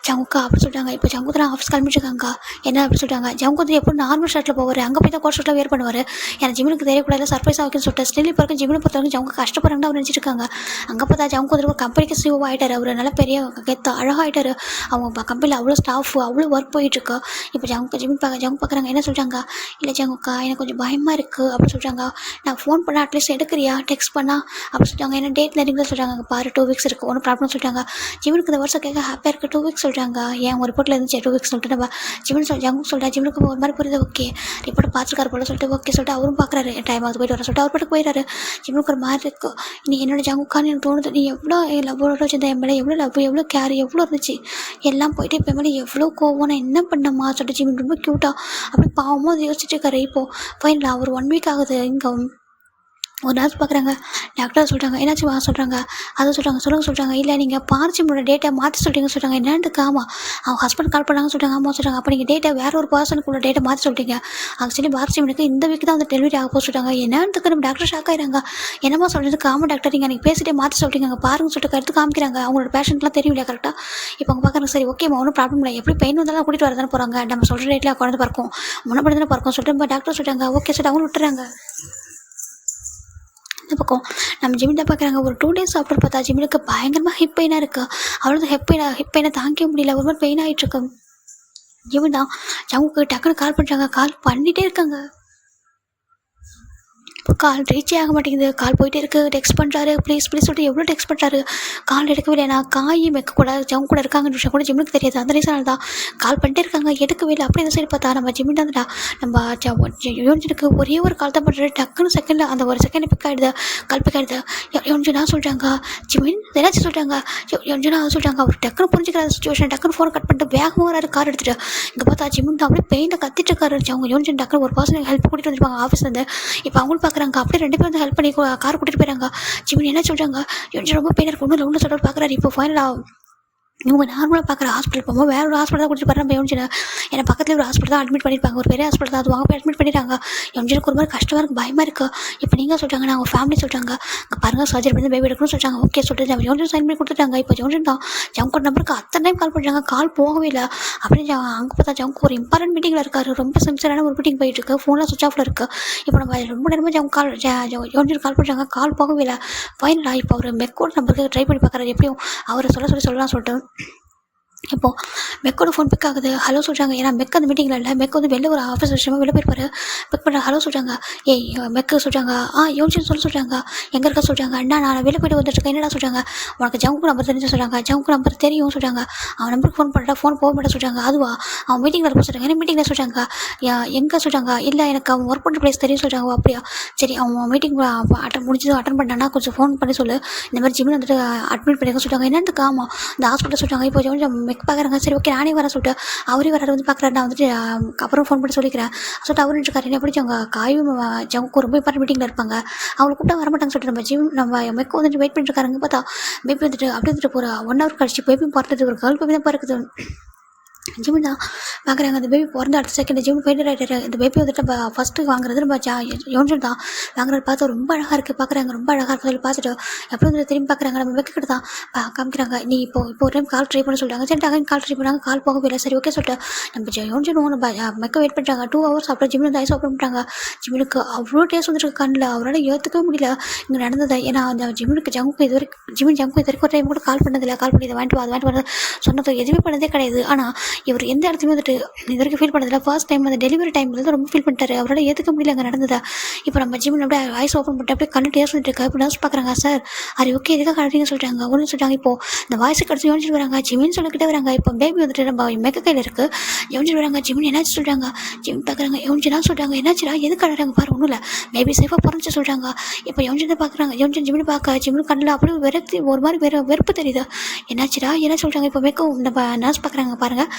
ஜவுக்கா அப்படி சொல்லிட்டாங்க. இப்போ ஜவுக்கு தான் ஆஃபீஸ் கிளம்பிட்டுருக்காங்க. என்ன அப்படி சொல்லிட்டாங்க. ஜவுக்கு வந்து எப்போ நார்மல் ஷர்ட்டில் போவார், அங்கே போய் தான் கோட் ஷர்ட்டில் வேர் பண்ணுவார். ஏன்னா ஜிமினுக்கு தெரியக்கூடாது, சர்ப்ரைஸ் ஆகுன்னு சொல்லிட்டு ஸ்டில் இப்போ வரைக்கும் ஜிமினை பொறுத்தவரைக்கும் ஜவுக்கு கஷ்டப்படுறாங்கன்னு அவர் நினச்சிருக்காங்க. அங்கே பார்த்தா ஜவுக்கு வந்து ஒரு கம்பெனிக்கு சிஓ ஆகிட்டார். அவர் நல்ல பெரிய கெத்த அழகாகிட்டார். அவங்க கம்பெனியில் அவ்வளோ ஸ்டாஃப் அவ்வளோ ஒர்க் போயிட்டுருக்கு. இப்போ ஜவுக்கு பார்க்குறாங்க. என்ன சொல்கிறாங்க, இல்லை ஜவுக்கா எனக்கு கொஞ்சம் பயமாக இருக்குது அப்படி சொல்கிறாங்க. நான் ஃபோன் பண்ணால் அட்லீஸ்ட் எடுக்கிறியா, டெக்ஸ்ட் பண்ணால் அப்படி சொல்லிட்டாங்க. ஏன்னா டேட் நெருங்கில் சொல்கிறாங்க. பாரு 2 வீக்ஸ் இருக்குது, ஒன்றும் ப்ராப்ளம் சொல்லிட்டாங்க. ஜிமினுக்கு இந்த வருஷம் கேட்க ஹாப்பியாக இருக்குது. 2 வீக்ஸ் சொல்கிறாங்க. ஏன் ஒரு ரிப்போர்ட்டில் இருந்துச்சு 2 வீக்ஸ் சொல்லிட்டு நம்ம ஜிமின் ஜவுக்கு சொல்கிறேன். ஜிமினுக்கு ஒரு மாதிரி புரியுது. ஓகே ரிப்போர்ட் பார்த்துருக்காரு போல சொல்லிட்டு ஓகே சொல்லிட்டு அவரும் பார்க்குறாரு. டைம் ஆகுது போயிட்டு வர சொல்லிட்டு அவர் பாட்டுக்கு போயிடாரு. ஜிமினுக்கு ஒரு மாதிரி இருக்கும். நீ என்னோட ஜவுக்கான்னு எனக்கு தோணுது, நீ எவ்வளோ லவ்வோட வச்சிருந்த என் மேலே, எவ்வளோ லவ் எவ்வளோ கேர் எவ்வளோ இருந்துச்சு, எல்லாம் போயிட்டு இப்போ மேலே எவ்வளோ கோவம், நான் என்ன பண்ணம்மா சொல்லிட்டு ஜிமின் ரொம்ப க்யூட்டாக அப்படி பாவமாக அதை யோசிச்சுட்டு இருக்காரு. இப்போது ஃபைனலாக ஒரு 1 வீக் ஆகுது. இங்கே ஒரு நர்ஸ் பார்க்குறாங்க. டாக்டர் சொல்கிறாங்க, என்னாச்சும் சொல்கிறாங்க. அதை சொல்கிறாங்க. இல்லை நீங்கள் பார்ச்சிமோட டேட்டை மாற்றி சொல்லிட்டீங்க சொல்கிறாங்க. என்னன்னுக்கு ஆமாம் அவங்க ஹஸ்பண்ட் கால் பண்ணாங்க சொல்கிறாங்க. ஆமாம் சொல்கிறாங்க. அப்போ நீங்கள் டேட்டை வேறு ஒரு பர்சனுக்குள்ள டேட்டை மாற்றி சொல்லிட்டீங்க. ஆக்சுவலி பார்ச்சிமனுக்கு இந்த வீக் தான் வந்து டெலிவரி ஆக போக சொல்கிறாங்க. என்னன்னுக்கு நம்ம டாக்டர் ஷாக் ஆகிறாங்க. என்னமா சொல்கிறதுக்கு, ஆமாம் டாக்டர் நீங்கள் எனக்கு பேசிட்டே மாற்றி சொல்லிட்டீங்க, அங்கே பாருங்க சொல்லிட்டு எடுத்து காமிக்கிறாங்க. அவங்களோட பேஷண்ட்லாம் தெரியும் இல்லையா கரெக்டாக. இப்போ அவங்க பார்க்குறாங்க. சரி ஓகேம்மா ஒன்றும் ப்ராப்ளம் இல்லை, எப்படி பெயின் வந்தாலும் கூட்டிகிட்டு வரதானே போகிறாங்க, நம்ம சொல்கிற டேட்டில் குழந்தை பறக்கும் முன்னப்படி தானே பறக்கும் சொல்லிட்டு டாக்டர் சொல்லிட்டாங்க. ஓகே சொல்லிட்டு அவங்களும் விட்டுறாங்க. இந்த பக்கம் நம்ம ஜிமின் தான் பார்க்குறாங்க. ஒரு 2 டேஸ் ஆஃப்டர் பார்த்தா ஜிமினுக்கு பயங்கரமாக ஹிப் பெயினாக இருக்குது. அவ்வளோ ஹிப் பெயினை தாங்கிக்க முடியல, ஒரு மாதிரி பெயின் ஆகிட்டுருக்கு. ஜிமின் தான் ஜவுக்கு டக்குன்னு கால் பண்ணுறாங்க. கால் பண்ணிகிட்டே இருக்காங்க. கால் ரீச்சே ஆக மாட்டேங்குது. கால் போயிட்டே இருக்குது. டெக்ஸ்ட் பண்ணுறாரு, ப்ளீஸ் சொல்லிட்டு எவ்வளோ டெக்ஸ்ட் பண்ணுறாரு. கால் எடுக்கவே இல்லை. நான் காயும் வைக்கக்கூடாது, ஜவுக்கு கூட இருக்காங்கன்ற விஷயம் கூட ஜிம்முக்கு தெரியாது. அந்த ரீசனால் தான் கால் பண்ணிட்டே இருக்காங்க, எடுக்கவே இல்லை. அப்படியே சைடு பார்த்தா நம்ம ஜிம்மின் தான்டா நம்ம யோன்ஜனுக்கு ஒரே ஒரு கால் தான் பண்ணுறாரு. டக்குன்னு செகண்டில் அந்த ஒரு செகண்ட் பிக் ஆகிடுது. கால் பிக் ஆகிடுது. யோன்ஜனா சொல்கிறாங்க. ஜிமின் ஏதாச்சும் சொல்கிறாங்க. யோன்ஜனா சொல்கிறாங்க. அவர் டக்குன்னு புரிஞ்சுக்கிற சுச்சுவேஷன். டக்குன்னு ஃபோனை கட் பண்ணிட்டு வேகமாக வராரு கார் எடுத்துகிட்டு. இங்கே பார்த்தா ஜிமின் தான் அப்படியே பெயினில் கத்திட்டு இருக்காரு. அவங்க யோன்ஜன் டக்குன்னு ஒரு பர்சனுக்கு ஹெல்ப் கூட்டிகிட்டு வந்துருப்பாங்க ஆஃபீஸ்லேருந்து. இப்போ அவங்களும் பார்க்குறாங்க. அப்படியே 2 பேரும் வந்து ஹெல்ப் பண்ணி கார் கூட்டிகிட்டு போயிறாங்க. ஜிமின் என்ன சொல்கிறாங்க, ரொம்ப பெயின் இருக்கு, ஒன்றும் சொல்லிட்டு பார்க்குறாரு. இப்போ ஃபைனலாக இவங்க நார்மலாக பார்க்குற ஹாஸ்பிட்டல் போகும்போது வேறு ஒரு ஹாஸ்பிட்டல் தான் கூட்டிட்டு போகிறேன். யோன்ஜனை ஏன்னா பக்கத்தில் ஒரு ஹாஸ்பிட்டல் தான் அட்மிட் பண்ணியிருப்பாங்க, ஒரு பெரிய ஹாஸ்பிட்டல் தான். அது வாங்க போய் அட்மிட் பண்ணிட்டாங்க. யோன்ஜனுக்கு ஒரு மாதிரி கஷ்டமாக இருக்குது, பயமாக இருக்குது. இப்போ நீங்கள் சொல்கிறாங்க, நான் அவங்க ஃபேமிலி சொல்கிறாங்க, அங்கே பாருங்கள் சர்ஜரி பண்ணி பேபி எடுக்கணும்னு சொல்கிறாங்க. ஓகே சொல்லிட்டு நம்ம யோன்ஜன் சைன் பண்ணி கொடுத்துட்டாங்க. இப்போ யோன்ஜன் தான் ஜவுக்கு நம்பருக்கு அத்தனை டைம் கால் பண்ணுறாங்க, கால் போகவே இல்லை. அப்படின்னு அங்கே பார்த்தா ஜவுக்கு ஒரு இம்பார்ட்டன்ட் மீட்டிங்கில் இருக்காரு. ரொம்ப சின்சியரான ஒரு மீட்டிங் போயிட்டு இருக்கு. ஃபோனில் சுவிச் ஆஃபில் இருக்குது. இப்போ நம்ம ரொம்ப நேரமாக யோன்ஜன் கால் பண்ணுறாங்க, கால் போகவே இல்லை. ஃபைனலாக இப்போ அவர் மெக்கோட் நம்பருக்கு ட்ரை பண்ணி பார்க்குறாரு. எப்படியும் அவரை சொல்லலாம் சொல்லிட்டு இப்போது மெக்கோட ஃபோன் பிக் ஆகுது. ஹலோ சொல்கிறாங்க. ஏன்னா மெக் அந்த மீட்டிங்கில் இல்லை. மெக் வந்து வெளில ஒரு ஆஃபீஸ் விஷயமா வெளில போயிருப்பாரு. பிக் பண்ணுற ஹலோ சொல்கிறாங்க. ஏய் மெக்கு சொல்கிறாங்க. யோசிச்சு சொல்கிறாங்க. எங்கே இருக்க சொல்கிறாங்க. அண்ணா நான் வெளில போய்ட்டு வந்துட்டுருக்கேன். என்னடா சொல்கிறாங்க. உனக்கு ஜவுக்கு நம்பர் தெரிஞ்சு சொல்கிறாங்க. ஜவுக்கு நம்பர் தெரியும் சொல்கிறாங்க. அவன் நம்பருக்கு ஃபோன் பண்ணுறா. ஃபோன் போக மாட்டேன் சொல்கிறாங்க. அதுவா அவன் மீட்டிங்கில் இருக்க சொல்கிறாங்க. என்ன மீட்டிங்கில் சொல்கிறாங்க. எங்கே சொல்கிறாங்க. இல்லை எனக்கு அவன் ஒர்க் பண்ணுற ப்ளேஸ் தெரியும் சொல்கிறாங்க. அப்படியா சரி அவன் மீட்டிங் அட்டன் பண்ணானா கொஞ்சம் ஃபோன் பண்ணி சொல்லு. இந்த மாதிரி ஜிம்மில் வந்துட்டு அட்மிட் பண்ணிக்க சொல்கிறாங்க. என்னத்துக்கு ஆமாம் இந்த ஹாஸ்பிட்டல் சொல்கிறாங்க. இப்போ கொஞ்சம் மெக் பார்க்குறாங்க. சரி ஓகே நானே வரேன் சொல்லிட்டு அவரே வராரு வந்து பார்க்குறாரு. நான் வந்துட்டு அப்புறம் ஃபோன் பண்ணி சொல்லிக்கிறேன் சொல்லிட்டு அவரு இருக்காரு. என்ன பிடிச்சி அவங்க காயும் ஜவுக்கு ரொம்ப இம்பார்ட்டன் மீட்டிங்கில் இருப்பாங்க. அவங்களை கூப்பிட்டா வரமாட்டாங்க சொல்லிட்டு நம்ம மெக்கு வந்துட்டு வெயிட் பண்ணிட்டு இருக்காருங்க. பார்த்தா பேபி வந்துட்டு அப்படி வந்துட்டு போகிற 1 hour கழிச்சு பேபி பிறந்தது. ஒரு கேர்ள் பேபி தான் பிறக்குது. ஜிமின் தான் பார்க்குறாங்க. அந்த பேபி பிறந்த அடுத்த செகண்ட் ஜிமின் ஃபெயிலியர் ஆகிட்டாரு. இந்த பேபி வந்துட்டு நம்ம ஃபஸ்ட்டு வாங்குறது நம்ம யோன்ஜன் தான் வாங்குறது. பார்த்து ரொம்ப அழகாக இருக்குது பார்க்குறாங்க. ரொம்ப அழகாக இருக்குது சொல்லி பார்த்துட்டு எப்படி வந்து திரும்பி பார்க்குறாங்க. நம்ம மெக்கிட்ட தான் காமிக்கிறாங்க. நீ இப்போ ஒரு டைம் கால் ட்ரை பண்ண சொல்லிட்டாங்க. சரி அகைன் கால் ட்ரை பண்ணாங்க. கால் போகவே இல்லை. சரி ஓகே சொல்லிட்டு நம்ம யோன்ஜனும் நம்ம மெக்க வெயிட் பண்ணுறாங்க. 2 hours அப்புறம் ஜிமின் வந்து ஐஸ் ஓப்பன் பண்ணுறாங்க. ஜிமினுக்கு அவ்வளோ டேஸ்ட் வந்துருக்கு கண்ணில். அவரால் ஏற்றுக்கவே முடியல இங்கே நடந்தது. ஏன்னா அந்த ஜிமினுக்கு ஜவுக்கு இது வரைக்கும் ஒரு டைம் கூட கால் பண்ணதில்லை. கால் பண்ணி இதை வாங்கிட்டு பண்ணது சொன்னது எதுவுமே பண்ணதே கிடையாது. ஆனால் இவர் எந்த இடத்துலையுமே வந்துட்டு இது வரைக்கும் ஃபீல் பண்ணதில்லை. ஃபர்ஸ்ட் டைம் அந்த டெலிவரி டைமில் தான் ரொம்ப ஃபீல் பண்ணிட்டாரு. அவரால் ஏற்றுக்க முடியல அங்கே நடந்ததா. இப்போ நம்ம ஜிமின் அப்படியே ஐஸ் ஓப்பன் பண்ணிட்டு அப்படியே கண்ணு டேஸ்ட் வந்துட்டு இருக்கா. இப்போ நர்ஸ் பார்க்குறாங்க. சார் அது ஓகே எதுக்காக கரெக்டிங்க சொல்கிறாங்க. ஒன்று சொல்கிறாங்க. இப்போது இந்த வாய்ஸ் கிடச்சி யோசிச்சுட்டு வராங்க. ஜிமின் சொல்லிக்கிட்டே வராங்க. இப்போ பேபி வந்துட்டு நம்ம மெக்க கையில் இருக்குது. யோசிச்சுட்டு வராங்க. ஜிமின் என்னாச்சு சொல்கிறாங்க. ஜிமின் பார்க்குறாங்க. யோசிச்சுனா சொல்கிறாங்க. என்னாச்சுடா எதுக்கு அழகாங்க பாரு ஒன்றும் இல்லை பேபி சேஃபாக பிறந்துச்சு சொல்கிறாங்க. இப்போ யோசிச்சு பார்க்குறாங்க. ஜிமின் பார்க்க ஜிமின் கண்ணில் அப்படியே வெறுத்து ஒரு மாதிரி வெறுப்பு தெரியுது. என்னாச்சுடா என்ன சொல்கிறாங்க. இப்போ மெக்க நம்ம நர்ஸ் பார்க்குறாங்க. பாருங்கள்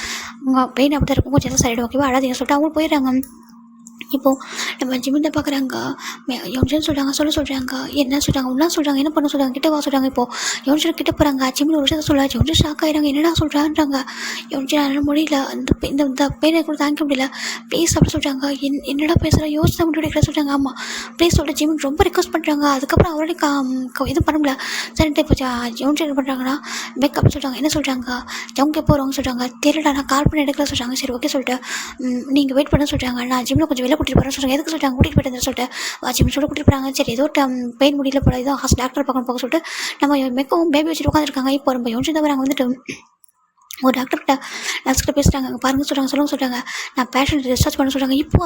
உங்கள் பெயின் அப்படி தான் இருக்கும். கொஞ்சம் எதாவது சைடு ஓகேவா அழாதீங்க சொல்லிட்டு அவங்க போயிடுறாங்க. இப்போது நம்ம ஜிமின் பார்க்குறாங்க. யோன்ஜன் சொல்கிறாங்க. சொல்கிறாங்க. என்ன சொல்கிறாங்க. ஒன்றா சொல்கிறாங்க. என்ன பண்ண சொல்கிறாங்க. கிட்ட வா சொல்கிறாங்க. இப்போது யோன்ஜன் கிட்ட போகிறாங்க. ஜிமின் ஒரு விஷயத்த சொல்ல யோன்ஜன் ஷாக் ஆகிறாங்க. என்னடா சொல்கிறான்றாங்க. யோன்ஜன் முடியல இந்த பெயினை கூட தாங்கிக்க முடியல. ப்ளீஸ் அப்படி சொல்கிறாங்க. என்னடா பேசுகிற யோசிச்சு மட்டும் கிட்ட சொல்கிறாங்க. ஆமாம் ப்ளீஸ் சொல்லிட்டு ஜிமின் ரொம்ப ரிக்வஸ்ட் பண்ணுறாங்க. அதுக்கப்புறம் அவரோட இது பண்ண முடியல. சரின்ட்டு இப்போ யோன்ஜன் என்ன பண்ணுறாங்கன்னா பெக் அப்படி சொல்கிறாங்க. என்ன சொல்கிறாங்க. ஜவுங்க எப்போ வருவாங்க சொல்கிறாங்க. தெரியல நான் கால் பண்ணி எடுக்கல சொல்கிறாங்க. சரி ஓகே சொல்லிட்டு நீங்கள் வெயிட் பண்ண சொல்கிறாங்க. நான் ஜிம்மில் கொஞ்சம் வெளில கூட்டிகிட்டு போகிறேன் சொல்கிறாங்க. எதுக்கு சொல்லிட்டாங்க. கூட்டிகிட்டு போயிட்டு சொல்லிட்டு ஜிம் சொல்லிட்டு கூட்டிகிட்டு போகிறாங்க. சரி ஏதோ பெயின் முடியல போல ஏதோ டாக்டர் பார்க்கணும் போக சொல்லிட்டு நம்ம மெக்கவும் பேபி வச்சுட்டு உட்காந்துருக்காங்க. இப்போ நம்ம யோசிச்சு தான் வராங்க. வந்துட்டு ஒரு டாக்டர்கிட்ட நர்ஸ்கிட்ட பேசுகிறாங்க. அங்கே பாருங்க சொல்கிறாங்க. நான் பேஷண்ட் டிஸ்சார்ஜ் பண்ண சொல்கிறாங்க. இப்போ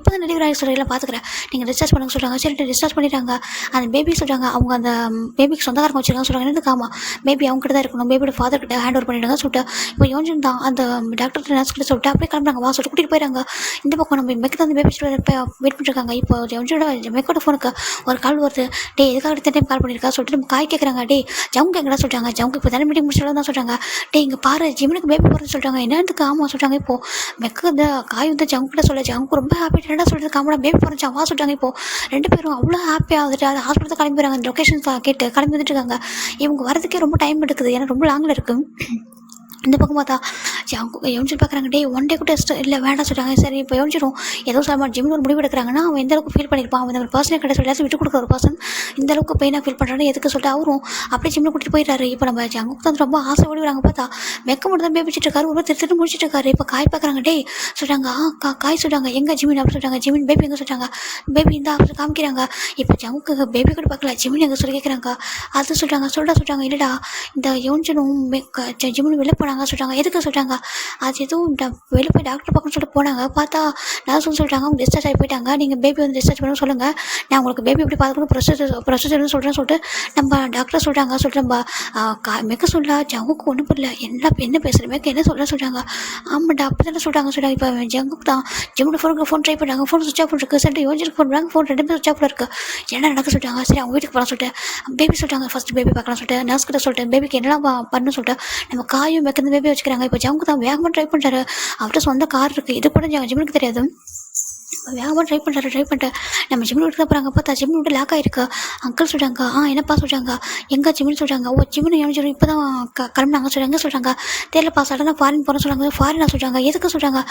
தான் டெலிவரி ஆகி சொல்கிறீங்களா பார்த்துக்கிறேன் நீங்கள் டிஸ்சார்ஜ் பண்ண சொல்கிறாங்க. சரி டிஸ்சார்ஜ் பண்ணிட்டாங்க. அந்த பேபி சொல்கிறாங்க. அவங்க அந்த பேபிக்கு சொந்தக்காரங்க வச்சுருக்காங்க சொல்கிறாங்க. என்னது ஆமாம் பேபி அவங்ககிட்ட தான் இருக்கணும். பேபியோட ஃபாதர் கிட்ட ஹேண்ட் ஓவர் பண்ணிடுங்க சொல்லிட்டு இப்போ யோன்ஜன் தான் அந்த டாக்டர் நர்ஸ்கிட்ட சொல்லிட்டு அப்படியே கிளம்புறாங்க. வா சொல்லிட்டு கூட்டிகிட்டு போயிறாங்க. இந்த பக்கம் நம்ம மெக்கு அந்த பேபி வெயிட் பண்ணிருக்காங்க. இப்போ யோன்ஜனோட மெக்கோட ஃபோனுக்கு ஒரு கால் வருது. டே எதுக்காக அடுத்த டைம் கால் பண்ணியிருக்கா சொல்லிட்டு நம்ம காய் கேட்குறாங்க. டே ஜவுங்க எங்கடா சொல்கிறாங்க. ஜவுங்க இப்போ தானே மீட்டிங் முடிச்சு தான் சொல்கிறாங்க. டே இங்கே பாரு ஜிமினுக்கு பேபி போகிறேன்னு சொல்கிறாங்க. என்னத்துக்கு ஆமாம் சொல்கிறாங்க. இப்போது மெக்கு இந்த காய் வந்து ஜவுங்கிட்ட சொல்ல ஜவுக்கு ரொம்ப ஹாப்பி என்னடா சொல்கிறது காமடா பேபி போகிறேன் வா சொல்கிறாங்க. இப்போது 2 பேரும் அவ்வளோ ஹாப்பியாக வந்துட்டு அது ஹாஸ்பிட்டல் கிளம்பி போகிறாங்க. அந்த லொக்கேஷன் கேட்டு கிளம்பி வந்துட்டு இருக்காங்க. இவங்க வரதுக்கே ரொம்ப டைம் எடுக்குது. ஏன்னா ரொம்ப லாங்கில் இருக்குது. இந்த பக்கம் பார்த்தா யோன்ஜன் பார்க்குறாங்க. டே 1 day கூட டெஸ்ட் இல்லை வேண்டாம் சொல்கிறாங்க. சரி இப்போ யோன்ஜனும் ஏதோ சொல்ல ஜிம்மில் ஒரு முடிவு எடுக்கிறாங்கன்னா அவன் எந்த அளவுக்கு ஃபீல் பண்ணியிருப்பான். அவன் ஒரு பர்சனே கிடையாது எல்லாத்தையும் விட்டு கொடுக்குற ஒரு பர்சன் இந்த அளவுக்கு பெயினாக ஃபீல் பண்ணுறான்னு எதுக்கு சொல்லிட்டு அவரும் அப்படியே ஜிம்மில் கூட்டிகிட்டு போயிட்டாரு. இப்போ நம்ம ஜங்குக்கு தான் ரொம்ப ஆசை ஓடிவிடுறாங்க. பார்த்தா மெக்க மட்டும் தான் பேபிச்சிட்டு இருக்காரு. ஒரு திருட்டு முடிச்சிட்டு இருக்காரு. இப்போ காய் பார்க்குறாங்க. டே சொல்கிறாங்க. காய் சொல்கிறாங்க. எங்கே ஜிமின் அப்படி சொல்கிறாங்க. ஜிமின் பேபி எங்கே சொல்கிறாங்க. பேபி இந்த ஆஃபீஸில் காமிக்கிறாங்க. இப்போ ஜங்குக்கு பேபி கூட பார்க்கல. ஜிமின் எங்கே சொல்லி கேட்குறாங்க. அது சொல்கிறாங்க. இல்லைடா இந்த யோன்ஜனும் ஜிமின் வெளில போனாங்க சொல்கிறாங்க. எதுக்கு சொல்கிறாங்க. அது எதுவும் வெளியே போய் டாக்டர் பார்க்கணும்னு சொல்லிட்டு போனாங்க. பார்த்தா நர்ஸ் சொல்லிட்டாங்க அவங்க டிஸ்சார்ஜ் ஆகி போயிட்டாங்க. நீங்கள் பேபி வந்து டிஸ்சார்ஜ் பண்ணணும் சொல்லுங்கள். நான் உங்களுக்கு பேபி எப்படி பார்க்கணும் ப்ரொசீஜர்னு சொல்கிறேன்னு சொல்லிட்டு நம்ம டாக்டர் சொல்கிறாங்க. சொல்லிட்டு நம்ம மெக்க சொல்ல ஜங்குக்கு ஒன்றும் புரியல. என்ன பேசுகிற மெக்க என்ன சொல்கிறாங்க. ஆமாண்டா அப்படி தானே சொல்கிறாங்க. இப்போ ஜங்குக்கு தான் ஜிம்மோட ஃபோன் ட்ரை பண்ணாங்க. ஃபோன் சுவிச் ஆஃப் இருக்குது. சரி யோசிச்சு ஃபோன் பண்ணாங்க. ஃபோன் 2 பேர் சுவிச் ஆஃபில் இருக்குது. என்ன நடக்க சொல்லிட்டாங்க. சரி அவங்க வீட்டுக்கு போகலாம் சொல்லிட்டு பேபி சொல்லிட்டாங்க. ஃபஸ்ட்டு பேபி பார்க்கலாம் சொல்லிட்டு நர்ஸ் கிட்ட சொல்லிட்டு பேபிக்கு என்னெல்லாம் பண்ணு சொல்லிட்டு நம்ம காயும் மெக்க இந்த பேபி வச்சுக்கிறாங்க. இப்போ ஜங்கு தான் வேகமாக ட்ரை பண்ணுறாரு. அவர்கிட்ட சொந்த கார் இருக்குது. இது கூட ஜிம்முக்கு தெரியாது. வேகமாக ட்ரை பண்ணிட்டு நம்ம ஜிம்மில் விட்டு போகிறாங்க. பார்த்தா ஜிம்மில் விட்டு லாக் ஆகிருக்கு. அங்கிள் சொல்கிறாங்க. என்னப்பா சொல்கிறாங்க. எங்கே ஜிம்மின்னு சொல்கிறாங்க. ஜிம்மின்னு யோசிச்சு இப்போ தான் கிளம்புனாங்க சொல்கிறாங்க. சொல்கிறாங்க தெரியலப்பா சடனாக ஃபாரின் போகிறேன்னு சொல்கிறாங்க. ஃபாரினாக சொல்கிறாங்க. எதுக்கு சொல்கிறாங்க.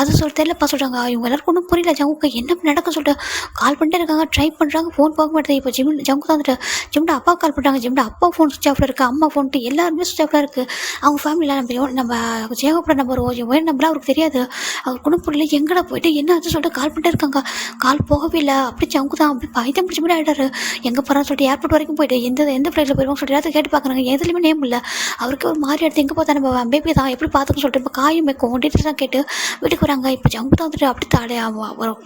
அது தெரியலப்பா சொல்கிறாங்க. இவங்க எல்லாருக்கும் ஒன்றும் புரியல. ஜங்குக்கு என்ன நடக்க சொல்லிட்டு கால் பண்ணிட்டே இருக்காங்க. ட்ரை பண்ணுறாங்க. ஃபோன் போக மாட்டேது. இப்போ ஜங்கு தான் வந்துட்டு ஜிம்மில் அப்பா கால் பண்ணுறாங்க. ஜிம்மில் அப்பா ஃபோன் சுவிச் ஆஃபில் இருக்குது. அம்மா ஃபோன்ட்டு எல்லாருமே சுவிச் ஆஃபில் இருக்குது. அவங்க ஃபேமிலியில் நம்ம ஜேகப்பட நம்பர் நம்பர்லாம் அவருக்கு தெரியாது. அவருக்கு ஒன்றும் புரியல. எங்கடா போயிட்டு என்ன ஆச்சு சொல்லிட்டு கால் பண்ணிட்டு இருக்காங்க. கால் போகவே இல்லை. அப்படி ஜங்கு தான் அப்படி பைத்தியம் பிடிச்ச மாதிரி ஆகிட்டாரு. எங்கே போகிறான்னு சொல்லிட்டு ஏர்போர்ட் வரைக்கும் போயிட்டு எந்த ஃப்ளைட்டில் போயிருவோம் சொல்லிட்டு அதை கேட்டு பார்க்குறாங்க. எதுலையுமே நேம் இல்லை. அவருக்கு ஒரு மாதிரி எடுத்து எங்கே பார்த்தா நம்ம பேபி தான் எப்படி பார்த்துக்கன்னு சொல்லிட்டு இப்போ காயும் மேய்க்கும் டீட்டெயில்ஸ் தான் கேட்டு வீட்டுக்கு வராங்க. இப்போ ஜங்கு தான் வந்துட்டு அப்படி தாடே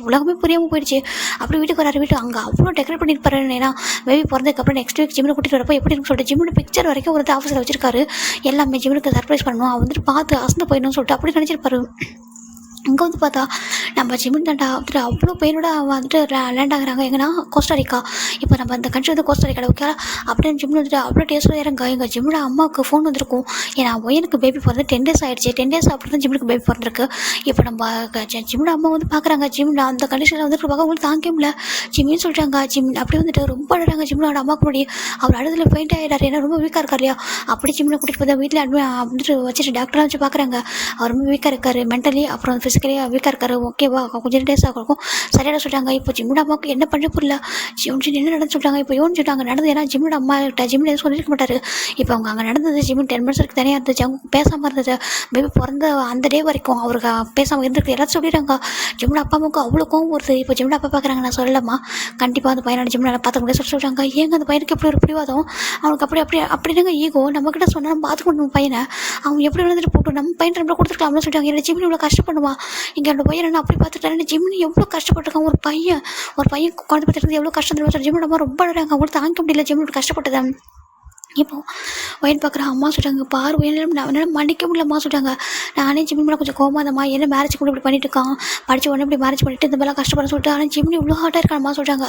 உலகமே புரியாமல் போயிடுச்சு. அப்படி வீட்டுக்கு வராரு. வீட்டு அங்கே அவ்வளோ டெக்கரேட் பண்ணியிருப்பாரு. ஏன்னா பேபி பிறந்ததுக்கப்புறம் நெக்ஸ்ட் வீக் ஜிம்மில் கூட்டிகிட்டு வரப்போ எப்படி இருக்குன்னு சொல்லிட்டு ஜிம்மோட பிக்சர் வரைக்கும் ஒரு ஆஃபீஸில் வச்சிருக்காரு. எல்லாமே ஜிம்முக்கு சர்ப்ரைஸ் பண்ணணும், அவன் வந்துட்டு பார்த்து அசந்து போயிடணும்னு சொல்லிட்டு அப்படி நினச்சிருப்பாரு. இங்கே வந்து பார்த்தா நம்ம ஜிமின் தாண்டா வந்துட்டு அவ்வளோ பெயினோட வந்துட்டு லேண்ட் ஆகுறாங்க. எங்கன்னா கோஸ்டாரிக்கா. இப்போ நம்ம அந்த கண்ட்ரி வந்து கோஸ்டாரிக்கா ஓகே. அப்படியே ஜிம்மில் வந்துட்டு அவ்வளோ டேஸ்ட்டில் இறங்க எங்கள் ஜிம்மோட அம்மாவுக்கு ஃபோன் வந்திருக்கும். ஏன்னா ஒயனுக்கு பேபி பிறந்து 10 days ஆகிடுச்சு. 10 days அப்படி தான் ஜிம்முக்கு பேபி பிறந்திருக்கு. இப்போ நம்ம ஜிம்மோட அம்மா வந்து பார்க்குறாங்க. ஜிம்மில் அந்த கண்டிஷனில் வந்துட்டு பார்க்க உங்களுக்கு தாங்க முடியல. ஜிம்மின்னு சொல்லிட்டாங்க. அப்படி வந்துட்டு ரொம்ப அழுறாங்க. ஜிம்மோட அம்மாவுக்கு முன்னாடி அவர் அழுதில் பெயிண்ட் ஆகிடாரு. ஏன்னா ரொம்ப வீக்காக இருக்கார் இல்லையா. அப்படி ஜிம்மில் கூட்டிகிட்டு போய் வீட்டில் வந்துட்டு வச்சுட்டு டாக்டராக வச்சு பார்க்குறாங்க. அவர் ரொம்ப வீக்காக இருக்கார். மென்டலி அப்புறம் ஃபிசிக்கலி வீக்காக இருக்காரு. ஓகேவா கொஞ்சம் டேஸ் ஆகும் சரியான சொல்லிட்டாங்க. இப்போ ஜிம்மோட அம்மாவுக்கு என்ன பண்ண புரியல. என்ன நடந்து சொல்லிட்டாங்க. இப்போ யோன்னு சொல்லிட்டாங்க நடந்தது. ஏன்னா ஜிம்மோட அம்மா கிட்ட ஜிம்மில் எதுவும் சொல்லியிருக்க மாட்டார். இப்போ அவங்க அங்கே நடந்தது ஜிம்மி 10 minutes வரைக்கும் தனியாக இருந்துச்சு. அவங்க பேசாமல் இருந்தது. பேபி பிறந்த அந்த டே வரைக்கும் அவருக்கு பேசாமல் இருந்துருக்கு. எல்லாத்தையும் சொல்லிடுறாங்க. ஜிம்மோட அப்பா அம்மாவுக்கு அவ்வளோ கோவம் வருது. இப்போ ஜிம்மோட அப்பா பார்க்குறாங்க. நான் சொல்லலாமா கண்டிப்பாக அந்த பையனோட ஜிம்மில் பார்த்துக்க முடியாது சொல்லிட்டாங்க. ஏங்க அந்த பையனுக்கு எப்படி ஒரு பிடிவாதம் அவனுக்கு அப்படிங்க ஈகோ நம்மக்கிட்ட சொன்னால் நம்ம பார்த்துக்கணும் பையனை. அவன் எப்படி வந்துட்டு போட்டு நம்ம பையன் நம்மளை கொடுத்துருக்கலாம்னு சொல்லிட்டாங்க. என்னோட ஜிம்மி இவ்வளோ கஷ்டப்படுவான். இங்கே என்னோட பையன் என்ன அப்படி பார்த்துட்டாரு. ஜிம்னி எவ்வளோ கஷ்டப்பட்டிருக்கான். ஒரு பையன் குழந்தை பார்த்துருக்கு எவ்வளோ கஷ்டம் தெரியும். ஜிம்மோட அம்மா ரொம்ப அழகாங்க. அவங்களுக்கு தாங்க முடியல ஜிம்மோட கஷ்டப்பட்டதை. இப்போ ஒயின் பார்க்குற அம்மா சொல்கிறாங்க பாரு என்னால் மன்னிக்க முடியலம்மா சொல்கிறாங்க. நானே ஜிம்மி மேலே கொஞ்சம் கோவமாக இருந்தம்மா. என்ன மேரேஜ் கூட இப்படி பண்ணிட்டு இருக்கான். படித்த உடனே இப்படி மேரேஜ் பண்ணிட்டு இந்த மாதிரிலாம் கஷ்டப்பட சொல்லிட்டு ஆனால் ஜிம்மி இவ்வளோ ஹார்ட்டாக இருக்கான்மா சொல்கிறாங்க.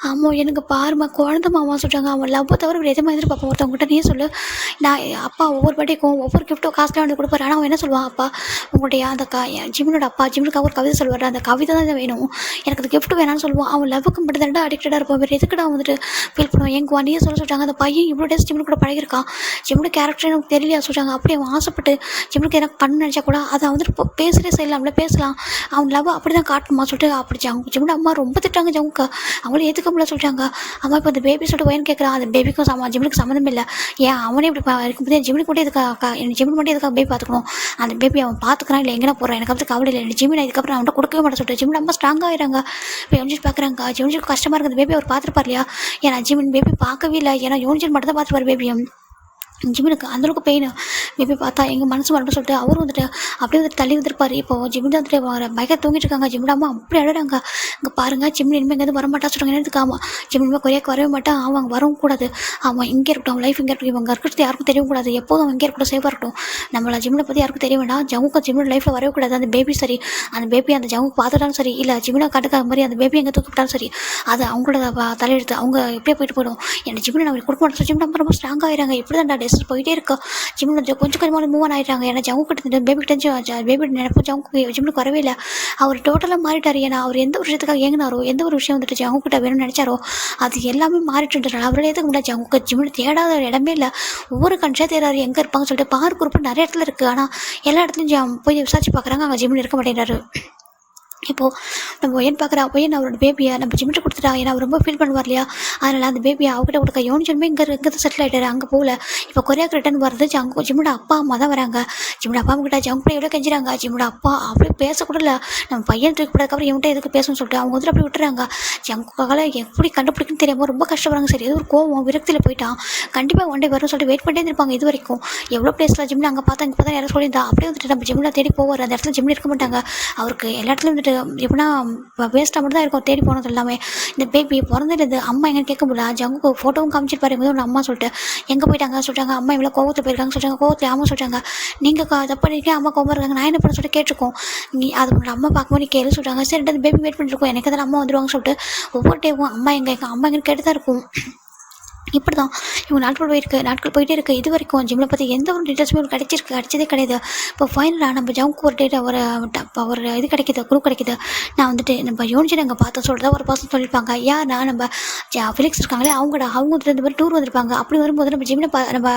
அம்மா எனக்கு பாருமா குழந்தைமாம்மா சொல்கிறாங்க. அவன் லவ் தவிர இப்படி எதுவும் எதிர்பார்ப்போம். ஒருத்தவங்ககிட்ட நீ சொல்லு. நான் அப்பா ஒவ்வொரு பாட்டிக்கும் ஒவ்வொரு கிஃப்ட்டோ காசுலாம் வந்து கொடுப்பாரு. ஆனால் அவன் என்ன சொல்லுவான் அப்பா உங்களுடைய அந்த ஜிம்மனோட அப்பா ஜிம்முக்கு ஒரு கவிதை சொல்லுவார். அந்த கவிதை தான் வேணும் எனக்கு அந்த கிஃப்ட் வேணாம்னு சொல்லுவான். அவன் லவ்வுக்கு மட்டும் தாண்டா அடிக்டடாக இருப்பான். வேறு எதுக்கு நான் வந்துட்டு ஃபீல் பண்ணுவேன். எங்கள் வண்டியை சொல்லிட்டாங்க. அந்த பையன் இவ்வளோ டேஸ் ஜிம்மு கூட பழகிருக்கான். ஜிம்மோட கேரக்டர் எனக்கு தெரியலையா சொல்கிறாங்க. அப்படி அவன் ஆசைப்பட்டு ஜிம்முக்கு எனக்கு பண்ண நினச்சா கூட அதை வந்துட்டு இப்போ பேசுகிறே செய்யலாம்ல பேசலாம். அவன் லவ் அப்படி தான் காட்டணுமா சொல்லிட்டு அப்படி ஜிம்மோட அம்மா ரொம்ப திட்டாங்க. ஜவுக்கு அவங்கள ஏற்றுக்க முடியல சொல்லிட்டாங்க. அம்மா இப்போ அந்த பேபி சொல்லிட்டு வயன் கேட்குறான். அந்த பேபிக்கும் ஜிம்முக்கு சம்மந்தம் இல்லை. ஏன் அவனே இப்படி இருக்கும்போது ஜிம்முக்கு மட்டும் ஜிம்மு மட்டும் எதுக்காக பேபி பார்த்துக்கணும். அந்த பேபி அவன் பார்த்துக்கிறான் இல்லை எங்கே போகிறான் எனக்கு வந்து கவலை இல்லை. ஜிம்மி இதுக்கப்புறம் அவன்கிட்ட கொடுக்கவே மாட்டேன் சொல்லிட்டு ஜிம்மோட அம்மா ஸ்ட்ராங்காக ஆகிறாங்க. இப்போ யோனிச்சு பார்க்குறாங்க. யோனிச்சுக்கு கஷ்டமாக இருக்குது. பேபி அவர் பார்த்துருப்பார் இல்லையா. ஏன்னா ஜிம்மின் பேபி பார்க்கவே இல்லை. ஏன்னா யோனிச்சு மட்டும் தான் பார்த்துருப்பார் பேபியும். ஜிம்முக்கு அந்தளவுக்கு பெயின் பேபி பார்த்தா எங்கள் மனசு வரணும்னு சொல்லிட்டு அவரும் வந்துட்டு அப்படியே வந்துட்டு தள்ளி வந்துருப்பார். இப்போ ஜிம்மி தான் வந்துட்டு பயக்க தூங்கிட்டு இருக்காங்க. ஜிம்மோட அம்மா அப்படி அழுறாங்க. இங்கே பாருங்கள் ஜிம்மி இனிமேல் இங்கேருந்து வரமாட்டா சொல்கிறாங்க. என்னதுக்கு ஆமாம் ஜிம்மி இனிமேல் கொரியாக்கு வரவே மாட்டான். அவங்க வரவும் கூடாது. அவன் இங்கே இருக்கட்டும். அவன் லைஃப் இங்கே இருக்கட்டும். இவங்க இருக்கிறது யாருக்கும் தெரியவும் கூடாது. எப்போதும் அவன் இங்கே இருக்கட்டும் சேஃபாக இருக்கட்டும். நம்மளை ஜிம்மில் பற்றி யாருக்கும் தெரிய வேண்டாம். ஜவுக்கு ஜிம்மோட லைஃப்பில் வரவே கூடாது. அந்த பேபி சரி அந்த பேபி அந்த ஜவுக்கு பார்த்துட்டாலும் சரி இல்லை ஜிம்மில் காட்டுக்காத மாதிரி அந்த பேபி எங்கே தூக்கிட்டாலும் சரி அது அவங்களோட தலையெடுத்து அவங்க எப்படியே போயிட்டு போயிடும். என்ன ஜிம்மில் நம்ம கொடுக்க மாட்டோம். ஜிம்மோட ரொம்ப ஸ்ட்ராங் ஆகிறாங்க. இப்படி தான் டெஸ்ட் போயிட்டே இருக்கா. ஜிம்மில் கொஞ்சம் கொஞ்சமாக மூவ் ஆகிட்டாங்க. ஏன்னா ஜவுக்கு கிட்ட பேபி கிட்ட பேபி நினைப்போம். ஜவுக்கு ஜிம்முக்கு வரவே இல்லை. அவர் டோட்டலாக மாறிட்டார். ஏன்னா அவர் எந்த ஒரு விஷயத்துக்காக ஏங்கினாரோ எந்த ஒரு விஷயம் வந்துட்டு ஜவுக்கு கிட்ட வேணும்னு நினச்சாரோ அது எல்லாமே மாறிட்டுன்றாரு. அவரால் எதுக்கு முடியாது. ஜவுக்கு ஜிம்மில் தேடாத இடமே இல்லை. ஒவ்வொரு கண்ட்ரியாக தேடாரு எங்கே இருப்பாங்கன்னு சொல்லிட்டு பார்க் குரூப் நிறைய இடத்துல இருக்குது. ஆனால் எல்லா இடத்துலையும் போய் விசாரிச்சு பார்க்குறாங்க. அங்கே ஜிம்மில் இருக்க மாட்டேங்கிறாரு. இப்போது நம்ம ஒயன் பார்க்குறா ஒயன் அவரோட பேபியை நம்ம ஜிம்மிட்ட கொடுத்துட்டா. ஏன்னா அவர் ரொம்ப ஃபீல் பண்ணுவார் இல்லையா. அதனால் அந்த பேபியை அவகிட்ட கொடுக்க யோனிச்சுமே இங்கே செட்டில் ஆகிட்டாரு. அங்கே போகல. இப்போ கொரியாவுக்கு ரிட்டன் வருது. ஜிம்மோட அப்பா அம்மா தான் வராங்க. ஜிம்மோட அப்பா கிட்ட ஜங்கு எவ்வளோ கெஞ்சுறாங்க. ஜிம்மோட அப்பா அப்படியே பேசக்கூட இல்லை. நம்ம பையன் தூக்கி போட்டதுக்கப்புறம் இவன்ட்ட எதுக்கு பேசணும்னு சொல்லிட்டு அவங்க வந்துட்டு அப்படி விட்டுறாங்க. ஜங்குக்காக எப்படி கண்டுபிடிக்குன்னு தெரியாமல் ரொம்ப கஷ்டப்படுறாங்க. சரி ஏதோ ஒரு கோவம் விரக்தியில் போயிட்டான். கண்டிப்பாக ஒன் டே வரும்னு சொல்லிட்டு வெயிட் பண்ணிட்டே இருப்பாங்க. இது வரைக்கும் எவ்வளோ பிளேஸில் ஜிம்மில் அங்கே பார்த்தா இங்கே பார்த்தா யாரும் சொல்லியிருந்தா அப்படியே வந்துட்டு நம்ம ஜிம்மில் தேடி போவார். அந்த இடத்துல ஜிம்மில் இருக்க மாட்டாங்க. அவருக்கு எல்லா இடத்துலையும் வந்துட்டு எப்படின்னா வேஸ்ட்டாக மட்டும் தான் இருக்கும் தேடி போனது எல்லாமே. இந்த பேபி பிறந்துடுது. அம்மா எங்கன்னு கேட்க முடியல. ஜங்குக்கு ஃபோட்டோவும் காமிச்சிருப்பாரு எங்கே ஒரு அம்மா சொல்லிட்டு எங்கே போயிட்டாங்க சொல்லிட்டாங்க. அம்மா இவ்வளோ கோவத்தில் போயிருக்காங்க சொல்லிட்டாங்க. கோவத்தில் அம்மா சொல்லிட்டாங்க நீங்கள் தப்பு பண்ணிருக்கேன் அம்மா கோவம் இருக்காங்க. நான் என்ன பண்ண சொல்லிட்டு கேட்டிருக்கோம். நீ அது உங்களோட அம்மா பார்க்கும்போது நீ கேள்வி சொல்கிறாங்க. சரி அந்த பேபி வெயிட் பண்ணிருக்கோம். எனக்கு தான் அம்மா வந்துடுவாங்க சொல்லிட்டு ஒவ்வொரு டைமும் அம்மா எங்கள் அம்மா எங்கன்னு கேட்டு தான் இருக்கும். இப்படி தான் இவங்க நாட்கள் போயிட்டே இருக்குது. இது வரைக்கும் ஜிம்மில் பற்றி எந்த ஒரு டீட்டெயில்ஸுமே ஒரு கிடைச்சதே கிடையாது. இப்போ ஃபைனலாக நம்ம ஜவுக்கு ஒரு டேட் ஒரு இது கிடைக்கிது குரூப் கிடைக்கிது. நான் வந்துட்டு நம்ம யோனிச்சு நாங்கள் பார்த்தோம் சொல்கிறதா ஒரு பர்சன் சொல்லியிருப்பாங்க. யாருன்னா நம்ம ஃபிலிக்ஸ் இருக்காங்களே அவங்க வந்துட்டு இந்த மாதிரி டூர் வந்திருப்பாங்க. அப்படி வரும்போது நம்ம ஜிம்மில் நம்ம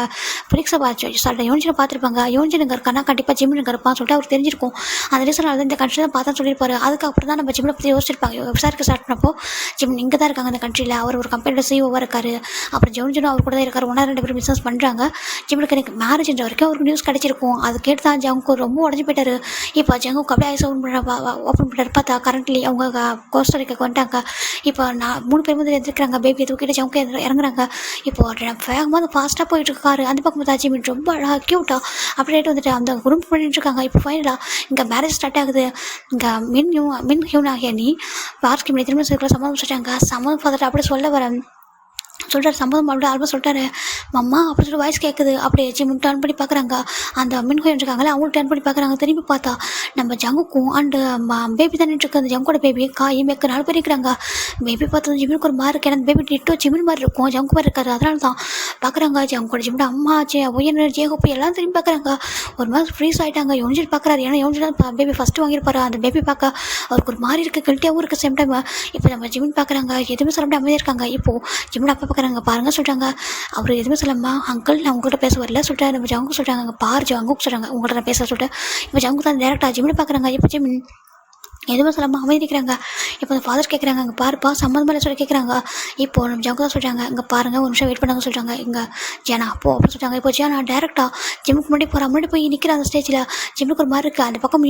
ஃபிலிக்ஸை பார்த்து யோனிச்சில் பார்த்துருப்பாங்க. யோனிச்சு இங்கே இருக்கானா கண்டிப்பாக ஜிம்மில் இங்கே இருப்பான்னு சொல்லிட்டு அவர் தெரிஞ்சிருக்கும். அந்த ரீசன் அதை இந்த கண்ட்ரி தான் பார்த்தா சொல்லியிருப்பாரு. அதுக்கப்புறம் தான் நம்ம ஜிம்மில் பற்றி யோசிச்சிருப்பாங்க. விசாரிக்க ஸ்டார்ட் பண்ணப்போ ஜிம் இங்கே தான் இருக்காங்க அந்த கண்ட்ரியில். அவர் ஒரு கம்பெனியோட சிஓவாக இருக்கார். அப்புறம் ஜோன் அவர் கூட தான் இருக்கார். ஒன்றா 2 பேரும் பிஸ்னஸ் பண்ணுறாங்க. ஜிம்முக்கு எனக்கு மேரேஜ்ன்ற வரைக்கும் அவருக்கு நியூஸ் கிடச்சிருக்கும். அது கேட்டு தான் ஜங்கு ரொம்ப உடஞ்சி போயிட்டாரு. இப்போ ஜங்குக்கு அப்படியே ஐஸ் ஓப்பன் பண்ணுறாரு. பார்த்தா கரண்ட்லி அவங்க கோஸ்டரிக்காக்கு வந்துட்டாங்க. இப்போ நான் 3 பேர் வந்து எதிர்க்கிறாங்க. பேபியை தூக்கிட்டு ஜங்கு இறங்குறாங்க. இப்போ வேகமாக ஃபாஸ்ட்டாக போயிட்டு இருக்காரு. அந்த பக்கம் பார்த்தா ஜிமின் ரொம்ப அழகாக க்யூட்டாக அப்படியே வந்துட்டு அந்த குரூப் பண்ணிட்டு இருக்காங்க. இப்போ ஃபைனலாக இங்கே மேரேஜ் ஸ்டார்ட் ஆகுது. இங்கே மின் ஹியூன் ஆகிய நீ பார்க்கி மணி திரும்ப சேர்க்கல சம்மதம் சொல்லிட்டாங்க. சம்மதம் பார்த்துட்டு அப்படியே சொல்ல வரேன் சொல்கிறார். சம்மதம் அப்படியே ஆல்பம் சொல்லிட்டாரு. மம்மா அப்படி சொல்லி வாய்ஸ் கேட்குது. அப்படியே ஜிம் டர்ன் பண்ணி பார்க்குறாங்க. அந்த மின்கோயம் இருக்காங்களே அவங்களும் டர்ன் பண்ணி பார்க்குறாங்க. திரும்பி பார்த்தா நம்ம ஜங்குக்கும் அண்டு பேபி தான் நின்றுருக்கு. அந்த ஜங்கோட பேபி காய் மேற்கு 4 பேர் இருக்கிறாங்க. பேபி பார்த்தது ஜிம்முக்கு ஒரு மாதிரி இருக்கு. ஏன்னா பேபி டிட்டோ ஜிம்மின் மாதிரி இருக்கும், ஜங்கு மாதிரி இருக்காது. அதனால தான் பார்க்குறாங்க. ஜங்கோட ஜிம்மோட அம்மா உயர் ஜேகோப்பு எல்லாம் திரும்பி பார்க்குறாங்க. ஒரு மாதிரி ஃப்ரீஸ் ஆகிட்டாங்க. யோஞ்சில் பார்க்குறாரு. ஏன்னா யோஞ்சில் பேபி ஃபஸ்ட்டு வாங்கியிருப்பாரு. அந்த பேபி பார்க்க அவருக்கு ஒரு மாதிரி இருக்குது, கில்ட்டியாகவும் இருக்குது சேம் டைம். இப்போ நம்ம ஜிம்மின் பார்க்குறாங்க. எதுவுமே சொல்ல முடியாது அமைதியாக இருக்காங்க. இப்போது ஜிம்மோட அப்பா பார்க்குறாங்க. பாருங்க சொல்கிறாங்க. அவர் எதுவுமே சொல்லம்மா அங்கிள் நான் உங்கள்கிட்ட பேச வரல சொல்லிட்டு நம்ம ஜங்கு சொல்கிறாங்க. அங்கே பாரு ஜங்குக்கு சொல்கிறாங்க உங்கள்கிட்ட நான் பேச சொல்லிட்டு இப்போ ஜங்கு தான் டேரெக்டாக ஜிம்மில் பார்க்குறாங்க. இப்போ ஜிம்மின் எதுவுமே சொல்லாமல் அமைதிக்கிறாங்க. இப்போ அந்த ஃபாதர் கேட்குறாங்க. அங்கே பாருப்பா சம்மந்தமாக சொல்லி கேட்குறாங்க. இப்போ நம்ம ஜங்கு தான் சொல்கிறாங்க. இங்கே பாருங்கள் ஒரு நிமிஷம் வெயிட் பண்ணாங்க சொல்கிறாங்க. இங்கே ஜேனா அப்போ அப்படின்னு சொல்கிறாங்க. இப்போ ஜேனா டேரெக்டாக ஜிம்முக்கு முன்னாடி போய் நிற்கிற அந்த ஸ்டேஜில் ஜிம்முக்கு ஒரு மாதிரி இருக்குது. அந்த பக்கம்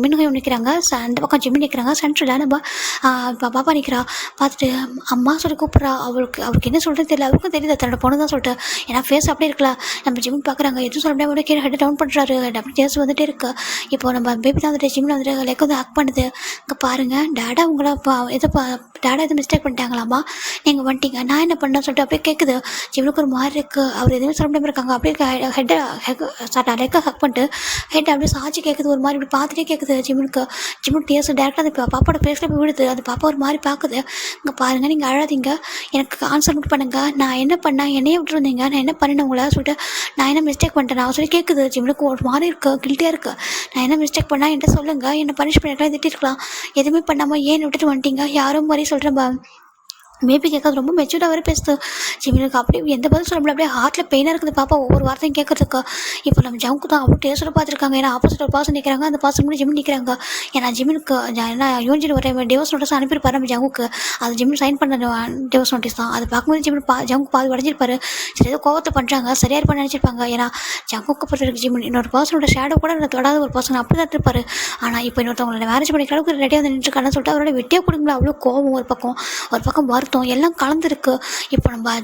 மின்னுகையும் நிற்கிறாங்க. அந்த பக்கம் ஜிம்மி நிற்கிறாங்க. சென்டரில் நம்ம பாப்பா நிற்கிறா. பார்த்துட்டு அம்மா சொல்லி கூப்பிட்றா. அவருக்கு என்ன சொல்கிறது தெரியல. அவருக்கும் தெரியல தன்னோட பொண்ணு தான் சொல்லிட்டு. ஏன்னா ஃபேஸ் அப்படியே இருக்கலாம். நம்ம ஜிம்முக்கு பார்க்குறாங்க. எதுவும் சொல்ல முடியாது. கீழே ஹெட் டவுன் பண்ணுறாரு. அப்படி டேஸ் வந்துட்டே இருக்கு. இப்போ நம்ம பேபி தான் வந்துட்டு ஜிம்மில் வந்துட்டு லைக் வந்து ஆக்ட் பண்ணுது. இங்கே பாருங்கள் டாடா உங்களை டாடா எதுவும் மிஸ்டேக் பண்ணிட்டாங்களாம்மா நீங்கள் வந்துட்டீங்க நான் என்ன பண்ணேன்னு சொல்லிட்டு அப்படியே கேட்குது. ஜிம்முக்கு ஒரு மாதிரி இருக்குது. அவர் எதுவுமே சொல்ல முடியாமல் இருக்காங்க. அப்படியே ஹெட்டை லெக்கை ஹக் பண்ணிட்டு ஹெட் அப்படியே சாட்சி கேட்குது. ஒரு மாதிரி இப்படி பார்த்துட்டே கேட்குது. ஜிம்முக்கு டேஸ் டேரெக்டாக அந்த பாப்பாவோட ஃபேஸில் போய் விடுது. அந்த பாப்பா ஒரு மாதிரி பார்க்குது. இங்கே பாருங்கள் நீங்கள் அழாதீங்க, எனக்கு ஆன்சர் மட்டும் பண்ணுங்கள். நான் என்ன பண்ணேன், என்னையே விட்டுருந்தீங்க, நான் என்ன பண்ணேன் உங்களை சொல்லிட்டு நான் என்ன மிஸ்டேக் பண்ணிட்டேன் நான் சொல்லி கேட்குது. ஜிம்முக்கு ஒரு மாதிரி இருக்குது, கில்ட்டியாக இருக்குது. நான் என்ன மிஸ்டேக் பண்ணால் என்கிட்ட சொல்லுங்கள், என்ன பனிஷ் பண்ணிருக்கலாம், திட்டிருக்கலாம், எதுவுமே பண்ணாமல் ஏன் விட்டுட்டு வந்துட்டீங்க யாரும் மாதிரி சொல்கிறேன். மேபி கேட்காது ரொம்ப மெச்சூர்டாக வர பேசுது. ஜிம்மினுக்கு அப்படியே எந்த பதில் சொல்ல முடியல. அப்படியே ஹார்ட்டில் பெயினாக இருக்குது பாப்பா ஒவ்வொரு வார்த்தையும் கேட்கறதுக்கு. இப்போ நம்ம ஜவுக்கு தான் அப்படி டேஸ்ட்டோட பார்த்துருக்காங்க. ஏன்னா ஆப்போசிட் ஒரு பாசம் நிற்கிறாங்க. அந்த பாசம் கூட ஜிம்மின் நிற்கிறாங்க. ஏன்னா ஜிம்மினுக்கு ஏன்னா யூனிஜின் ஒரு டிவோர்ஸ் நோட்டீஸ் அனுப்பியிருப்பாரு நம்ம ஜவுக்கு. அது ஜிம்மின் சைன் பண்ண டிவோர்ஸ் நோட்டீஸ் தான். அது பார்க்கும்போது ஜவுக்கு பாதி உடஞ்சிருப்பாரு. சரி ஏதோ கோவத்தை பண்ணுறாங்க, சரியாக இருப்பான்னு நினச்சிருப்பாங்க. ஏன்னா ஜவுக்கு பொறுத்தவரைக்கும் ஜிம்மின் இன்னொரு பர்சனோட ஷேடோ கூட தொடாத ஒரு பர்சன் அப்படி தான் இருப்பார். ஆனால் இப்போ இன்னொருத்தவங்களை மேரேஜ் பண்ணிக்கிற அளவுக்கு ரெடியாக வந்து நின்றுருக்கான்னு சொல்லிட்டு அவரோட வெட்டியே கொடுங்களா அவ்வளோ கோவம். ஒரு பக்கம் வருத்தம் எல்லாம் கலந்துருக்கு. இப்போ நம்ம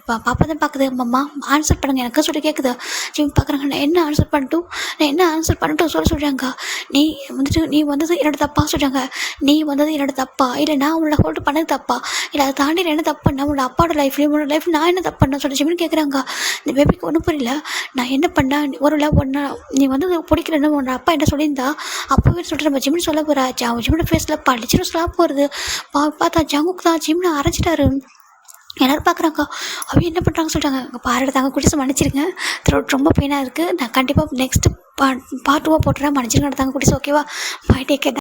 பாப்பா தான் பார்க்குது. அம்மா ஆன்சர் பண்ணுங்கள் எனக்கு சொல்லி கேட்குது. ஜிம் பார்க்குறாங்க. நான் என்ன ஆன்சர் பண்ணட்டும் சொல்கிறாங்க. நீ வந்தது என்னோட தப்பா சொல்கிறாங்க. நீ வந்தது என்னோட தப்பா இல்லை நான் உன்னோட ஹோல்டு பண்ணது தப்பா இல்லை அதை தாண்டி என்ன தப்பு பண்ணேன் உன்னோட அப்பாவோட லைஃப்லேயும் உன்னோட லைஃப் நான் என்ன தப்பு பண்ணேன் சொல்லி ஜிம்னு கேட்குறாங்க. இந்த பேபிக்கு ஒன்றும் புரியல. நான் என்ன பண்ணேன் ஒரு ஒன்று நீ வந்து பிடிக்கிறேன்னு உன்னோட அப்பா என்ன சொல்லியிருந்தா அப்போவே சொல்லிட்டு நம்ம ஜிம்னு சொல்ல போகிறா. ஜிம்னோட ஃபேஸில் படிச்சுன்னு சொல்ல போகிறது. பார்த்தா ஜங்குக்கு தான் ஜிம்னு அரைச்சிட்டாரு. எல்லோரும் பார்க்குறாங்க. அவங்க என்ன பண்ணுறாங்க சொல்கிறாங்க. அங்கே பாரு தாங்க குடிச்சு மன்னிச்சிருங்க, த்ரோட் ரொம்ப பெயினாக இருக்குது. நான் கண்டிப்பாக நெக்ஸ்ட்டு பார்ட் 2 போட்டுறேன். மன்னிச்சிருங்க தாங்க குடிச்சு. ஓகேவா? Bye take care.